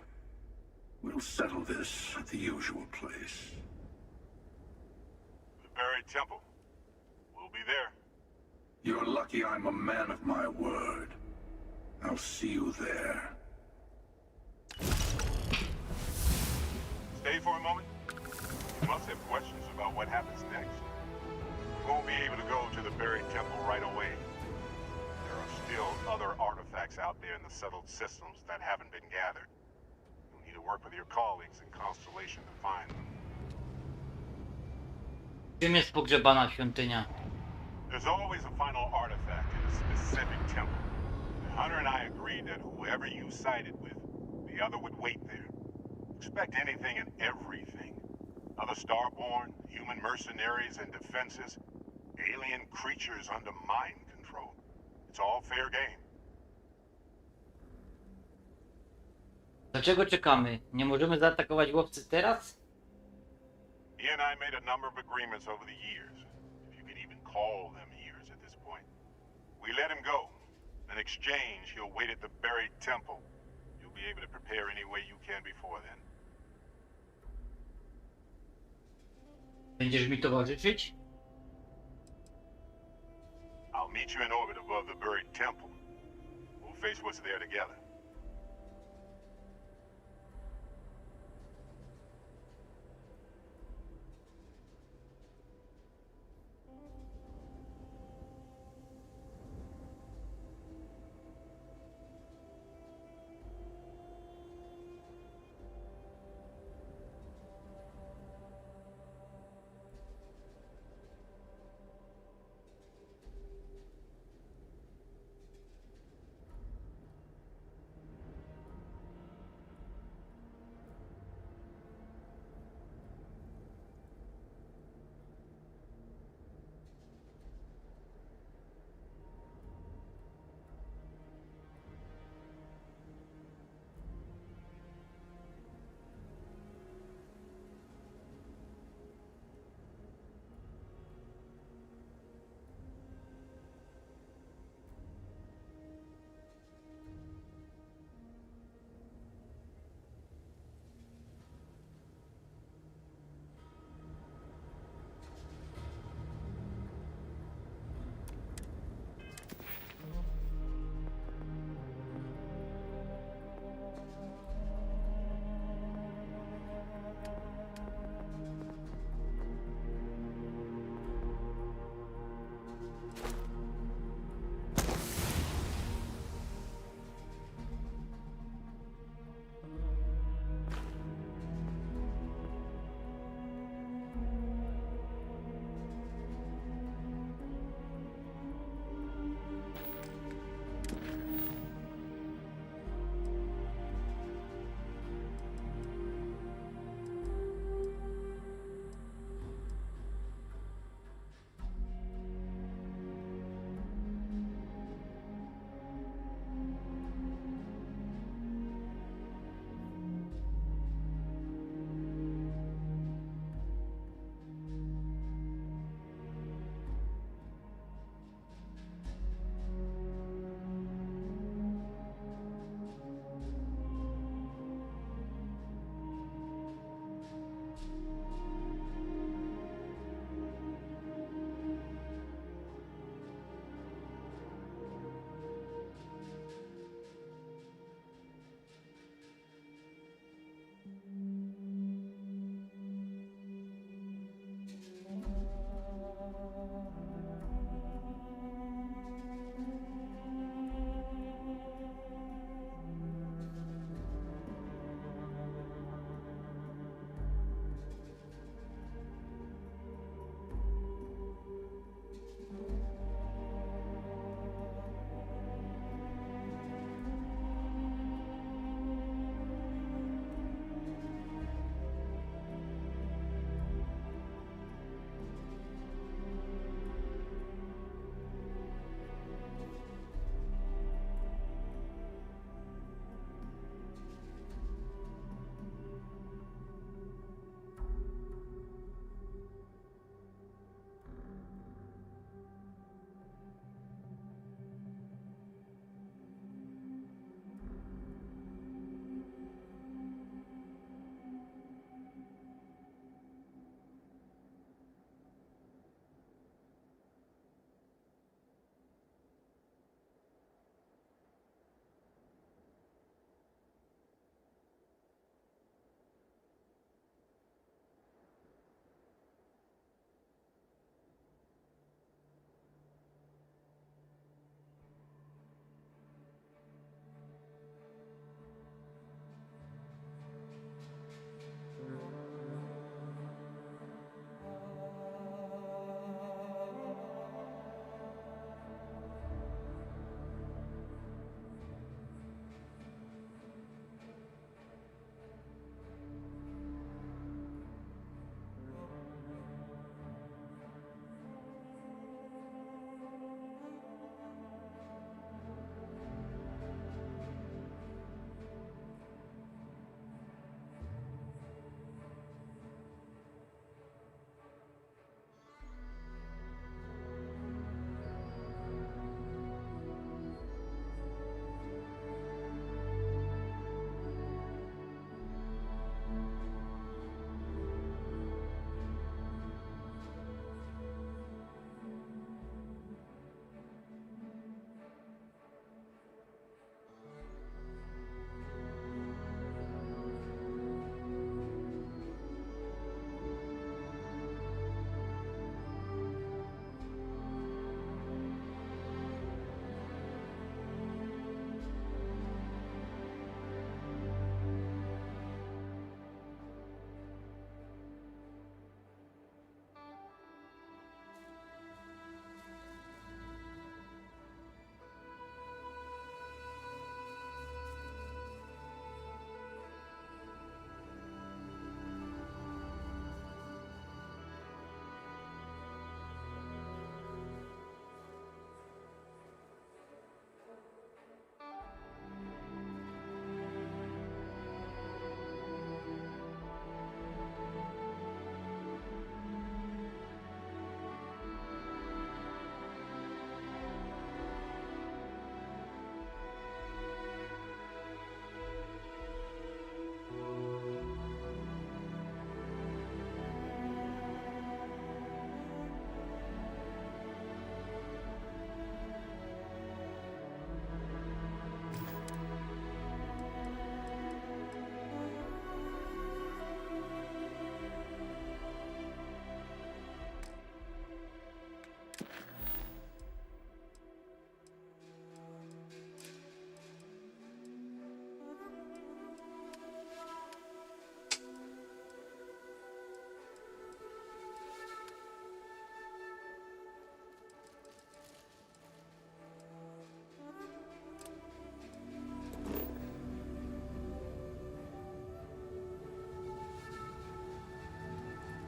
We'll settle this at the usual place. The buried temple. We'll be there. You're lucky I'm a man of my word. I'll see you there. Stay for a moment. You must have questions about what happens next. We won't be able to go to the buried temple right away. There are still other artifacts out there in the settled systems that haven't been gathered. You'll need to work with your colleagues in Constellation to find them. Czym jest pogrzebana świątynia? There's always a final artifact in a specific temple. Hunter and I agreed that whoever you sided with, the other would wait there. Expect anything and everything. Other Starborn, human mercenaries and defenses, alien creatures under mind control. It's all fair game. Dlaczego czekamy? Nie możemy zaatakować łowcy teraz? He and I made a number of agreements over the years, if you can even call them years at this point. We let him go. In exchange, he'll wait at the buried temple. You'll be able to prepare any way you can before then. Będziesz mi towarzyszyć? I'll meet you in orbit above the buried temple. We'll face what's there together.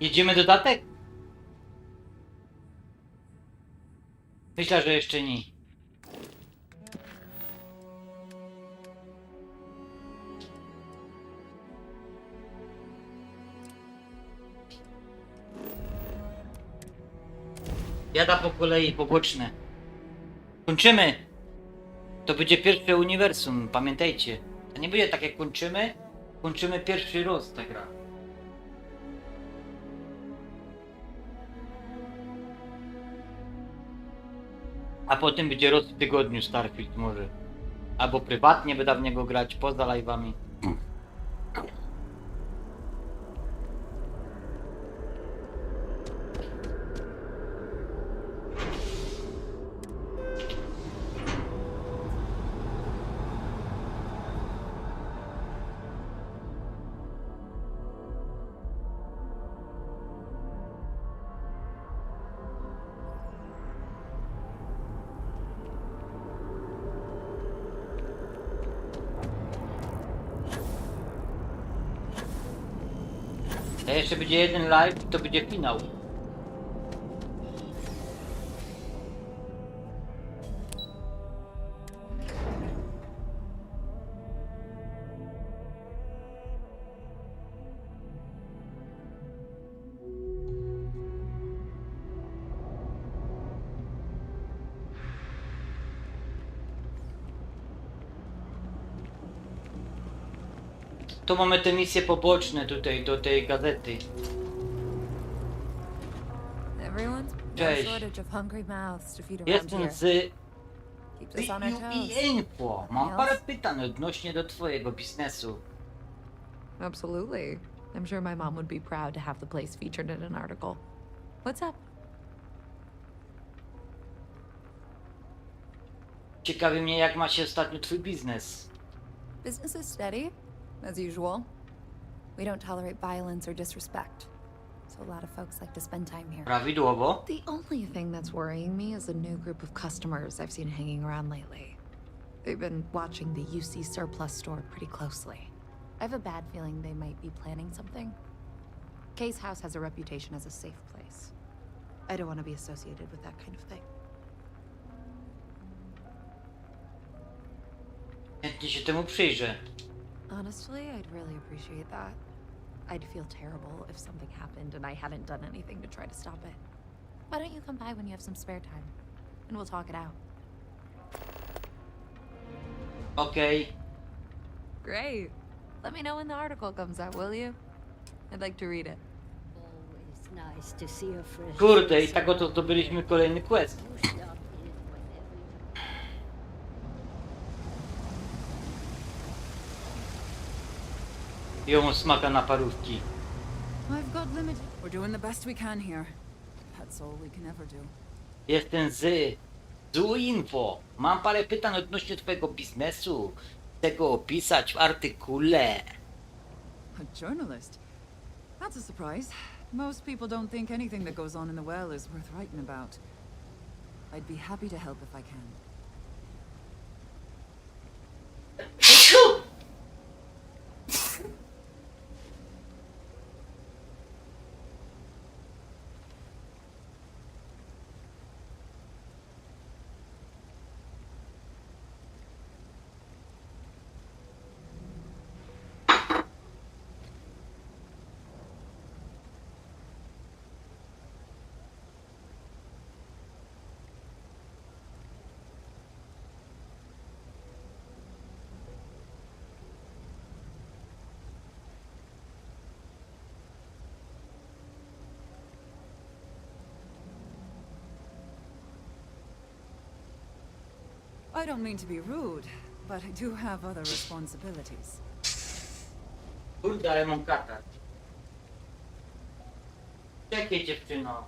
Jedziemy dodatek? Myślę, że jeszcze nie. Jada po kolei, poboczne. Kończymy! To będzie pierwsze uniwersum, pamiętajcie. To nie będzie tak jak kończymy. Kończymy pierwszy raz ta gra. A potem będzie roz w tygodniu Starfield może. Albo prywatnie będę w niego grać, poza live'ami. A jeszcze będzie jeden live i to będzie finał. Tu mamy te misje poboczne tutaj do tej gazety. Cześć. Jestem z Info. Mam parę pytań odnośnie do twojego biznesu. Absolutely. I'm sure my mom would be proud to have the place featured in an article. What's up? Ciekawi mnie, jak ma się ostatnio twój biznes. Business is steady, as usual. We don't tolerate violence or disrespect, so a lot of folks like to spend time here. Prawidłowo. The only thing that's worrying me is a new group of customers I've seen hanging around lately. They've been watching the UC surplus store pretty closely. I have a bad feeling they might be planning something. Case House has a reputation as a safe place. I don't want to be associated with that kind of thing. Chętnie się temu przyjrzę. Honestly, I'd really appreciate that. I'd feel terrible if something happened and I hadn't done anything to try to stop it. Why don't you come by when you have some spare time? And we'll talk it out. Okay. Great. Let me know when the article comes out, will you? I'd like to read it. Kurde, i tak oto zdobyliśmy kolejny quest. Ją smaka na parówki. I've got limited. We're doing the best we can here. That's all we can ever do. Jestem z Info. Mam parę pytań odnośnie twojego biznesu. Chcę go opisać w artykule. A journalist? That's a surprise. Most people don't think anything that goes on in the well is worth writing about. I'd be happy to help if I can. I don't mean to be rude, but I do have other responsibilities. Kurde, ale mam katar. Czekaj, dziewczyno.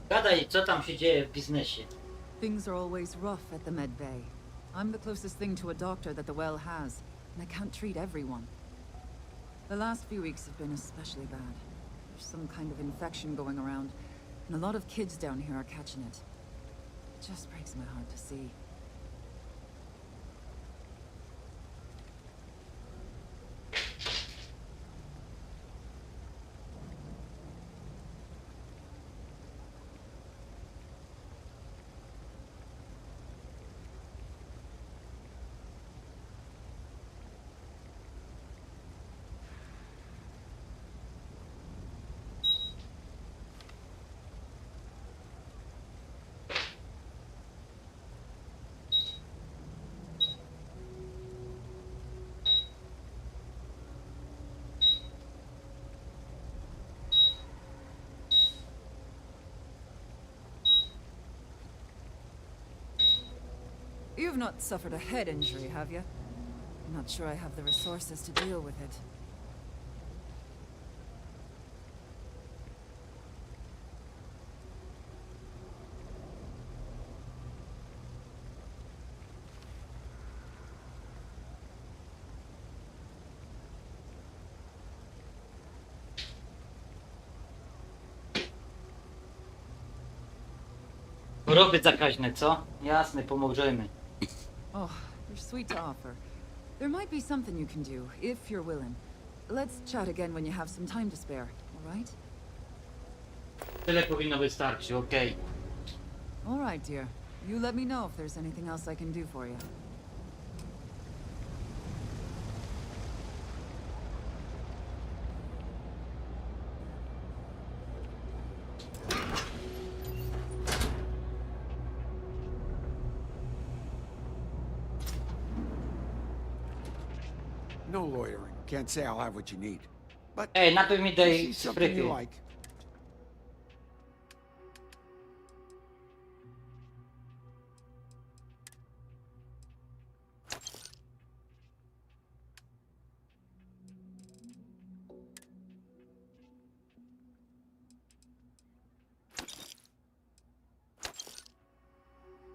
Gadaj, co tam się dzieje w biznesie. Things are always rough at the med bay. I'm the closest thing to a doctor that the well has, and I can't treat everyone. The last few weeks have been especially bad. There's some kind of infection going around, and a lot of kids down here are catching it. It just breaks my heart to see. You've not suffered a head injury, have you? I'm not sure I have the resources to deal with it. Choroby zakaźne, co? Jasne, pomożemy. Oh, you're sweet to offer. There might be something you can do, if you're willing. Let's chat again when you have some time to spare, all right? Tyle powinno wystarczyć, okej. All right, dear. You let me know if there's anything else I can do for you. No loitering. Can't say I'll have what you need. But Ej, najpierw mi see daj something you cyfrychy. like.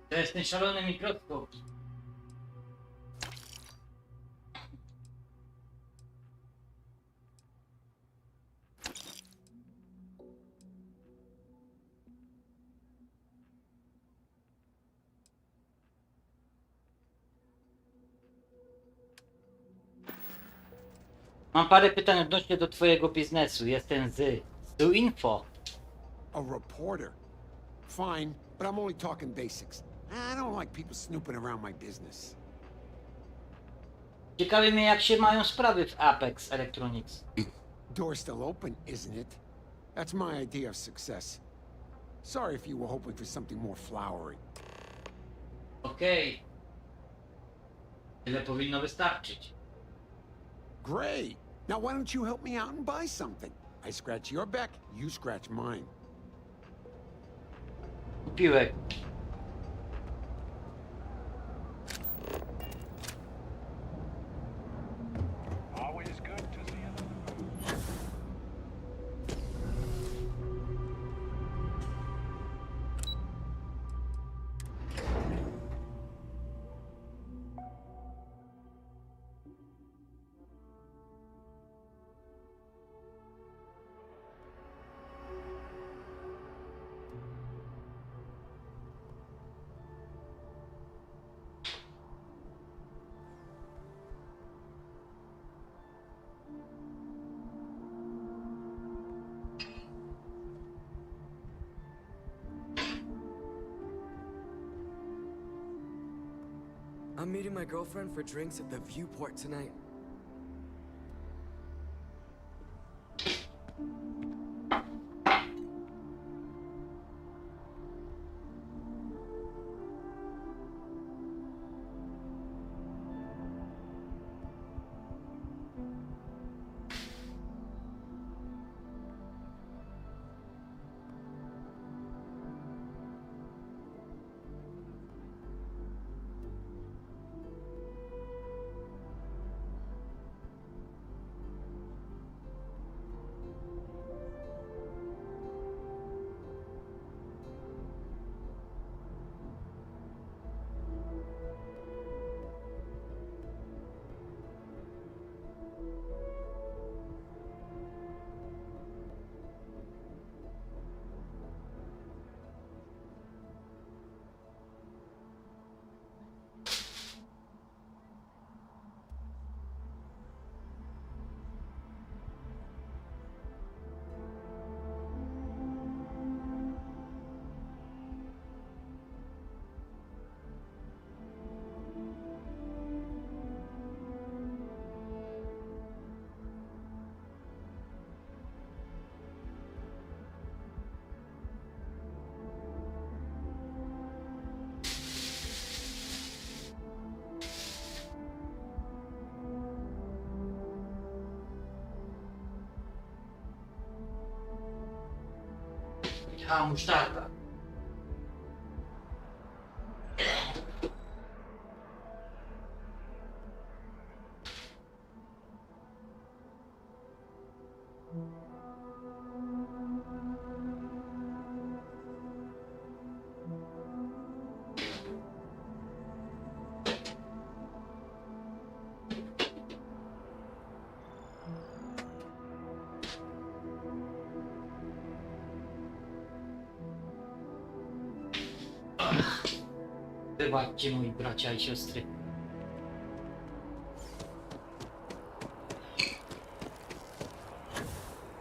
To jest ten szalony mikroskop. Mam parę pytań odnośnie do twojego biznesu. Jestem z Info. A reporter. Fine, but I'm only talking basics. I don't like people snooping around my business. Ciekawi mnie, jak się mają sprawy w Apex Electronics. Door's still open, isn't it? That's my idea of success. Sorry if you were hoping for something more flowery. Okej. Tyle powinno wystarczyć. Great. Now why don't you help me out and buy something? I scratch your back, you scratch mine. Kupiłek. Always good to see you. I'm meeting my girlfriend for drinks at the Viewport tonight. A, musztarda. Wybaczcie, moi bracia i siostry.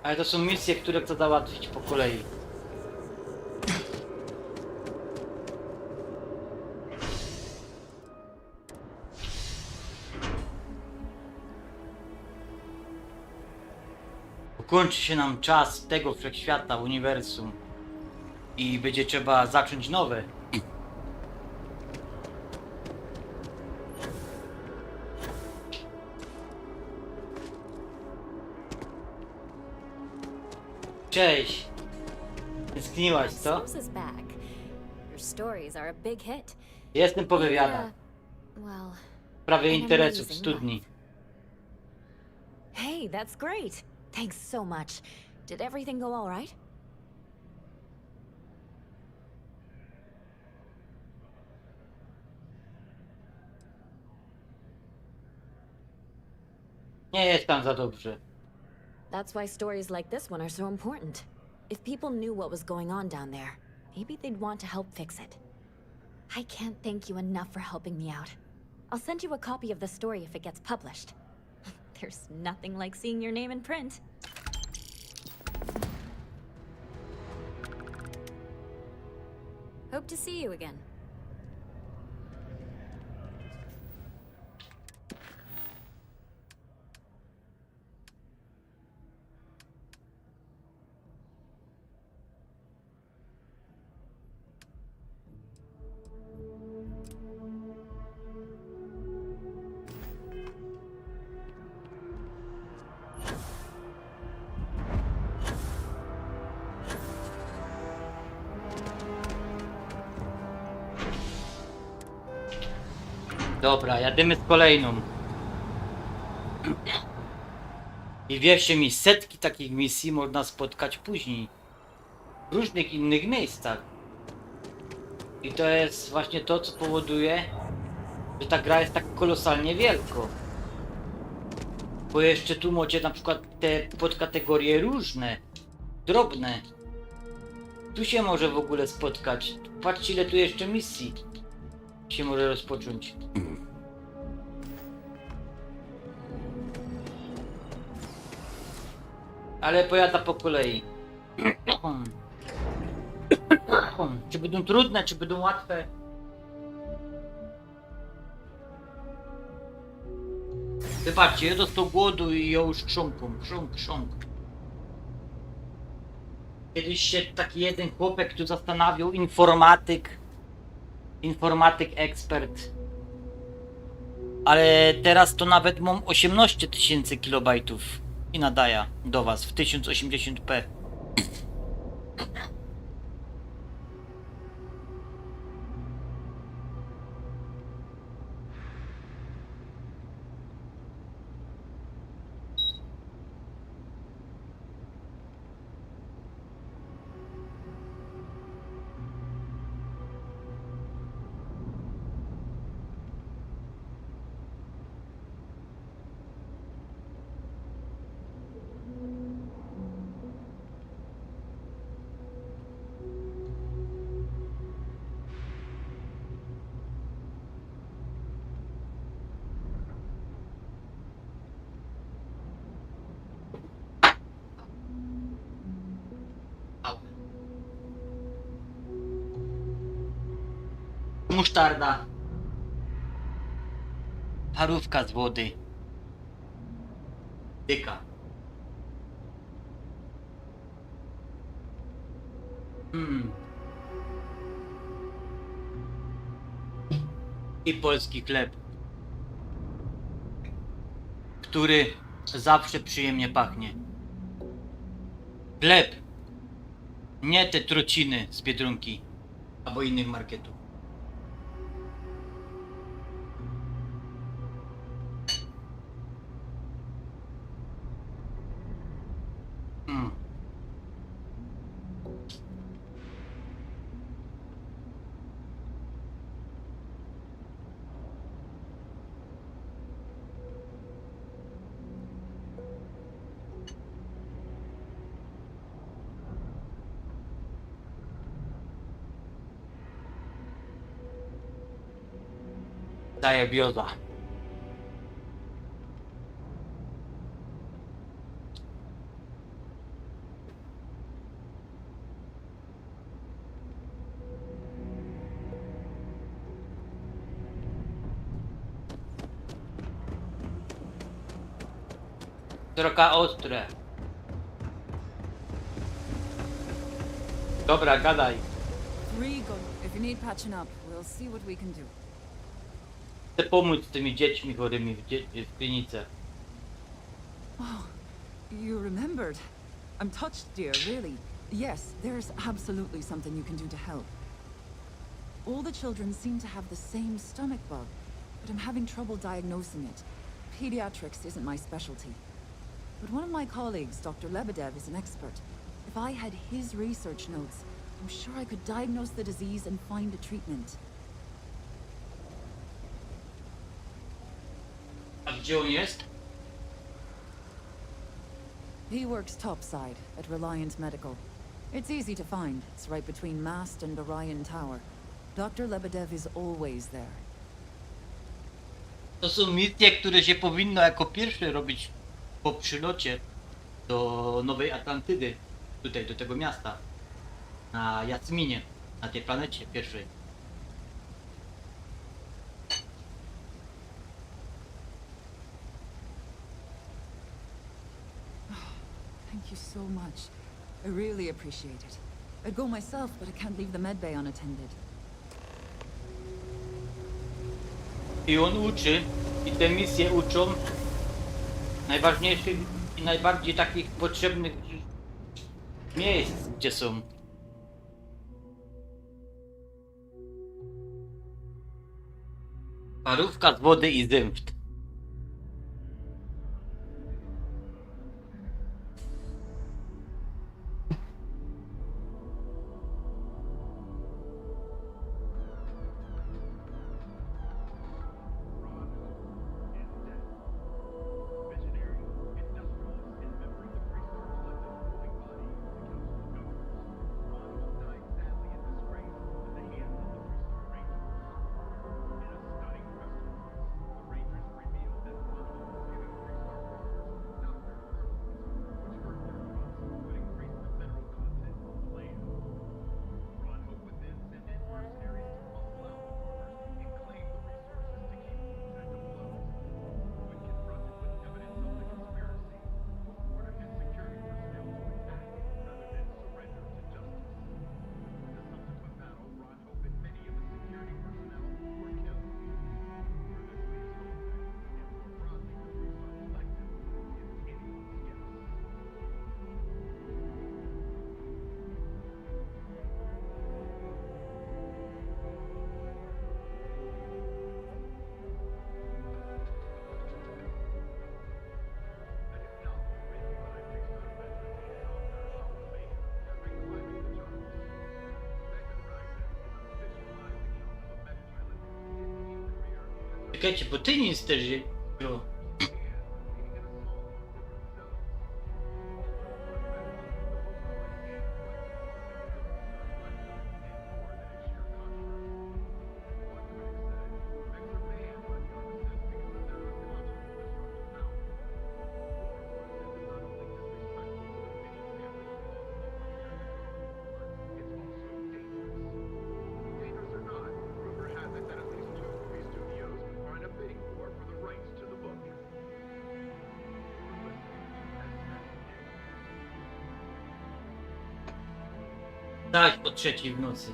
Ale to są misje, które chcę załatwić po kolei. Kończy się nam czas tego wszechświata, uniwersum. I będzie trzeba zacząć nowe. Cześć. Tęskniłaś, co? Jestem po wywiadach. W sprawie interesów w studni. Hey, that's great. Thanks so much. Did everything go all right? Nie jest tam za dobrze. That's why stories like this one are so important. If people knew what was going on down there, maybe they'd want to help fix it. I can't thank you enough for helping me out. I'll send you a copy of the story if it gets published. There's nothing like seeing your name in print. Hope to see you again. Dobra, jadymy z kolejną. I wierzcie mi, setki takich misji można spotkać później. W różnych innych miejscach. I to jest właśnie to, co powoduje, że ta gra jest tak kolosalnie wielko. Bo jeszcze tu macie na przykład te podkategorie różne, drobne. Tu się może w ogóle spotkać. Patrzcie, ile tu jeszcze misji się może rozpocząć. Ale pojada po kolei. Czy będą trudne, czy będą łatwe? Wybaczcie, ja dostał głodu i ją już krząką. Krząk. Kiedyś się taki jeden chłopek tu zastanawiał, informatyk ekspert. Ale teraz to nawet mam 18 000 kilobajtów i nadaję do was w 1080p. Musztarda. Parówka z wody. Dyka. I polski chleb, który zawsze przyjemnie pachnie. Chleb. Nie te trociny z Biedronki albo innych marketów. Daję bioza. Trochę ostre. Dobra, gadaj. Rigo, if you need patching up, we'll see what we can do. Chcę pomóc z tymi dziećmi chorymi w klinice. Oh, you remembered. I'm touched, dear, really. Yes, there's absolutely something you can do to help. All the children seem to have the same stomach bug, but I'm having trouble diagnosing it. Pediatrics isn't my specialty. But one of my colleagues, Dr. Lebedev, is an expert. If I had his research notes, I'm sure I could diagnose the disease and find a treatment. A gdzie on jest? He works topside at Reliant Medical. It's easy to find. It's right between Mast and Orion Tower. Dr. Lebedev is always there. To są misje, które się powinno jako pierwsze robić po przylocie do Nowej Atlantydy, tutaj do tego miasta, na Jasminie, na tej planecie pierwszej. Thank you so much. I really appreciate it. I'd go myself, but I can't leave the medbay unattended. I on uczy, i te misje uczą najważniejszych i najbardziej takich potrzebnych miejsc, gdzie są. Parówka z wody i zymft. Czekajcie, bo ty nic też je... Tak, o 3:00 w nocy.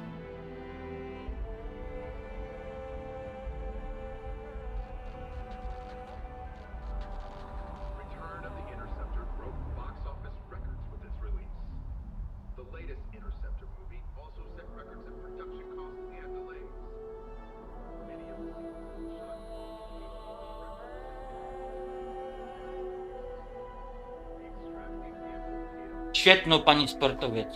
świetną pani sportowiec.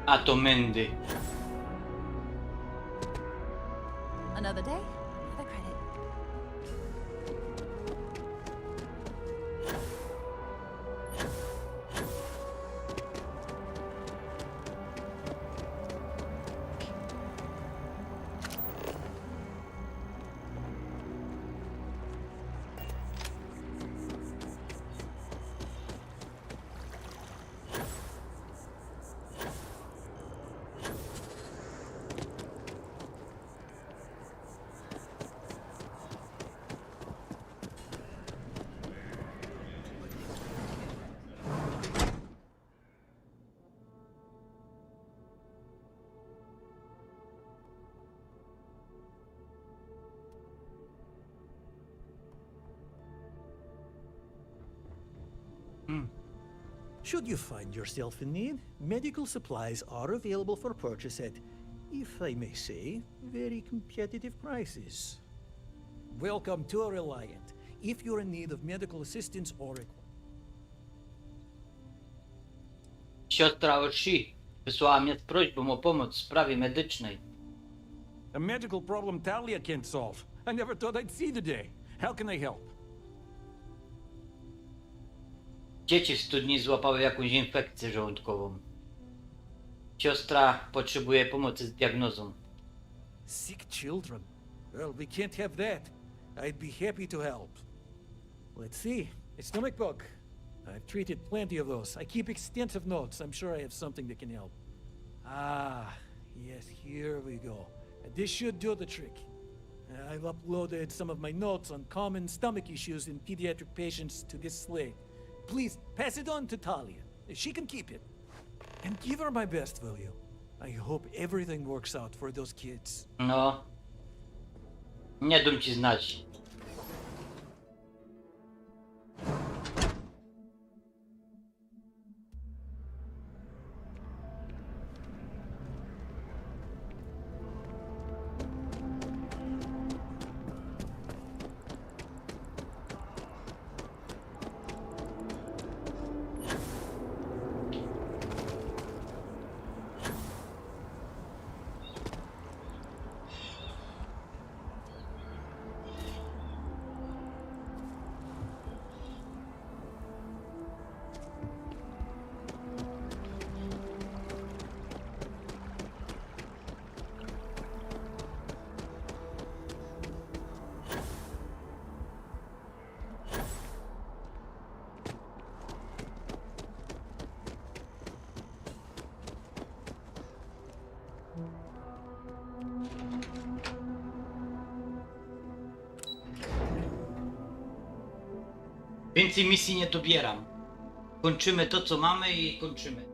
A to Mendy. Another day, another credit. Should you find yourself in need, medical supplies are available for purchase at, if I may say, very competitive prices. Welcome to Reliant. If you're in need of medical assistance or Siostra Oshi wysłała mnie z prośbą o pomoc w sprawie medycznej. A medical problem Talia can't solve. I never thought I'd see the day. How can I help? Dzieci w studni złapały jakąś infekcję żołądkową. Siostra potrzebuje pomocy z diagnozą. sick children. Well, we can't have that. I'd be happy to help. Let's see. A stomach bug. I've treated plenty of those. I keep extensive notes. I'm sure I have something that can help. Ah, yes, here we go. This should do the trick. I've uploaded some of my notes on common stomach issues in pediatric patients to this slate. Please, pass it on to Talia. She can keep it. And give her my best, will you? I hope everything works out for those kids. No. Nie dam ci znać. Więcej misji nie dobieram. Kończymy to, co mamy i kończymy.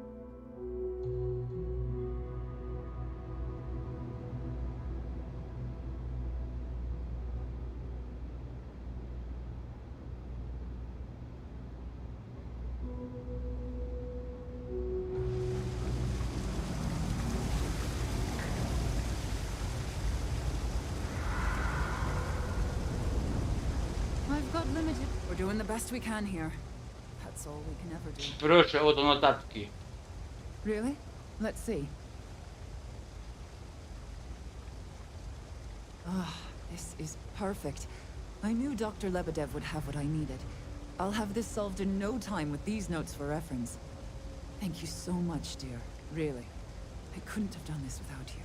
I've got limited. We're doing the best we can here. That's all we can ever do. Proszę o notatki. Really? Let's see. Ah, this is perfect. I knew Dr. Lebedev would have what I needed. I'll have this solved in no time with these notes for reference. Thank you so much, dear. Really. I couldn't have done this without you.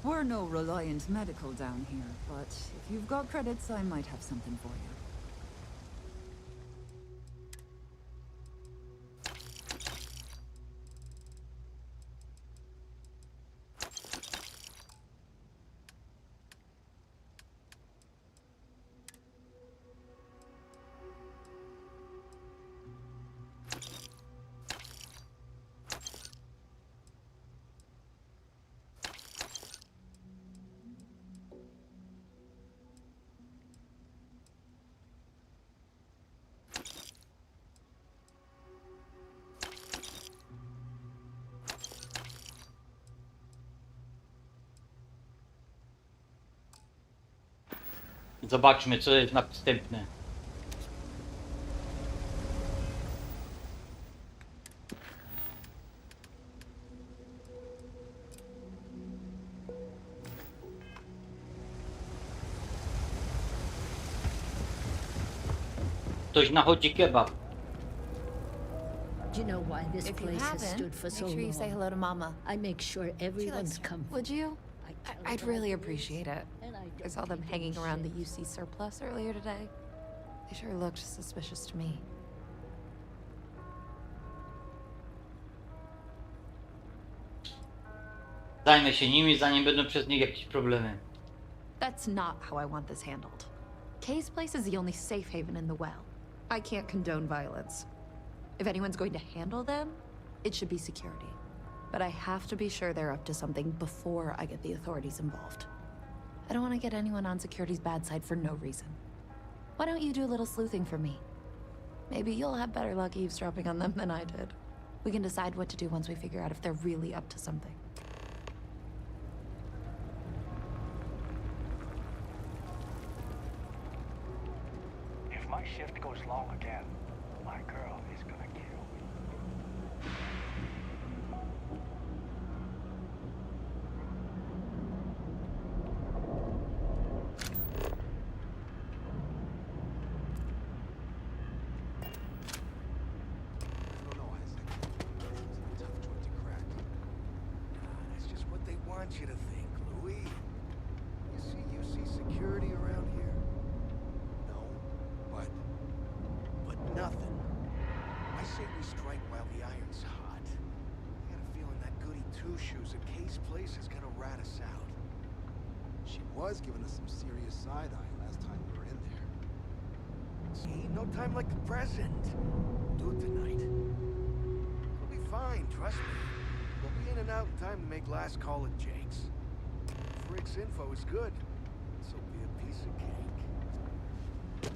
We're no Reliant Medical down here, but if you've got credits, I might have something for you. Zobaczmy, co jest następne. Ktoś nachodzi kebab. Do you know why this If you place has haven't, stood for make so sure you long? say hello to Mama. I make sure everyone's comfortable. Would you? I'd really appreciate it. I saw them hanging around the UC surplus earlier today. They sure looked suspicious to me. Zajmę się nimi, zanim będą przez nich jakieś problemy. That's not how I want this handled. Kay's place is the only safe haven in the well. I can't condone violence. If anyone's going to handle them, it should be security. But I have to be sure they're up to something before I get the authorities involved. I don't want to get anyone on security's bad side for no reason. Why don't you do a little sleuthing for me? Maybe you'll have better luck eavesdropping on them than I did. We can decide what to do once we figure out if they're really up to something. If my shift goes long again, my girl is gonna kill me. That's just what they want you to think, Louis. You see security around here? No, but nothing. I say we strike while the iron's hot. I got a feeling that goody two-shoes at Kay's place is gonna rat us out. She was giving us some serious side-eye last time we were in there. See, no time like the present. Do it tonight. It'll be fine, trust me. We'll be in and out in time to make last call at Jake's. If Rick's info is good, this'll be a piece of cake.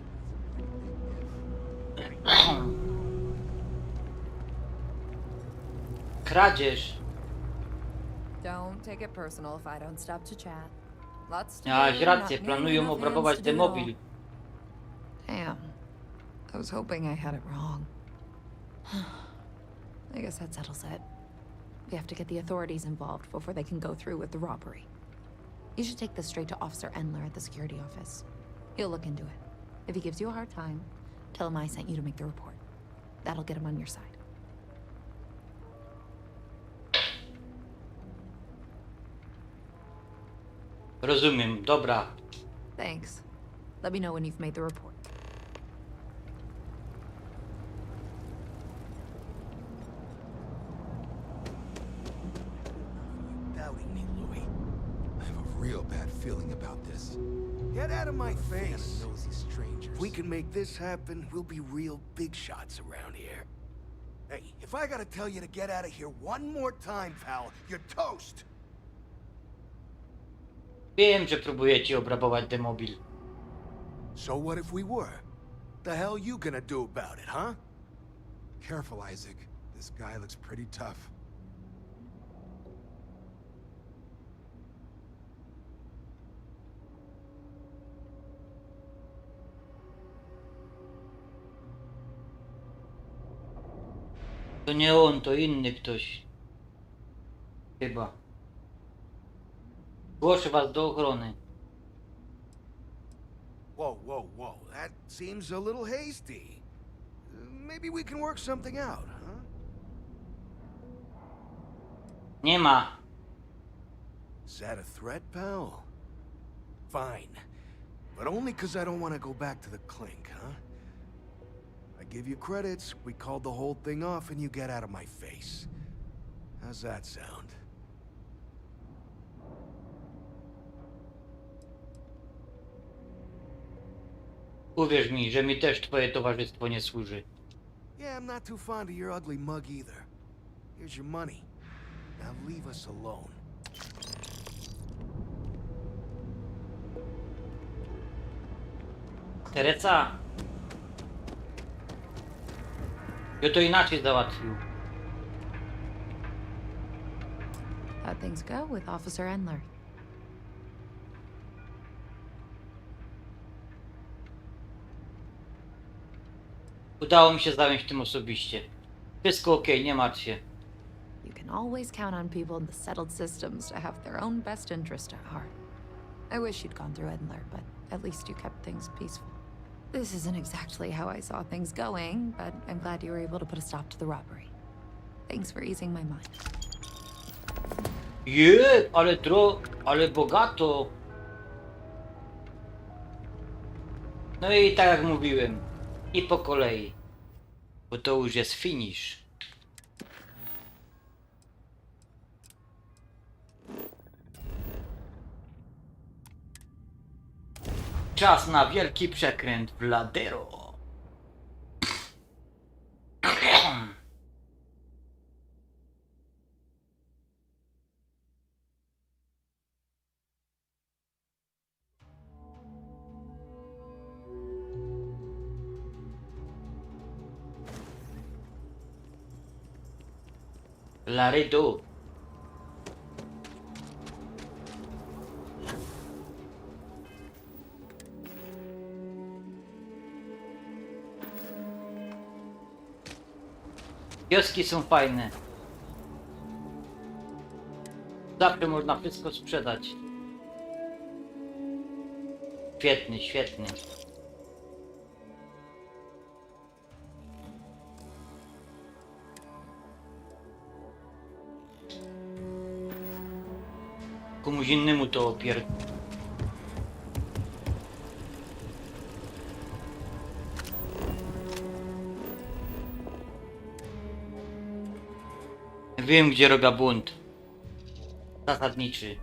Kradzież. Don't take it personal if I don't stop to chat. Lots to Miałaś do, rację, not planują nearly enough obrabować hands to do it all. demobil. Damn. I was hoping I had it wrong. I guess that settles it. We have to get the authorities involved before they can go through with the robbery. You should take this straight to Officer Endler at the security office. He'll look into it. If he gives you a hard time, tell him I sent you to make the report. That'll get him on your side. Rozumiem, dobra. Thanks. Let me know when you've made the report. Doubting me, Louis. I have a real bad feeling about this. Get out of my face. Nosy strangers. If we can make this happen, we'll be real big shots around here. Hey, if I gotta tell you to get out of here one more time, pal, you're toast. Wiem, że próbujecie obrabować demobil. So what if we were? The hell you gonna do about it, huh? Careful, Isaac. This guy looks pretty tough. To nie on, to inny ktoś. Chyba. Zgłoszę was do ochrony. Whoa, whoa, whoa. That seems a little hasty. Maybe we can work something out, huh? Nie ma. Is that a threat, pal? Fine. But only because I don't want to go back to the clink, huh? I give you credits, we called the whole thing off and you get out of my face. How's that sound? Uwierz mi, że mi też twoje towarzystwo nie służy. Yeah, I'm not too fond of your ugly mug either. Here's your money. Now leave us alone. Tereca. Ja to inaczej załatwił. How'd things go with Officer Endler? Udało mi się zająć tym osobiście. Wszystko okej, nie martw się. You can always count on people in the settled systems to have their own best interest at heart. I wish you'd gone through Endler, but at least you kept things peaceful. This isn't exactly how I saw things going, but I'm glad you were able to put a stop to the robbery. Thanks for easing my mind. Ale bogato. No i tak jak mówiłem, i po kolei, bo to już jest finish. Czas na wielki przekręt w Ladero. Laredo. Wioski są fajne. Zawsze można wszystko sprzedać. Świetny, świetny. Komuś innemu to opier... Wiem, gdzie robię bunt. Zasadniczy.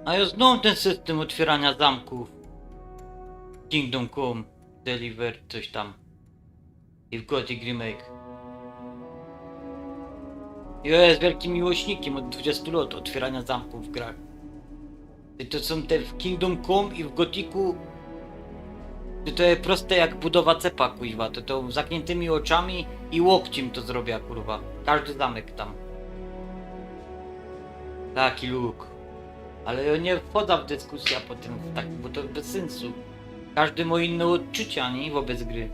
A ja znowu ten system otwierania zamków. Kingdom Come, Deliver, coś tam. I w Gothic Remake. Ja jest wielkim miłośnikiem od 20 lat otwierania zamków w grach. I to są te w Kingdom Come i w Gothicu. To jest proste jak budowa cepa, kuźwa. To zamkniętymi oczami i łokciem to zrobię, kurwa. Każdy zamek tam. Taki look. Ale ja nie wchodzę w dyskusję po tym, tak, bo to bez sensu. Każdy ma inne odczucia, nie? Wobec gry.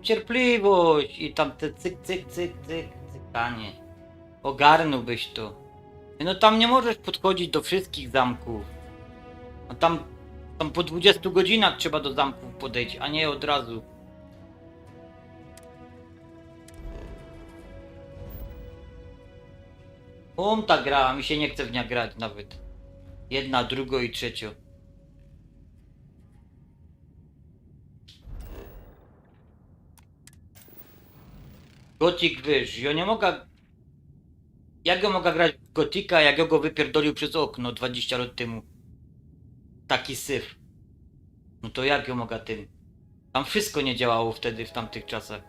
Cierpliwość i tam te cykanie. Ogarnąłbyś to. No tam nie możesz podchodzić do wszystkich zamków. No tam po 20 godzinach trzeba do zamków podejść, a nie od razu. Ta gra, mi się nie chce w nią grać nawet. Jedna, druga i trzecia. Gothic, wiesz, ja nie mogę... Jak ja mogę grać w Gothica, jak ja go wypierdolił przez okno 20 lat temu? Taki syf. No to jak ja mogę tym? Tam wszystko nie działało wtedy, w tamtych czasach.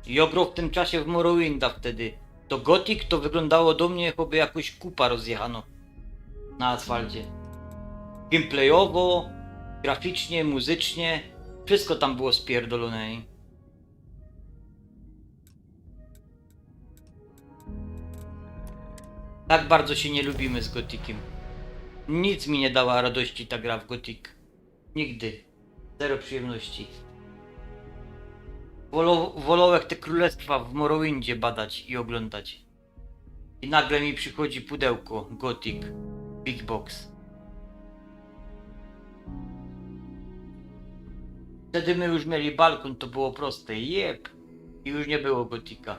Ja grał w tym czasie w Morrowinda wtedy. To Gothic to wyglądało do mnie, jakby jakoś kupa rozjechano na asfalcie. Gameplayowo, graficznie, muzycznie, wszystko tam było spierdolone. Nie? Tak bardzo się nie lubimy z Gothiciem. Nic mi nie dała radości ta gra w Gothic. Nigdy. Zero przyjemności. Wolałem te królestwa w Morrowindzie badać i oglądać. I nagle mi przychodzi pudełko Gothic Big Box. Wtedy my już mieli balkon, to było proste. Jep. I już nie było Gotika.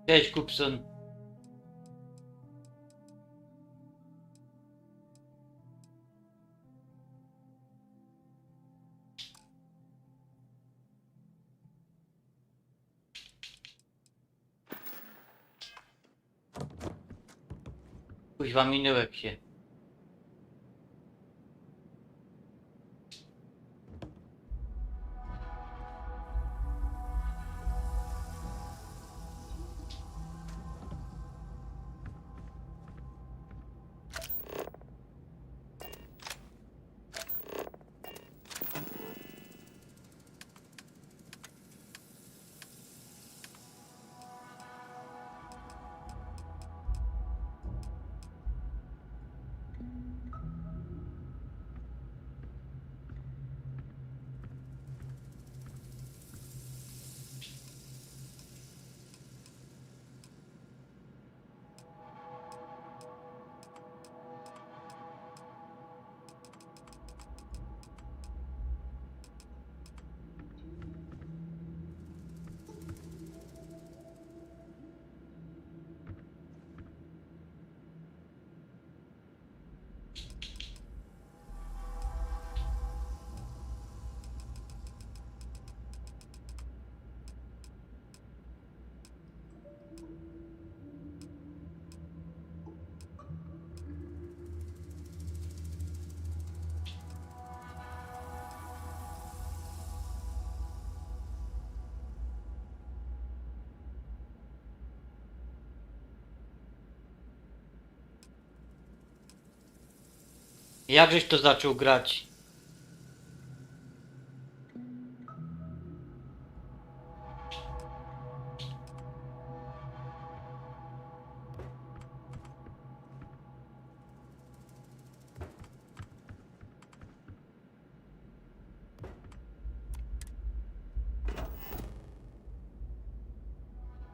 Cześć, Kupson. Kuźwa, minąłem się. Jakżeś to zaczął grać?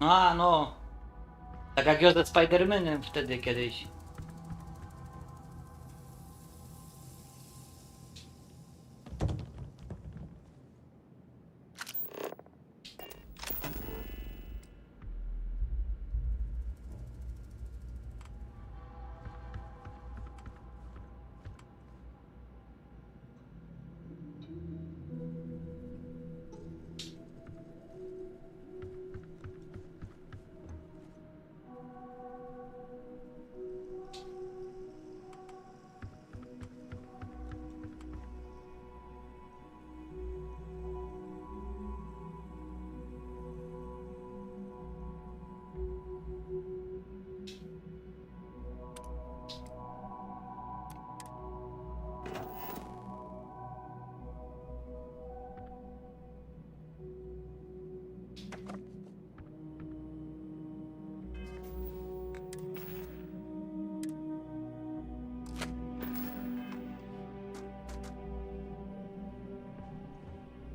A, no. Tak jak ja ze Spider-Manem wtedy kiedyś.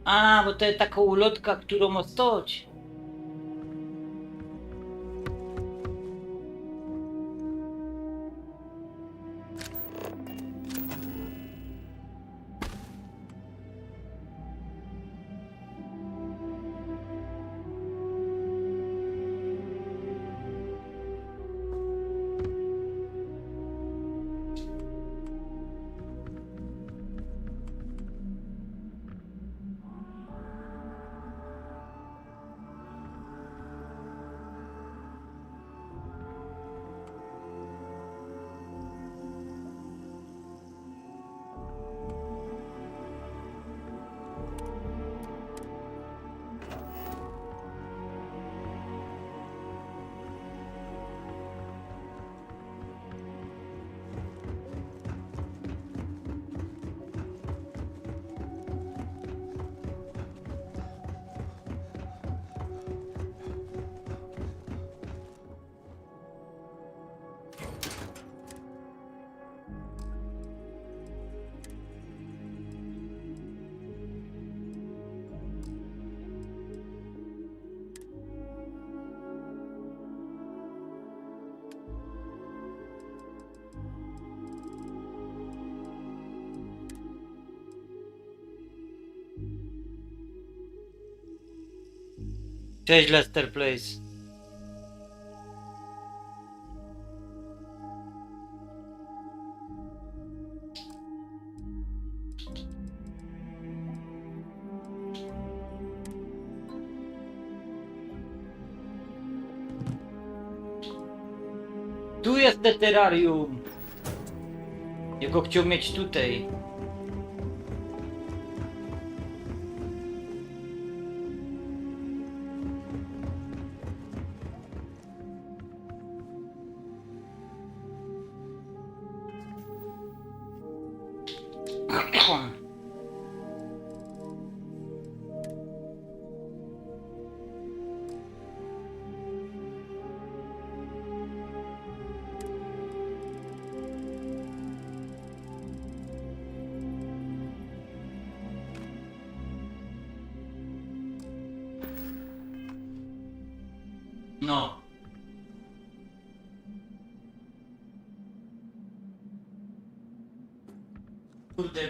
A, bo to jest taka ulotka, którą ma stoć. Cześć Lester Place. Tu jest te terrarium. Ja go chciał mieć tutaj. No. Kurde.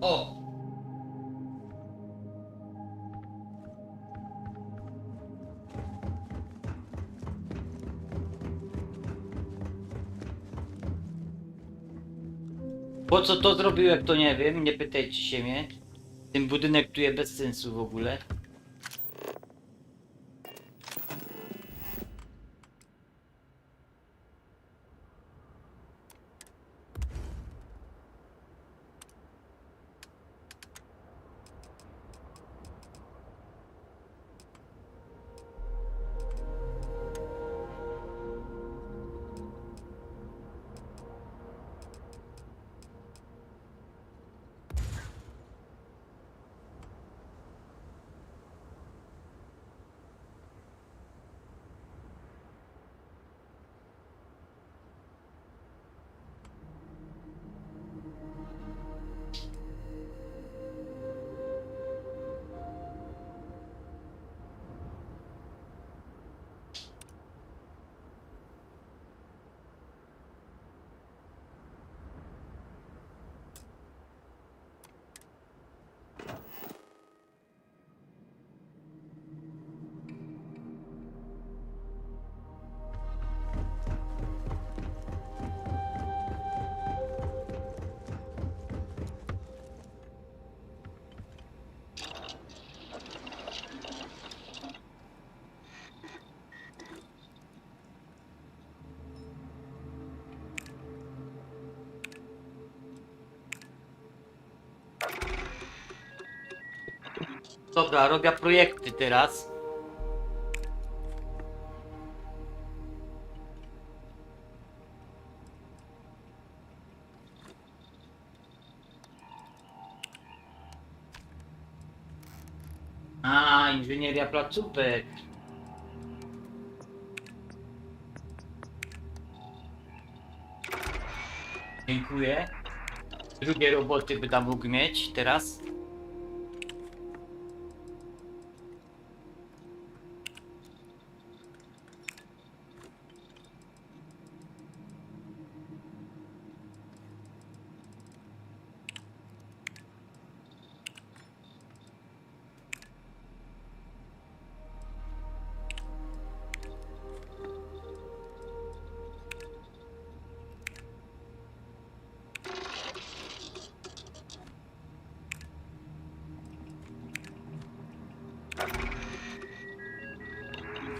O! Po co to zrobiłem, to nie wiem, nie pytajcie się mnie. Ten budynek tu jest bez sensu w ogóle. Dobra, robię projekty teraz. A, inżynieria placówek. Dziękuję. Drugie roboty by tam mógł mieć teraz.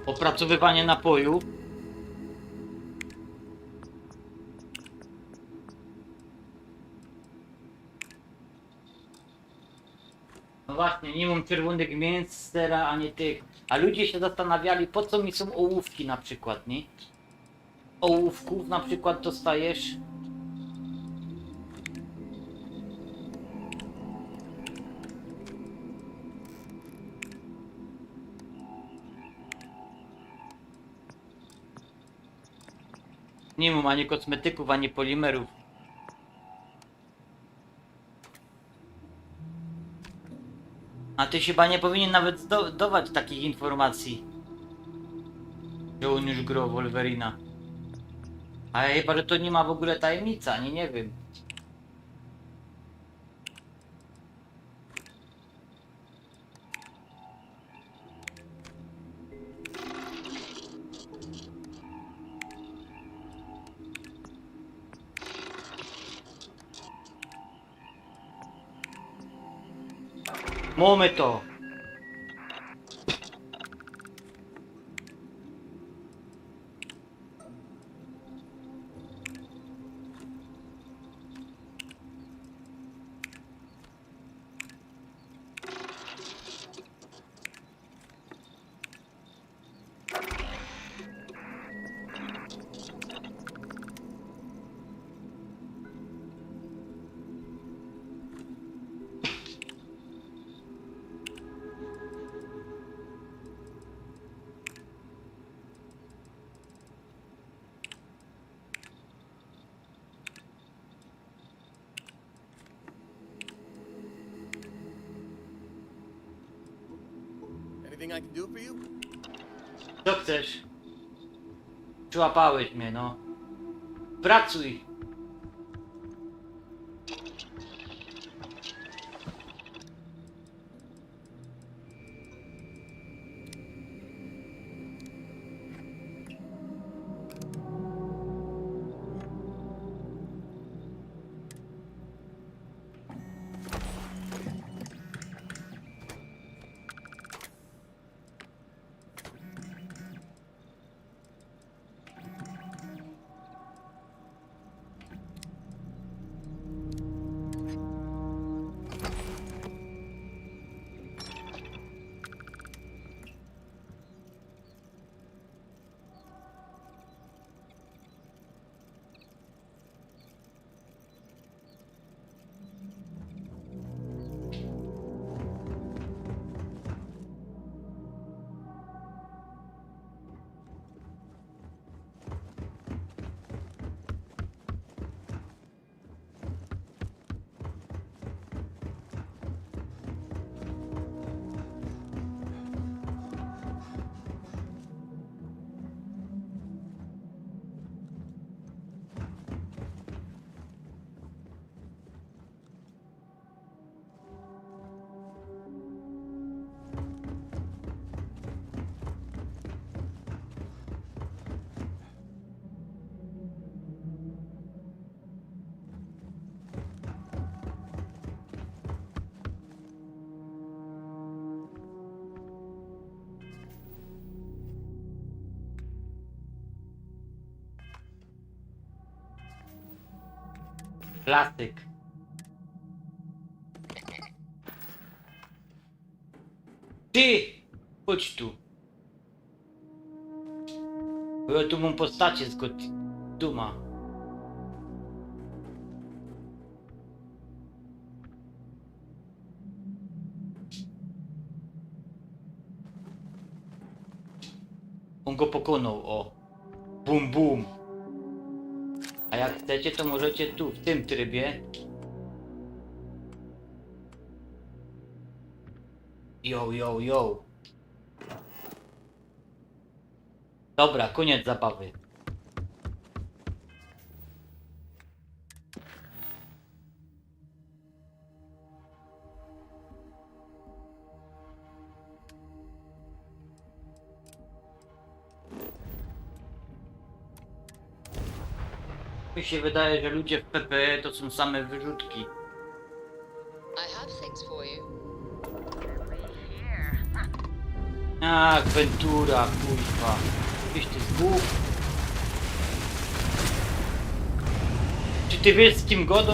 Opracowywanie napoju. No właśnie, nie mam czerwonych mięs, sera, a nie tych. A ludzie się zastanawiali, po co mi są ołówki na przykład, nie? Ołówków na przykład dostajesz. Nie mam ani kosmetyków, ani polimerów. A ty chyba nie powinien nawet dawać takich informacji, że on już grał Wolverina. A chyba, że to nie ma w ogóle tajemnica, nie wiem. Mamy to. Anything I can do for you? Co chcesz? Przyłapałeś mnie, no. Pracuj. Klasyk. Ty! Chodź tu. Bo ja tu mam postacie z Duma. On go pokonał, o. Bum, bum. A jak chcecie, to możecie tu, w tym trybie. Yo, yo, yo. Dobra, koniec zabawy. Mi się wydaje, że ludzie w PPE to są same wyrzutki. I have things for you. Ach, Ventura, kurwa. Gdzieś ty zgub. Czy ty wiesz, z kim godą?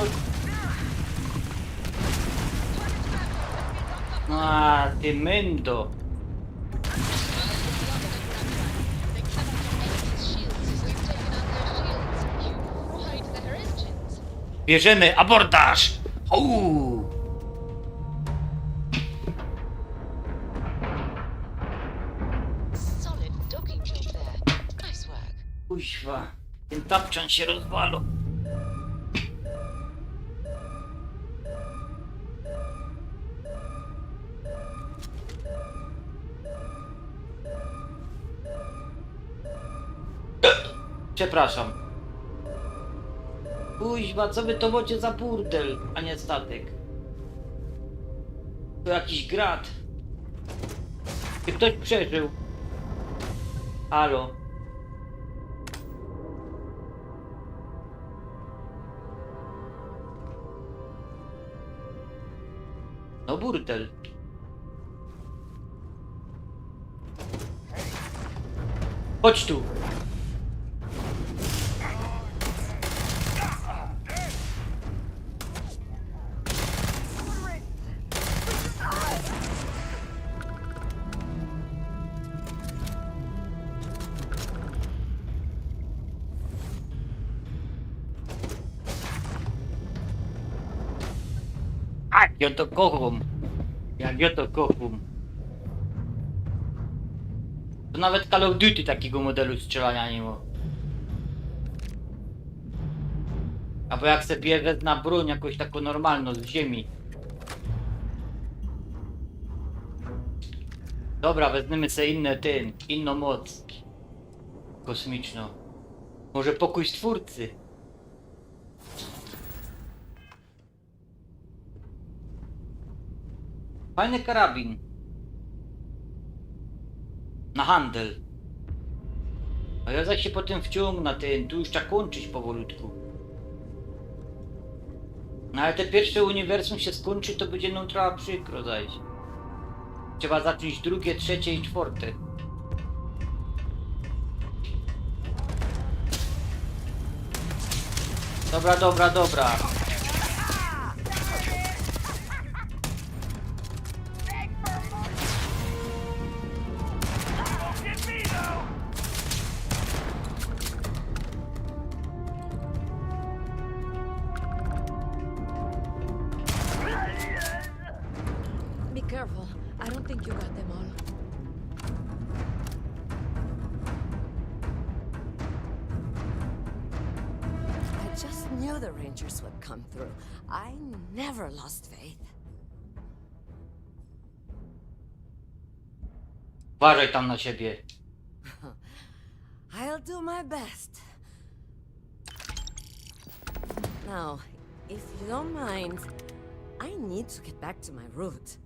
A, ty mendo. Bierzemy abordaż! Uuu. Kuźwa, ten tapczan się rozwalał. Przepraszam. Kuźwa, co wy to macie za burdel, a nie statek? To jakiś grat. Czy ktoś przeżył? Halo? No burdel. Chodź tu. Ja to kocham. Jak ja to kocham. To nawet Call of Duty takiego modelu strzelania nie ma. Albo jak se bierze na broń jakąś taką normalną z ziemi. Dobra, weźmiemy sobie inną moc. Kosmiczną. Może pokój stwórcy. Fajny karabin. Na handel. A ja zaś się potem wciągnę tu już trzeba kończyć powolutku. No ale te pierwsze uniwersum się skończy, to będzie nam trochę przykro zaś. Trzeba zacząć drugie, trzecie i czwarte. Dobra, dobra, dobra. Be careful. I don't think you got them all. I just knew the Rangers would come through. I never lost faith. Uważaj tam na siebie. I'll do my best. Now, if you don't mind, I need to get back to my route.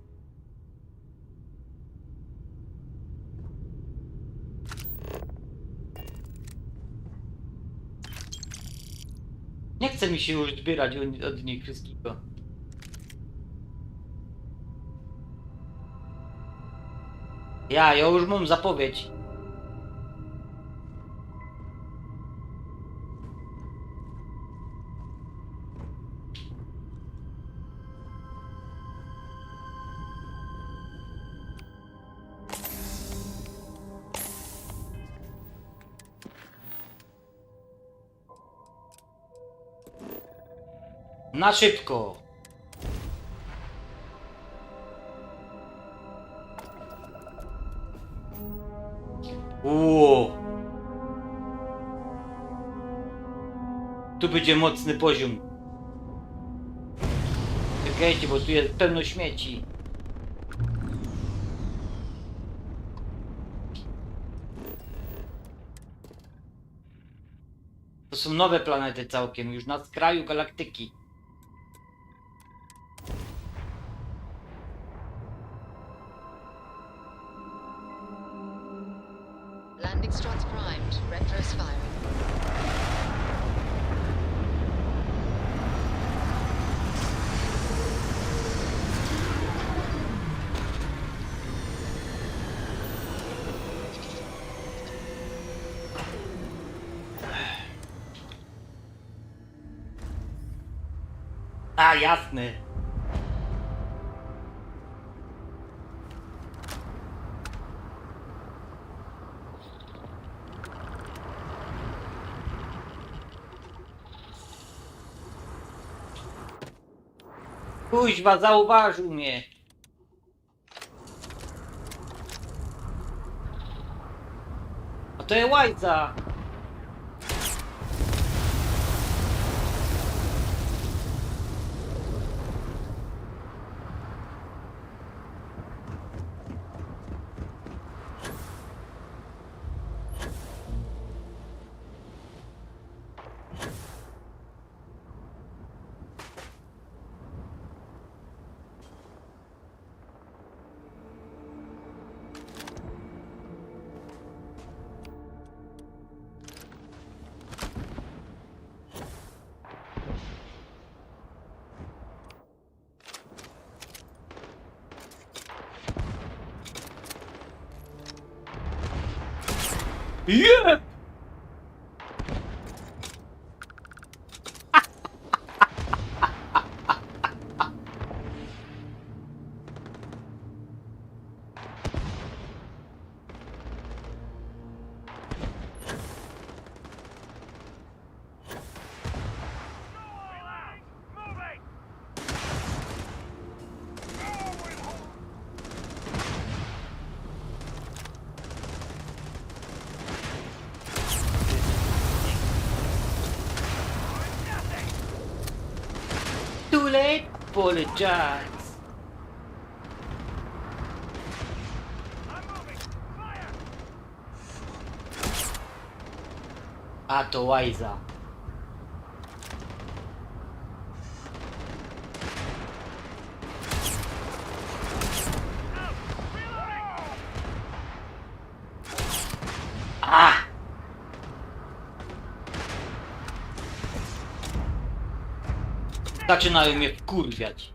Nie chce mi się już zbierać od nich wszystkiego. Ja już mam zapowiedź. Na szybko. Tu będzie mocny poziom. Czekajcie, bo tu jest pełno śmieci. To są nowe planety całkiem, już na skraju galaktyki. Landing struts primed. Retros firing. A, jasne. Kuźwa, zauważył mnie. A to jest łajca. Yeah! Too late, apologize. A to łajza. A! Zaczynają mnie wkurwiać.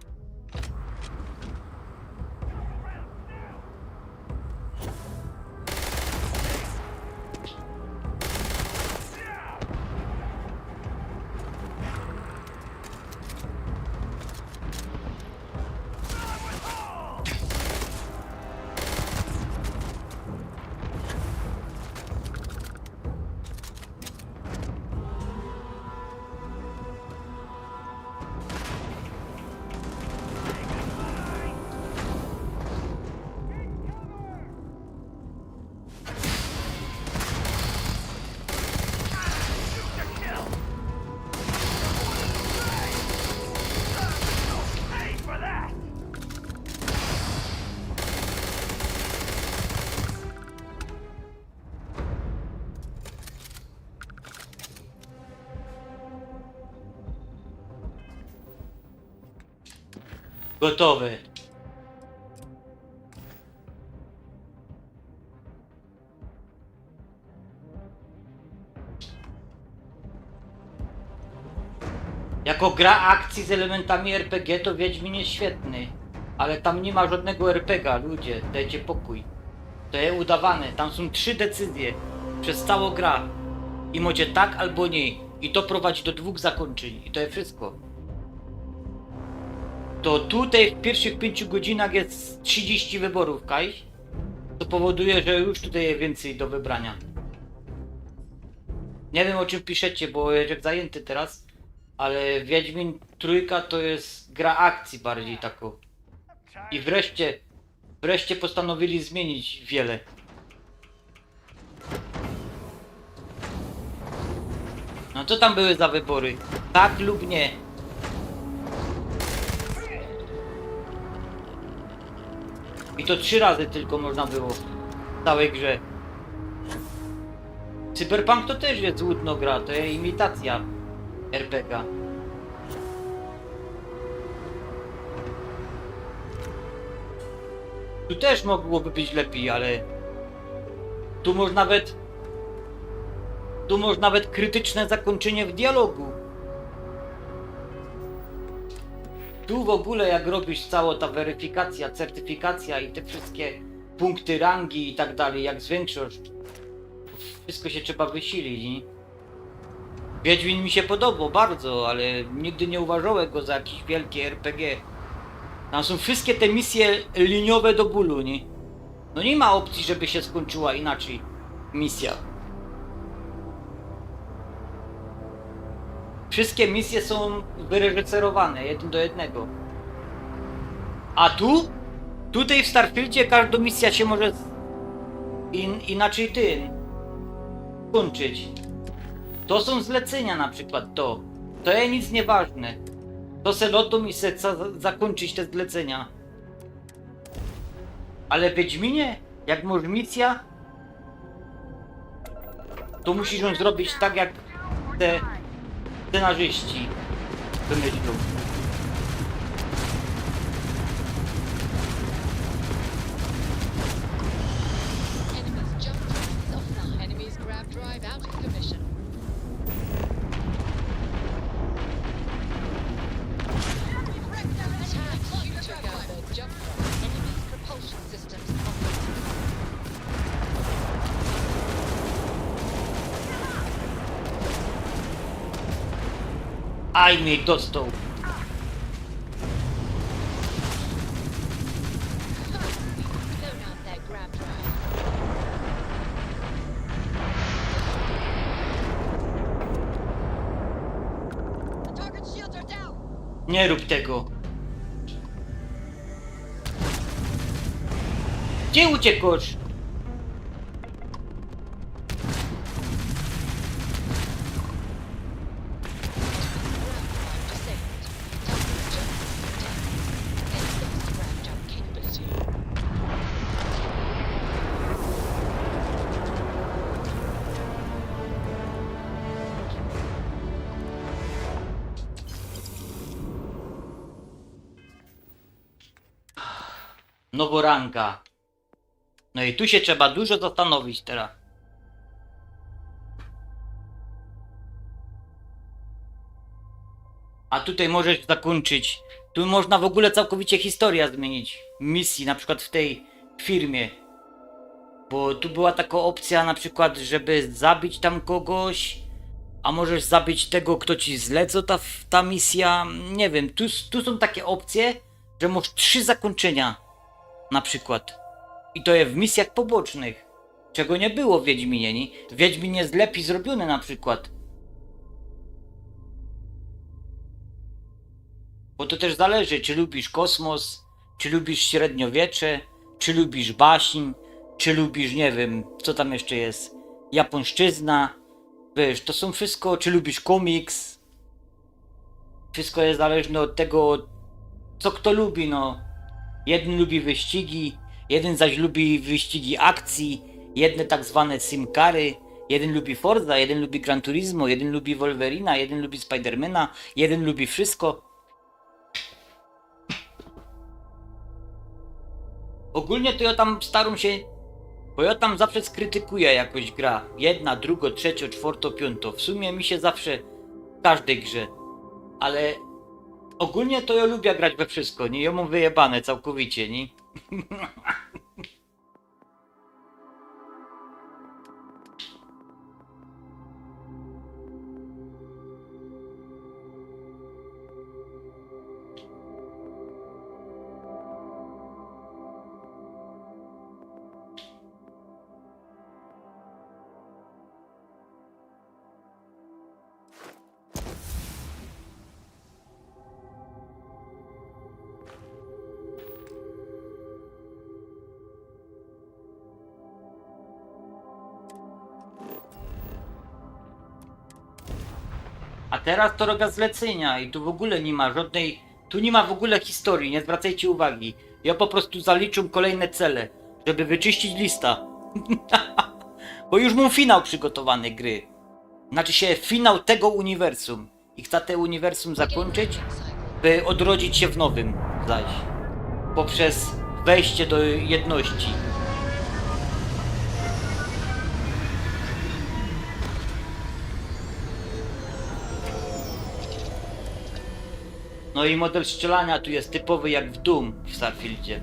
Gotowy. Jako gra akcji z elementami RPG to Wiedźmin jest świetny. Ale tam nie ma żadnego RPGa, ludzie, dajcie pokój. To jest udawane, tam są 3 decyzje przez całą grę. I możecie tak albo nie. I to prowadzi do 2 zakończeń. I to jest wszystko. To tutaj w pierwszych 5 godzinach jest 30 wyborów, kaj? To powoduje, że już tutaj jest więcej do wybrania. Nie wiem, o czym piszecie, bo jestem zajęty teraz. Ale Wiedźmin Trójka to jest gra akcji bardziej taką. I wreszcie postanowili zmienić wiele. No co tam były za wybory? Tak lub nie? I to 3 razy tylko można było w całej grze. Cyberpunk to też jest łudno gra, to jest imitacja RPG. Tu też mogłoby być lepiej, ale tu może nawet krytyczne zakończenie w dialogu. Tu w ogóle jak robisz cała ta weryfikacja, certyfikacja i te wszystkie punkty rangi i tak dalej, jak zwiększasz, wszystko się trzeba wysilić, nie? Wiedźmin mi się podobał bardzo, ale nigdy nie uważałem go za jakiś wielki RPG. Tam są wszystkie te misje liniowe do bólu, nie? No nie ma opcji, żeby się skończyła inaczej misja. Wszystkie misje są wyreżyserowane 1 do 1. A tu? Tutaj w Starfieldzie każda misja się może inaczej kończyć. To są zlecenia na przykład to. To jest nic nieważne. To se lotą i se zakończyć te zlecenia. Ale w Wiedźminie, jak masz misja, to musisz ją zrobić tak jak te scenarzyści wymyślą. Aj mnie dostał. Nie rób tego. Gdzie uciekasz? Noworanka. No i tu się trzeba dużo zastanowić teraz. A tutaj możesz zakończyć. Tu można w ogóle całkowicie historię zmienić. Misji, na przykład w tej firmie. Bo tu była taka opcja na przykład, żeby zabić tam kogoś. A możesz zabić tego, kto ci zleca ta misja. Nie wiem, tu są takie opcje, że masz 3 zakończenia. Na przykład. I to jest w misjach pobocznych. Czego nie było w Wiedźminie, nie? Wiedźmin jest lepiej zrobiony na przykład. Bo to też zależy, czy lubisz kosmos, czy lubisz średniowiecze, czy lubisz baśń, czy lubisz, nie wiem, co tam jeszcze jest, japońszczyzna. Wiesz, to są wszystko, czy lubisz komiks. Wszystko jest zależne od tego, co kto lubi, no. Jeden lubi wyścigi, jeden zaś lubi wyścigi akcji, jedne tak zwane simkary, jeden lubi Forza, jeden lubi Gran Turismo, jeden lubi Wolverina, jeden lubi Spidermana, jeden lubi wszystko. Ogólnie to ja tam staram się, bo ja tam zawsze skrytykuję jakoś gra. 1, 2, 3, 4, 5. W sumie mi się zawsze w każdej grze. Ale ogólnie to ja lubię grać we wszystko, nie? Ja mam wyjebane całkowicie, nie? teraz to robię zlecenia i tu w ogóle nie ma żadnej... Tu nie ma w ogóle historii, nie zwracajcie uwagi. Ja po prostu zaliczam kolejne cele, żeby wyczyścić lista. Bo już mam finał przygotowany gry. Znaczy się finał tego uniwersum. I chcę te uniwersum zakończyć, by odrodzić się w nowym zaś. Poprzez wejście do jedności. No i model strzelania tu jest typowy jak w Doom w Starfieldzie.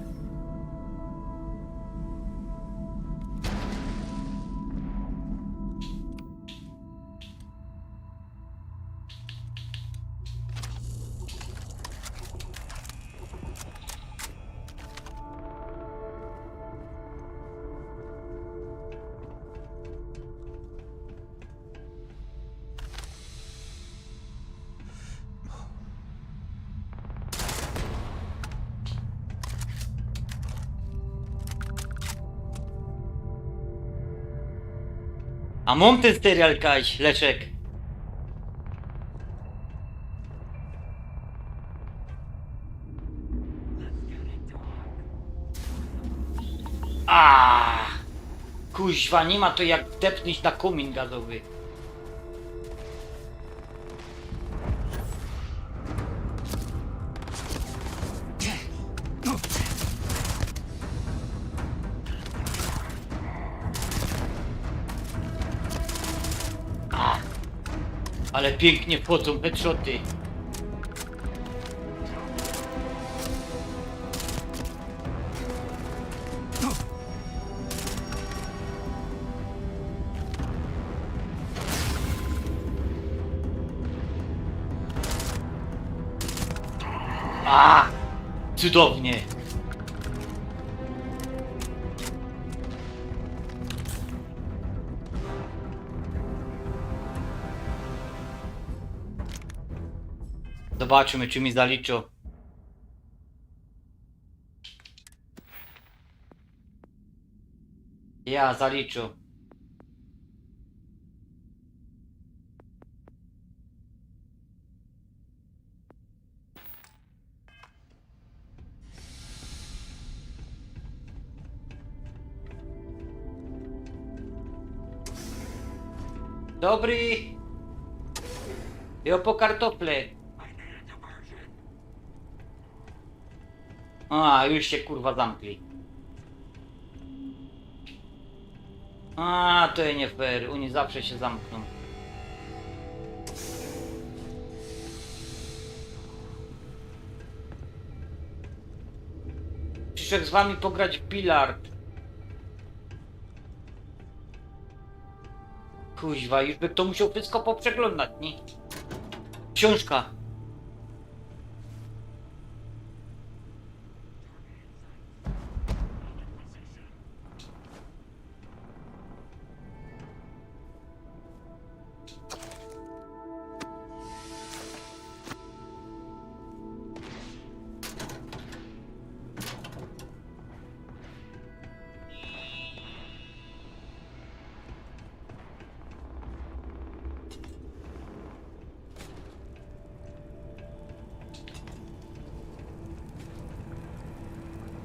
A mam ten serial Kaś, Leszek. Kuźwa, nie ma to jak wdepnąć na komin gazowy. Ale pięknie wchodzą headshoty. Cudownie. Zobaczymy, czy mi zaliczą. Ja zaliczę. Dobry. Ja po kartofle. Już się kurwa zamkli. To jest nie fair. Oni zawsze się zamkną. Przyszedł z wami pograć w bilard. Kuźwa, już by kto musiał wszystko poprzeglądać, nie? Książka.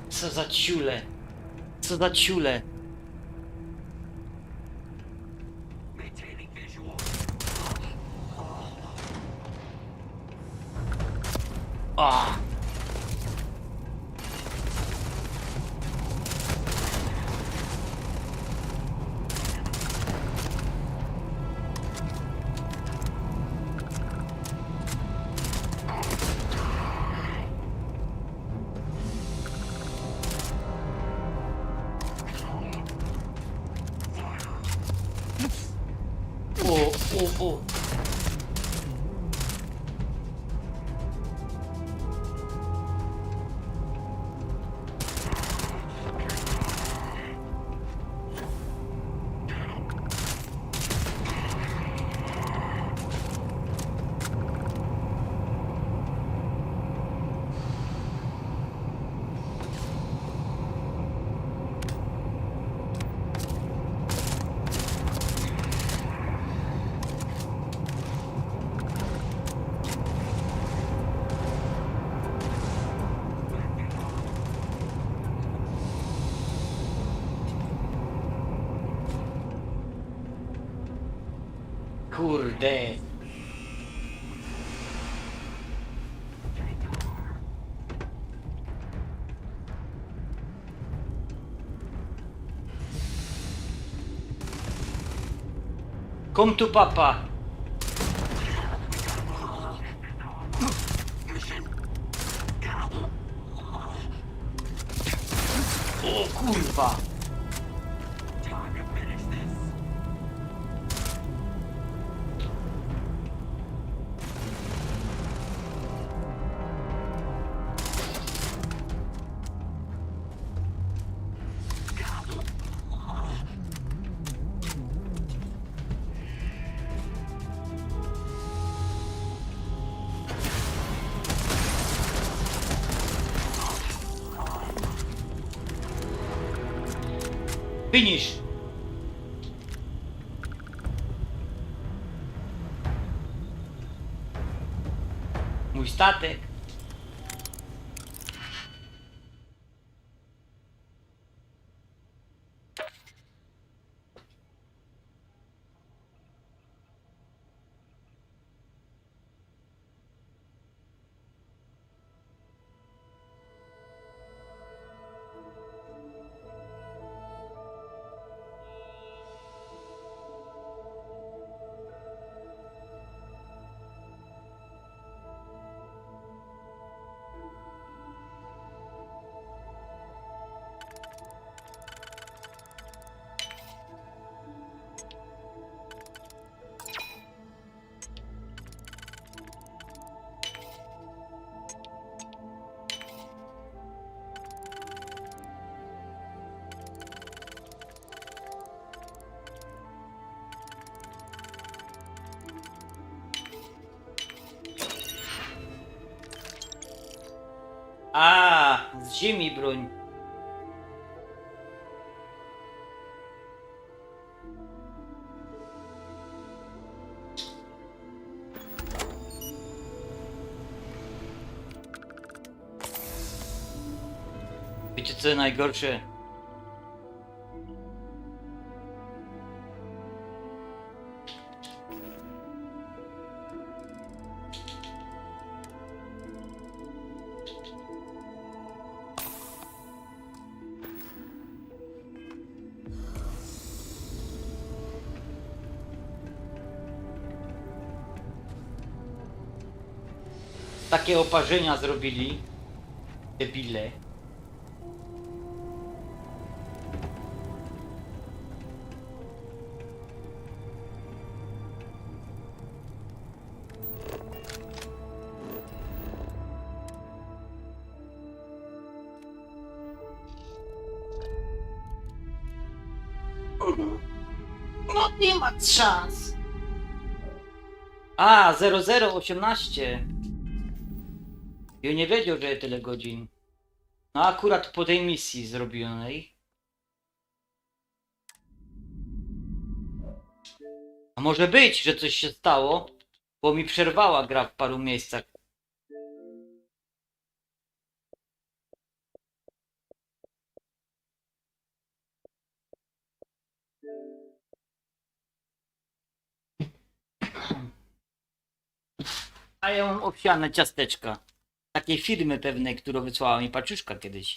Co za ciule. Co za ciule. Kurde. Come to papa. O kurwa. Finish. Mój statek. A, z ziemi broń. Wiecie co najgorsze? Takie oparzenia zrobili. Debile. No nie ma szans. A, 0018. Ja nie wiedział, że tyle godzin. No akurat po tej misji zrobionej. A może być, że coś się stało, bo mi przerwała gra w paru miejscach. A ja mam owsiane ciasteczka. Takiej firmy pewnej, którą wysłała mi paczuszka kiedyś.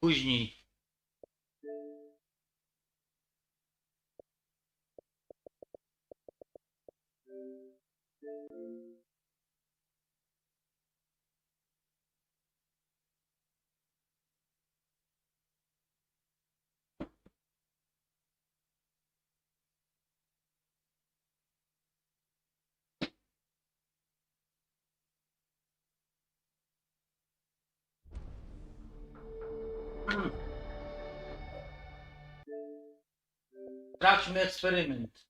Później. Sprawdźmy eksperyment.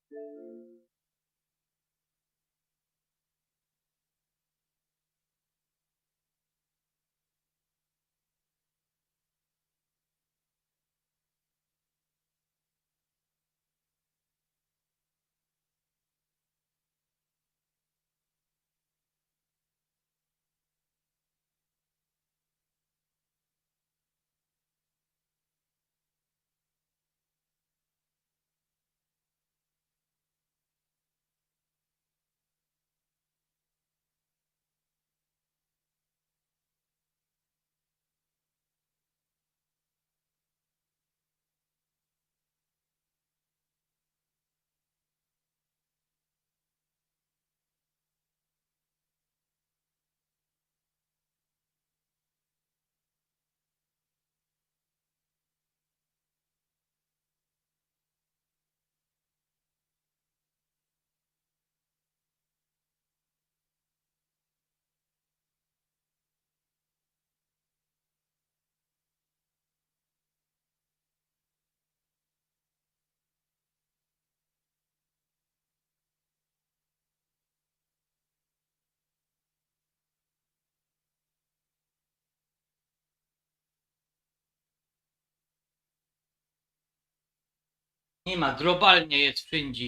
Nie ma, globalnie jest wszędzie.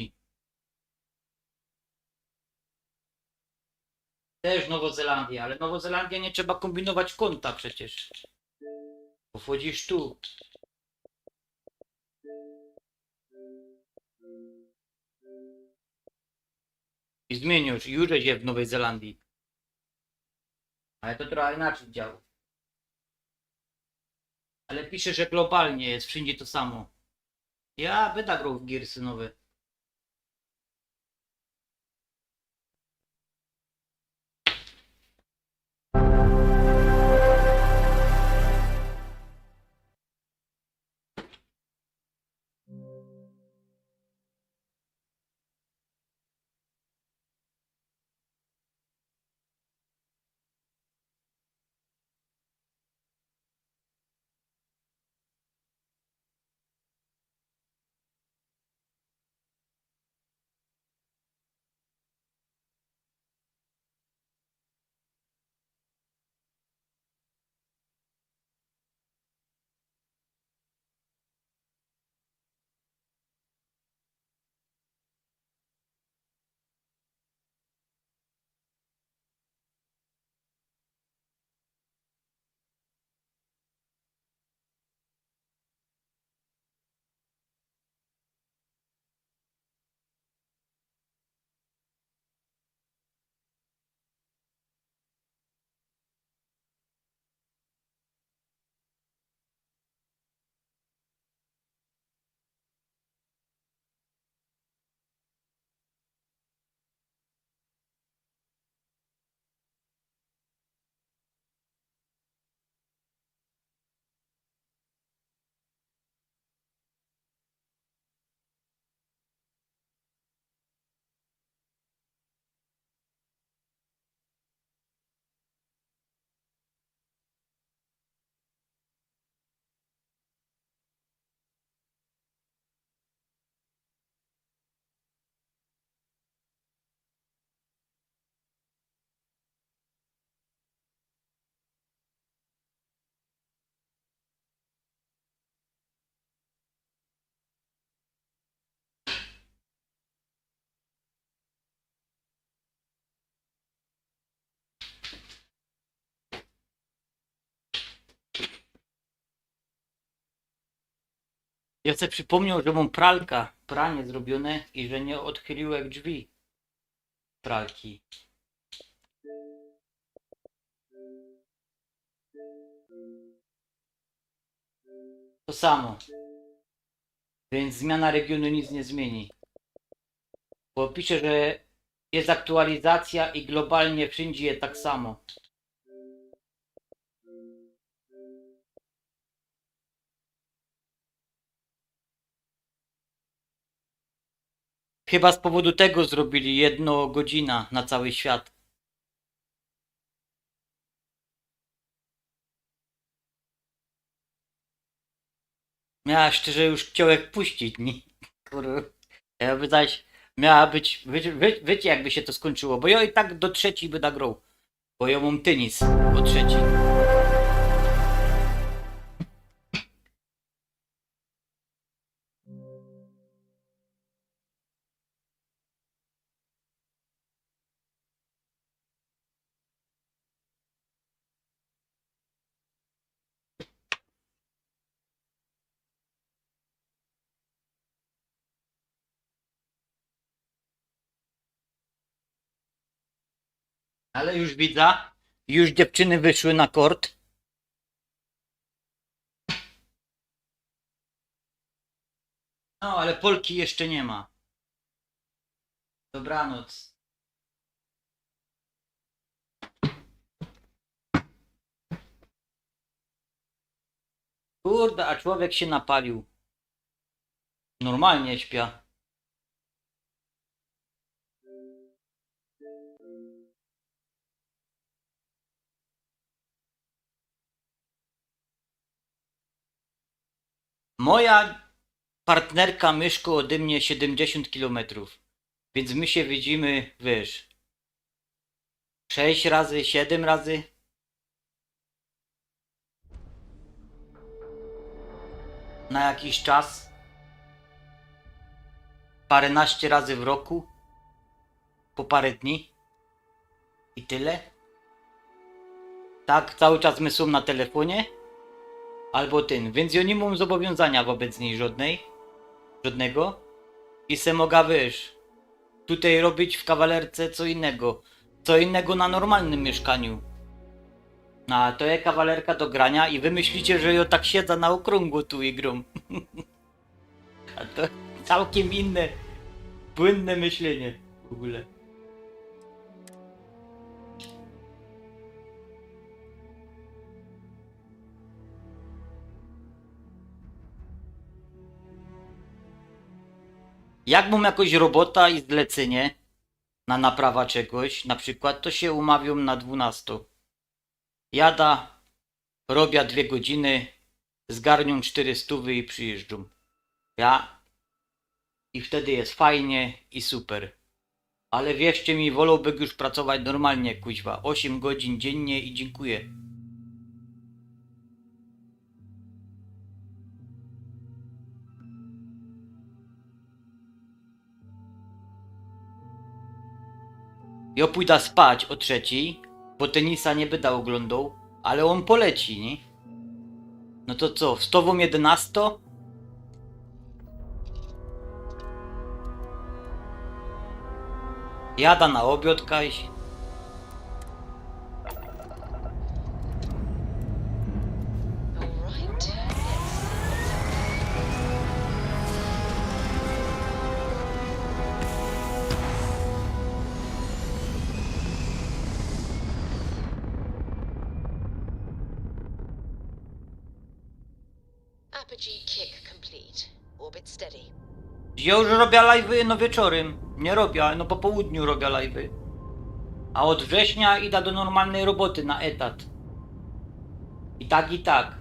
Też Nowozelandia, ale Nowozelandia nie trzeba kombinować konta przecież. Bo wchodzisz tu. I zmienisz, już jest w Nowej Zelandii. Ale to trochę inaczej działa. Ale pisze, że globalnie jest wszędzie to samo. Ja będę grał w Gearsy nowe. Ja sobie przypomniał, że mam pranie zrobione i że nie odchyliłem drzwi pralki. To samo. Więc zmiana regionu nic nie zmieni. Bo pisze, że jest aktualizacja i globalnie wszędzie jest tak samo. Chyba z powodu tego zrobili 1 godzina na cały świat. Ja szczerze już chciałem puścić, nie? Kurwa. Jakby zaś miała być... Wiecie jakby się to skończyło, bo ja i tak do trzeciej by nagrał. Bo ja mam tenis o trzeciej. Ale już widzę, już dziewczyny wyszły na kort. No, ale Polki jeszcze nie ma. Dobranoc. Kurde, a człowiek się napalił. Normalnie śpia. Moja partnerka mieszka ode mnie 70 km. Więc my się widzimy, wiesz, 6 razy, 7 razy. Na jakiś czas. Paręnaście razy w roku. Po parę dni. I tyle. Tak, cały czas my są na telefonie. Albo ten, więc ja nie mam zobowiązania wobec niej żadnego. I se mogę, wiesz, tutaj robić w kawalerce co innego na normalnym mieszkaniu. No a to jest kawalerka do grania i wy myślicie, że ja tak siedzę na okrągło tu i grom. A to całkiem inne, płynne myślenie w ogóle. Jak mam jakoś robota i zlecenie na naprawa czegoś, na przykład, to się umawiam na 12. Jada, robię 2 godziny, zgarnią 400 i przyjeżdżą. Ja. I wtedy jest fajnie i super. Ale wierzcie mi, wolałbym już pracować normalnie, kuźwa. 8 godzin dziennie i dziękuję. Ja pójdę spać o 3, bo tenisa nie będę oglądał, ale on poleci, nie? No to co, z tobą 11? Jada na obiad, Kajś. Apogee kick complete. Orbit steady. Ja już robię live'y no wieczorem. Nie robię, no po południu robię live'y. A od września idę do normalnej roboty na etat. I tak.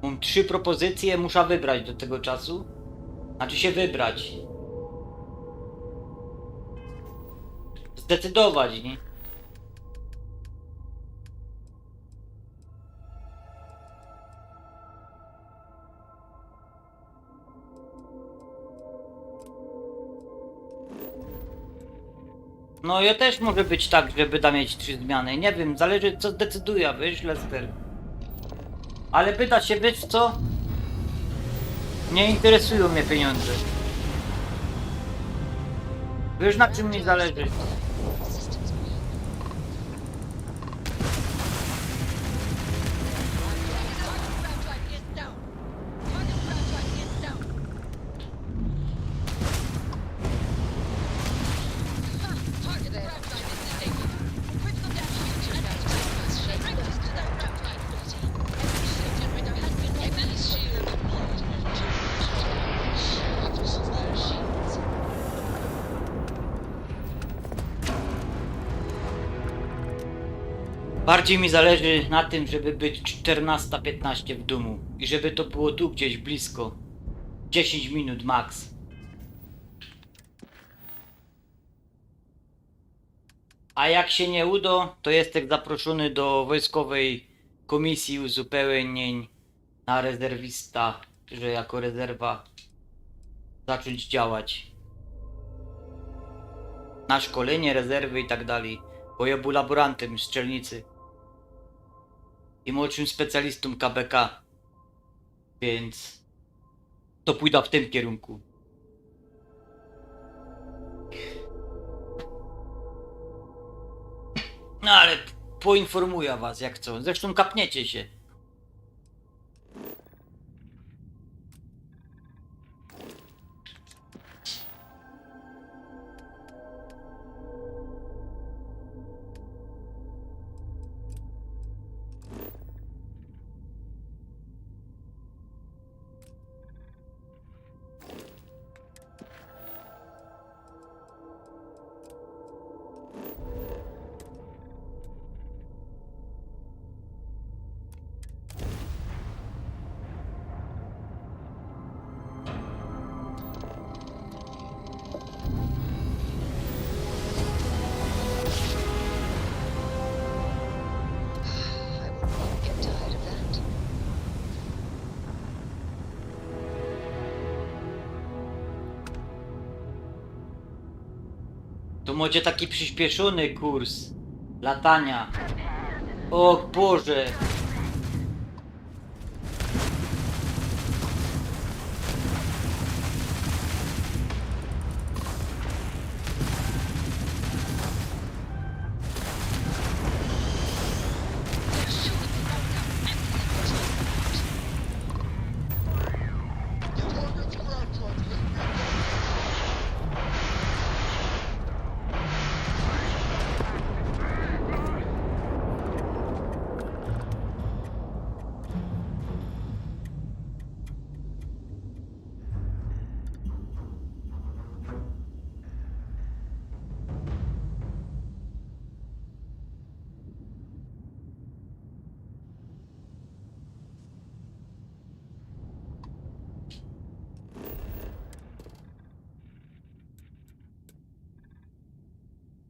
Mam 3 propozycje, muszę wybrać do tego czasu. Znaczy się wybrać. Zdecydować, nie? No ja też może być tak, że będę mieć 3 zmiany. Nie wiem, zależy co zdecyduje, wiesz, Lester. Ale pyta się, wiesz co? Nie interesują mnie pieniądze. Wiesz na czym mi zależy? Bardziej mi zależy na tym, żeby być 14:15 w domu i żeby to było tu gdzieś blisko. 10 minut max. A jak się nie uda, to jestem zaproszony do wojskowej komisji uzupełnień na rezerwista, że jako rezerwa zacząć działać. Na szkolenie, rezerwy i tak dalej. Bo ja był laborantem strzelnicy. I młodszym specjalistą KBK. Więc to pójdę w tym kierunku. No ale poinformuję was jak co. Zresztą kapniecie się. To może taki przyspieszony kurs latania. O Boże!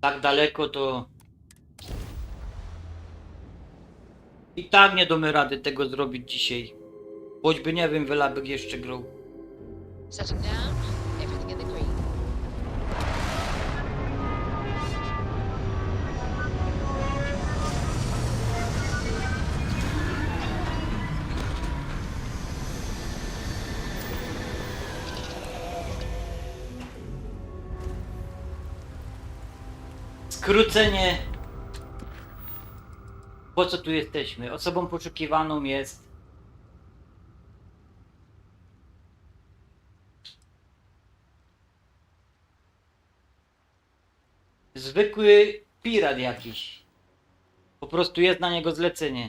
Tak daleko to... I tak nie damy rady tego zrobić dzisiaj. Choćby nie wiem, Wylabek jeszcze grał. Setting down, everything in the green. Skrócenie. Po co tu jesteśmy? Osobą poszukiwaną jest... zwykły pirat jakiś. Po prostu jest na niego zlecenie.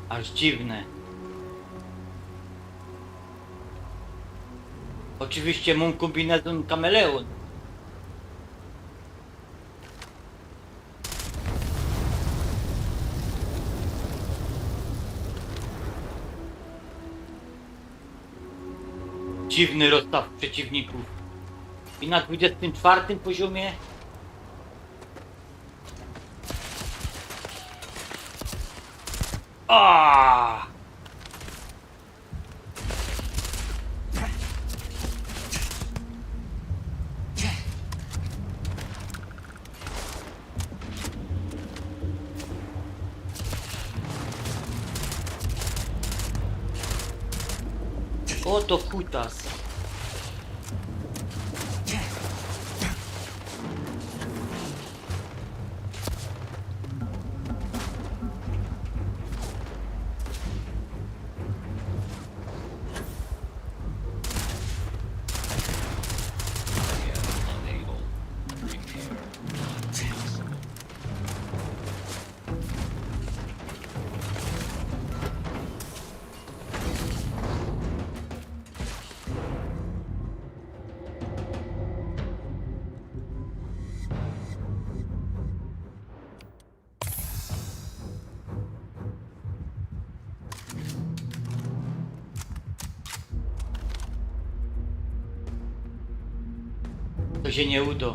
Aż dziwne. Oczywiście mam kombinezon kameleon. Dziwny rozstaw przeciwników. I na 24 poziomie Oto kutas. To się nie uda.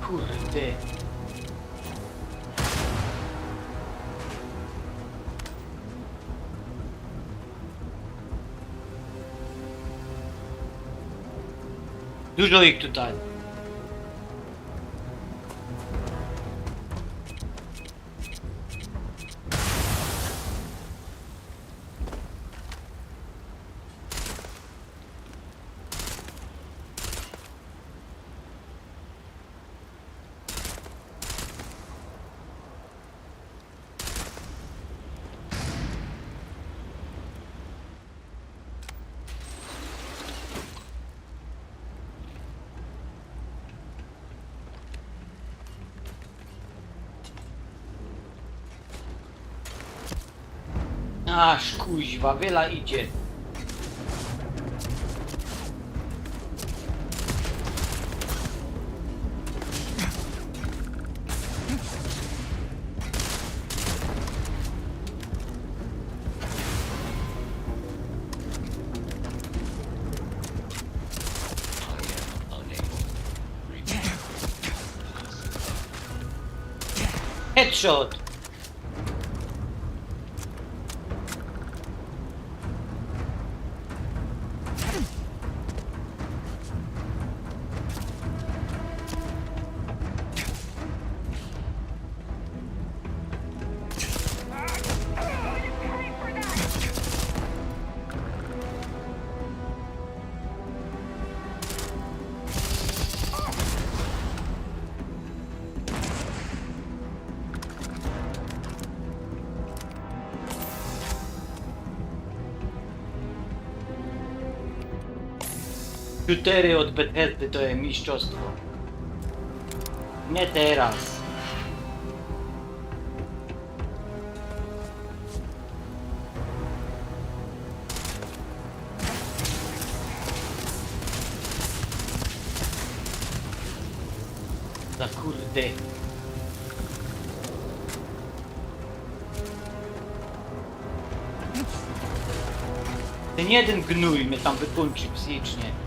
Kurde. Dużo ich tutaj. Aż kuźwa, wiela idzie. Headshot. Shootery od Bethesdy to jest mistrzostwo. Nie teraz. Za kurde. Ten jeden gnój mnie tam wykończy psychicznie.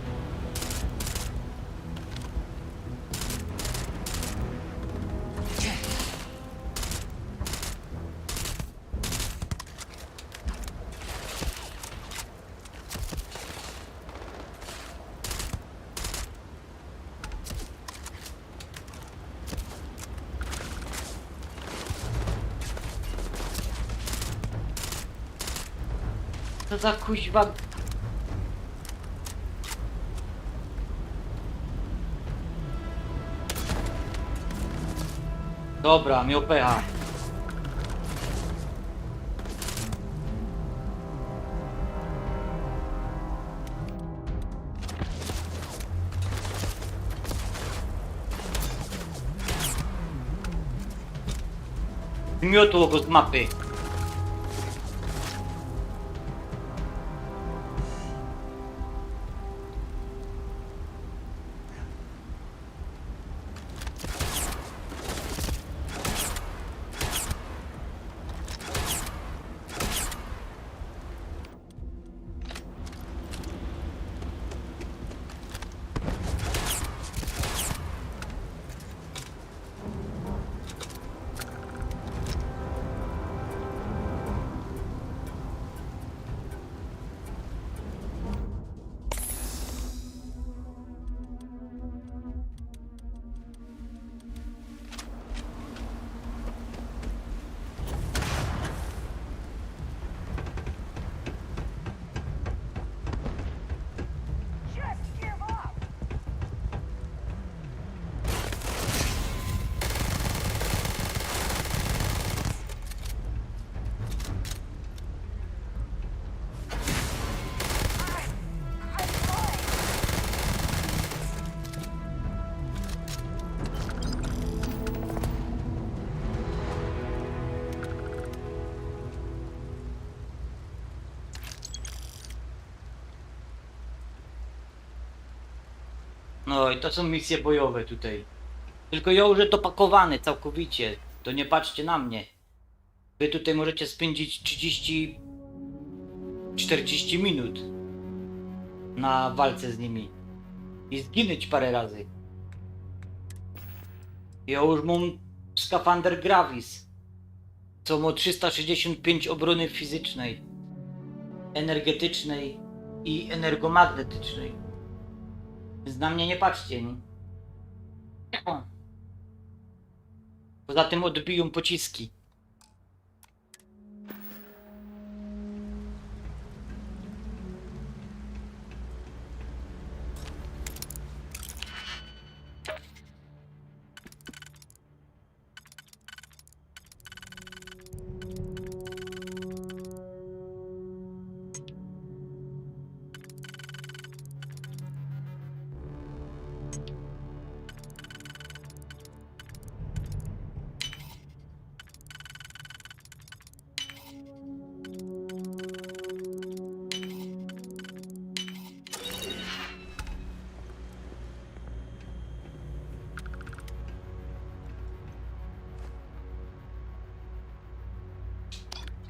Co za kuźwa... Dobra, miał pecha. Zmiotło go z mapy. No i to są misje bojowe tutaj. Tylko ja już dopakowane całkowicie. To nie patrzcie na mnie. Wy tutaj możecie spędzić 30-40 minut na walce z nimi. I zginąć parę razy. Ja już mam skafander Gravis, co ma 365 obrony fizycznej, energetycznej i energomagnetycznej. Więc na mnie nie patrzcie, nie? Poza tym odbiją pociski.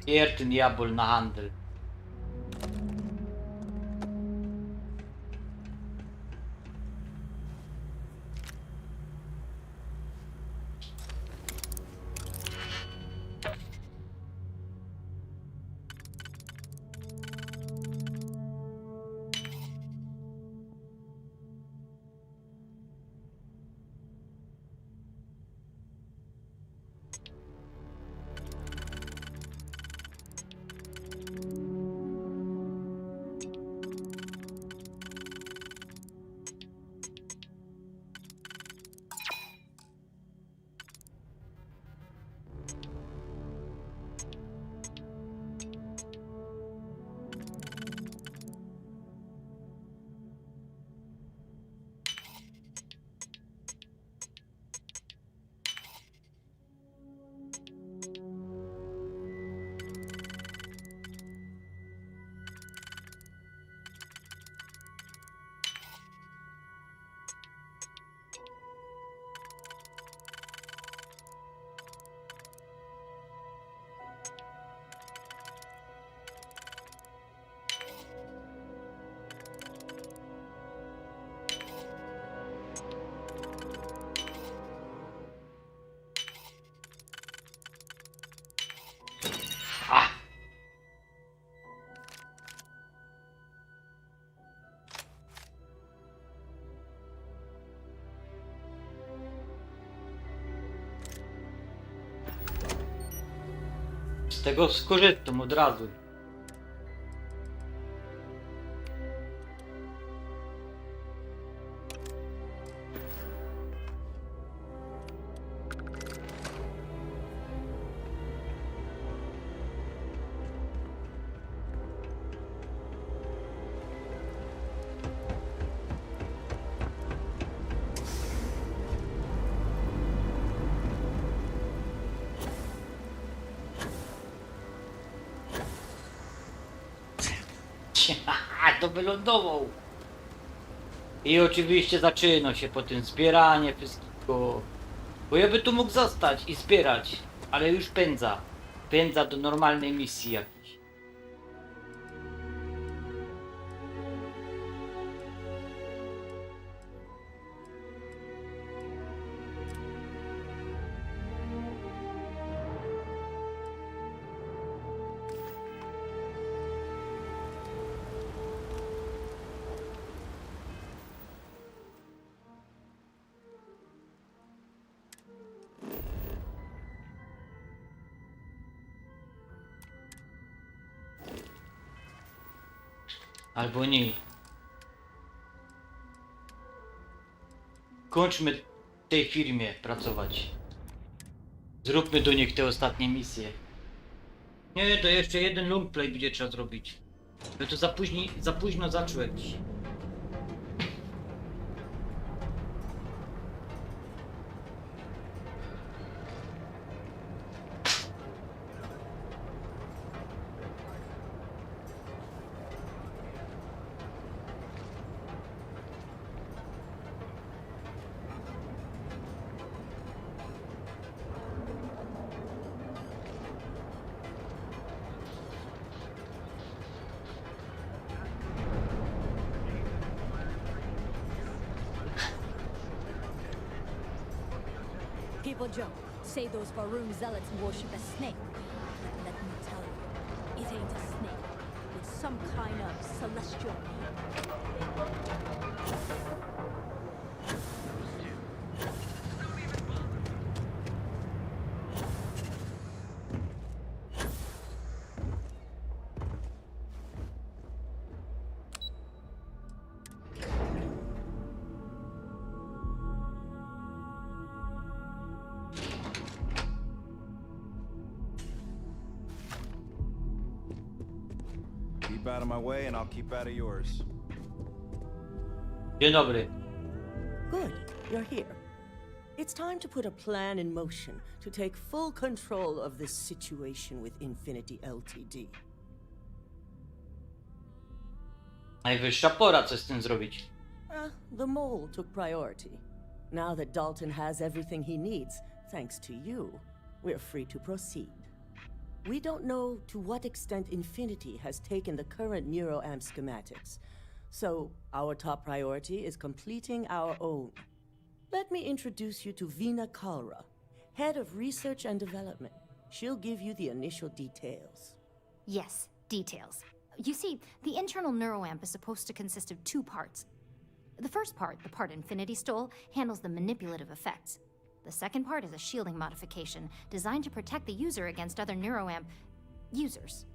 Pierd ten diabol na handel. Z tego skorzystam od razu. To wylądował. I oczywiście zaczyna się potem zbieranie wszystkiego. Bo ja by tu mógł zostać i zbierać, ale już pędza. Pędza do normalnej misji jakiejś. Albo nie. Kończmy w tej firmie pracować. Zróbmy do nich te ostatnie misje. Nie, to jeszcze jeden longplay będzie trzeba zrobić. Bo to za późno zacząłem dzisiaj. people joke, say those Varoon zealots worship a snake. But let me tell you, it ain't a snake. It's some kind of celestial being. Keep out of my way and I'll keep out of yours. Dzień dobry. Good, you're here. It's time to put a plan in motion to take full control of this situation with Infinity Ltd. Najwyższa pora coś z tym zrobić. The mole took priority. Now that Dalton has everything he needs, thanks to you, we're free to proceed. We don't know to what extent Infinity has taken the current neuroamp schematics, so our top priority is completing our own. Let me introduce you to Vina Kalra, Head of Research and Development. She'll give you the initial details. Yes, details. You see, the internal neuroamp is supposed to consist of 2 parts. The first part, the part Infinity stole, handles the manipulative effects. The second part is a shielding modification designed to protect the user against other neuroamp users.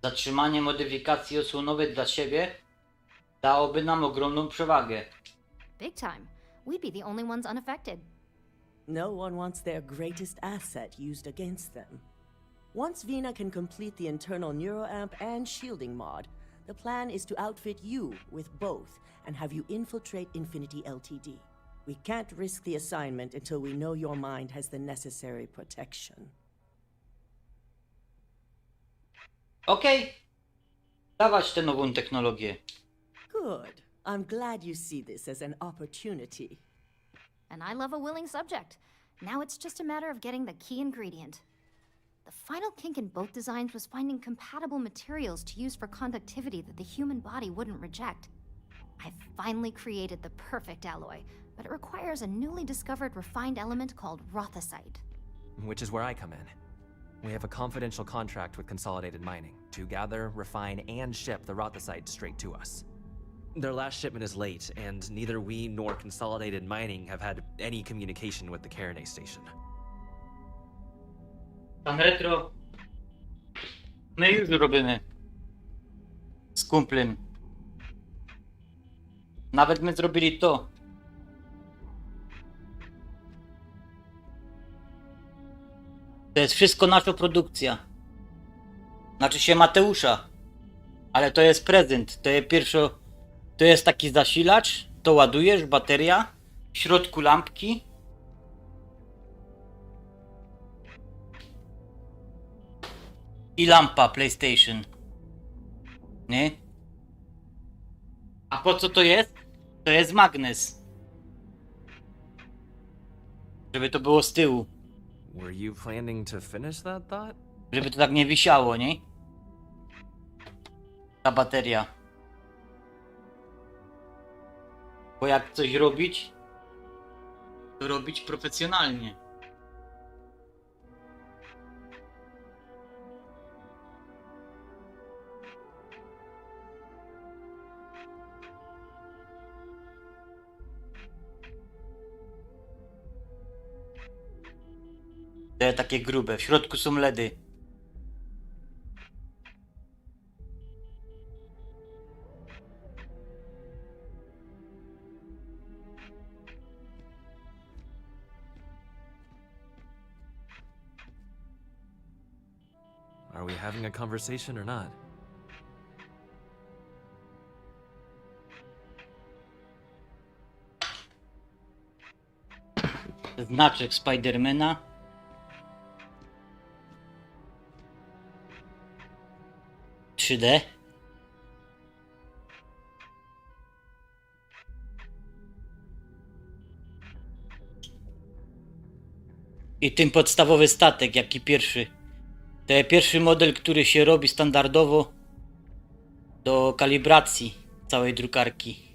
Zatrzymanie modyfikacji osłonowej dla siebie dałoby nam ogromną przewagę. Big time. We'd be the only ones unaffected. No one wants their greatest asset used against them. Once Vina can complete the internal neuroamp and shielding mod, the plan is to outfit you with both and have you infiltrate Infinity Ltd. We can't risk the assignment until we know your mind has the necessary protection. Okej. Dawać tę nową technologię. Good. I'm glad you see this as an opportunity. And I love a willing subject. Now it's just a matter of getting the key ingredient. The final kink in both designs was finding compatible materials to use for conductivity that the human body wouldn't reject. I've finally created the perfect alloy, but it requires a newly discovered refined element called rothosite. Which is where I come in. We have a confidential contract with Consolidated Mining to gather, refine, and ship the rothosite straight to us. Their last shipment is late, and neither we nor Consolidated Mining have had any communication with the Sekrety station. Pan Retro, my już robimy z kumplem. Nawet my zrobili to. To jest wszystko nasza produkcja. Znaczy się Mateusza. Ale to jest prezent. To jest pierwszo. To jest taki zasilacz. To ładujesz, bateria. W środku lampki. I lampa PlayStation. Nie? A po co to jest? To jest magnes. Żeby to było z tyłu. Were you planning to finish that thought? Żeby to tak nie wisiało, nie? Ta bateria. Bo jak coś robić, to robić profesjonalnie. Te takie grube, w środku są LEDy. Are we having a conversation or not? Znaczek Spidermana. D. I tym podstawowy statek, jaki pierwszy. To jest pierwszy model, który się robi standardowo do kalibracji całej drukarki.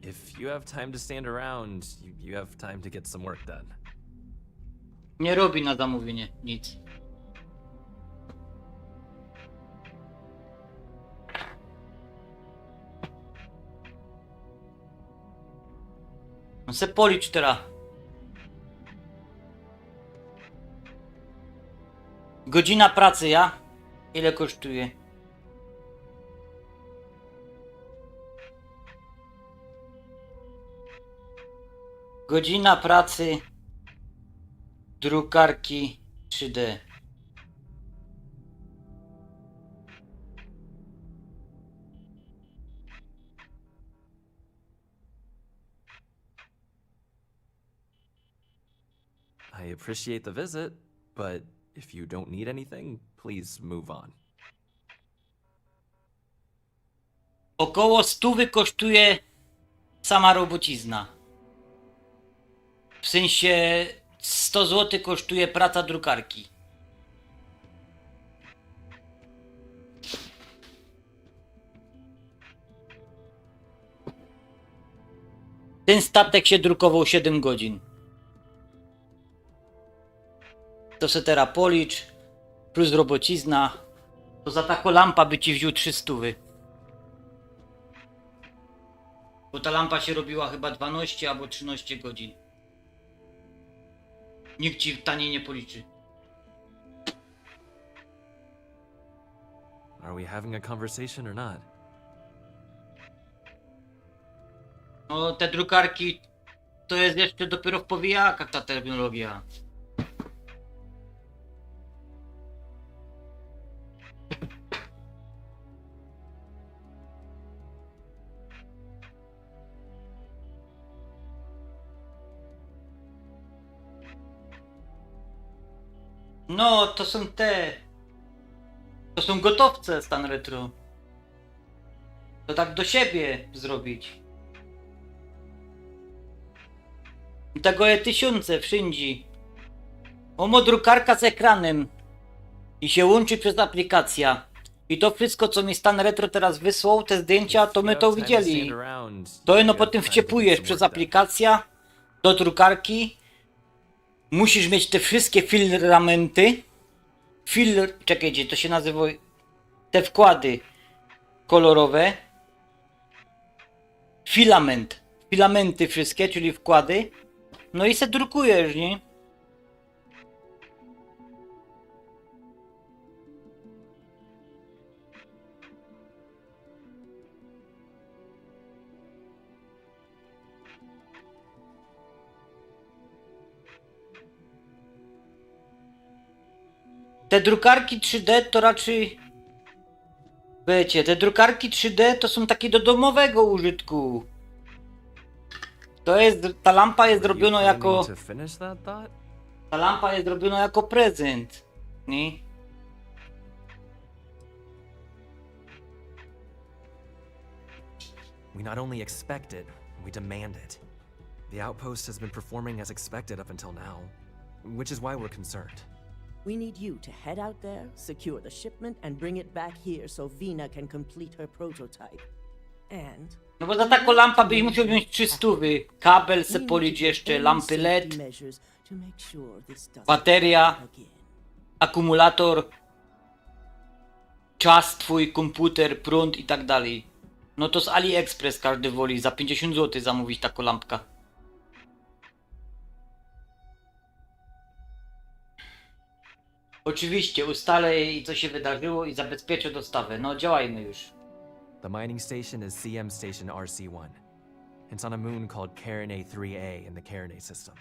If you have time to stand around, you have time to get some work done. Nie robi na zamówienie nic. No se policz teraz. Godzina pracy, ja? Ile kosztuje? Godzina pracy drukarki 3D. I appreciate the visit, but if you don't need anything, please move on. Około 100 kosztuje sama robocizna. W sensie 100 zł kosztuje praca drukarki. Ten statek się drukował 7 godzin. To se teraz policz, plus robocizna. To za taką lampa by ci wziął 300. Bo ta lampa się robiła chyba 12 albo 13 godzin. Nikt ci taniej nie policzy. Are we having a conversation or not? No te drukarki to jest jeszcze dopiero w powijakach ta terminologia. No, to są te... To są gotowce stan retro. To tak do siebie zrobić. I tego jest tysiące wszędzie. Omo drukarka z ekranem. I się łączy przez aplikację. I to wszystko, co mi stan retro teraz wysłał, te zdjęcia, to my to widzieli. To jedno potem wciepujesz przez aplikację do drukarki. Musisz mieć te wszystkie filamenty. Czekajcie, to się nazywa... Te wkłady kolorowe. Filamenty wszystkie, czyli wkłady. No i se drukujesz, nie? Te drukarki 3D to raczej... Wiecie, te drukarki 3D to są takie do domowego użytku. To jest... Ta lampa jest zrobiona jako... Ta lampa jest zrobiona jako prezent. Nie? We not only expect it, we demand it. The outpost has been performing as expected up until now, which is why we're concerned. We need you to head out there, secure the shipment, and bring it back here so Vina can complete her prototype. And... No bo za taką lampę byś musiał wziąć 300. Kabel se polić jeszcze, lampy LED, bateria, akumulator, czas twój, komputer, prąd i tak dalej. No to z AliExpress każdy woli za 50 zł zamówić taką lampkę. Oczywiście ustalę jej, co się wydarzyło i zabezpieczę dostawę. No działajmy już. The mining station is CM Station RC-1. It's on a moon called Carinae 3A in the Carinae system.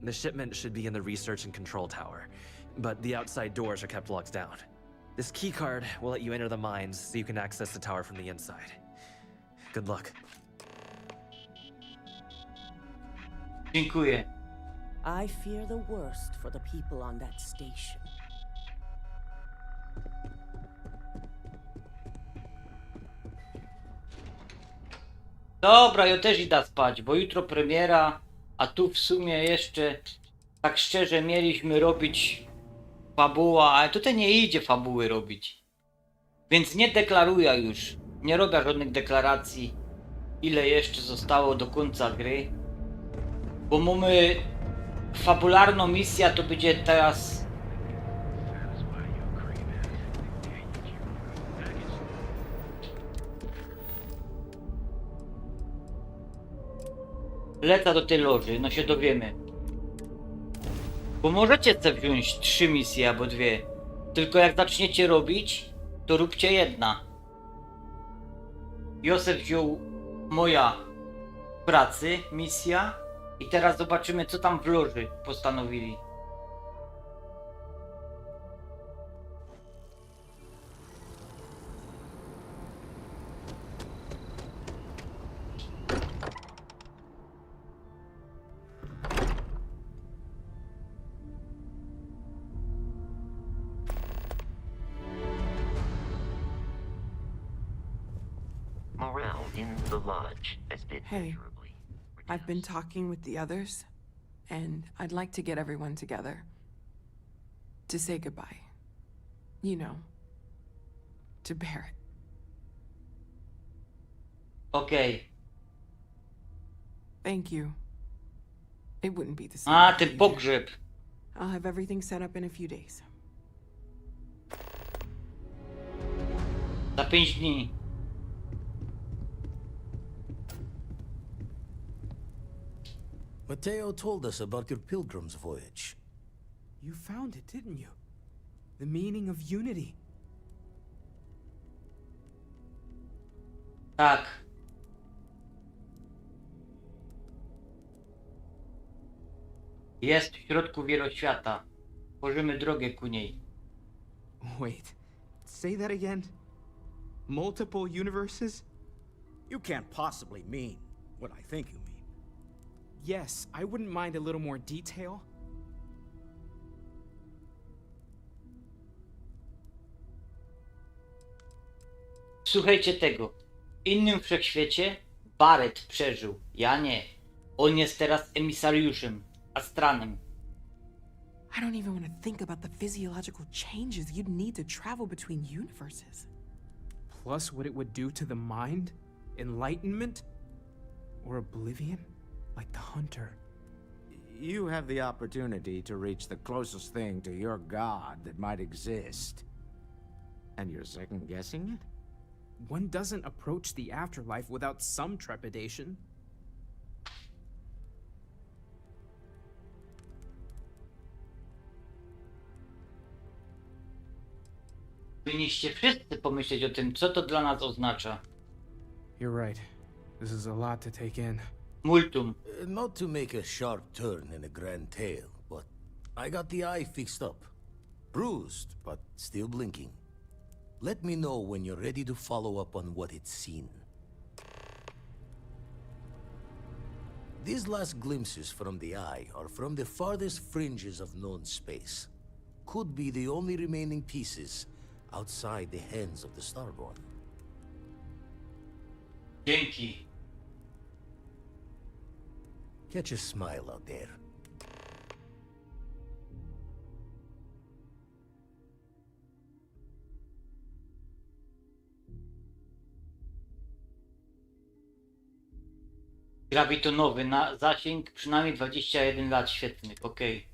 The shipment should be in the research and control tower, but the outside doors are kept locked down. This keycard will let you enter the mines so you can access the tower from the inside. Good luck. Dziękuję. I fear the worst for the people on that station. Dobra, ja też idę spać, bo jutro premiera, a tu w sumie jeszcze, tak szczerze, mieliśmy robić fabuła, ale tutaj nie idzie fabuły robić. Więc nie deklaruję już, nie robię żadnych deklaracji, ile jeszcze zostało do końca gry. Bo mamy fabularną misję, to będzie teraz... Lecę do tej loży, no się dowiemy. Bo możecie sobie wziąć 3 misje albo 2. Tylko jak zaczniecie robić, to róbcie jedna. Józef wziął moja pracy, misja. I teraz zobaczymy, co tam w loży postanowili. Morale in the lodge has been Hey, I've been talking with the others, and I'd like to get everyone together. To say goodbye. You know. To Barrett. Okej. Thank you. It wouldn't be the same. A, without ten you. pogrzeb. I'll have everything set up in a few days. Za 5 dni. Mateo told us about your pilgrim's voyage. You found it, didn't you? The meaning of unity. Tak. Jest w środku wieloświata. Tworzymy drogę ku niej. Wait, say that again? Multiple universes? You can't possibly mean what I think you mean. Yes, I wouldn't mind a little more detail. Słuchajcie tego. W innym wszechświecie Barrett przeżył. Ja nie. On jest teraz emisariuszem. Astranem. I don't even want to think about the physiological changes you'd need to travel between universes. Plus what it would do to the mind? Enlightenment? Or oblivion? Like the hunter. You have the opportunity to reach the closest thing to your god that might exist. And you're second-guessing it? One doesn't approach the afterlife without some trepidation. Powinniście wszyscy pomyśleć o tym, co to dla nas oznacza. You're right. This is a lot to take in. Multum. Not to make a sharp turn in a grand tale, but I got the eye fixed up. Bruised, but still blinking. Let me know when you're ready to follow up on what it's seen. These last glimpses from the eye are from the farthest fringes of known space. Could be the only remaining pieces outside the hands of the Starborn. Dzięki. Catch a smile out there. Grawitonowy na zasięg przynajmniej 21 lat świetnych. Okej.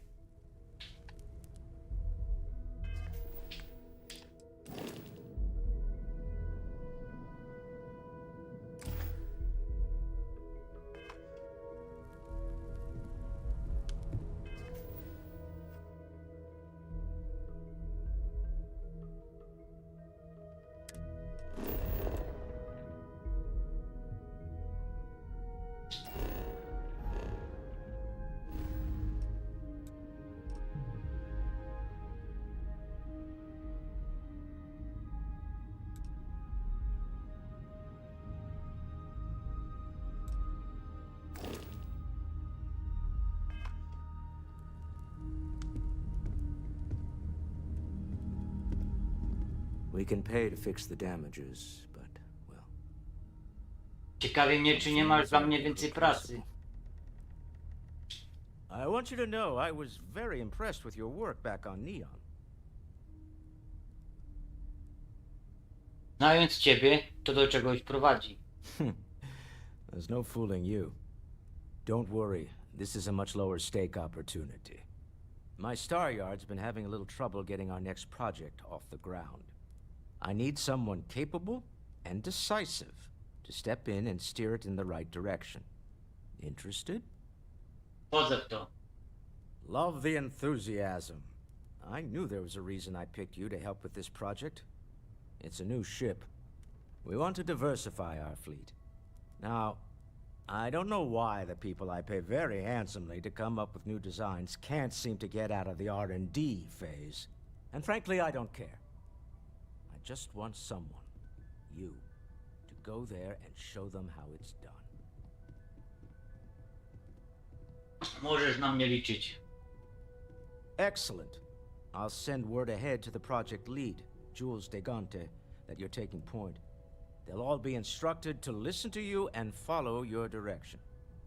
We can pay to fix the damages, but, well... Ciekawi mnie, czy nie masz dla mnie więcej pracy. I want you to know I was very impressed with your work back on Neon. Znając ciebie, to do czegoś prowadzi. There's no fooling you. Don't worry, this is a much lower stake opportunity. My Star Yard's been having a little trouble getting our next project off the ground. I need someone capable and decisive to step in and steer it in the right direction. Interested? Wchodzę w to. Love the enthusiasm. I knew there was a reason I picked you to help with this project. It's a new ship. We want to diversify our fleet. Now, I don't know why the people I pay very handsomely to come up with new designs can't seem to get out of the R&D phase. And frankly, I don't care. I just want someone, you, to go there and show them how it's done. Możesz na mnie liczyć. Excellent. I'll send word ahead to the project lead, Jules Degante, that you're taking point. They'll all be instructed to listen to you and follow your direction.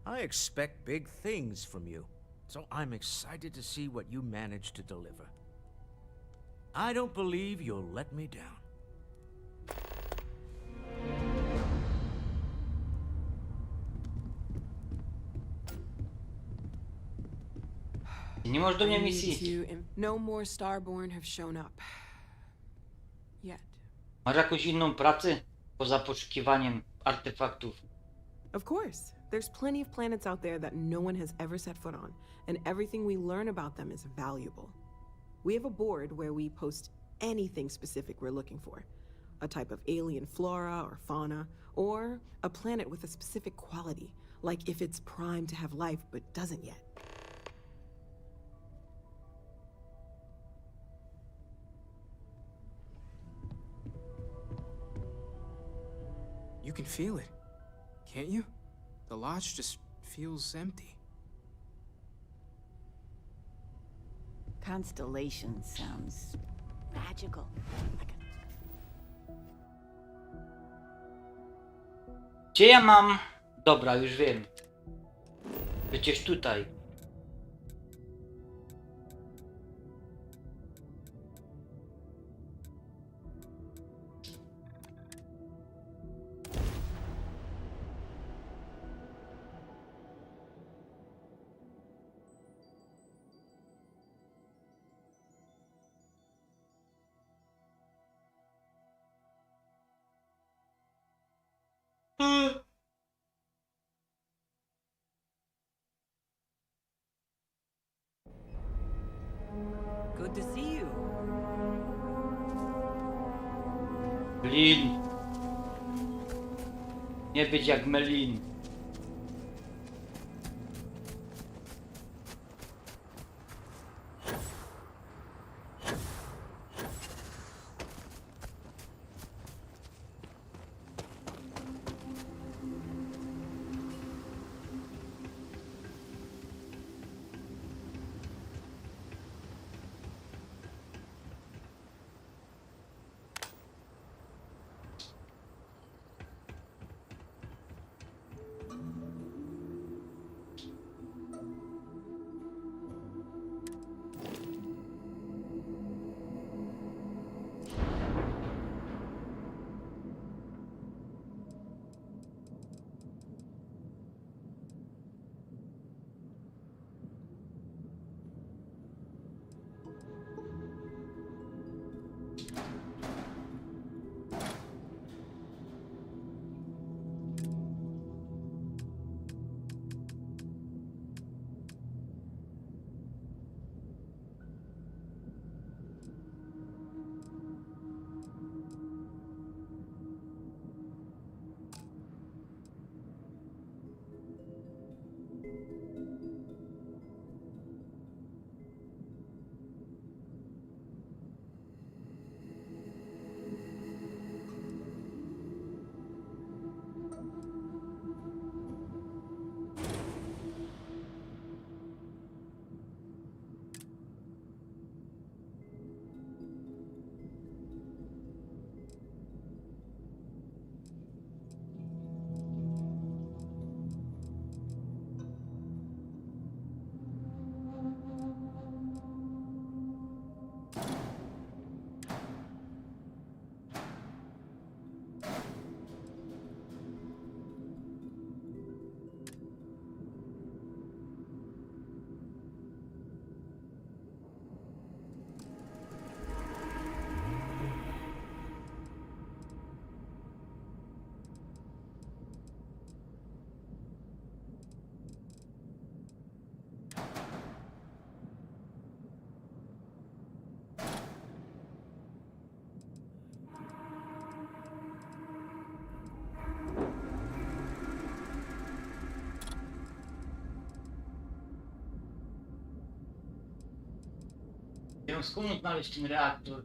I expect big things from you, so I'm excited to see what you manage to deliver. I don't believe you'll let me down. Nie masz do mnie misji. No more Starborn have shown up. Yet. Masz jakąś inną pracę? Poza poszukiwaniem artefaktów. Of course. There's plenty of planets out there that no one has ever set foot on, and everything we learn about them is valuable. We have a board where we post anything specific we're looking for. A type of alien flora or fauna, or a planet with a specific quality, like if it's primed to have life but doesn't yet. You can feel it, can't you? The lodge just feels empty. Constellation sounds magical. Gdzie ja mam? Dobra, już wiem. Przecież tutaj. Good to see you. Blin. Nie być jak Melin. wiem skąd znaleźć ten reaktor.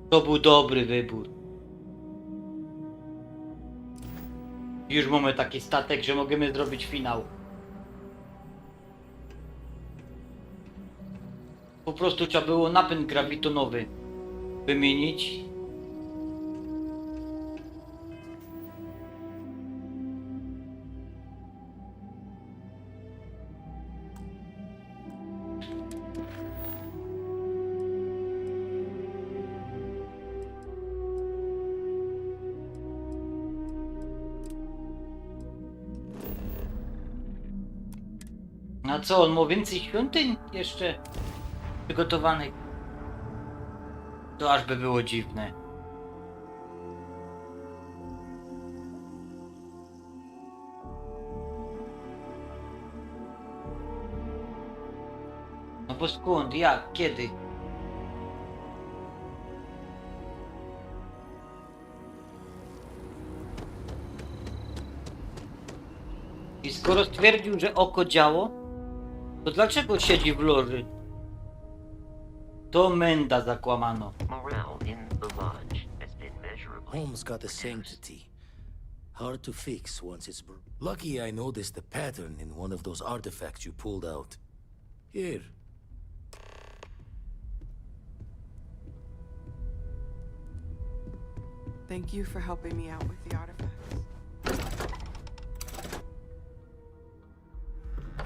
To był dobry wybór. Już mamy taki statek, że możemy zrobić finał. Po prostu trzeba było napęd grawitonowy wymienić. A co, on ma więcej świątyń jeszcze przygotowanych? To aż by było dziwne. No bo skąd, jak, kiedy? I skoro stwierdził, że oko działo, to dlaczego siedzi w loży? To Menda zakłamano. Home's got a sanctity. Hard to fix once it's lucky I noticed the pattern in one of those artifacts you pulled out. Here. Thank you for helping me out with the artifacts.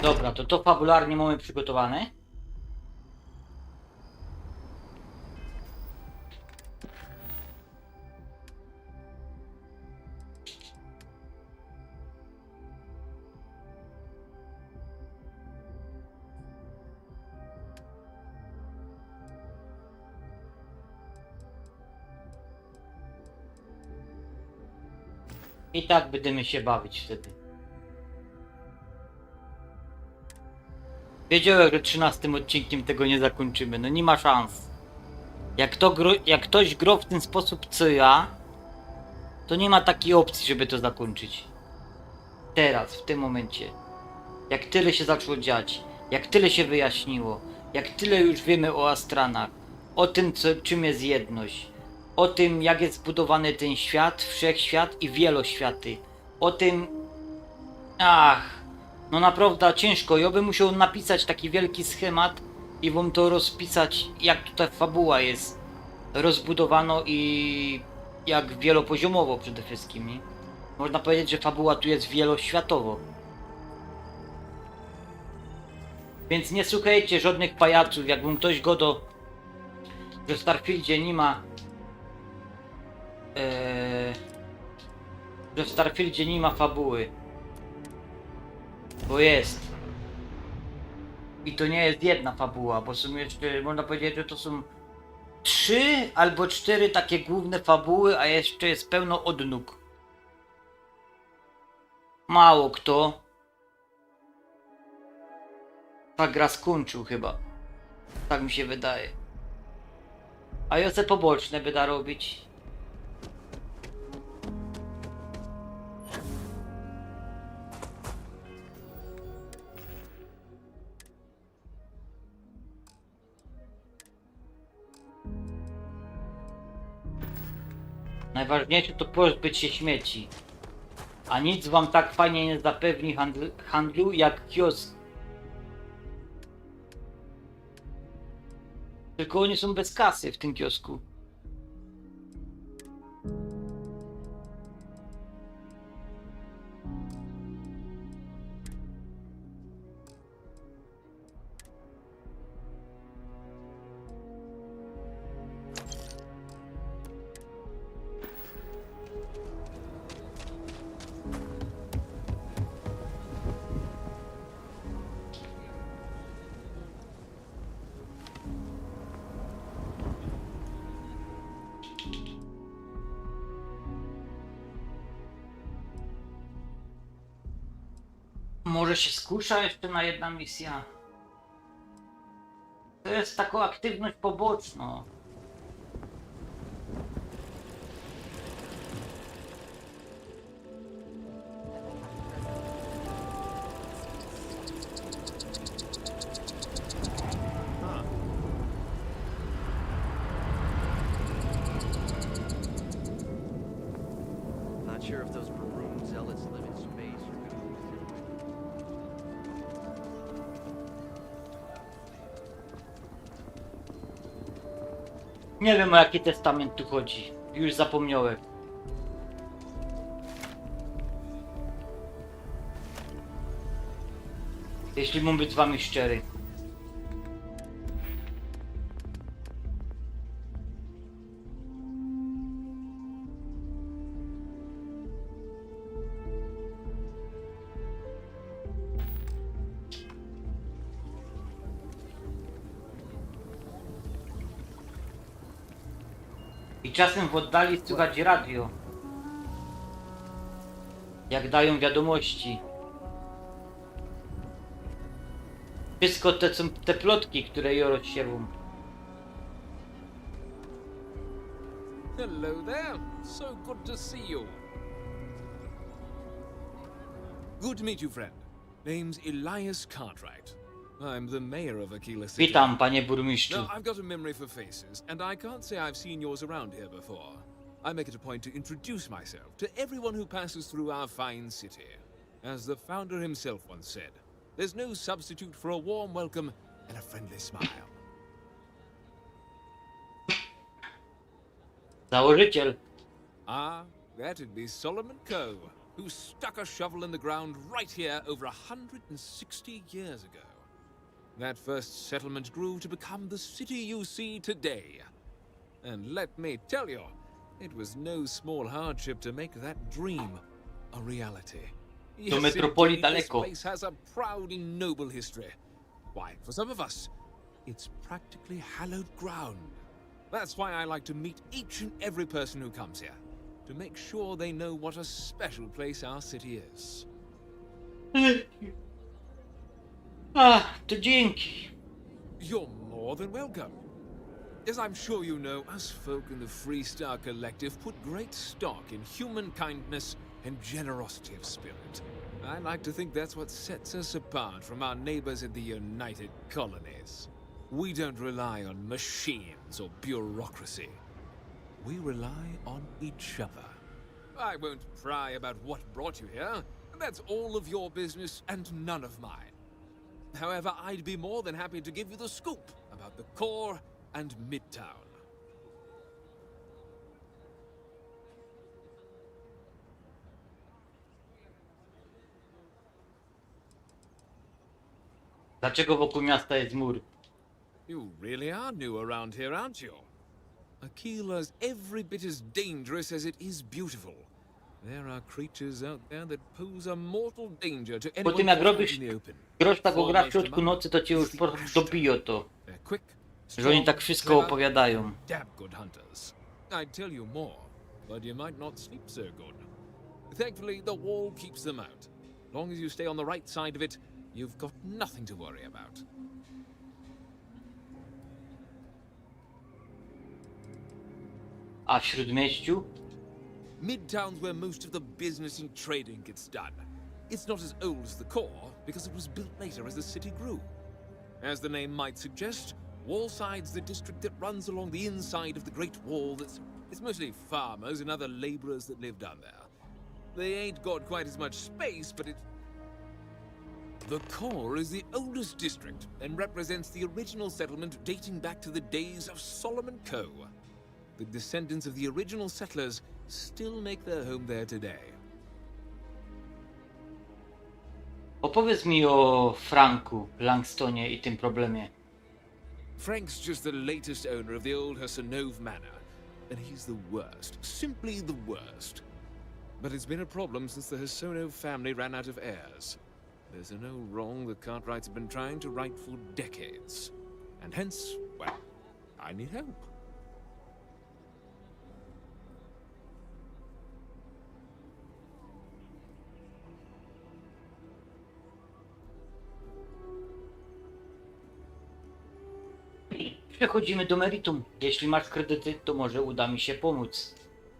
Dobra, to fabularnie mamy przygotowane. I tak będziemy się bawić wtedy. Wiedziałem, że 13 odcinkiem tego nie zakończymy, no nie ma szans. Jak ktoś gro w ten sposób co ja, to nie ma takiej opcji, żeby to zakończyć. Teraz, w tym momencie. Jak tyle się zaczęło dziać, jak tyle się wyjaśniło, jak tyle już wiemy o Astranach, o tym czym jest jedność, o tym jak jest zbudowany ten świat, wszechświat i wieloświaty, o tym... No naprawdę ciężko. Ja bym musiał napisać taki wielki schemat i wam to rozpisać, jak tutaj fabuła jest rozbudowano i jak wielopoziomowo przede wszystkim, nie? Można powiedzieć, że fabuła tu jest wieloświatowo. Więc nie słuchajcie żadnych pajaców, jakbym ktoś gadał, że w Starfieldzie nie ma że w Starfieldzie nie ma fabuły. Bo jest. I to nie jest jedna fabuła, bo są jeszcze, można powiedzieć, że to są 3 albo 4 takie główne fabuły, a jeszcze jest pełno odnóg. Mało kto ta gra skończył chyba. Tak mi się wydaje. A ja se poboczne będę robić. Najważniejsze to pozbyć się śmieci. A nic wam tak fajnie nie zapewni handlu jak kiosk. Tylko oni są bez kasy w tym kiosku. Może się skusza jeszcze na jedna misja. To jest taką aktywność poboczną. Not sure if those maroon zealots live in space or Nie wiem, o jaki testament tu chodzi. Już zapomniałem. Jeśli mam być z wami szczery. I czasem w oddali słychać radio. Jak dają wiadomości. Wszystko te są te plotki, które je rozsiewą. Hello there. So good to see you. Good to meet you, friend. Name's Elias Cartwright. I'm the mayor of Aquila City. Witam, panie burmistrzu. Now, I've got a memory for faces, and I can't say I've seen yours around here before. I make it a point to introduce myself to everyone who passes through our fine city. As the founder himself once said, there's no substitute for a warm welcome and a friendly smile. Założyciel. Ah, that'd be Solomon Coe, who stuck a shovel in the ground right here over 160 years ago. That first settlement grew to become the city you see today. And let me tell you, it was no small hardship to make that dream a reality. Do metropolii daleko. This place has a proud and noble history. Why, for some of us, it's practically hallowed ground. That's why I like to meet each and every person who comes here, to make sure they know what a special place our city is. To dzięki. You're more than welcome. As I'm sure you know, us folk in the Free Star Collective put great stock in human kindness and generosity of spirit. I like to think that's what sets us apart from our neighbors in the United Colonies. We don't rely on machines or bureaucracy. We rely on each other. I won't pry about what brought you here. That's all of your business and none of mine. However, I'd be more than happy to give you the scoop about the core and Midtown. Dlaczego wokół miasta jest mur? You really are new around here, aren't you? Aquila's every bit as dangerous as it is beautiful. There are creatures out there that pose a mortal danger to Po anyone tym jak caught robisz in the open. grosz taką gra w środku nocy, to cię już po prostu dobiją to. Że oni tak wszystko opowiadają. Damn good hunters. I'd tell you more, but you might not sleep so good. Thankfully, the wall keeps them out. As long as you stay on the right side of it, you've got nothing to worry about. A w Śródmieściu? Midtown's where most of the business and trading gets done. It's not as old as the core, because it was built later as the city grew. As the name might suggest, Wallside's the district that runs along the inside of the Great Wall it's mostly farmers and other laborers that live down there. They ain't got quite as much space, but the core is the oldest district and represents the original settlement dating back to the days of Solomon Coe. The descendants of the original settlers still make their home there today. Opowiedz mi o Franku, Langstonie i tym problemie. Frank's just the latest owner of the old Hassanove Manor, and he's the worst, simply the worst. But it's been a problem since the Hassanove family ran out of heirs. There's an old wrong the Cartwrights have been trying to right for decades. And hence, well, I need help. Przechodzimy do meritum. Jeśli masz kredyty, to może uda mi się pomóc.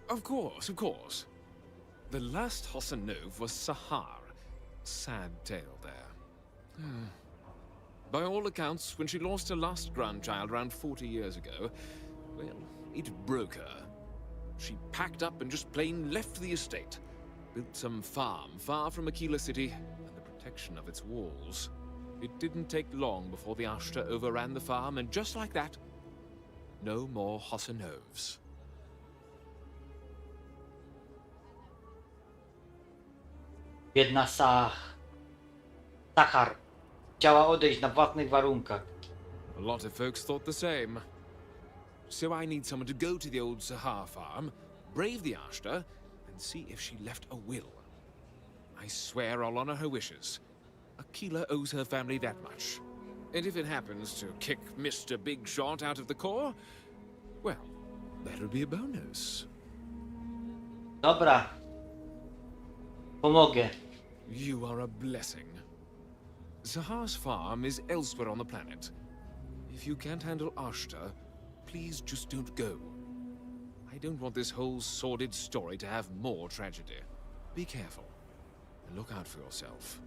Of course, of course. The last Hassanove was Sahar. Sad tale there. By all accounts, when she lost her last grandchild around 40 years ago, well, it broke her. She packed up and just plain left the estate. Built some farm far from Aquila City and the protection of its walls. It didn't take long before the Ashta overran the farm, and just like that, no more Hassanoves. Biedna Sahar chciała odejść na własnych warunkach. A lot of folks thought the same. So I need someone to go to the old Sahar farm, brave the Ashta, and see if she left a will. I swear I'll honor her wishes. Aquila owes her family that much. And if it happens to kick Mr. Big Shot out of the core, well, that'll be a bonus. Dobra. Pomogę. You are a blessing. Sahar's farm is elsewhere on the planet. If you can't handle Ashta, please just don't go. I don't want this whole sordid story to have more tragedy. Be careful, and look out for yourself.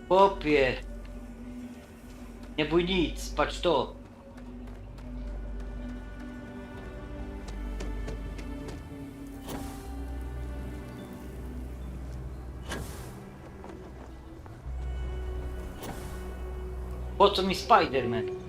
Chłopie. Nie bój nic, patrz to. Po co mi Spider-Man?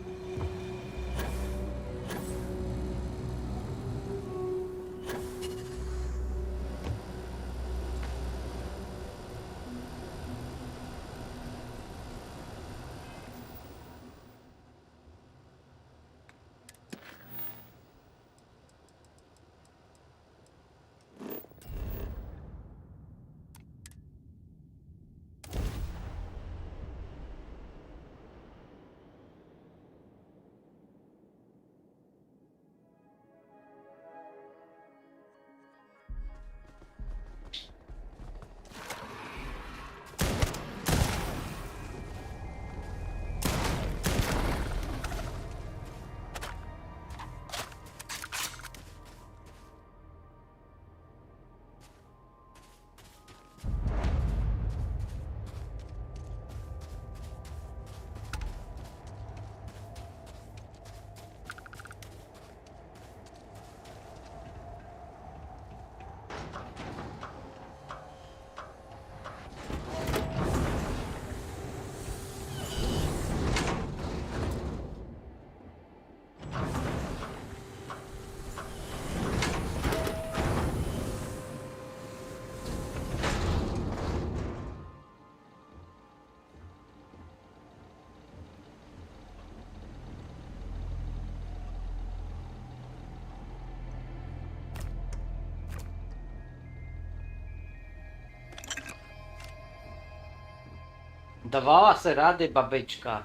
Dawała se rady, babeczka.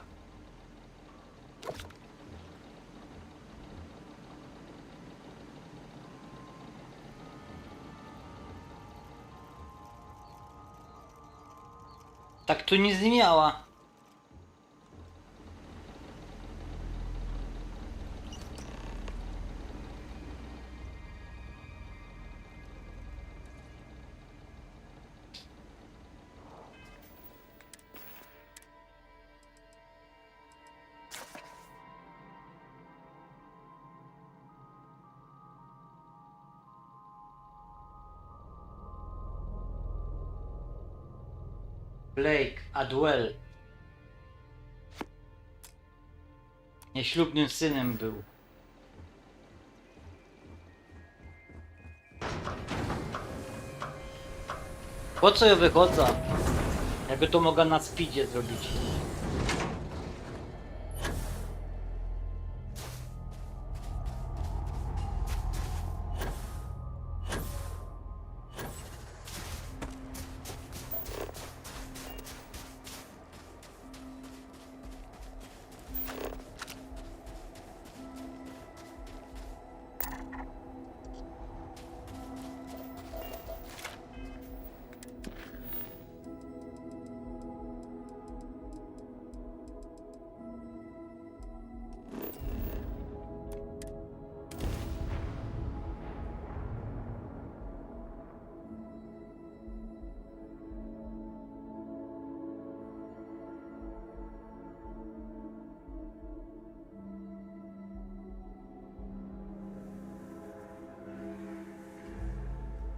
Tak tu nic nie miała. Blake Adwell. Nieślubnym synem był. Po co ja wychodzę? Jakby to mogła na speedzie zrobić.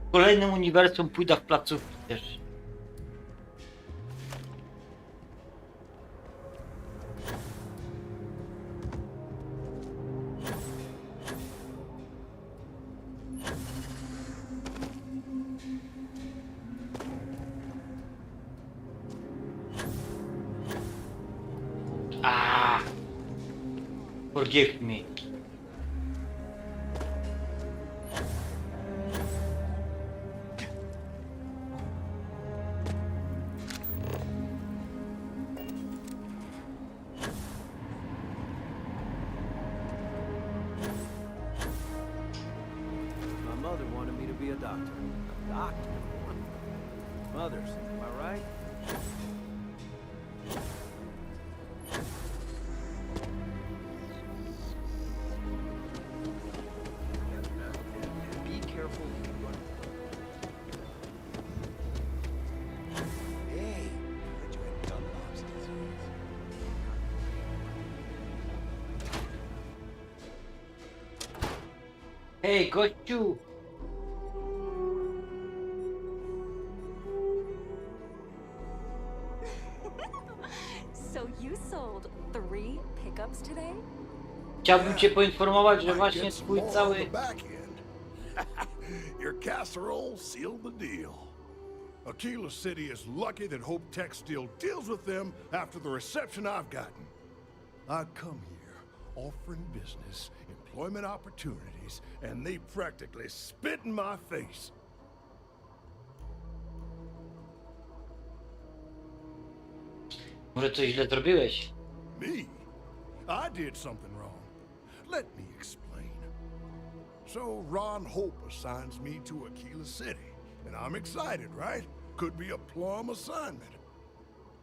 W kolejnym uniwersum pójdę w placówki też. Forgive me. Mothers, am I right? Be careful. Hey, heard you had Dunlop's disease. Hey, gościu! So you sold 3 pickups today? Chciałbym cię poinformować, że właśnie twój cały... Your casserole sealed the deal. Aquila City is lucky that Hope Tech still deals with them after the reception I've gotten. I come here offering business, employment opportunities, and they practically spit in my face. Może coś źle zrobiłeś? Me? I did something wrong. Let me explain. So Ron Hope assigns me to Aquila City, and I'm excited, right? Could be a plum assignment.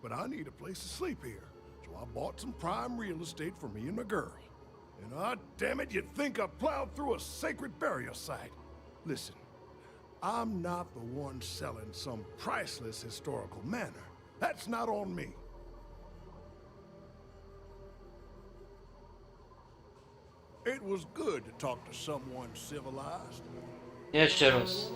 But I need a place to sleep here, so I bought some prime real estate for me and my girl. And damn it, you'd think I plowed through a sacred burial site. Listen, I'm not the one selling some priceless historical manor. That's not on me. It was good to talk to someone civilized. Jeszcze raz.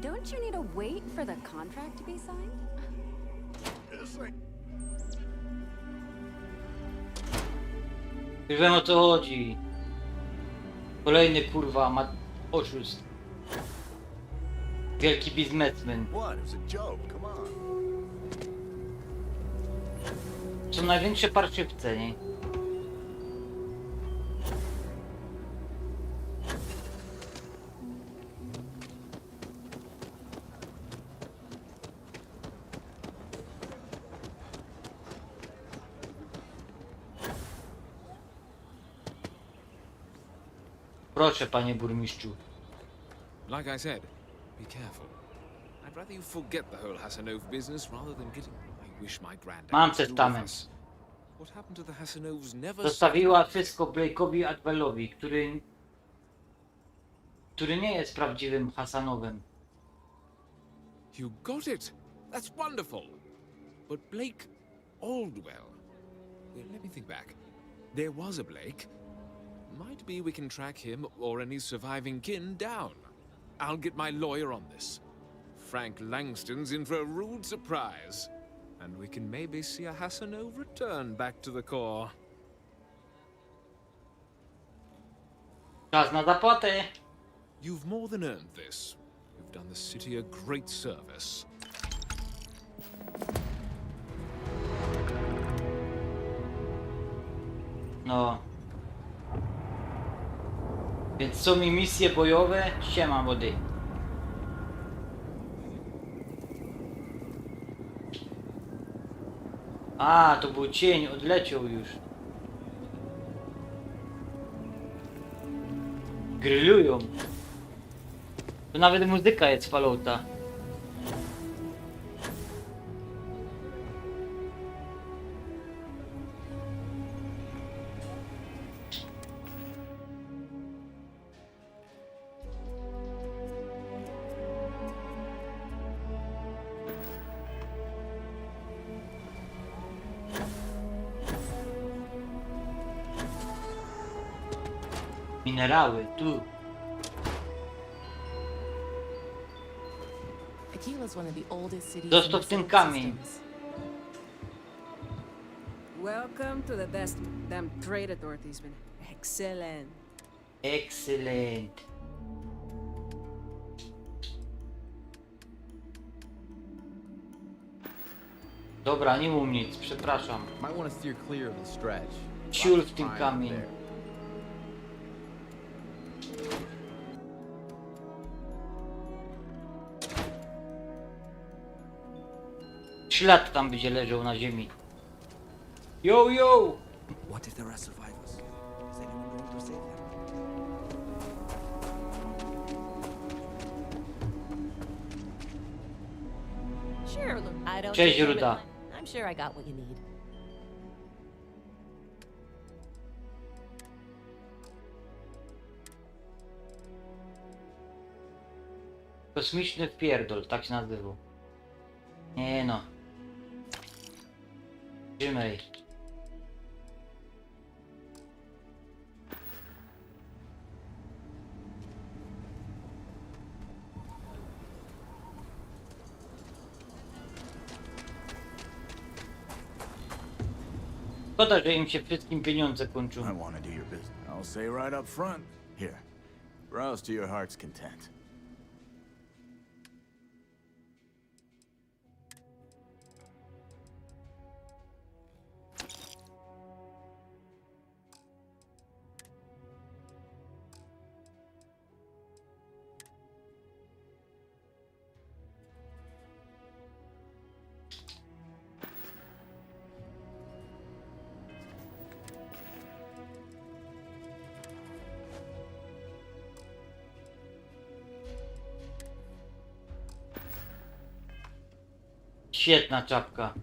Don't you need to wait for the contract to be signed? As Już wiem o co chodzi. Kolejny kurwa oszust. Wielki biznesmen. Są największe parszywce, nie? Proszę, panie burmistrzu. Like I said, be careful. I'd rather you forget the whole Hasanov business rather than getting... I wish my granddad Mam was still with testament. us. What happened to the Hasanovs never... Zostawiła wszystko Blake'owi Atwellowi, który nie jest prawdziwym Hasanowem. You got it! That's wonderful! But Blake Aldwell... Let me think back. There was a Blake. Might be we can track him or any surviving kin down. I'll get my lawyer on this. Frank Langston's in for a rude surprise. And we can maybe see a Hasanov return back to the core. Czas na zapłatę. You've more than earned this. You've done the city a great service. No. Więc są mi misje bojowe. Siema młody. A, to był cień, odleciał już. Grillują. To nawet muzyka jest Fallouta. Minerały, tu. Zostaw ten kamień. Welcome to the best damn trade authorities, man. Excellent. Excellent. Dobra, nie mów nic, przepraszam. Ciul w tym kamień. Ślad tam będzie leżał na ziemi. Yo, yo! What if there are survivors? Is anyone going to save them? Sure, look, I don't Cześć, take Ruda. it. I'm sure I got what you need. Kosmiczny wpierdol, tak się nazywał. Nie no. Trzymaj. Szkoda, że im się wszystkim pieniądze kończą. I want to do your business. I'll say right up front. Here, browse to your heart's content. Świetna czapka.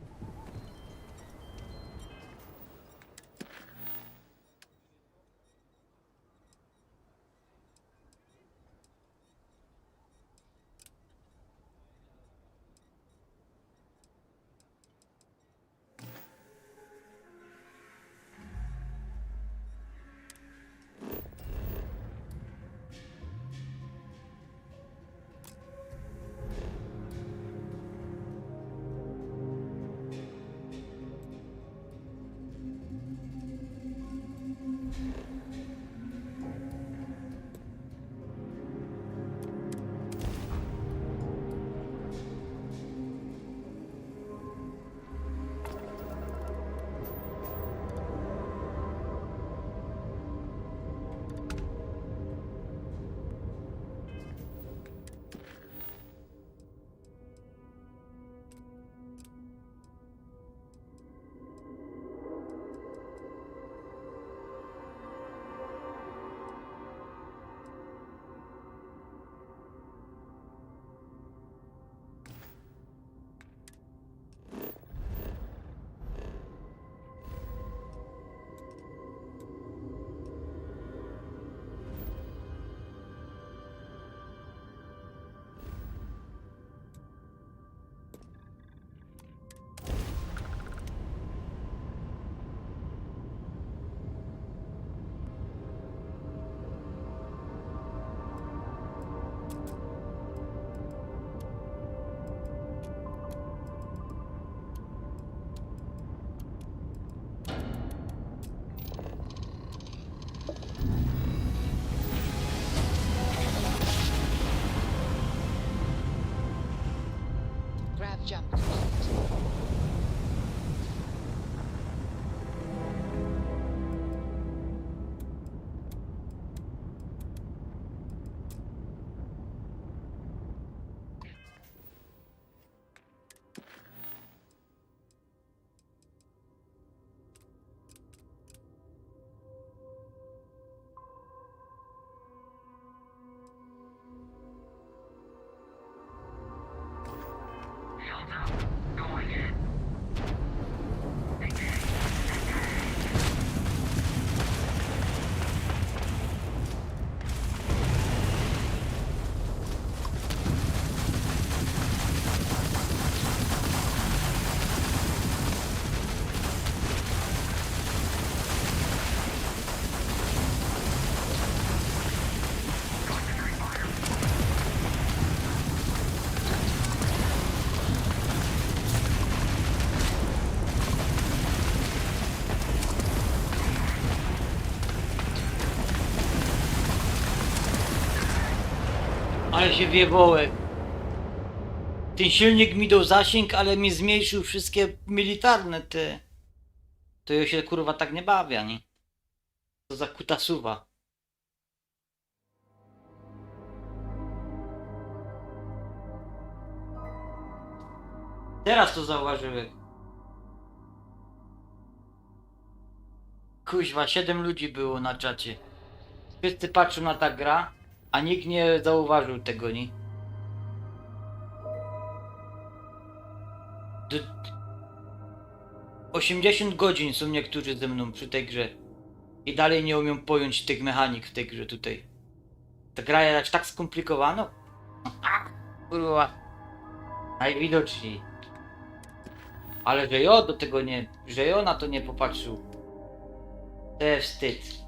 Ale się wiewołek. Ten silnik mi dał zasięg, ale mi zmniejszył wszystkie militarne te. To ja się kurwa tak nie bawię, nie? To za kutasuwa. Teraz to zauważyłem. Kuźwa, 7 ludzi było na czacie. Wszyscy patrzą na ta gra, a nikt nie zauważył tego, nie? 80 godzin są niektórzy ze mną przy tej grze. I dalej nie umiem pojąć tych mechanik w tej grze tutaj. Ta gra jest tak skomplikowana. Kurwa. Najwidoczniej. Ale że ja do tego nie... że ja na to nie popatrzył. To jest wstyd.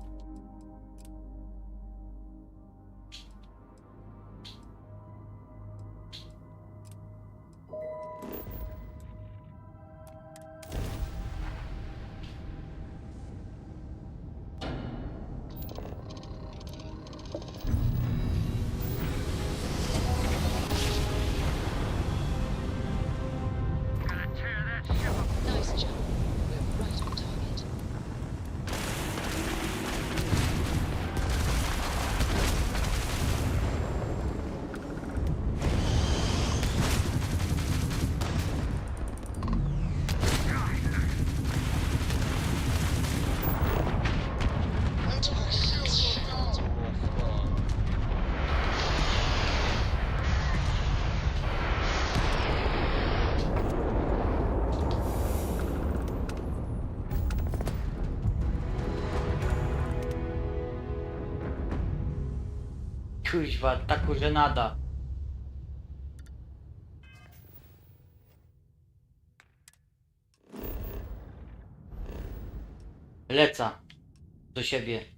Nice job. We're right on target. Kuźwa, taką żenada. Leca do siebie.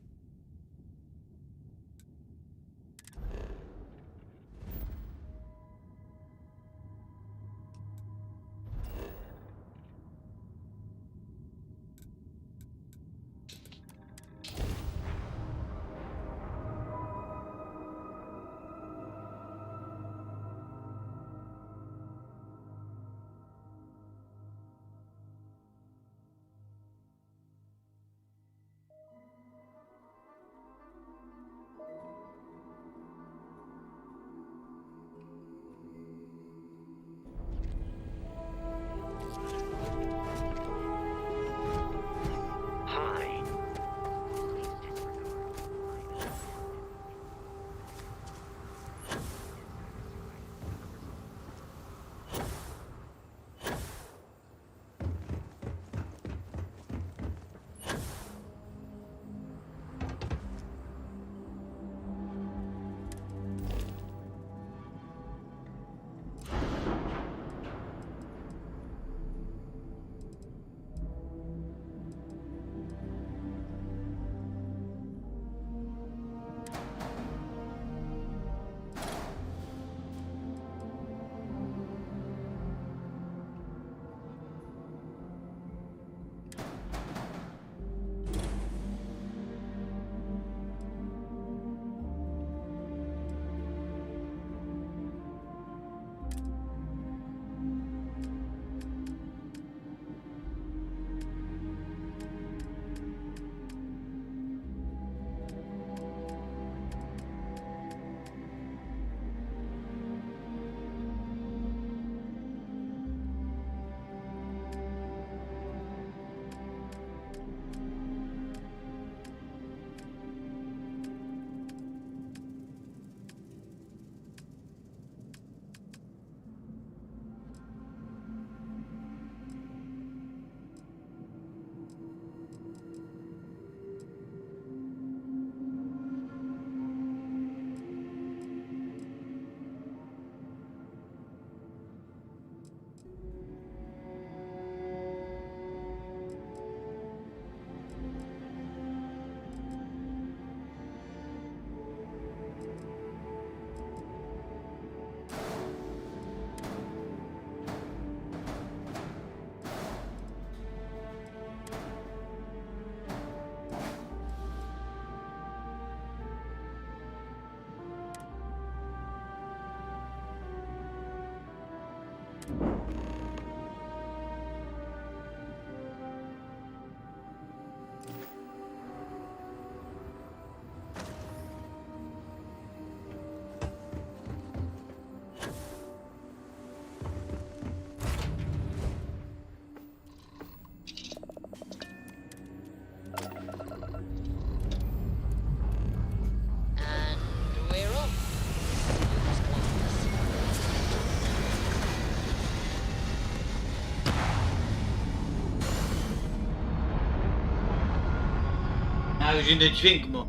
A już inny dźwięk ma.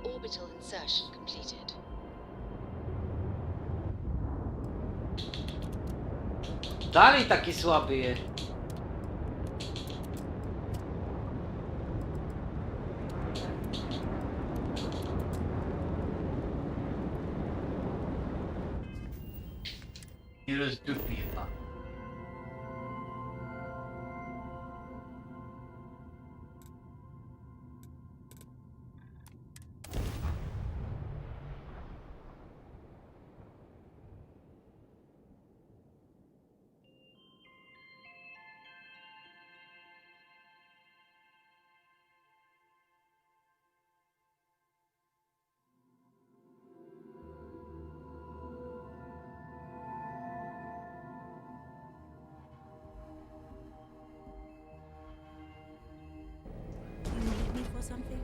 Orbital insertion completed. Dalej taki słaby jest. Nie rozdupi chyba. You need me for something?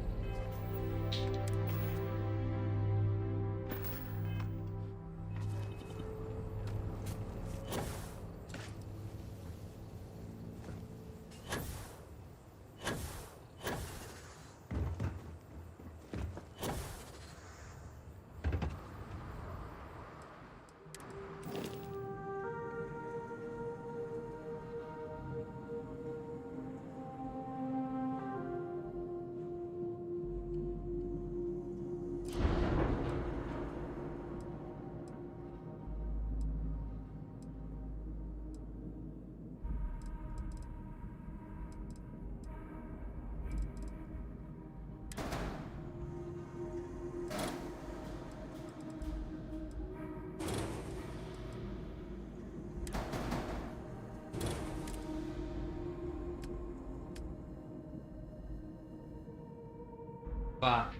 Ba.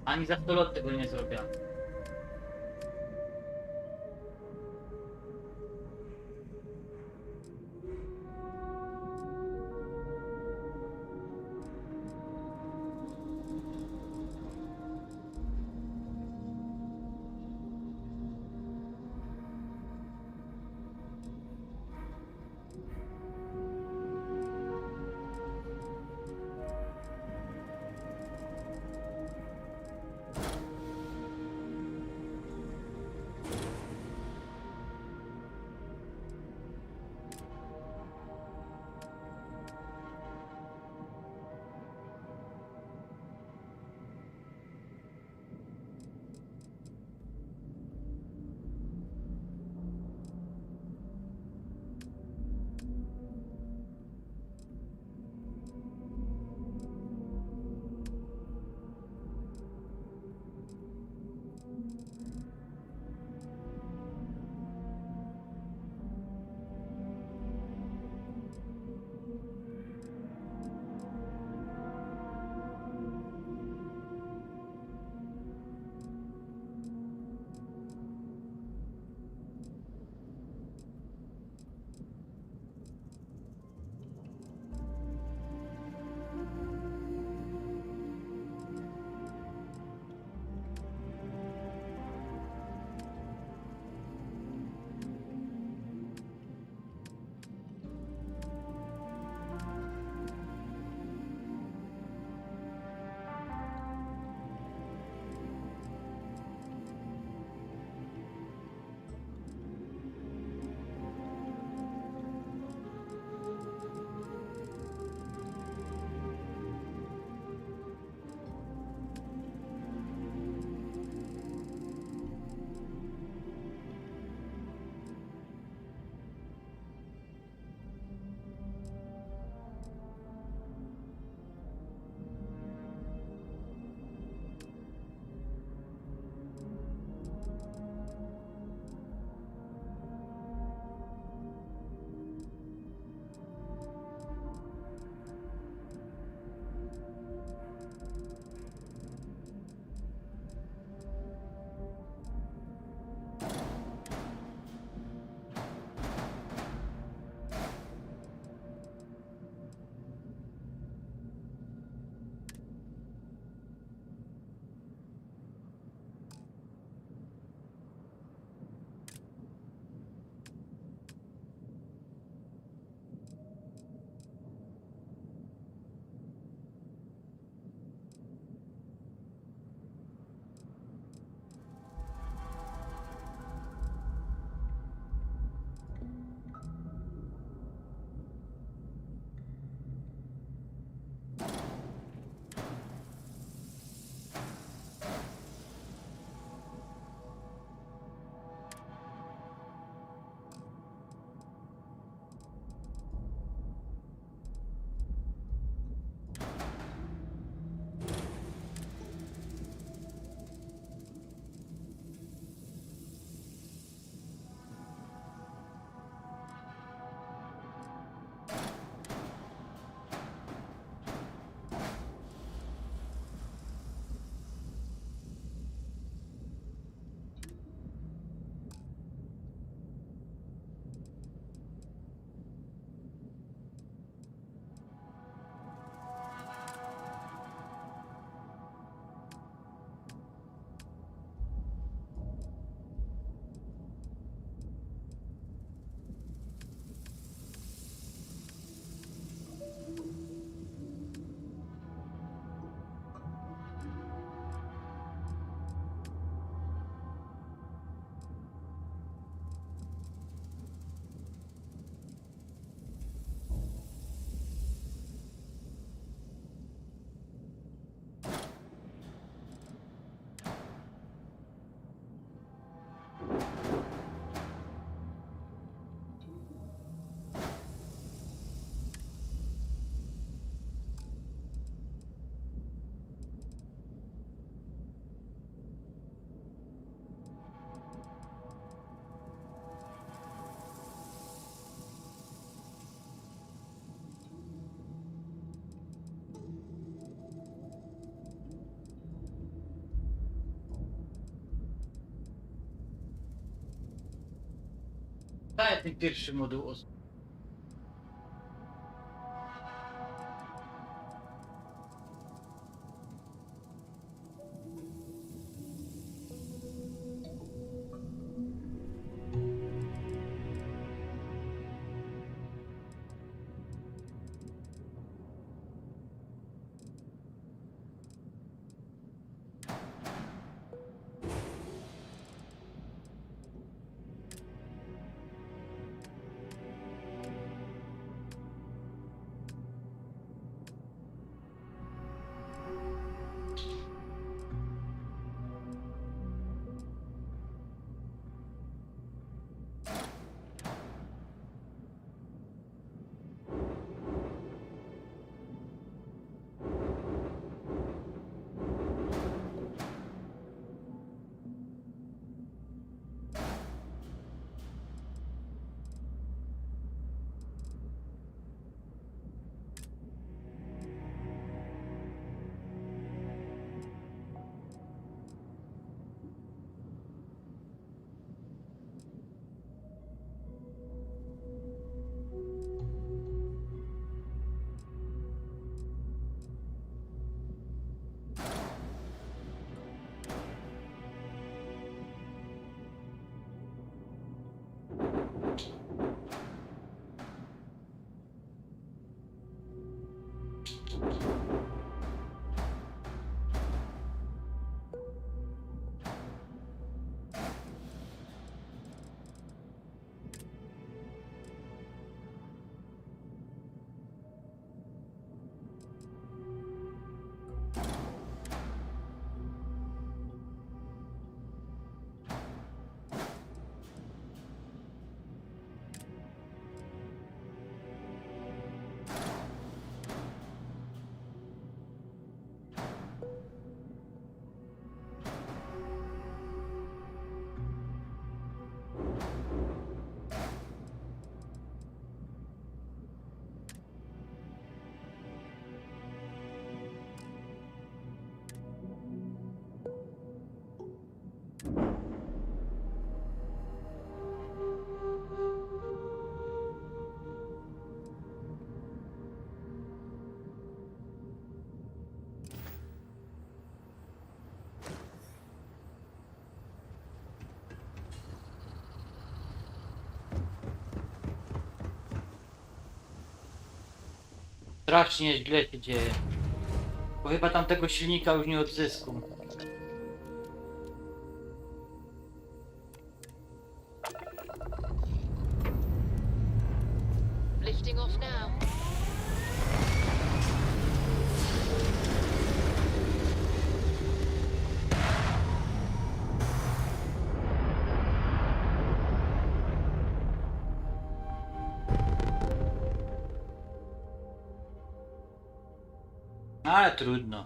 Ani za 100 lat tego nie zrobię. Daj ten pierwszy moduł. Strasznie źle się dzieje. Bo chyba tamtego silnika już nie odzyskam. Lifting off now. Ale trudno.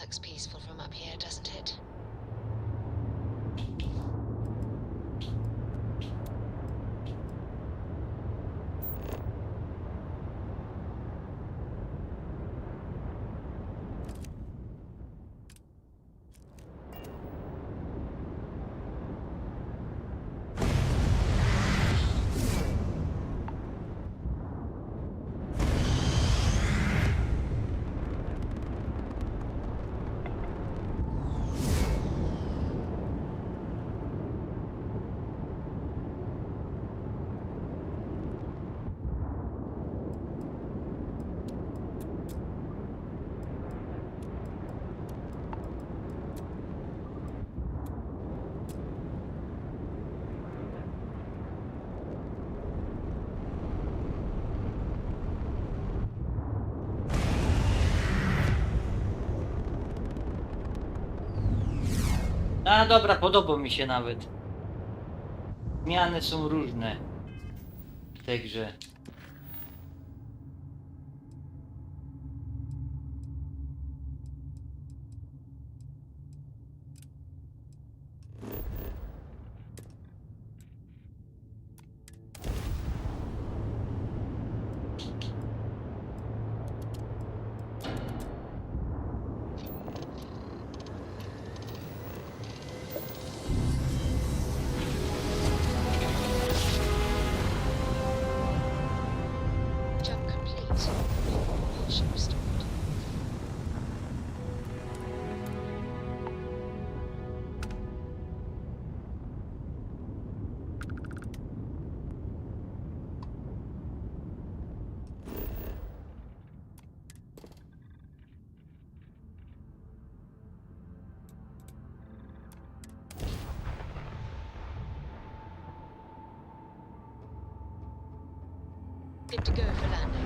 Looks peaceful from up here, doesn't it? A dobra, podoba mi się nawet. Zmiany są różne w tej grze. All ship restored. Good to go for landing.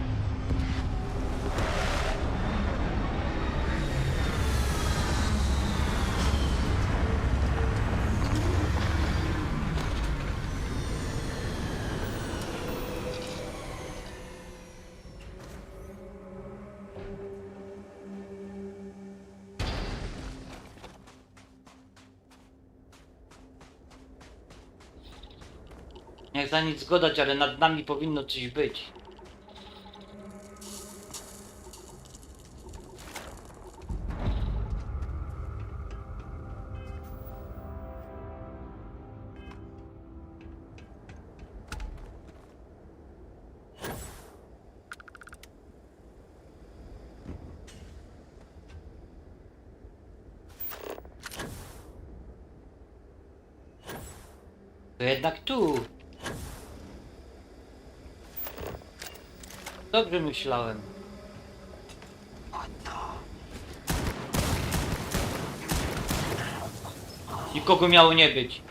Nie chcę nic zgodać, ale nad nami powinno coś być. To jednak tu. Dobrze myślałem. Nikogo miało nie być.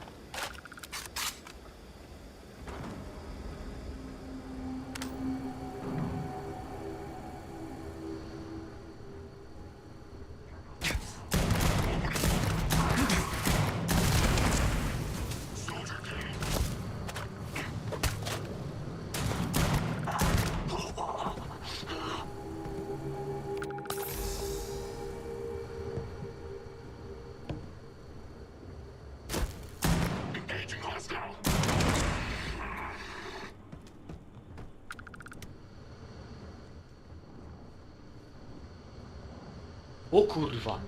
O kurwa.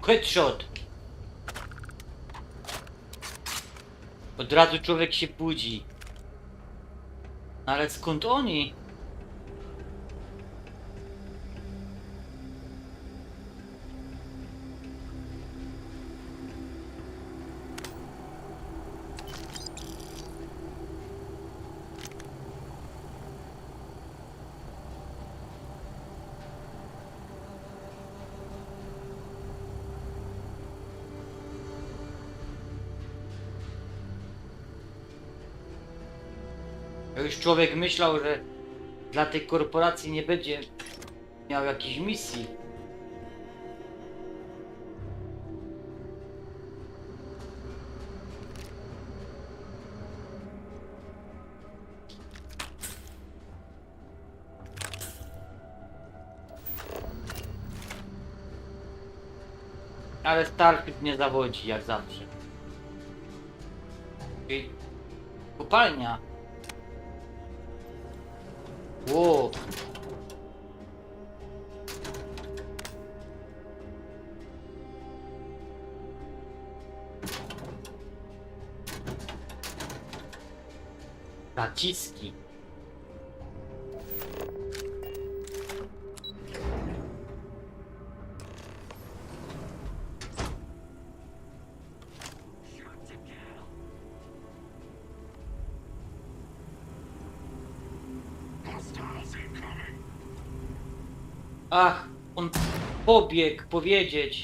Headshot. Od razu człowiek się budzi. Ale skąd oni? Już człowiek myślał, że dla tej korporacji nie będzie miał jakiejś misji. Ale Starfield nie zawodzi, jak zawsze. Czyli kopalnia. Wow. Naciski. Ach, on pobiegł powiedzieć.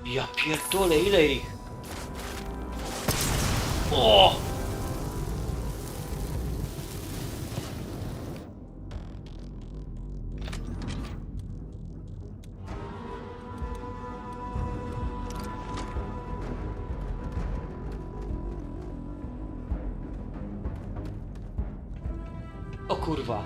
Ja pierdolę, ile ich? O! O kurwa.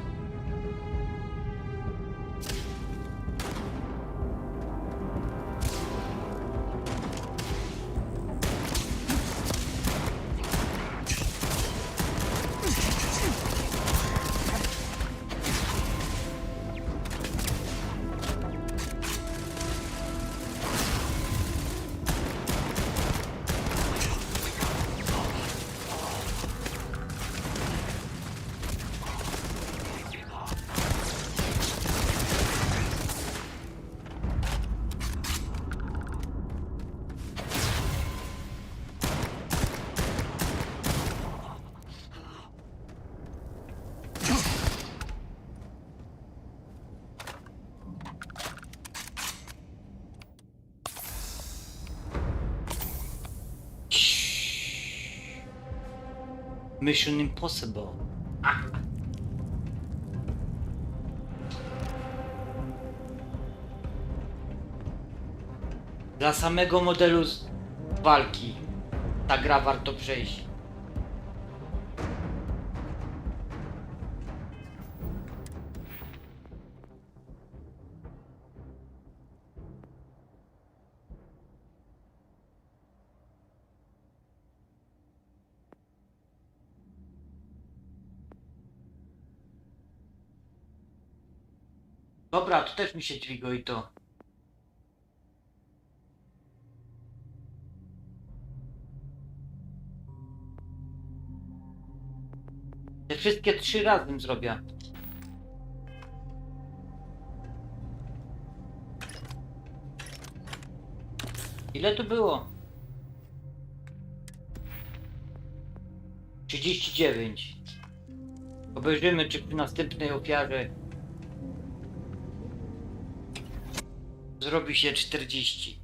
Mission Impossible. Dla samego modelu walki ta gra warto przejść. Dobra, to też mi się dźwigo i to. Te wszystkie 3 razem zrobię. Ile tu było? 39. Obejrzymy, czy przy następnej ofiarze zrobi się 40.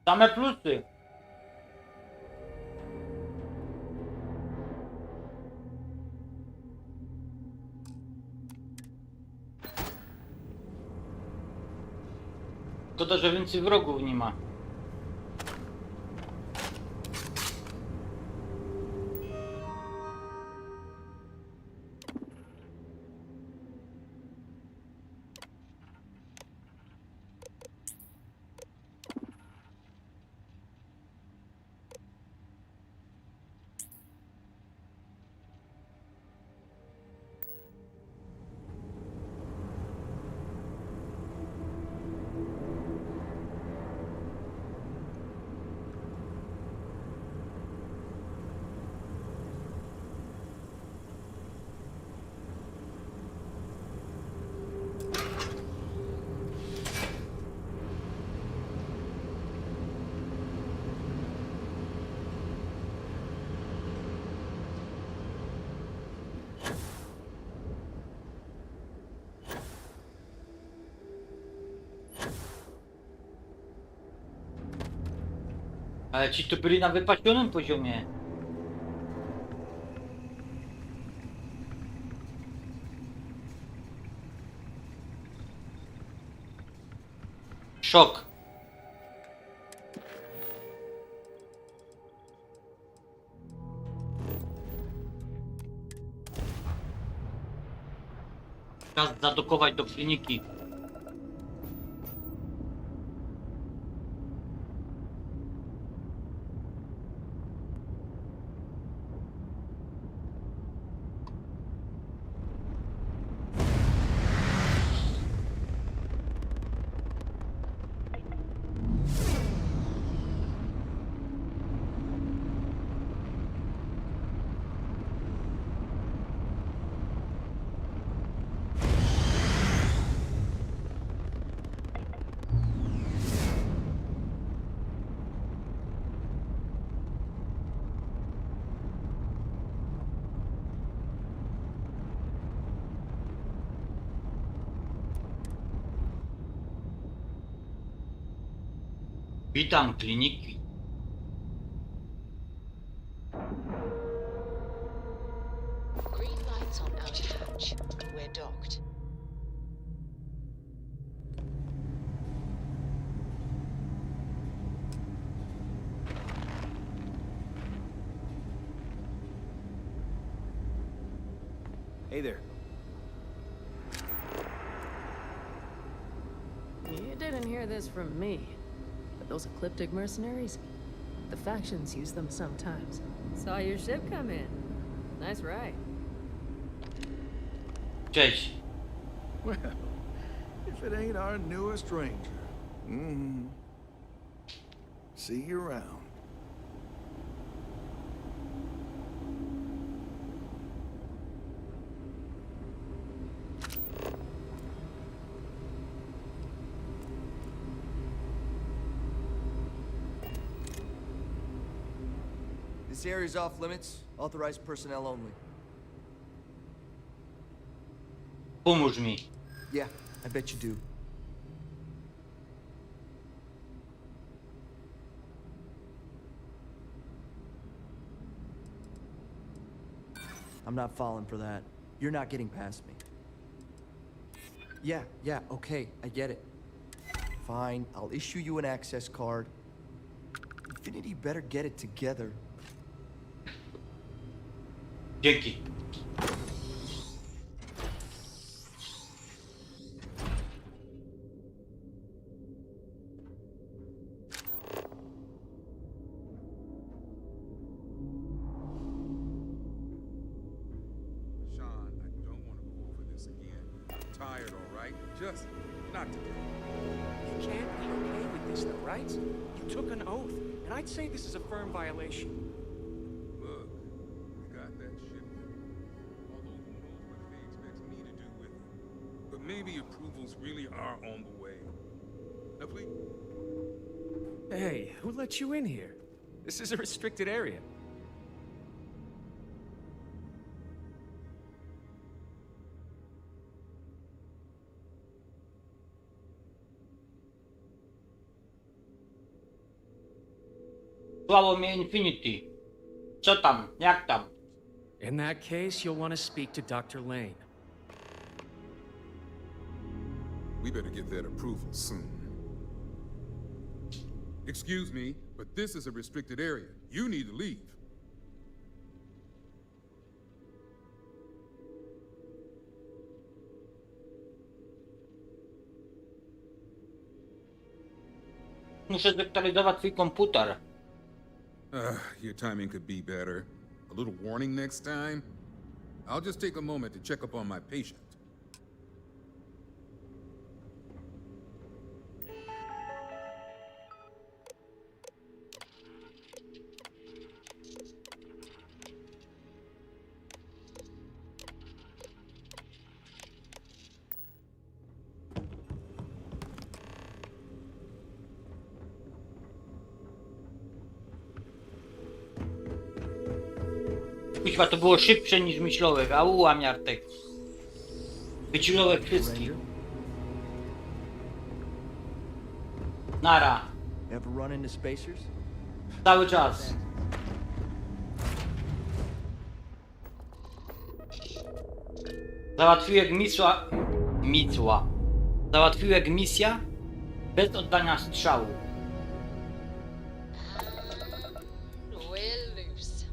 Same plusy. Szkoda, że więcej wrogów nie ma. Ale ci tu byli na wypasionym poziomie. Szok. Czas zadokować do kliniki. Witam kliniki. Green lights on outer hatch. We're docked. Hey there. You didn't hear this from me. But those ecliptic mercenaries, the factions use them sometimes. Saw your ship come in. Nice ride. Cześć. Well, if it ain't our newest ranger. Mm-hmm. See you around. This area's off limits. Authorized personnel only. Pomóż mi. Yeah, I bet you do. I'm not falling for that. You're not getting past me. Yeah, okay, I get it. Fine, I'll issue you an access card. Infinity better get it together. Dzięki. Tired, all right? Just not today. You can't be okay with this, though, right? You took an oath, and I'd say this is a firm violation. Look, we got that shipment. Although who knows what Faye expects me to do with it. But maybe approvals really are on the way. Now, please. Hey, who let you in here? This is a restricted area. Wysłało mnie Infinity. Co tam? Jak tam? In that case, you'll want to speak to Dr. Lane. We better get that approval soon. Excuse me, but this is a restricted area. You need to leave. Muszę zaktualizować twój komputer. Your timing could be better. A little warning next time. I'll just take a moment to check up on my patient. Kuźwa, to było szybsze niż myślałem. Auła, miartek. Wyciulałem wszystkich. Nara. Ever run into spacers? Cały czas. Załatwiłem Załatwiłem misja bez oddania strzału. We're loose.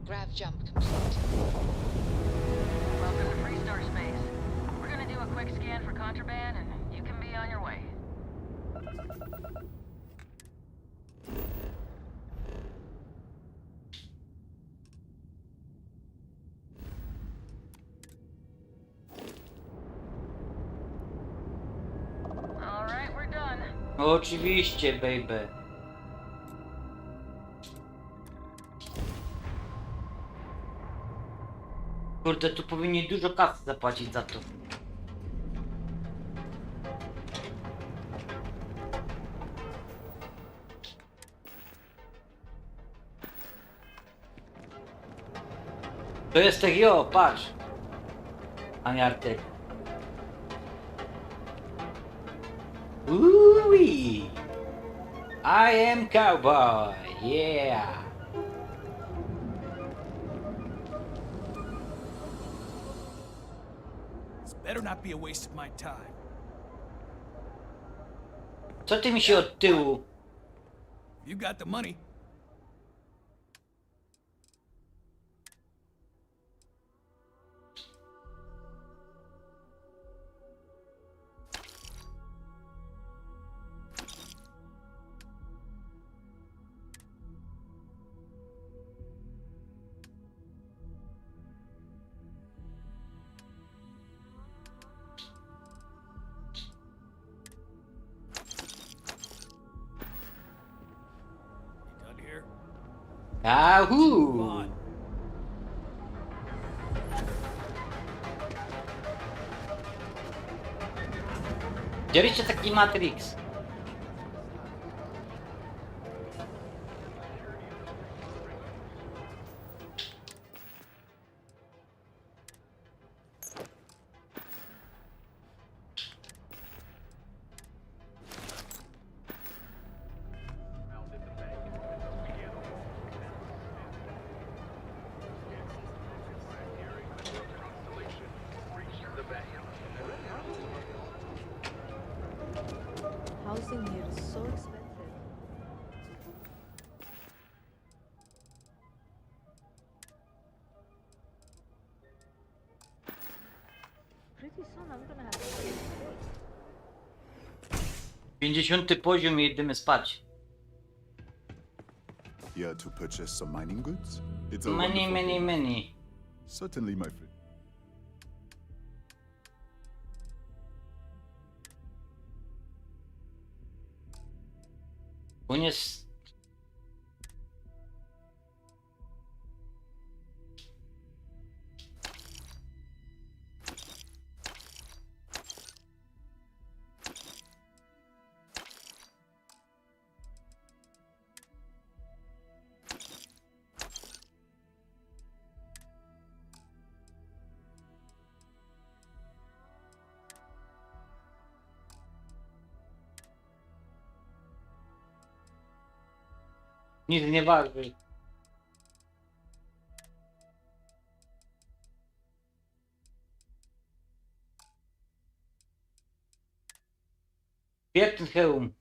Grav jump complete. Welcome to Freestar Space. We're gonna do a quick scan for contraband, and you can be on your way. All right, we're done. Oczywiście, baby. Kurde, tu powinni dużo kasy zapłacić za to. To jest tak, jo, patrz. Aniartek. Ooh-wee. I am cowboy, yeah. Better not be a waste of my time. Co ty mi się od tyłu? You got the money. Yahoo! Widzieliście taki Matrix? Housing here is so expensive. Pretty soon I'm gonna have to 50. poziom i jedziemy spać. Here to purchase some mining goods? It's a Many, wonderful many, thing. many. Certainly, my friend. On jest... Nic nie waży. Świetny hełm.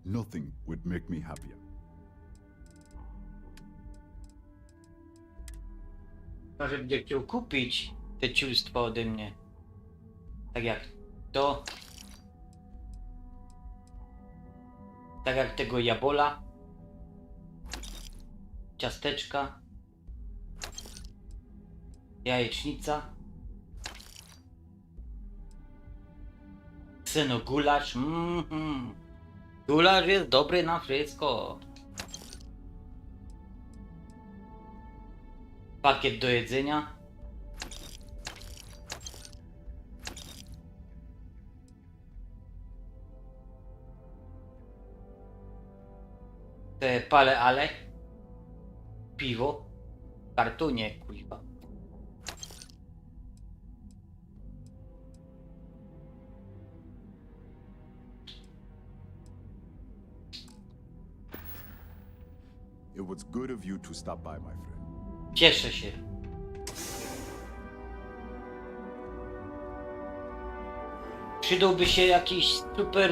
Nothing would make me happier. Może będzie chciał kupić te ciulstwa ode mnie. Tak jak to. Tak jak tego jabola. Ciasteczka. Jajecznica. Syno gulasz. Gulasz jest dobry na wszystko. Pakiet do jedzenia. Te pale ale. Piwo. Kartonie, kuźwa. It was good of you to stop by, my friend. Cieszę się. Przydałby się jakiś super...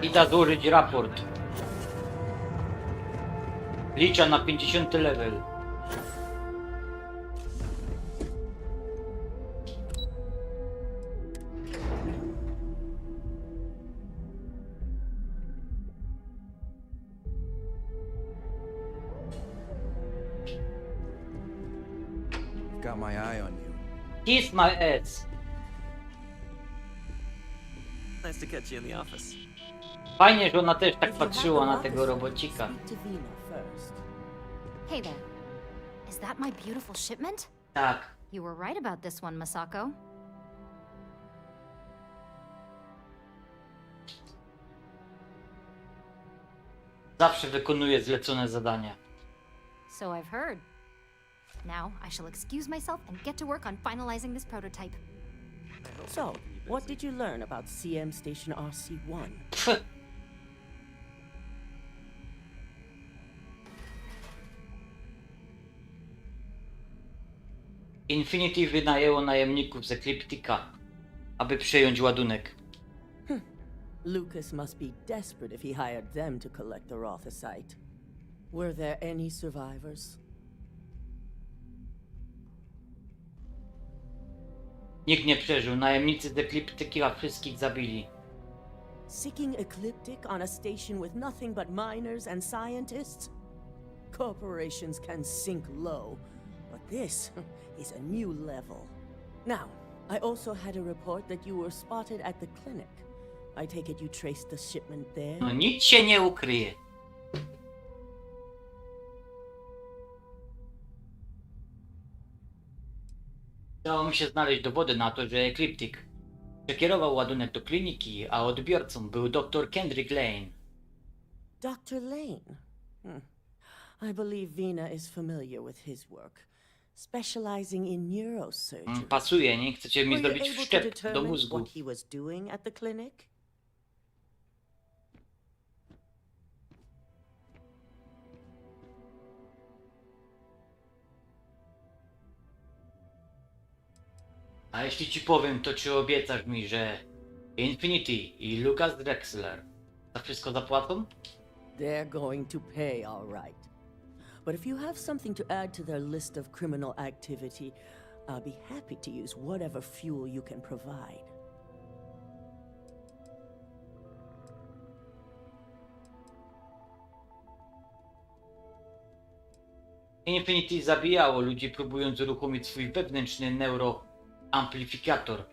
Idę złożyć raport. Liczę na 50 level. Got my eye on you. Kiss my ass. Nice to catch you in the office. Fajnie, że ona też tak patrzyła na tego robocika. Hey there. Is that my beautiful shipment? Tak. You were right about this one, Masako. Zawsze wykonuje zlecone zadania. So I've heard. Now I shall excuse myself and get to work on finalizing this prototype. So, what did you learn about CM Station RC-1? Infinity wynajęło najemników z Ekliptika, aby przejąć ładunek. Lucas must be desperate if he hired them to collect the Rothosite. Were there any survivors? Nikt nie przeżył. Najemnicy z Ekliptika wszystkich zabili. Seeking Ecliptic on a station with nothing but miners and scientists? Corporations can sink low, but this is a new level. Now, I also had a report that you were spotted at the clinic. I take it you traced the shipment there? No nic się nie ukryje. Udało mi się znaleźć dowody na to, że Ekliptik przekierował ładunek do kliniki, a odbiorcą był dr Kendrick Lane. Dr. Lane? I believe Vina is familiar with his work, specializing in neurosurgery. Pasuje, nie? Chcecie mi zrobić wszczep do mózgu. What he was doing at the clinic? A jeśli ci powiem, to czy obiecasz mi, że Infinity i Lucas Drexler za wszystko zapłacą? They're going to pay, all right. But if you have something to add to their list of criminal activity, I'll be happy to use whatever fuel you can provide. Infinity zabijało ludzi, próbując uruchomić swój wewnętrzny neuroamplifikator.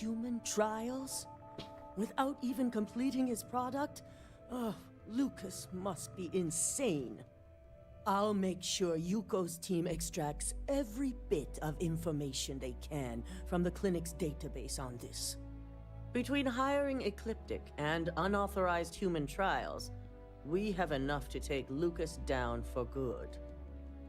Human trials? Without even completing his product? Oh, Lucas must be insane. I'll make sure Yuko's team extracts every bit of information they can from the clinic's database on this. Between hiring Ecliptic and unauthorized human trials, we have enough to take Lucas down for good.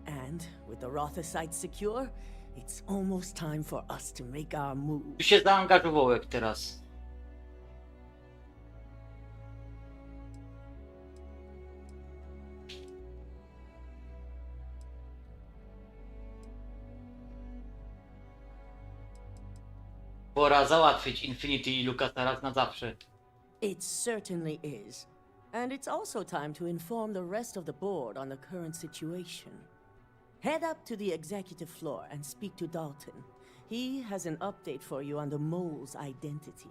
And with the Rotha site secure, it's almost time for us to make our move. Tu się zaangażował jak teraz. Pora załatwić Infinity i Lucasa raz na zawsze. It certainly is. And it's also time to inform the rest of the board on the current situation. Head up to the executive floor and speak to Dalton. He has an update for you on the mole's identity.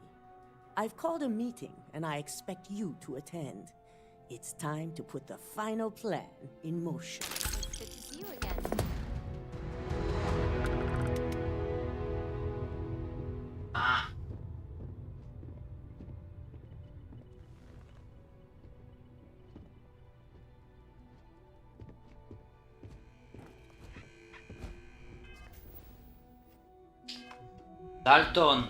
I've called a meeting and I expect you to attend. It's time to put the final plan in motion. It's good to see you again. Dalton!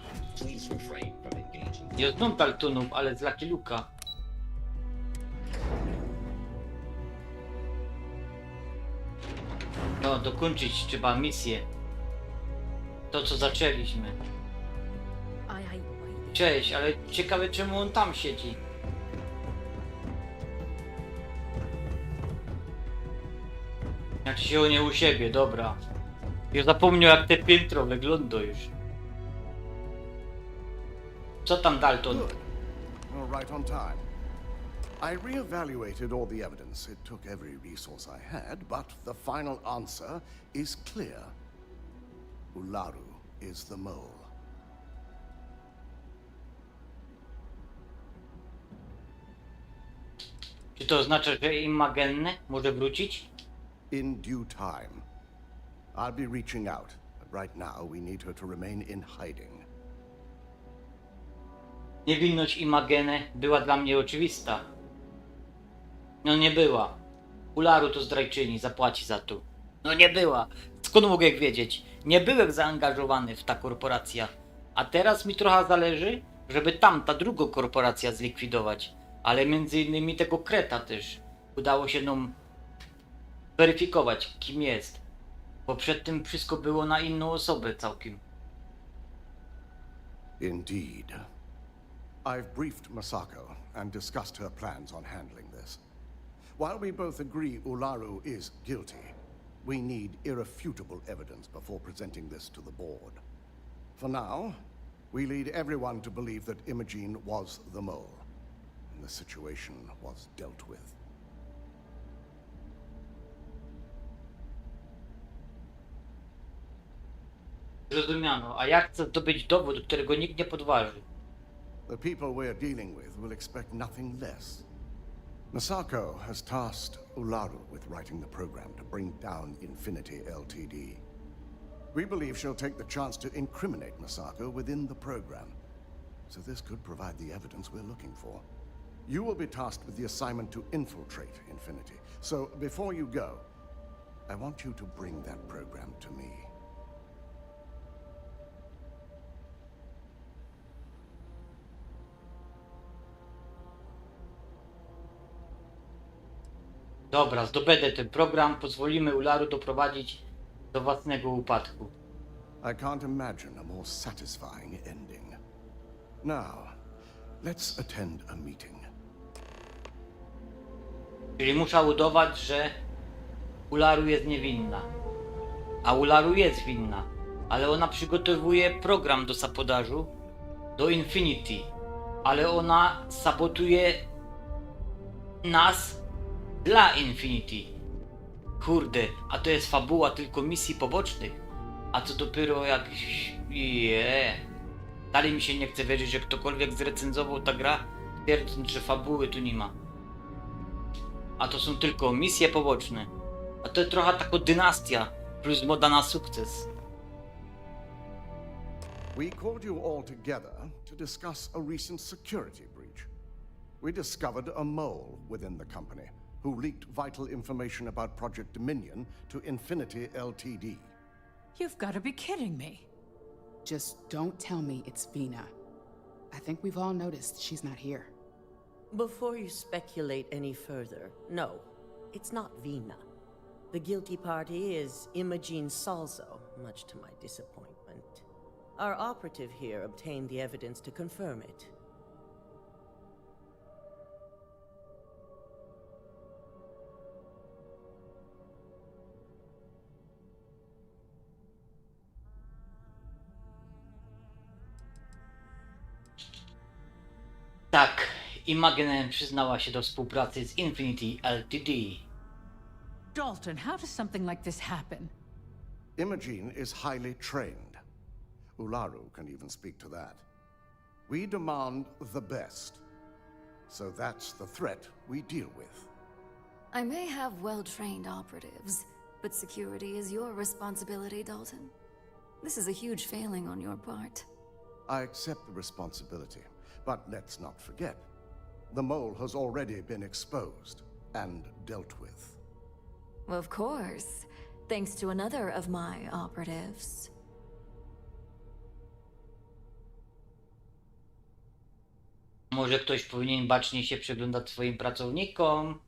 Nie znów Daltonów, ale z Lucky Luka. No, dokończyć trzeba misję. To, co zaczęliśmy. Cześć, ale ciekawe, czemu on tam siedzi. Jak się nie u siebie, dobra. Już zapomniał, jak te piętro wygląda już. Co tam, Dalton? All right on time. I re-evaluated all the evidence. It took every resource I had, but the final answer is clear. Ularu is the mole. Czy to oznacza, że Imagenne może wrócić? In due time. I'll be reaching out, but right now we need her to remain in hiding. Niewinność Imagenne była dla mnie oczywista. No nie była. Ularu to zdrajczyni, zapłaci za to. No nie była. Skąd mogę wiedzieć? Nie byłem zaangażowany w ta korporacja. A teraz mi trochę zależy, żeby tamta druga korporacja zlikwidować. Ale między innymi tego Kreta też. Udało się nam weryfikować, kim jest. Bo przed tym wszystko było na inną osobę całkiem. Indeed. I've briefed Masako and discussed her plans on handling this. While we both agree Ularu is guilty, we need irrefutable evidence before presenting this to the board. For now, we lead everyone to believe that Imogene was the mole, and the situation was dealt with. Zrozumiano. A jak chcę zdobyć dowód, którego nikt nie podważy? The people we're dealing with will expect nothing less. Masako has tasked Ularu with writing the program to bring down Infinity Ltd. We believe she'll take the chance to incriminate Masako within the program, so this could provide the evidence we're looking for. You will be tasked with the assignment to infiltrate Infinity, so before you go, I want you to bring that program to me. Dobra, zdobędę ten program, pozwolimy Ularu doprowadzić do własnego upadku. I can't imagine a more satisfying ending. Now, let's attend a meeting. Czyli muszę udawać, że Ularu jest niewinna. A Ularu jest winna. Ale ona przygotowuje program do sabotażu do Infinity. Ale ona sabotuje nas dla Infinity. Kurde, a to jest fabuła tylko misji pobocznych. A co dopiero jak... Dalej mi się nie chce wierzyć, że ktokolwiek zrecenzował ta gra, twierdząc, że fabuły tu nie ma. A to są tylko misje poboczne. A to jest trochę taka dynastia plus moda na sukces. We called you all together to discuss a recent security breach. We discovered a mole within the company, who leaked vital information about Project Dominion to Infinity Ltd. You've got to be kidding me. Just don't tell me it's Vina. I think we've all noticed she's not here. Before you speculate any further, no, it's not Vina. The guilty party is Imogene Salzo, much to my disappointment. Our operative here obtained the evidence to confirm it. Tak, Imogen przyznała się do współpracy z Infinity Ltd. Dalton, how does something like this happen? Imogen is highly trained. Ularu can even speak to that. We demand the best. So that's the threat we deal with. I may have well-trained operatives, but security is your responsibility, Dalton. This is a huge failing on your part. I accept the responsibility, but let's not forget, the mole has already been exposed and dealt with. Of course, thanks to another of my operatives. Może ktoś powinien bacznie się przyglądać swoim pracownikom.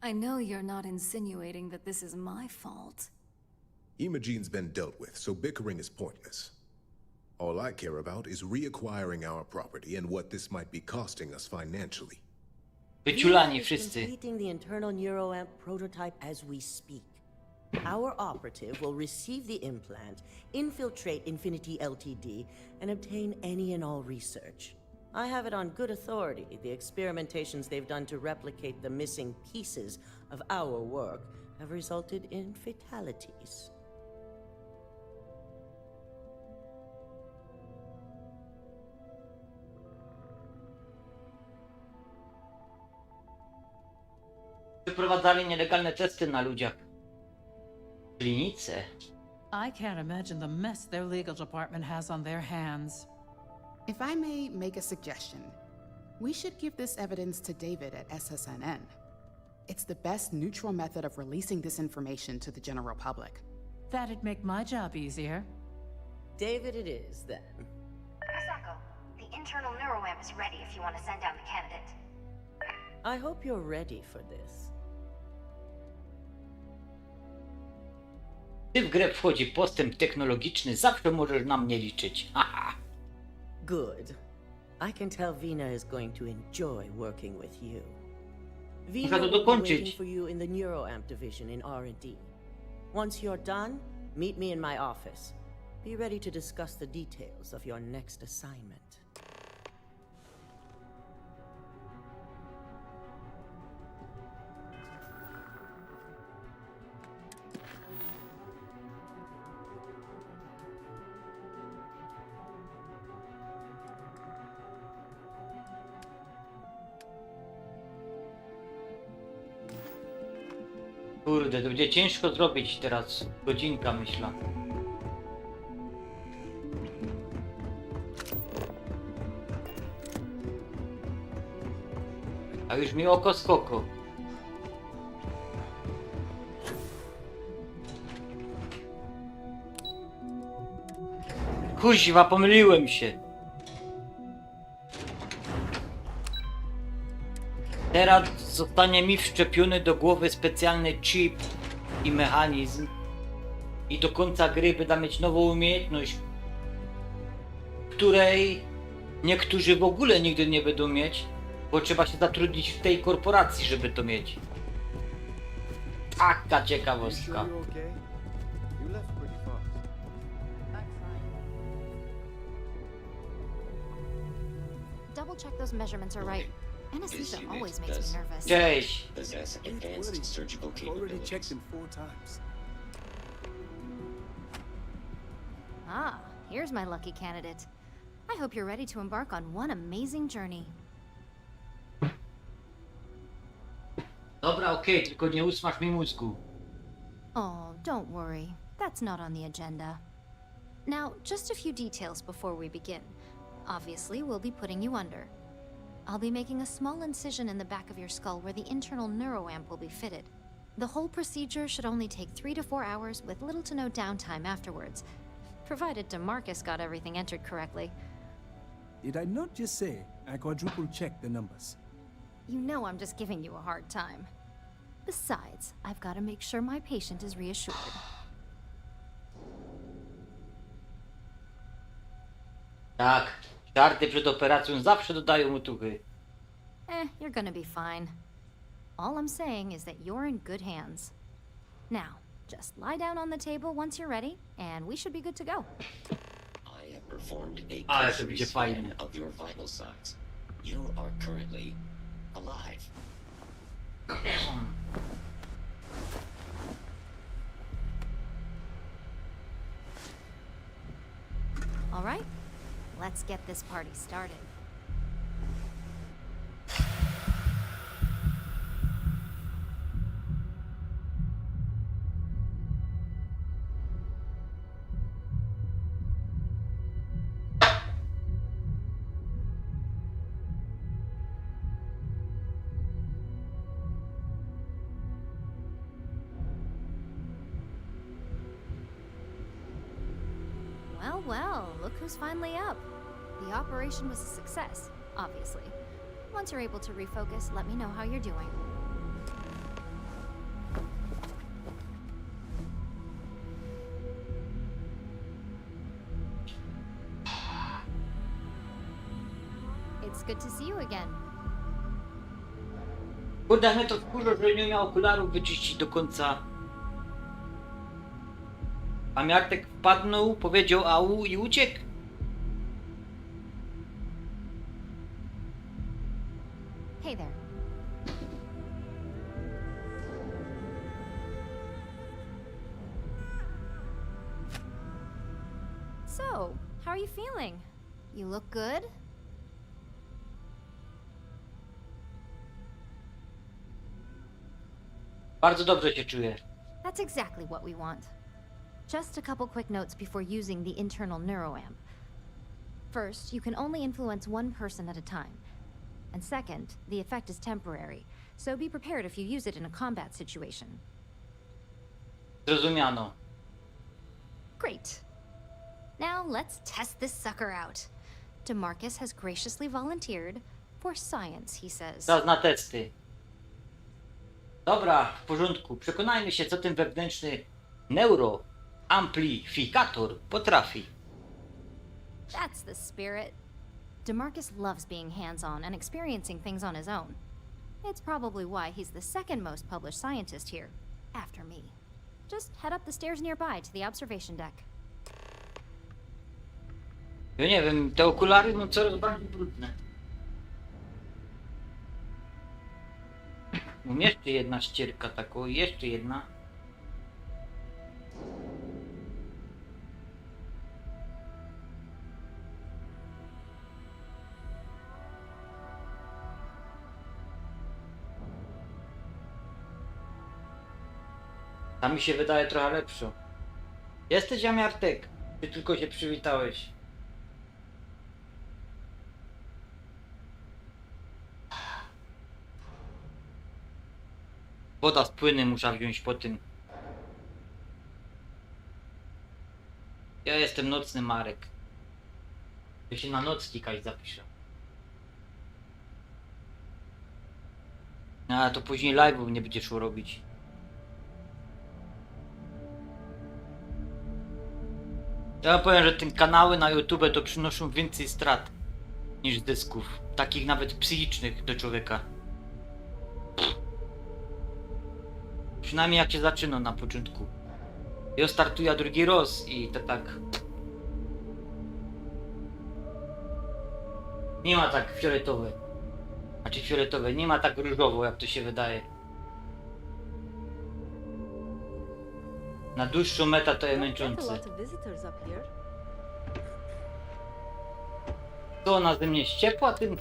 I know you're not insinuating that this is my fault. Imogene's been dealt with, so bickering is pointless. All I care about is reacquiring our property and what this might be costing us financially. Wyciulani is wszyscy. completing the internal neuroamp prototype as we speak. Our operative will receive the implant, infiltrate Infinity Ltd, and obtain any and all research. I have it on good authority. The experimentations they've done to replicate the missing pieces of our work have resulted in fatalities. Przeprowadzali nielegalne testy na ludziach. W klinice. I can't imagine the mess their legal department has on their hands. If I may make a suggestion, we should give this evidence to David at SSNN. It's the best neutral method of releasing this information to the general public. That'd make my job easier. David it is, then. Masako, the internal neuroamp is ready if you want to send down the candidate. I hope you're ready for this. Gdy w grę wchodzi postęp technologiczny, zawsze możesz na mnie liczyć. Haha. Good. I can tell Vina is going to enjoy working with you. Vina will be waiting for you in the neuroamp division in R&D. Once you're done, meet me in my office. Be ready to discuss the details of your next assignment. Kurde, to będzie ciężko zrobić teraz. Godzinka, myślę. A już mi oko skoko. Kuźwa, pomyliłem się. Teraz zostanie mi wszczepiony do głowy specjalny chip i mechanizm. I do końca gry będę mieć nową umiejętność, której niektórzy w ogóle nigdy nie będą mieć, bo trzeba się zatrudnić w tej korporacji, żeby to mieć. Taka ciekawostka. Double check those measurements are right. Anesthesia always makes me nervous. Cześć. Possess advanced surgical Already checked capabilities. him 4 times. Ah, here's my lucky candidate. I hope you're ready to embark on one amazing journey. Dobra, okej, tylko nie usmaż mi mózgu. Oh, don't worry. That's not on the agenda. Now, just a few details before we begin. Obviously, we'll be putting you under. I'll be making a small incision in the back of your skull where the internal neuroamp will be fitted. The whole procedure should only take 3 to 4 hours with little to no downtime afterwards, provided DeMarcus got everything entered correctly. Did I not just say I quadruple checked the numbers? You know I'm just giving you a hard time. Besides, I've got to make sure my patient is reassured. Tak, żarty przed operacją zawsze dodają otuchy. You're gonna be fine. All I'm saying is that you're in good hands. Now, just lie down on the table once you're ready, and we should be good to go. I have performed a Ale to cursory będzie scan fajne. of your vital signs. You are currently alive. All right, let's get this party started. Well, look who's finally up. The operation was a success, obviously. Once you're able to refocus, let me know how you're doing. It's good to see you again. Kurde, mnie to wkurza, że nie miał okularów wyczyścić do końca. A Miartek wpadnął, powiedział au i uciekł. Hey there. So, how are you feeling? You look good? Bardzo dobrze się czuję. That's exactly what we want. Just a couple quick notes before using the internal neuroamp. First, you can only influence one person at a time. And second, the effect is temporary, so be prepared if you use it in a combat situation. Zrozumiano. Great. Now let's test this sucker out. DeMarcus has graciously volunteered for science, he says. Czas na testy. Dobra, w porządku. Przekonajmy się, co ten wewnętrzny neuroamplifikator potrafi. That's the spirit. DeMarcus loves being hands-on and experiencing things on his own. It's probably why he's the second most published scientist here, after me. Just head up the stairs nearby to the observation deck. Ja nie wiem, te okulary no coraz bardziej brudne. Mam jeszcze jedna ścierka taką, jeszcze jedna. Ta mi się wydaje trochę lepsza. Jesteś Jamiartek? Ty tylko się przywitałeś. Woda z płynem muszę wziąć po tym. Ja jestem nocny Marek. Ja się na nocnik zapiszę. A to później live'ów nie będzie szło robić. Ja powiem, że te kanały na YouTube to przynoszą więcej strat niż zysków. Takich nawet psychicznych do człowieka. Przynajmniej jak się zaczyna na początku. Ja startuję drugi raz i to tak... Nie ma tak fioletowe. Znaczy fioletowe, nie ma tak różowo jak to się wydaje. Na dłuższą metę to jest męczące. To ona ze mnie ściepła tym?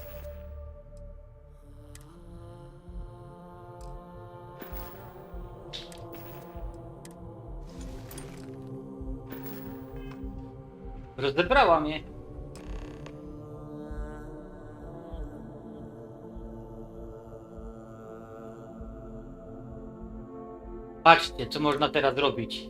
Rozebrała mnie. Patrzcie, co można teraz robić.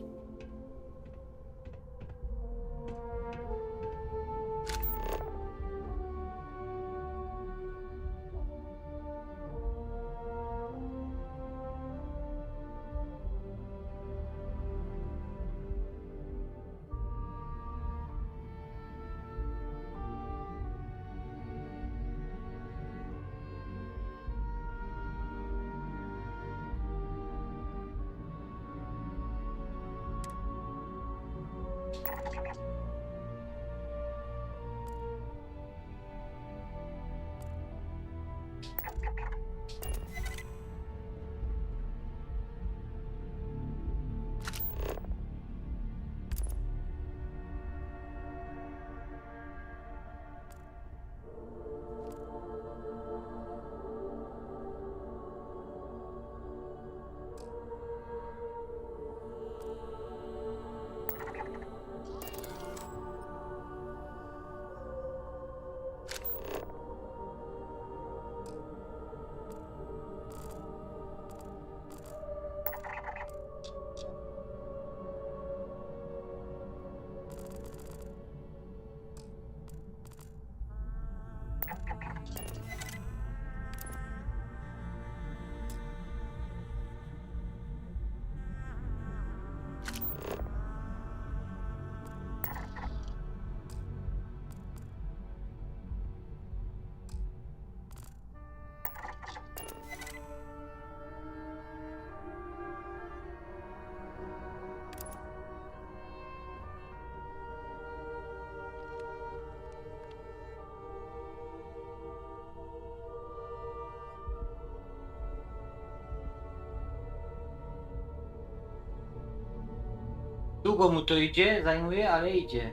Długo mu to idzie, zajmuje, ale idzie.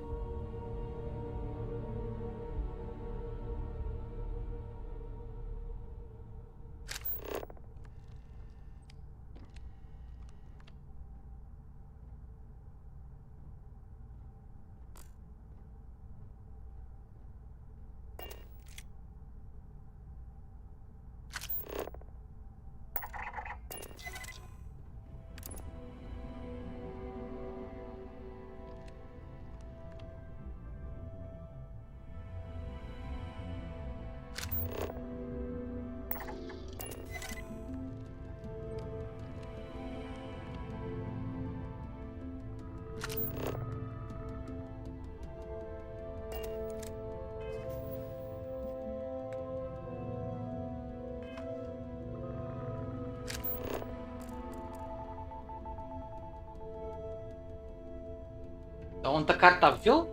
To on ta karta wziął?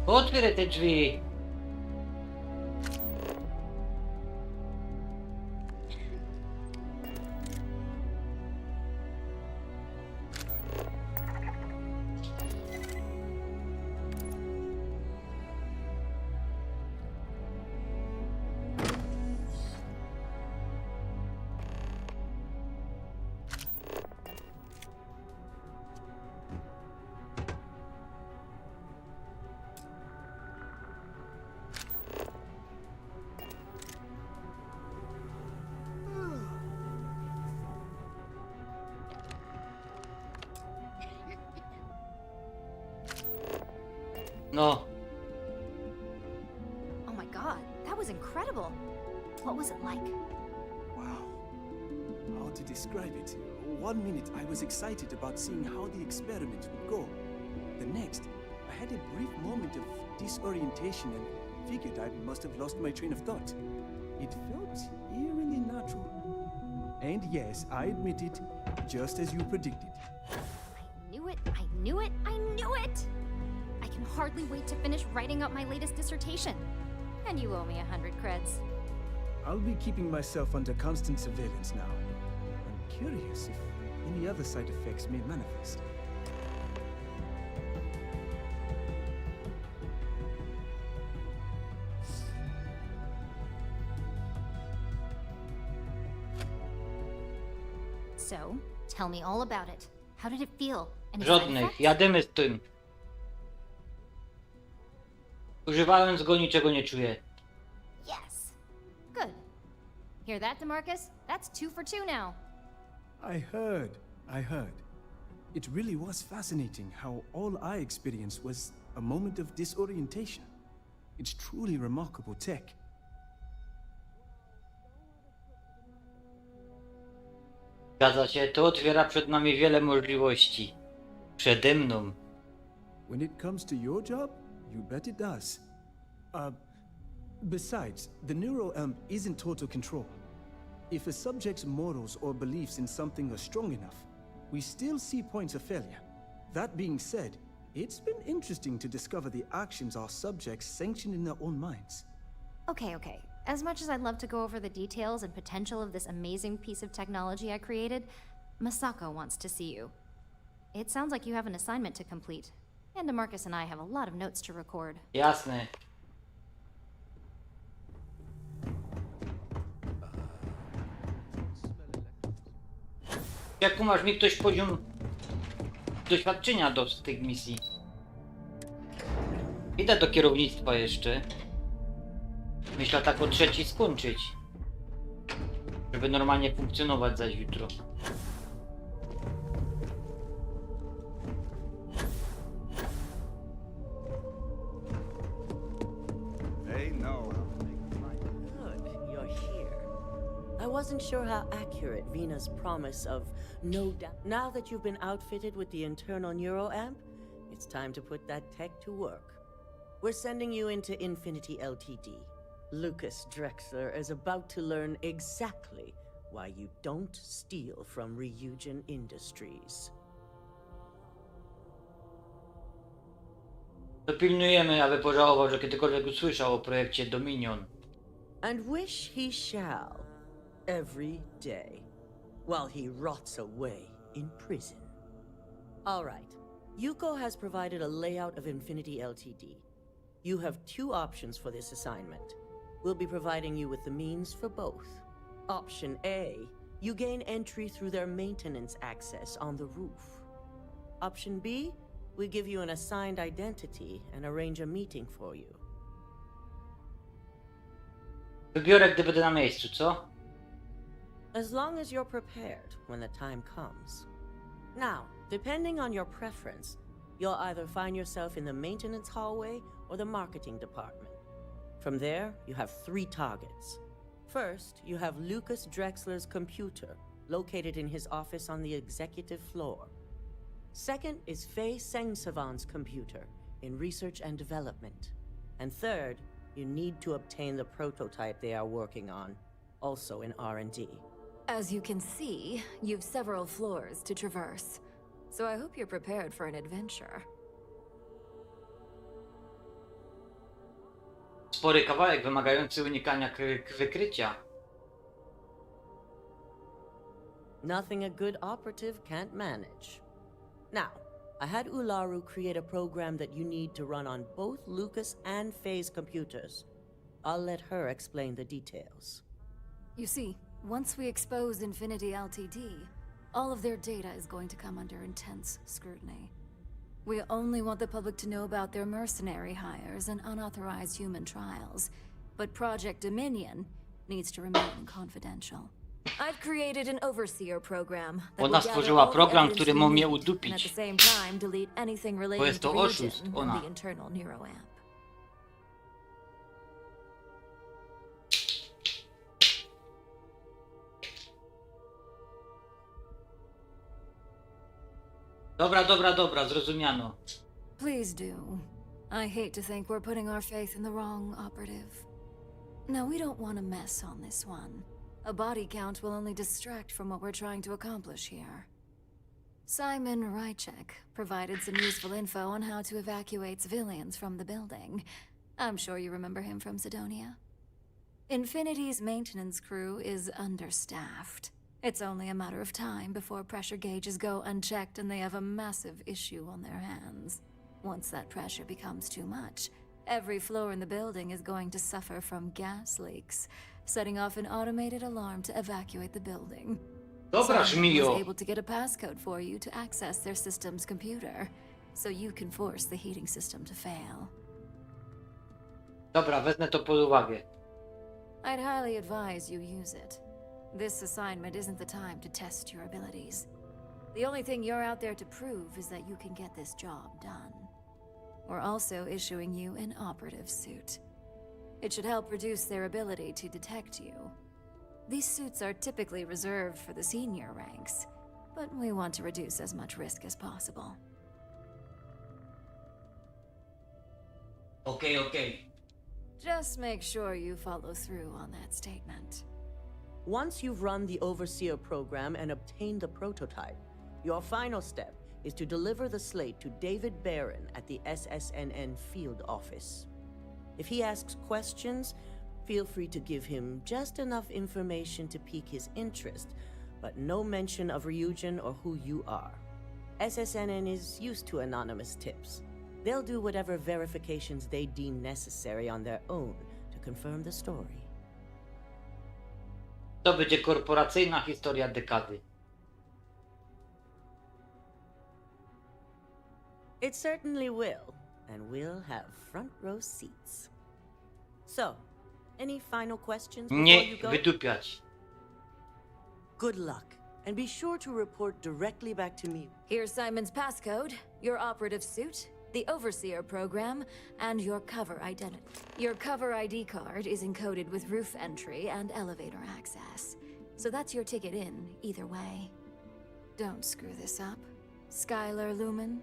Otwieraj te drzwi. No. Oh my god, that was incredible. What was it like? Wow. How to describe it? 1 minute I was excited about seeing how the experiment would go. The next, I had a brief moment of disorientation and figured I must have lost my train of thought. It felt eerily natural. And yes, I admit it, just as you predicted. I knew it, I knew it, I knew it! I can hardly wait to finish writing up my latest dissertation. And you owe me 100 creds. I'll be keeping myself under constant surveillance now. I'm curious if any other side effects may manifest. Tell me all about it. How did it feel? Any side Żadnych. effects? Jadymy z tym. Używając go niczego nie czuję. Yes. Good. Hear that, DeMarcus? That's 2 for 2 now. I heard. It really was fascinating how all I experienced was a moment of disorientation. It's truly remarkable tech. Zgadza się, to otwiera przed nami wiele możliwości. Przede mną. When it comes to your job, you bet it does. Besides, the neuroamp isn't total control. If a subject's morals or beliefs in something are strong enough, we still see points of failure. That being said, it's been interesting to discover the actions our subjects sanction in their own minds. Okay. As much as I'd love to go over the details and potential of this amazing piece of technology I created, Masako wants to see you. It sounds like you have an assignment to complete, and DeMarcus and I have a lot of notes to record. Jasne. Jak masz mi ktoś poziom doświadczenia do tych misji? Idę do kierownictwa jeszcze. Myślę tak o 3:00 skończyć. Żeby normalnie funkcjonować zaś jutro. They know. Good, you're here. I wasn't sure how accurate Vina's promise of no doubt. Now that you've been outfitted with the internal neuroamp, it's time to put that tech to work. We're sending you into Infinity Ltd. Lucas Drexler is about to learn exactly why you don't steal from Ryujin Industries. Dopilnujemy, aby pożałował, że kiedykolwiek usłyszał o projekcie Dominion. And wish he shall, every day, while he rots away in prison. All right, Yuko has provided a layout of Infinity Ltd. You have 2 options for this assignment. We'll be providing you with the means for both. Option A, you gain entry through their maintenance access on the roof. Option B, we give you an assigned identity and arrange a meeting for you. Wybiorę, gdy będę na miejscu, co? As long as you're prepared when the time comes. Now, depending on your preference, you'll either find yourself in the maintenance hallway or the marketing department. From there, you have 3 targets. First, you have Lucas Drexler's computer, located in his office on the executive floor. Second is Faye Sengsavan's computer, in research and development. And third, you need to obtain the prototype they are working on, also in R&D. As you can see, you've several floors to traverse. So I hope you're prepared for an adventure. Spory kawałek wymagający unikania wykrycia. Nothing a good operative can't manage. Now, I had Ularu create a program that you need to run on both Lucas and Faye's computers. I'll let her explain the details. You see, once we expose Infinity Ltd, all of their data is going to come under intense scrutiny. We only want the public to know about their mercenary hires and unauthorized human trials, but Project Dominion needs to remain confidential. I've created an overseer program that Ona stworzyła program, który ma mnie udupić. and at the same time delete anything Bo related jest to to oszust, region ona. and the internal neuroamp. Dobra, zrozumiano. Please do. I hate to think we're putting our faith in the wrong operative. No, we don't want a mess on this one. A body count will only distract from what we're trying to accomplish here. Simon Rychek provided some useful info on how to evacuate civilians from the building. I'm sure you remember him from Sidonia. Infinity's maintenance crew is understaffed. It's only a matter of time before pressure gauges go unchecked and they have a massive issue on their hands. Once that pressure becomes too much, every floor in the building is going to suffer from gas leaks, setting off an automated alarm to evacuate the building. Dobra, Simon was żmijo. able to get a passcode for you to access their system's computer, so you can force the heating system to fail. Dobra, wezmę to pod uwagę. I'd highly advise you use it. This assignment isn't the time to test your abilities. The only thing you're out there to prove is that you can get this job done. We're also issuing you an operative suit. It should help reduce their ability to detect you. These suits are typically reserved for the senior ranks, but we want to reduce as much risk as possible. Okay. Just make sure you follow through on that statement. Once you've run the Overseer program and obtained the prototype, your final step is to deliver the slate to David Barron at the SSNN field office. If he asks questions, feel free to give him just enough information to pique his interest, but no mention of Ryujin or who you are. SSNN is used to anonymous tips. They'll do whatever verifications they deem necessary on their own to confirm the story. To będzie korporacyjna historia dekady. It certainly will, and we'll have front row seats. So, any final questions before Nie you go? wydupiać. Good luck, and be sure to report directly back to me. Here's Simon's passcode, your operative suit, the Overseer program, and your cover identity. Your cover ID card is encoded with roof entry and elevator access. So that's your ticket in, either way. Don't screw this up. Skylar Lumen?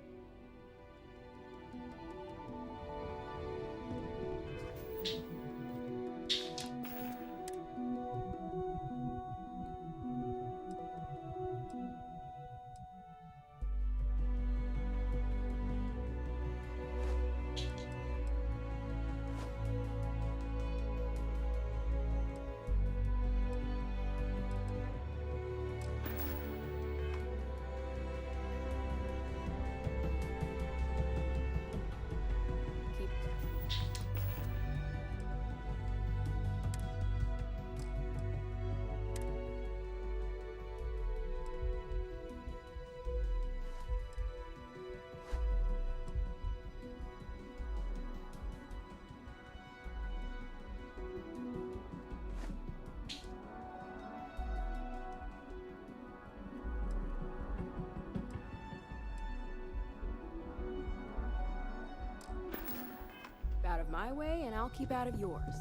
Out of my way, and I'll keep out of yours.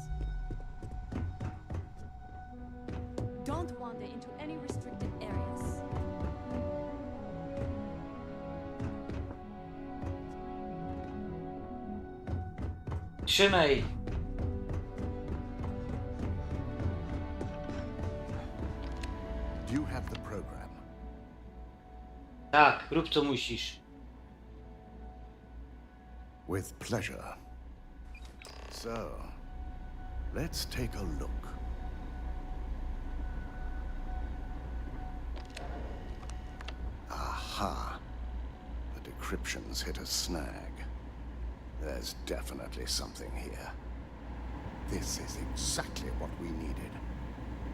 Don't wander into any restricted areas. Trzymaj. Do you have the program? Tak, rób co musisz. With pleasure. So, let's take a look. Aha. The decryption's hit a snag. There's definitely something here. This is exactly what we needed.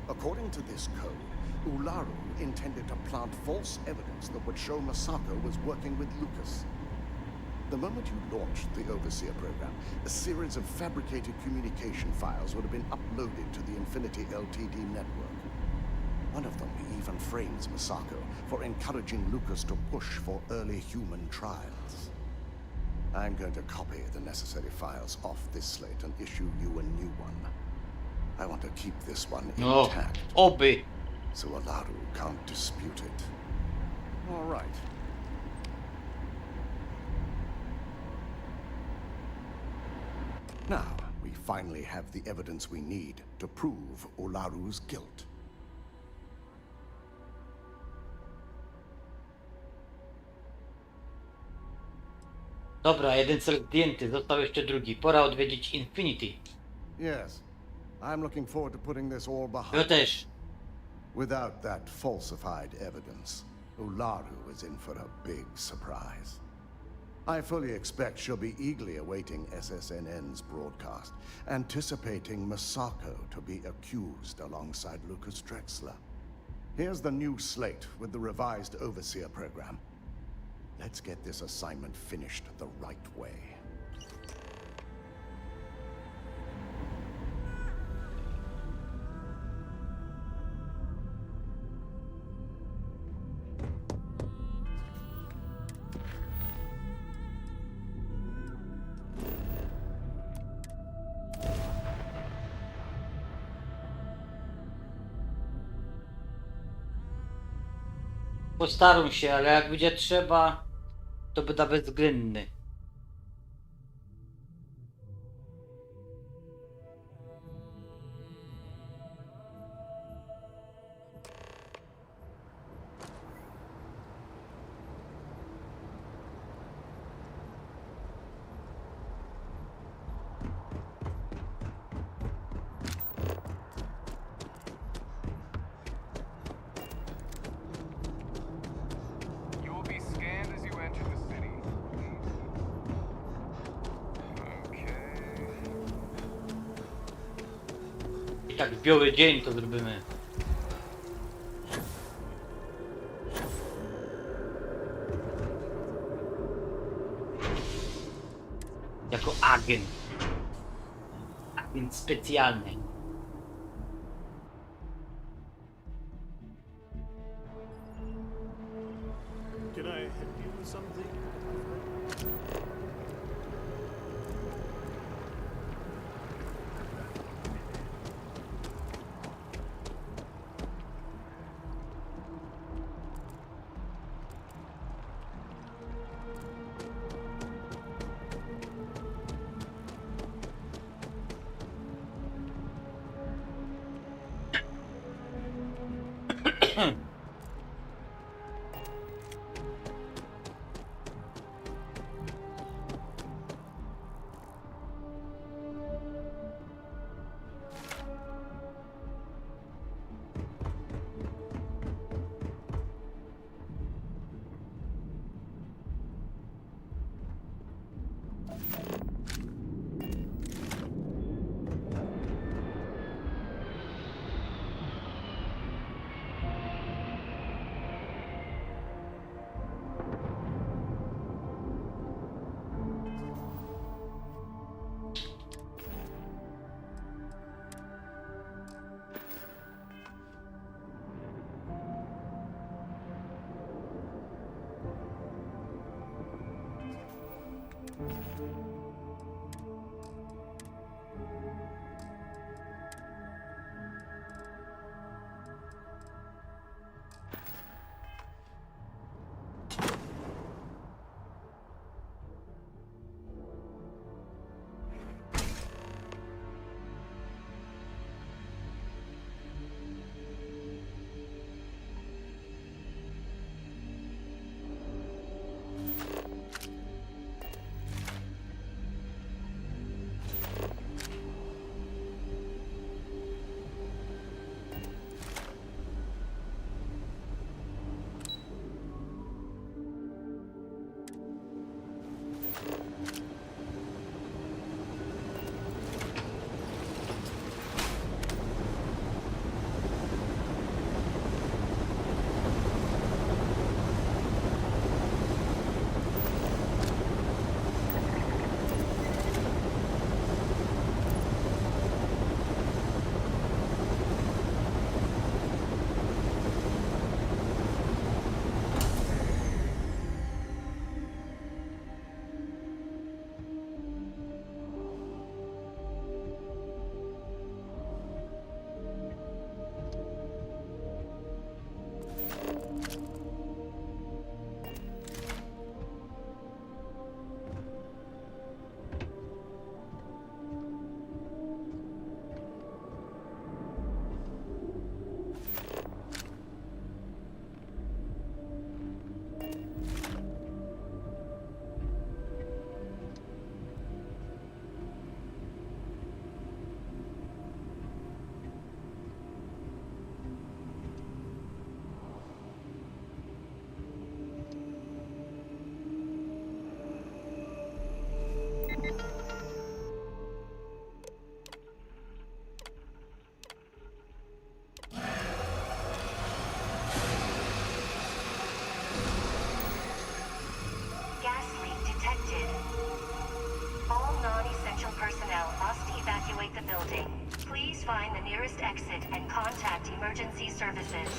According to this code, Ularu intended to plant false evidence that would show Masako was working with Lucas. The moment you launched the Overseer program, a series of fabricated communication files would have been uploaded to the Infinity LTD network. One of them even frames Masako for encouraging Lucas to push for early human trials. I'm going to copy the necessary files off this slate and issue you a new one. I want to keep this one intact. Oby. So Ularu can't dispute it. All right. Now, we finally have the evidence we need to prove Ularu's guilt. Dobra, jeden cel zdjęty, został jeszcze drugi. Pora odwiedzić Infinity. Yes. I'm looking forward to putting this all behind. Ja też. Without that falsified evidence, Ularu is in for a big surprise. I fully expect she'll be eagerly awaiting SSNN's broadcast, anticipating Masako to be accused alongside Lucas Drexler. Here's the new slate with the revised Overseer program. Let's get this assignment finished the right way. Postaram się, ale jak będzie trzeba, to będę bezwzględny. I tak w biały dzień to zrobimy. Jako agent. Agent specjalny. Can I help you with something? the nearest exit and contact emergency services.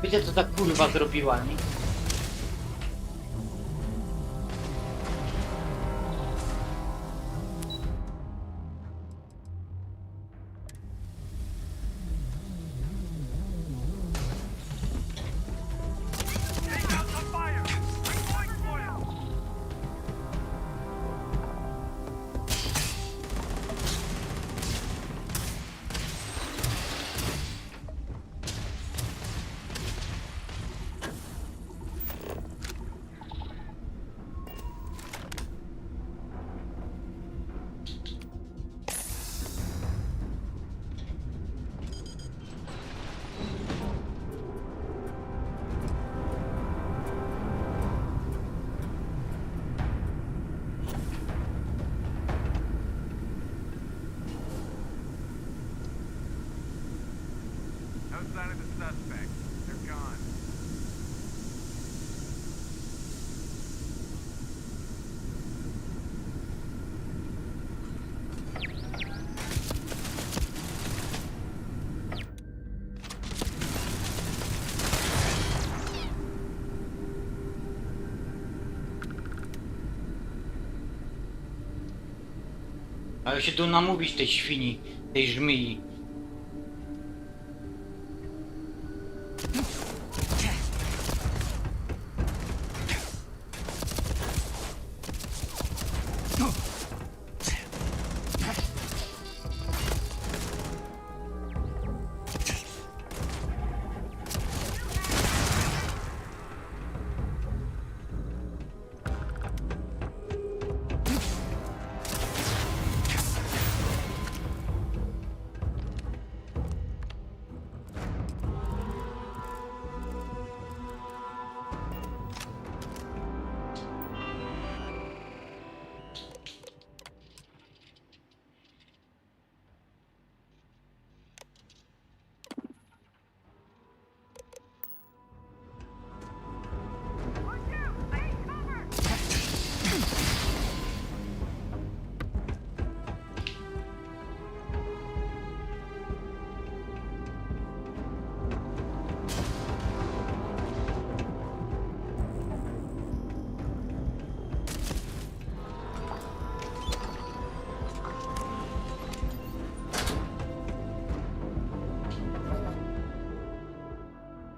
Wiecie co ta kurwa zrobiła, nie? Outside of the suspects. They're gone. Ale się tu namówić tej świni, tej żmii.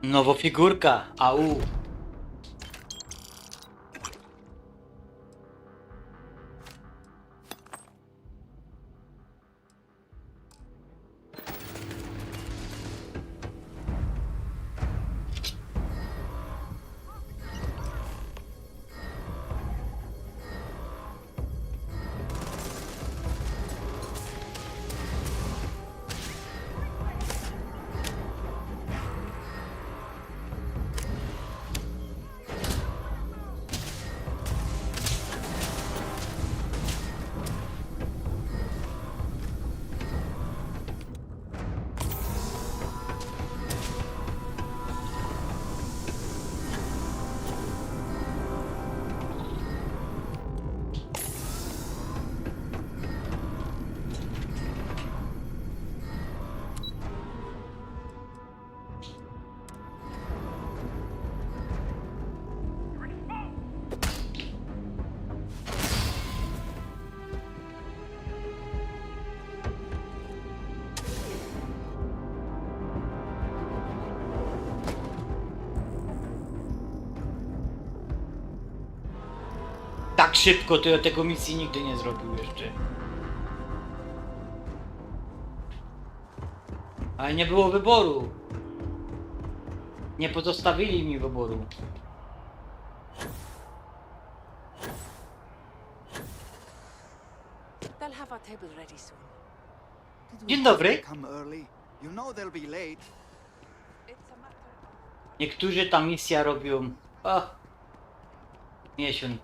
Nowo figurka, au. Tak szybko to ja tego misji nigdy nie zrobił jeszcze. Ale nie było wyboru. Nie pozostawili mi wyboru. Dzień dobry. Niektórzy ta misja robią... O! Miesiąc.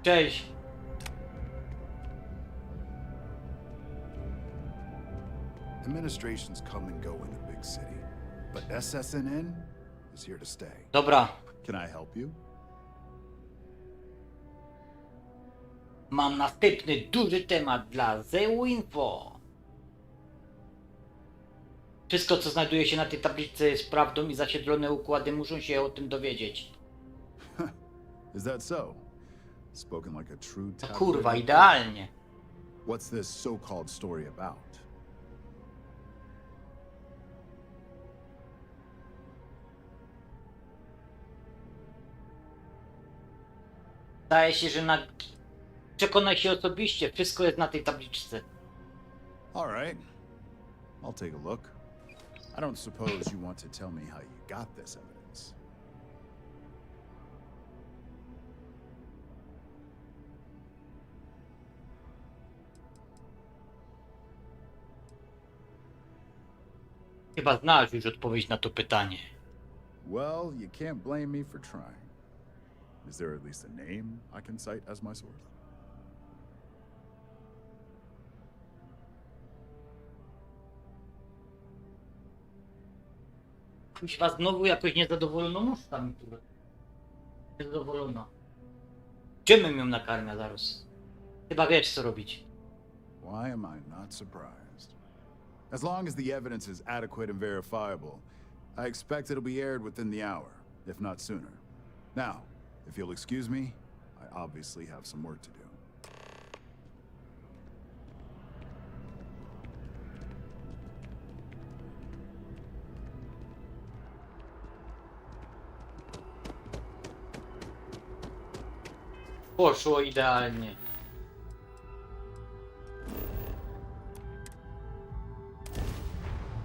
Cześć. Administrations come and go in the big city, but SSNN is here to stay. Dobra. Can I help you? Mam następny duży temat dla Info. Wszystko, co znajduje się na tej tablicy, jest prawdą i zasiedlone układy muszą się o tym dowiedzieć. Is that so? Spoken like a true tabloid. Kurwa, idealnie. What's this so-called story about? Zdaje się, że przekonaj się osobiście, wszystko jest na tej tabliczce. All right. I'll take a look. I don't suppose you want to tell me how you got this evidence. Chyba znasz już odpowiedź na to pytanie. Well, you can't blame me for trying. Is there at least a name I can cite as my source? Kuźwa, znowu jakoś niezadowoloną ustami. Niezadowolona. Czym ją nakarmia zaraz? Chyba wiesz, co robić. Why am I not surprised? As long as the evidence is adequate and verifiable, I expect it'll be aired within the hour, if not sooner. Now, if you'll excuse me, I obviously have some work to do. Poszło idealnie.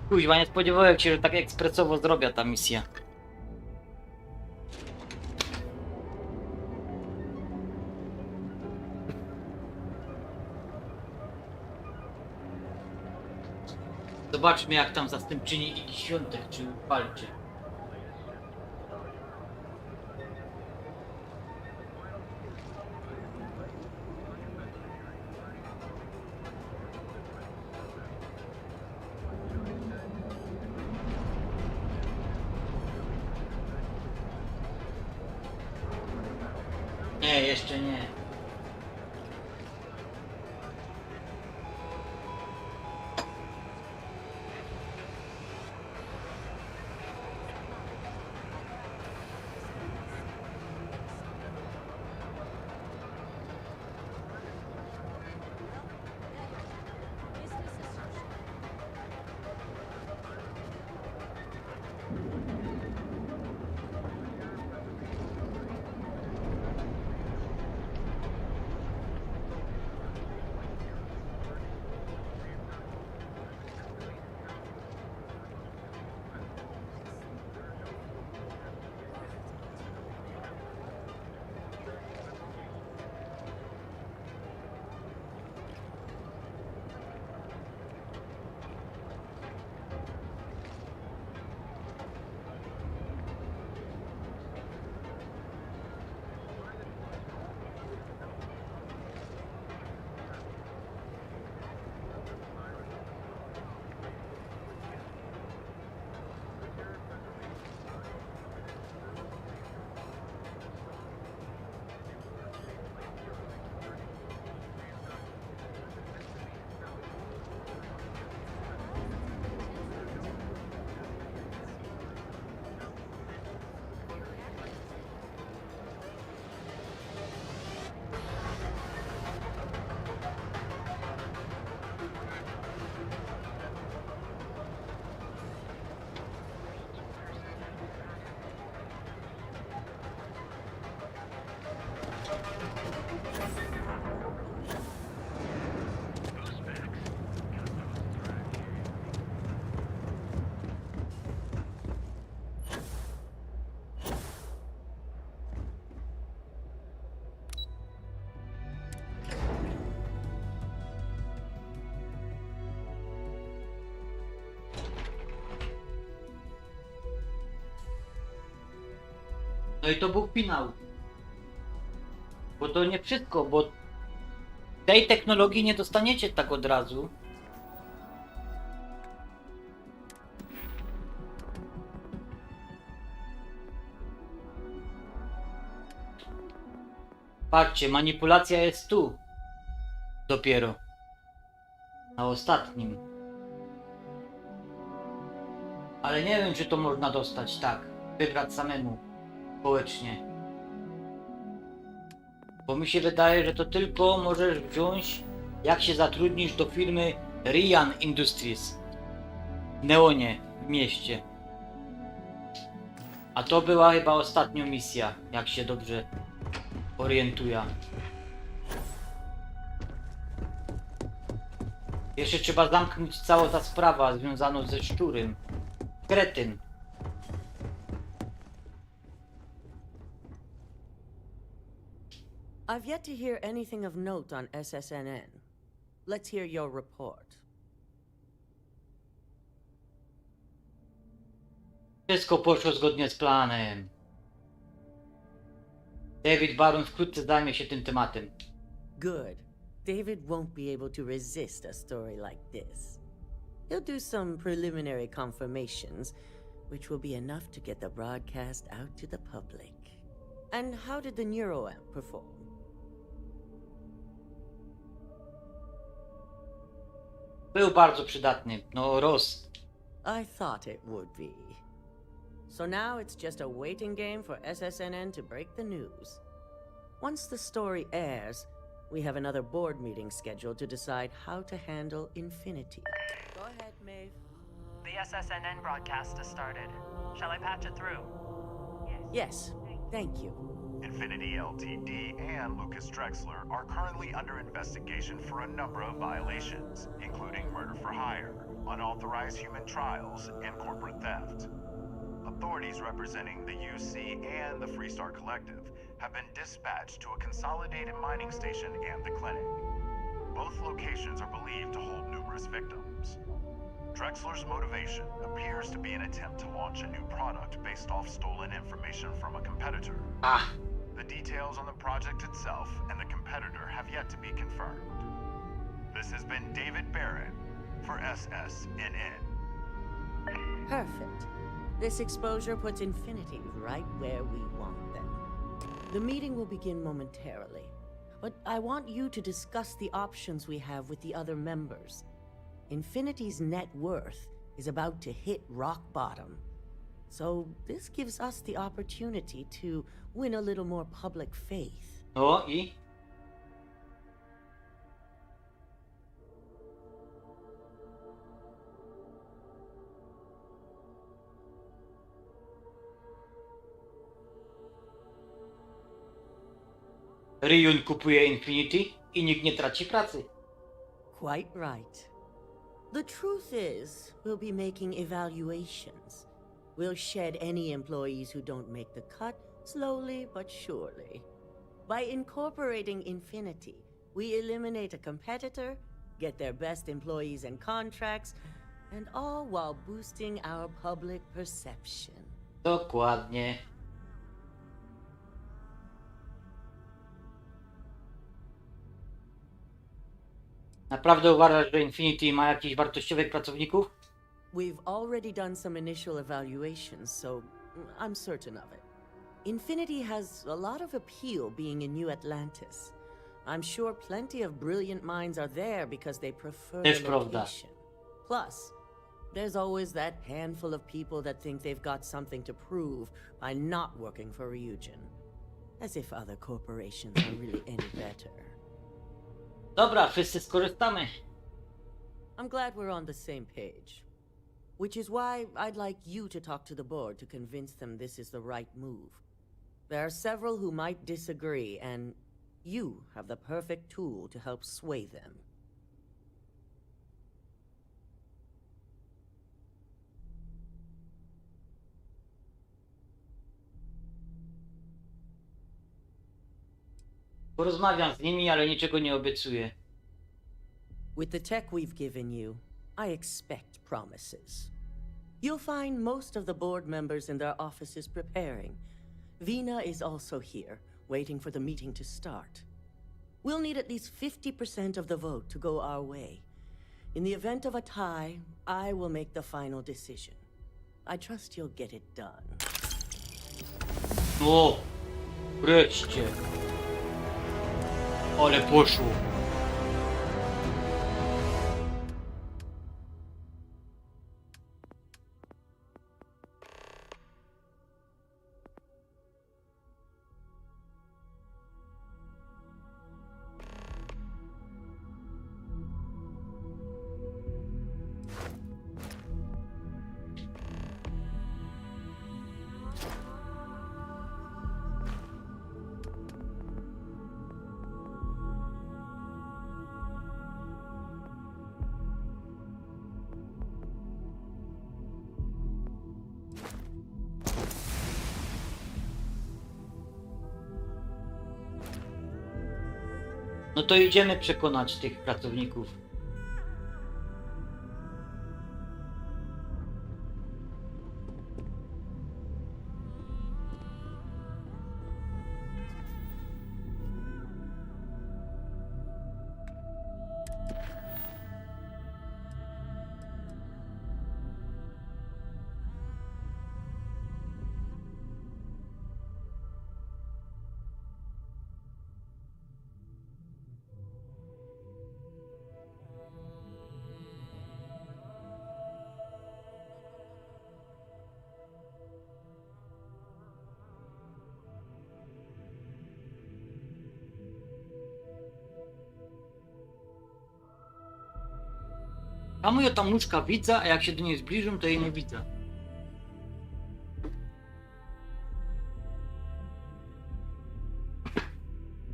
Kuźwa, nie spodziewałem się, że tak ekspresowo zrobię ta misja. Zobaczmy, jak tam zastępczyni Igi Świątek czy walczy. Nie, jeszcze nie. No i to był finał. Bo to nie wszystko, bo tej technologii nie dostaniecie tak od razu. Patrzcie, manipulacja jest tu. Dopiero. Na ostatnim. Ale nie wiem, czy to można dostać tak. Wybrać samemu. Społecznie. Bo mi się wydaje, że to tylko możesz wziąć, jak się zatrudnisz do firmy Ryan Industries w Neonie, w mieście. A to była chyba ostatnia misja, jak się dobrze orientuję. Jeszcze trzeba zamknąć całą ta sprawa związaną ze szczurem. Kretyn. I've yet to hear anything of note on SSNN. Let's hear your report. Wszystko poszło zgodnie z planem. David Baron wkrótce zajmie się tym tematem. Good. David won't be able to resist a story like this. He'll do some preliminary confirmations, which will be enough to get the broadcast out to the public. And how did the neuroamp perform? Był bardzo przydatny. No, rost. I thought it would be. So now it's just a waiting game for SSNN to break the news. Once the story airs, we have another board meeting scheduled to decide how to handle Infinity. Go ahead, Maeve. The SSNN broadcast has started. Shall I patch it through? Yes, thank you. Infinity Ltd. and Lucas Drexler are currently under investigation for a number of violations, including murder for hire, unauthorized human trials, and corporate theft. Authorities representing the UC and the Freestar Collective have been dispatched to a consolidated mining station and the clinic. Both locations are believed to hold numerous victims. Drexler's motivation appears to be an attempt to launch a new product based off stolen information from a competitor. The details on the project itself and the competitor have yet to be confirmed. This has been David Barron for SSNN. Perfect. This exposure puts Infinity right where we want them. The meeting will begin momentarily, but I want you to discuss the options we have with the other members. Infinity's net worth is about to hit rock bottom. So this gives us the opportunity to win a little more public faith. No i? Ryun kupuje Infinity i nikt nie traci pracy. Quite right. The truth is, we'll be making evaluations. We'll shed any employees who don't make the cut, slowly but surely. By incorporating Infinity, we eliminate a competitor, get their best employees and contracts, and all while boosting our public perception. Dokładnie. Naprawdę uważasz, że Infinity ma jakichś wartościowych pracowników? We've already done some initial evaluations, so I'm certain of it. Infinity has a lot of appeal being in New Atlantis. I'm sure plenty of brilliant minds are there because they prefer the location. Plus, there's always that handful of people that think they've got something to prove by not working for Ryujin. As if other corporations are really any better. Dobra, wszyscy skorzystamy. I'm glad we're on the same page. Which is why I'd like you to talk to the board to convince them this is the right move. There are several who might disagree, and You have the perfect tool to help sway them. Porozmawiam z nimi, ale niczego nie obiecuję. With the tech we've given you, I expect promises. You'll find most of the board members in their offices preparing. Vina is also here, waiting for the meeting to start. We'll need at least 50% of the vote to go our way. In the event of a tie, I will make the final decision. I trust you'll get it done. O! Wreszcie! Ale poszło! No to idziemy przekonać tych pracowników. Hamuję tam nóżka widza, a jak się do niej zbliżą, to jej nie widzę.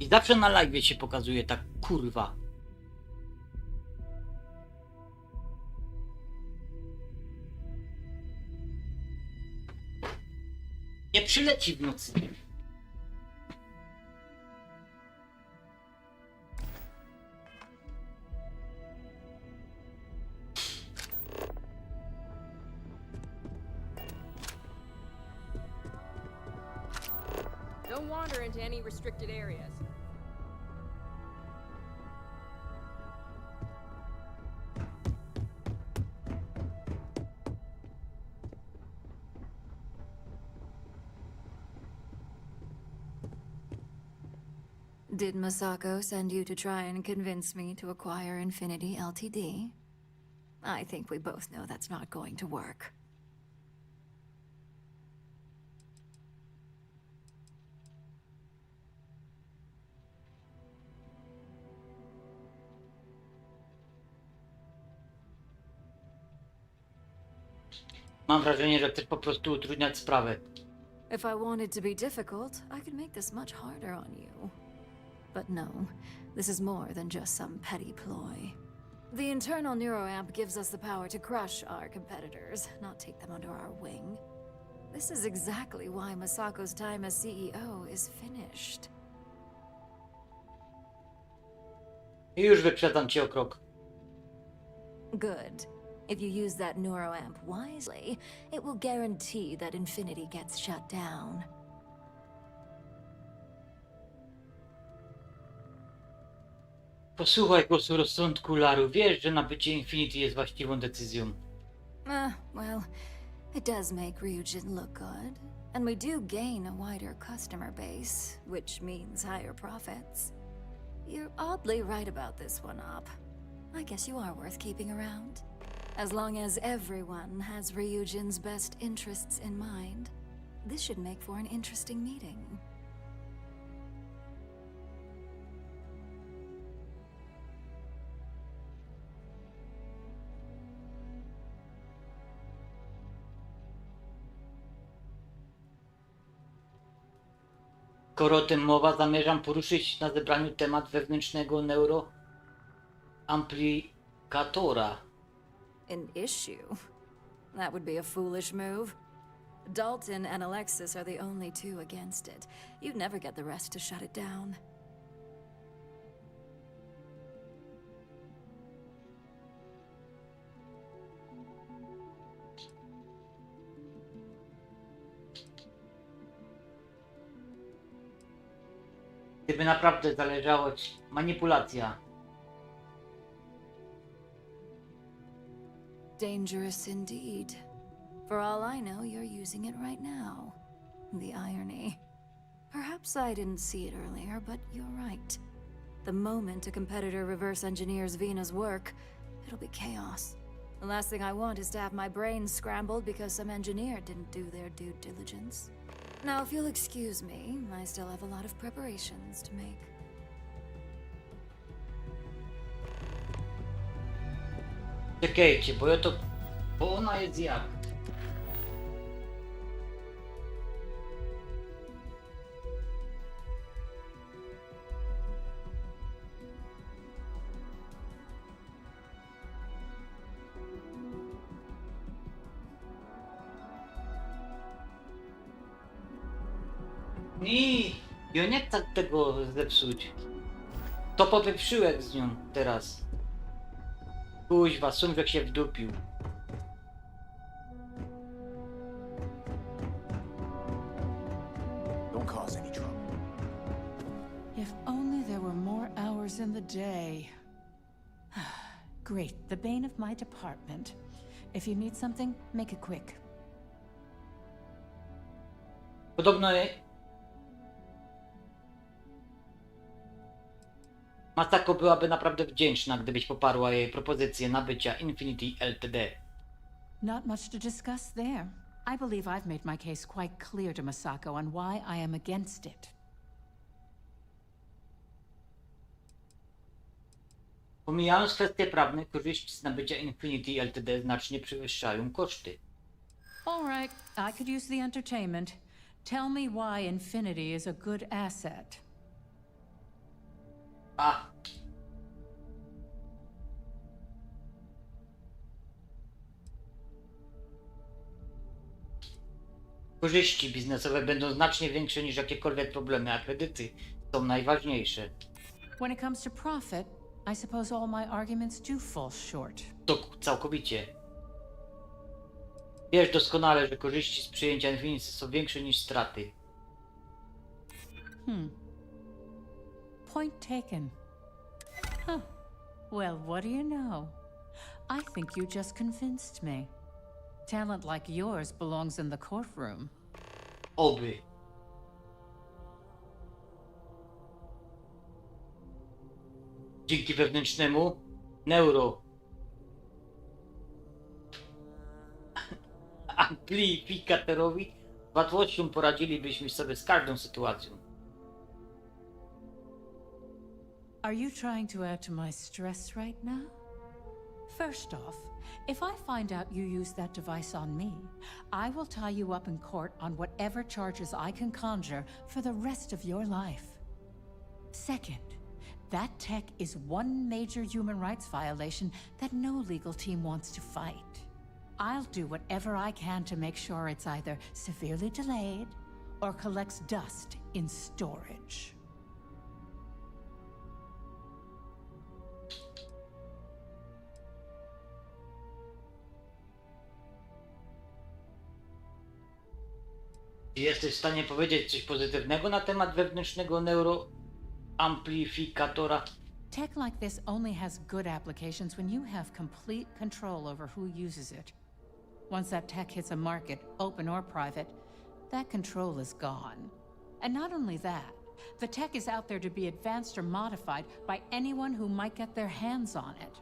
I zawsze na live się pokazuje tak, kurwa. Nie przyleci w nocy. Don't wander into any restricted areas. Did Masako send you to try and convince me to acquire Infinity Ltd? I think we both know that's not going to work. Mam wrażenie, że chcesz po prostu utrudniać sprawę. If I wanted to be difficult, I could make this much harder on you. But no, this is more than just some petty ploy. The internal neuroamp gives us the power to crush our competitors, not take them under our wing. This is exactly why Masako's time as CEO is finished. I już wyprzedzam cię o krok. Good. If you use that neuroamp wisely, it will guarantee that Infinity gets shut down. Posłuchaj głosu rozsądku, Laru. Wiesz, że nabycie Infinity jest właściwą decyzją. Well, it does make Ryujin look good. And we do gain a wider customer base, which means higher profits. You're oddly right about this one, Op. I guess you are worth keeping around. As long as everyone has Ryujin's best interests in mind, this should make for an interesting meeting. Skoro o tym mowa, zamierzam poruszyć na zebraniu temat wewnętrznego neuroamplikatora. An issue? That would be a foolish move. Dalton and Alexis are the only two against it. You'd never get the rest to shut it down. Gdyby naprawdę zależało ci... Manipulacja. Dangerous indeed. For all I know, you're using it right now. The irony. Perhaps I didn't see it earlier, but you're right. The moment a competitor reverse engineers Vina's work, it'll be chaos. The last thing I want is to have my brain scrambled because some engineer didn't do their due diligence. Now, if you'll excuse me, I still have a lot of preparations to make. Czekajcie, bo ja to... Bo ona jest jak? Nie, ja nie chcę tego zepsuć. To popieprzyłek z nią teraz. Kuźwa, Sumrek się wdupił. Don't cause any trouble. If only there were more hours in the day. Great, the bane of my department. If you need something, make it quick. Podobno Masako byłaby naprawdę wdzięczna, gdybyś poparła jej propozycję nabycia Infinity Ltd. Not much to discuss there. I believe I've made my case quite clear to Masako on why I am against it. Pomijając kwestie prawne, korzyści z nabycia Infinity Ltd. Znacznie przewyższają koszty. All right, I could use the entertainment. Tell me why Infinity is a good asset. A. Korzyści biznesowe będą znacznie większe niż jakiekolwiek problemy, a kredyty są najważniejsze. When it comes to profit, I suppose all my arguments do fall short. To całkowicie. Wiesz doskonale, że korzyści z przyjęcia Infinity są większe niż straty. Point taken. Huh. Well, what do you know? I think you just convinced me. Talent like yours belongs in the courtroom. Oby. Dzięki wewnętrznemu amplifikatorowi z łatwością poradzilibyśmy sobie z każdą sytuacją. Are you trying to add to my stress right now? First off, if I find out you used that device on me, I will tie you up in court on whatever charges I can conjure for the rest of your life. Second, that tech is one major human rights violation that no legal team wants to fight. I'll do whatever I can to make sure it's either severely delayed or collects dust in storage. Jesteś w stanie powiedzieć coś pozytywnego na temat wewnętrznego neuroamplifikatora? Tech like this only has good applications when you have complete control over who uses it. Once that tech hits a market, open or private, that control is gone. And not only that, the tech is out there to be advanced or modified by anyone who might get their hands on it.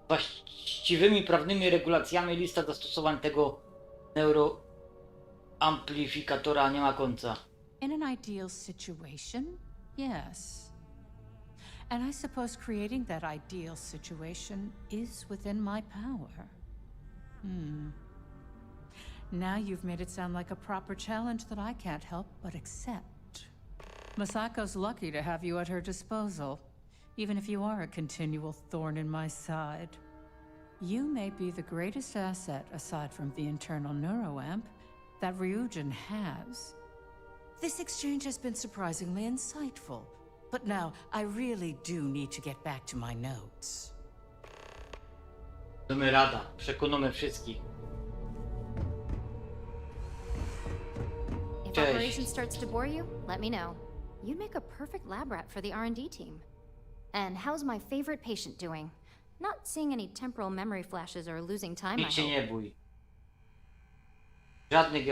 Właściwymi prawnymi regulacjami lista zastosowań tego neuroamplifikatora nie ma końca. In an ideal situation, yes. And I suppose creating that ideal situation is within my power. Now you've made it sound like a proper challenge that I can't help but accept. Masako's lucky to have you at her disposal, even if you are a continual thorn in my side. You may be the greatest asset, aside from the internal neuroamp, that Ryujin has. This exchange has been surprisingly insightful, but now I really do need to get back to my notes. Damy rada, przekonamy wszystkich. If operation starts to bore you, let me know. You'd make a perfect lab rat for the R&D team. And how's my favorite patient doing? Not seeing any temporal memory flashes or losing time, I Nic się hope. nie bój. Żadnych...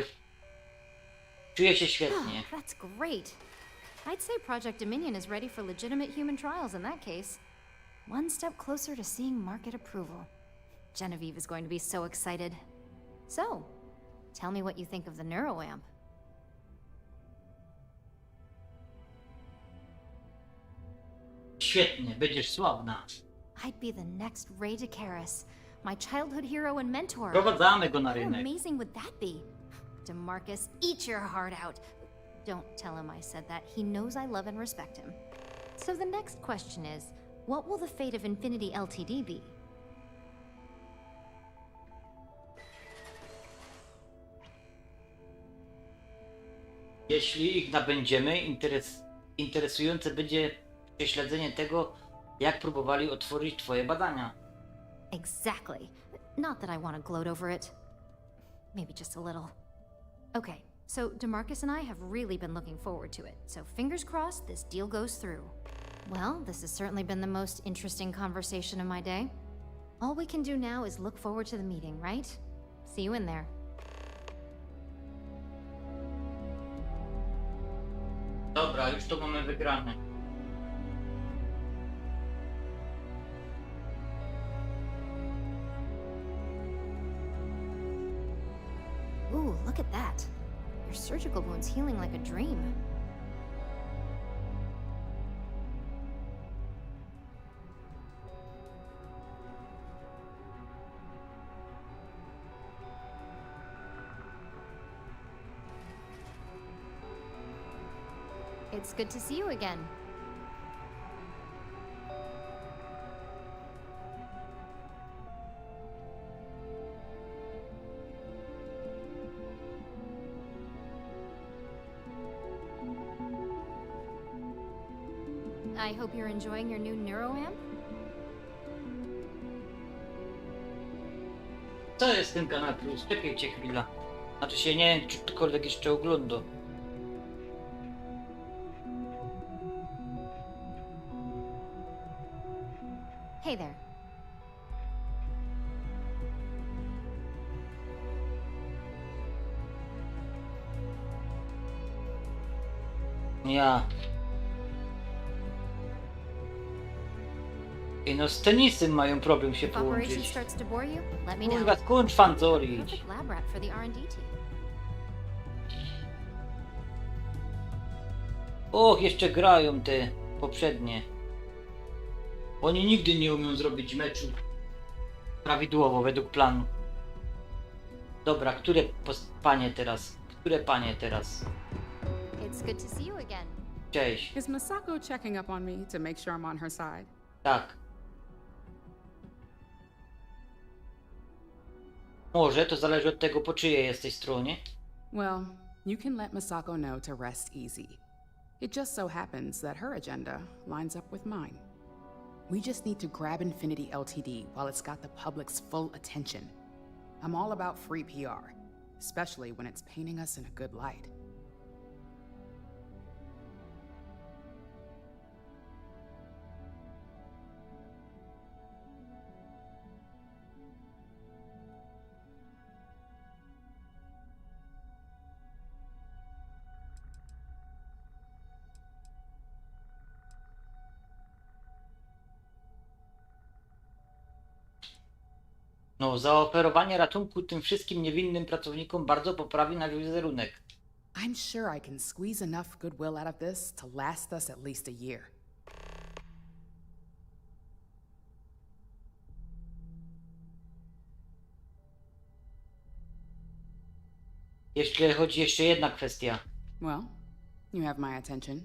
Czuję się świetnie. That's great. I'd say Project Dominion is ready for legitimate human trials in that case. One step closer to seeing market approval. Genevieve is going to be so excited. So, tell me what you think of the neuroamp. Świetnie, będziesz sławna. I'd be the next Ray DeCaris, my childhood hero and mentor. Prowadzamy go na How rynek. amazing would that be? DeMarcus, eat your heart out. Don't tell him I said that. He knows I love and respect him. So the next question is, what will the fate of Infinity Ltd be? Jeśli ich nabędziemy, interesujące będzie prześledzenie tego, jak próbowali otworzyć twoje badania. Exactly. Not that I want to gloat over it. Maybe just a little. Okay, so DeMarcus and I have really been looking forward to it, so fingers crossed this deal goes through. Well, this has certainly been the most interesting conversation of my day. All we can do now is look forward to the meeting, right? See you in there. Dobra, już to mamy wygrane. Ooh, look at that. Your surgical wound's healing like a dream. It's good to see you again. I hope you're enjoying your new neuroamp. Co jest ten Kanal Plus? Czekajcie chwilę. Znaczy się nie wiem, czy ktokolwiek jeszcze ogląda. Hey there. Ja. I no z tenisem mają problem się If operation połączyć. starts to bore you, let me know. Kurwa, skończ fanzolić. Perfect lab rat for the R&D team. Och, jeszcze grają te poprzednie. Oni nigdy nie umią zrobić meczu prawidłowo, według planu. Dobra, które panie teraz? Które panie teraz? It's good to see you again. Cześć. Is Masako checking up on me to make sure I'm on her side? Tak. Może to zależy od tego, po czyjej jesteś stronie. Well, you can let Masako know to rest easy. It just so happens that her agenda lines up with mine. We just need to grab Infinity Ltd while it's got the public's full attention. I'm all about free PR, especially when it's painting us in a good light. No, zaoferowanie ratunku tym wszystkim niewinnym pracownikom bardzo poprawi nasz wizerunek. I'm sure I can squeeze enough goodwill out of this to last us at least a year. Jeszcze chodzi jeszcze jedna kwestia. Well, you have my attention.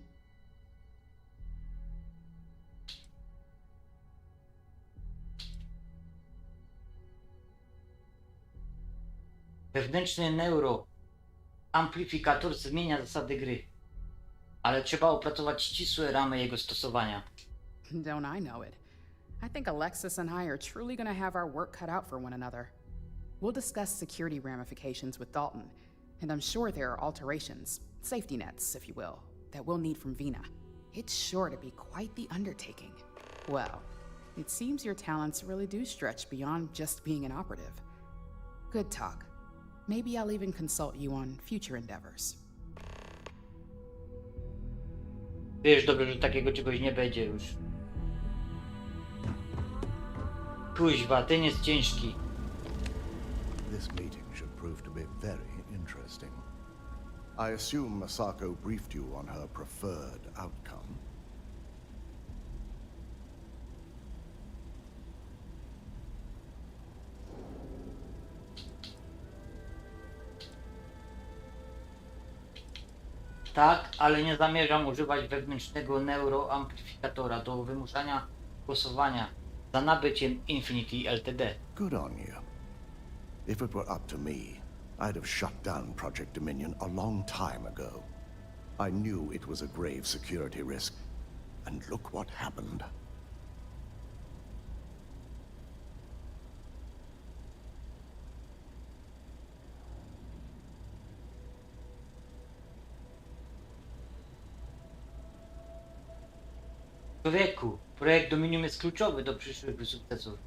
Wewnętrzny neuroamplifikator zmienia zasady gry, ale trzeba opracować ścisłe ramy jego stosowania. Don't I know it? I think Alexis and I are truly gonna have our work cut out for one another. We'll discuss security ramifications with Dalton, and I'm sure there are alterations, safety nets, if you will, that we'll need from Vina. It's sure to be quite the undertaking. Well, it seems your talents really do stretch beyond just being an operative. Good talk. Maybe I'll even consult you on future endeavors. Wiesz dobrze, że takiego czegoś nie będzie już. Kuźwa, ten jest ciężki. This meeting should prove to be very interesting. I assume Masako briefed you on her preferred outcome. Tak, ale nie zamierzam używać wewnętrznego neuroamplifikatora do wymuszania głosowania za nabyciem Infinity Ltd. Good on you. If it were up to me, I'd have shut down Project Dominion a long time ago. I knew it was a grave security risk, and look what happened. Człowieku, projekt Dominium jest kluczowy do przyszłych sukcesów.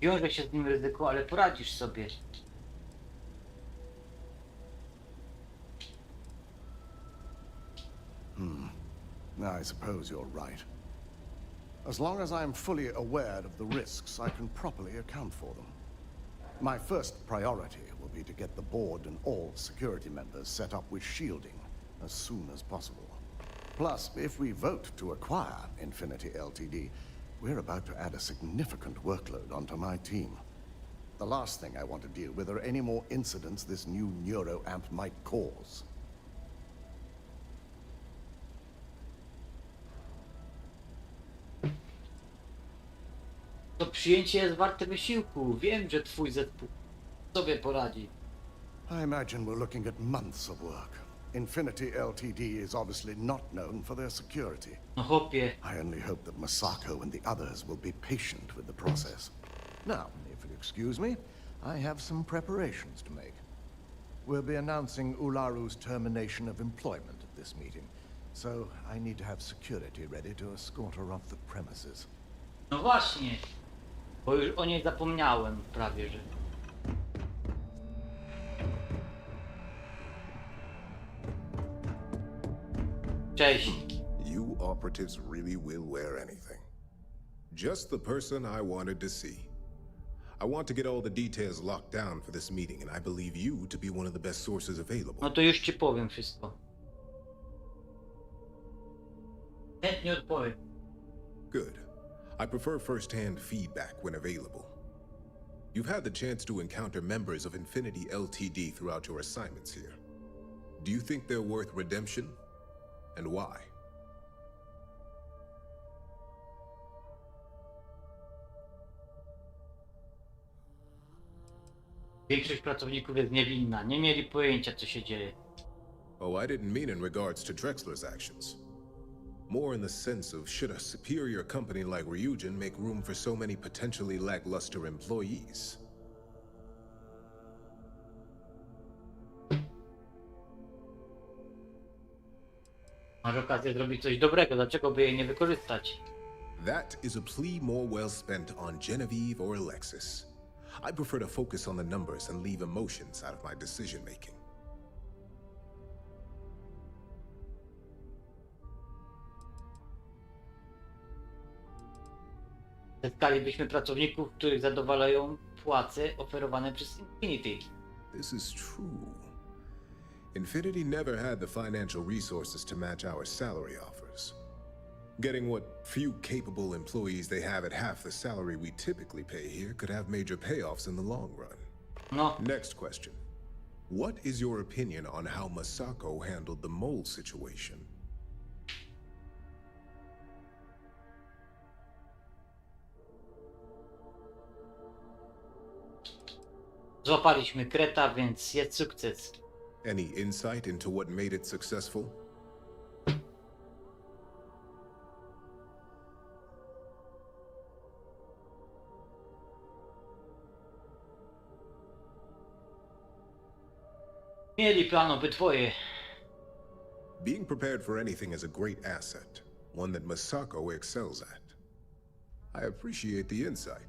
Wiąże się z nim ryzyko, ale poradzisz sobie. I suppose you're right. As long as I'm fully aware of the risks, I can properly account for them. My first priority will be to get the board and all security members set up with shielding as soon as possible. Plus, if we vote to acquire Infinity Ltd, we're about to add a significant workload onto my team. The last thing I want to deal with are any more incidents this new neuroamp might cause. To przyjęcie jest warte wysiłku. Wiem, że twój zespół sobie poradzi. I imagine we're looking at months of work. Infinity Ltd is obviously not known for their security. No chłopie. I only hope that Masako and the others will be patient with the process. Now, if you'll excuse me, I have some preparations to make. We'll be announcing Ularu's termination of employment at this meeting, so I need to have security ready to escort her off the premises. No właśnie, bo już o niej zapomniałem prawie, że... Cześć. You operatives really will wear anything. Just the person I wanted to see. I want to get all the details locked down for this meeting, and I believe you to be one of the best sources available. No to już ci powiem wszystko. Chętnie odpowiem. Good. I prefer first-hand feedback when available. You've had the chance to encounter members of Infinity Ltd throughout your assignments here. Do you think they're worth redemption? And why? Większość pracowników jest niewinna. Nie mieli pojęcia, co się dzieje. Oh, I didn't mean in regards to Drexler's actions. More in the sense of should a superior company like Ryujin make room for so many potentially lackluster employees? Masz okazję zrobić coś dobrego, dlaczego by jej nie wykorzystać? That is a plea more well spent on Genevieve or Alexis. I prefer to focus on the numbers and leave emotions out of my decision making. Zyskalibyśmy pracowników, których zadowalają płace oferowane przez Infinity. This is true. Infinity never had the financial resources to match our salary offers. Getting what few capable employees they have at half the salary we typically pay here could have major payoffs in the long run. No. Next question. What is your opinion on how Masako handled the mole situation? Złapaliśmy kreta, więc jest sukces. Any insight into what made it successful? Mieli plan obydwoje. Being prepared for anything is a great asset, one that Masako excels at. I appreciate the insight.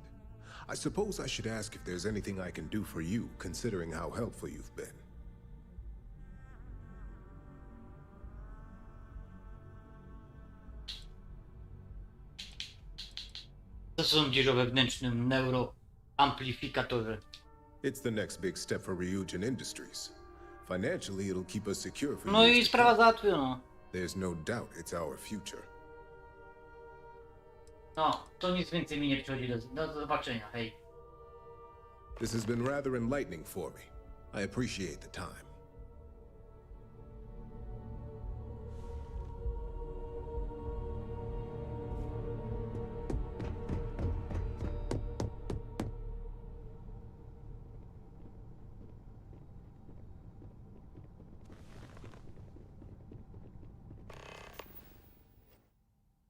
I suppose I should ask if there's anything I can do for you, considering how helpful you've been. Co sądzisz o wewnętrznym neuroamplifikatorze? It's the next big step for Ryujin Industries. Financially, it'll keep us secure for No years i to sprawa come. załatwiona. There's no doubt it's our future. No, to nic więcej mi nie przychodzi do zobaczenia, hej. This has been rather enlightening for me. I appreciate the time.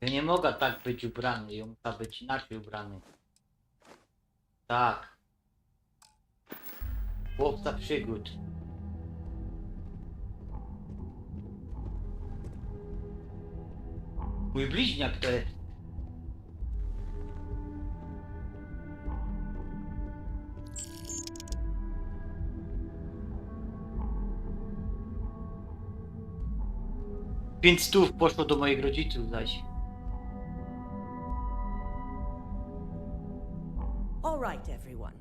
Ja nie mogę tak być ubrany, ja muszę być inaczej ubrany. Tak. Chłopca przygód. Mój bliźniak to jest. Pięć stów poszło do moich rodziców zaś. All right, everyone.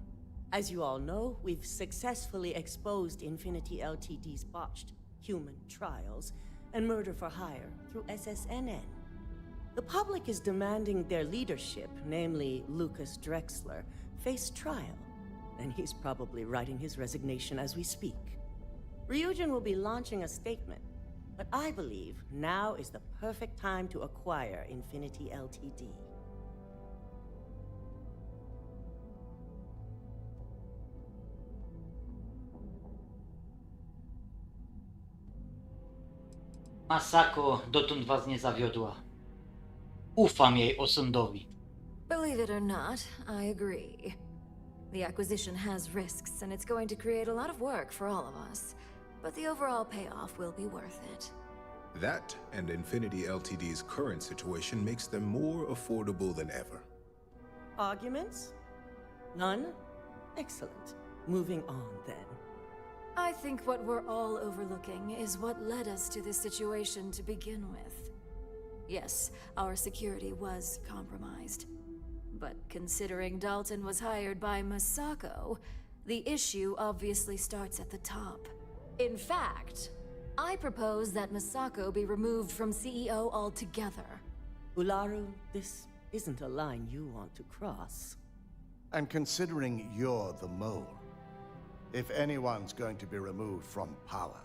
As you all know, we've successfully exposed Infinity Ltd's botched human trials and murder for hire through SSNN. The public is demanding their leadership, namely Lucas Drexler, face trial, and he's probably writing his resignation as we speak. Ryujin will be launching a statement, but I believe now is the perfect time to acquire Infinity Ltd. Masako dotąd was nie zawiodła. Ufam jej osądowi. Believe it or not, I agree. The acquisition has risks, and it's going to create a lot of work for all of us. But the overall payoff will be worth it. That and Infinity Ltd's current situation makes them more affordable than ever. Arguments? None? Excellent. Moving on, then. I think what we're all overlooking is what led us to this situation to begin with. Yes, our security was compromised. But considering Dalton was hired by Masako, the issue obviously starts at the top. In fact, I propose that Masako be removed from CEO altogether. Ularu, this isn't a line you want to cross. And considering you're the mole, if anyone's going to be removed from power,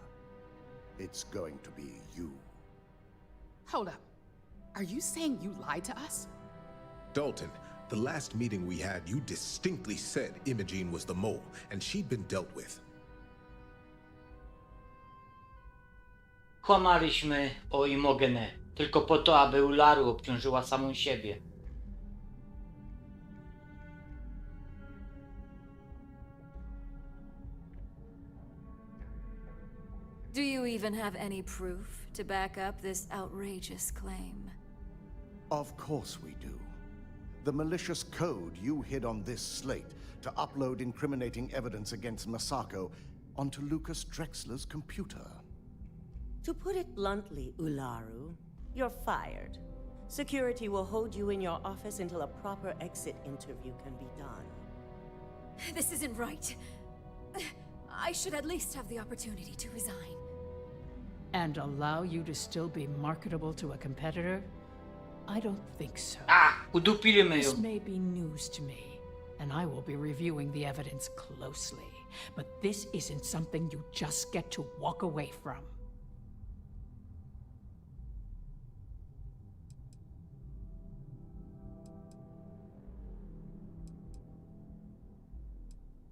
it's going to be you. Hold up. Are you saying you lied to us? Dalton, the last meeting we had, you distinctly said Imogene was the mole, and she'd been dealt with. Kłamaliśmy o Imogenę, tylko po to, aby Ularu obciążyła samą siebie. Do you even have any proof to back up this outrageous claim? Of course we do. The malicious code you hid on this slate to upload incriminating evidence against Masako onto Lucas Drexler's computer. To put it bluntly, Ularu, you're fired. Security will hold you in your office until a proper exit interview can be done. This isn't right. I should at least have the opportunity to resign. And allow you to still be marketable to a competitor? I don't think so. Udupili my This ją. may be news to me, and I will be reviewing the evidence closely. But this isn't something you just get to walk away from.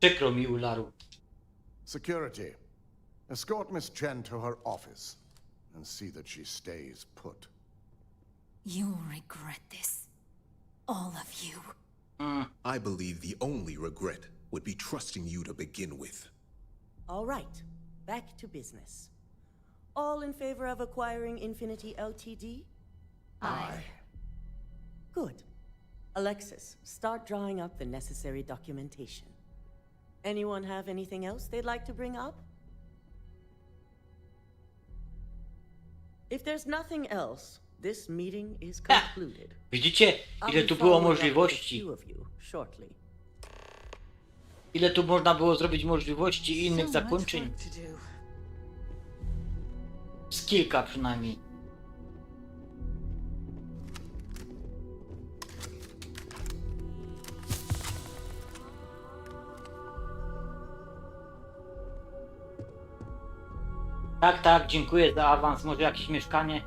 Przykro mi, Ularu. Security, escort Miss Chen to her office and see that she stays put. You'll regret this. All of you. I believe the only regret would be trusting you to begin with. All right, back to business. All in favor of acquiring Infinity Ltd? Aye. Good. Alexis, start drawing up the necessary documentation. Anyone have anything else they'd like to bring up? If there's nothing else, this meeting is concluded. Widzicie, ile tu było możliwości? Ile tu można było zrobić możliwości i innych zakończeń? Z kilka przynajmniej. Tak, dziękuję za awans. Może jakieś mieszkanie?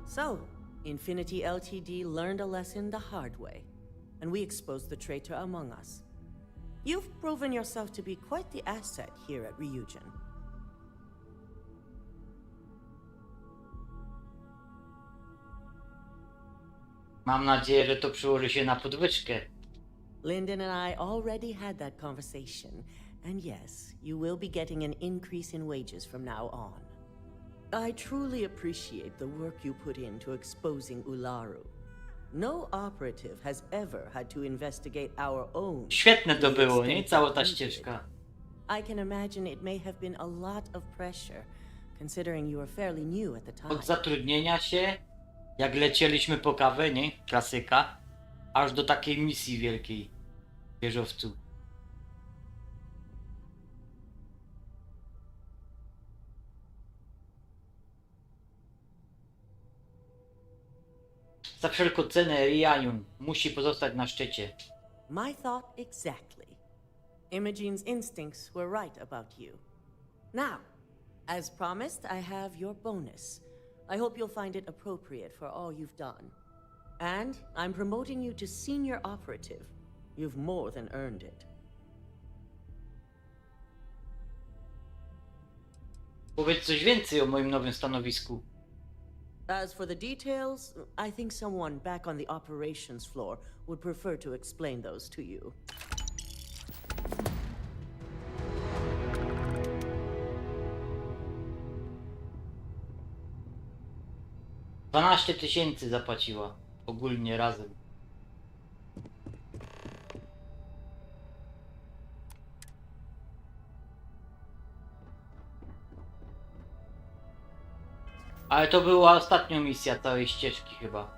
So, Infinity Ltd learned a lesson the hard way, and we exposed the traitor among us. You've proven yourself to be quite the asset here at Ryujin. Mam nadzieję, że to przełoży się na podwyżkę. Lyndon and I already had that conversation, and yes, you will be getting an increase in wages from now on. I truly appreciate the work you put into exposing Ularu. No operative has ever had to investigate our own. Świetne to było, nie? Cała ta ścieżka. I can imagine it may have been a lot of pressure, considering you were fairly new at the time. Od zatrudnienia się, jak lecieliśmy po kawę, nie? Klasyka, aż do takiej misji wielkiej w wieżowcu. Za wszelką cenę Ryujin musi pozostać na szczycie. My thought exactly. Imogene's instincts were right about you. Now, as promised, I have your bonus. I hope you'll find it appropriate for all you've done. And I'm promoting you to senior operative. You've more than earned it. Powiedz coś więcej o moim nowym stanowisku. As for the details, I think someone back on the operations floor would prefer to explain those to you. $12,000 zapłaciła ogólnie razem. Ale to była ostatnia misja całej ścieżki chyba.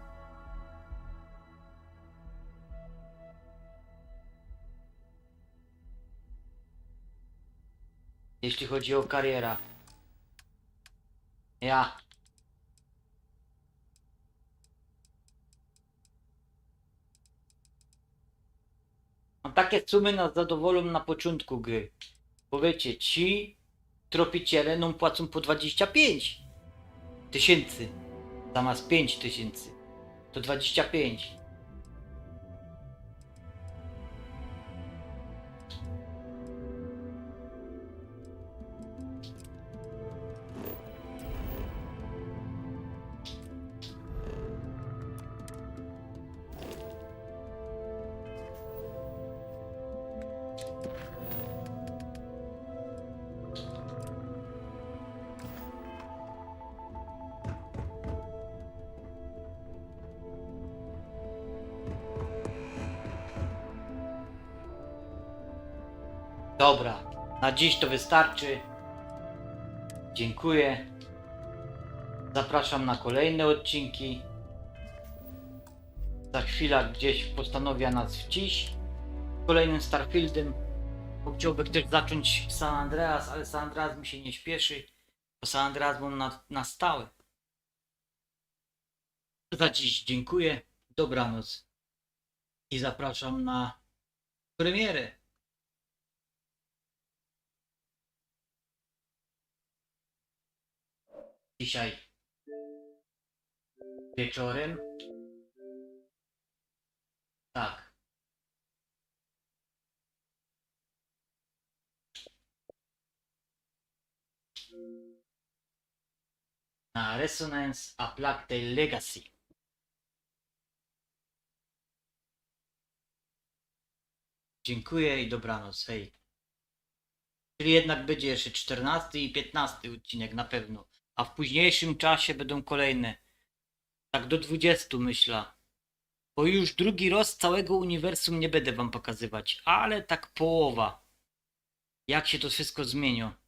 Jeśli chodzi o karierę. Mam takie sumy nas zadowolą na początku gry. Bo wiecie, ci tropiciele nam płacą po 25 tysięcy. Zamiast 5 tysięcy. To 25. Dobra, na dziś to wystarczy. Dziękuję. Zapraszam na kolejne odcinki. Za chwilę gdzieś postanowię nas wciś kolejnym Starfieldem. Bo chciałby też zacząć San Andreas, ale San Andreas mi się nie śpieszy. Bo San Andreas mam na stałe. Za dziś dziękuję. Dobranoc. I zapraszam na Premiery. Dzisiaj wieczorem. Tak. Na Resonance A Plague Tale Legacy. Dziękuję i dobranoc, hej. Czyli jednak będzie jeszcze 14 i 15 odcinek na pewno. A w późniejszym czasie będą kolejne. Tak do 20 myślę. Bo już drugi roz całego uniwersum nie będę wam pokazywać. Ale tak połowa. Jak się to wszystko zmieni.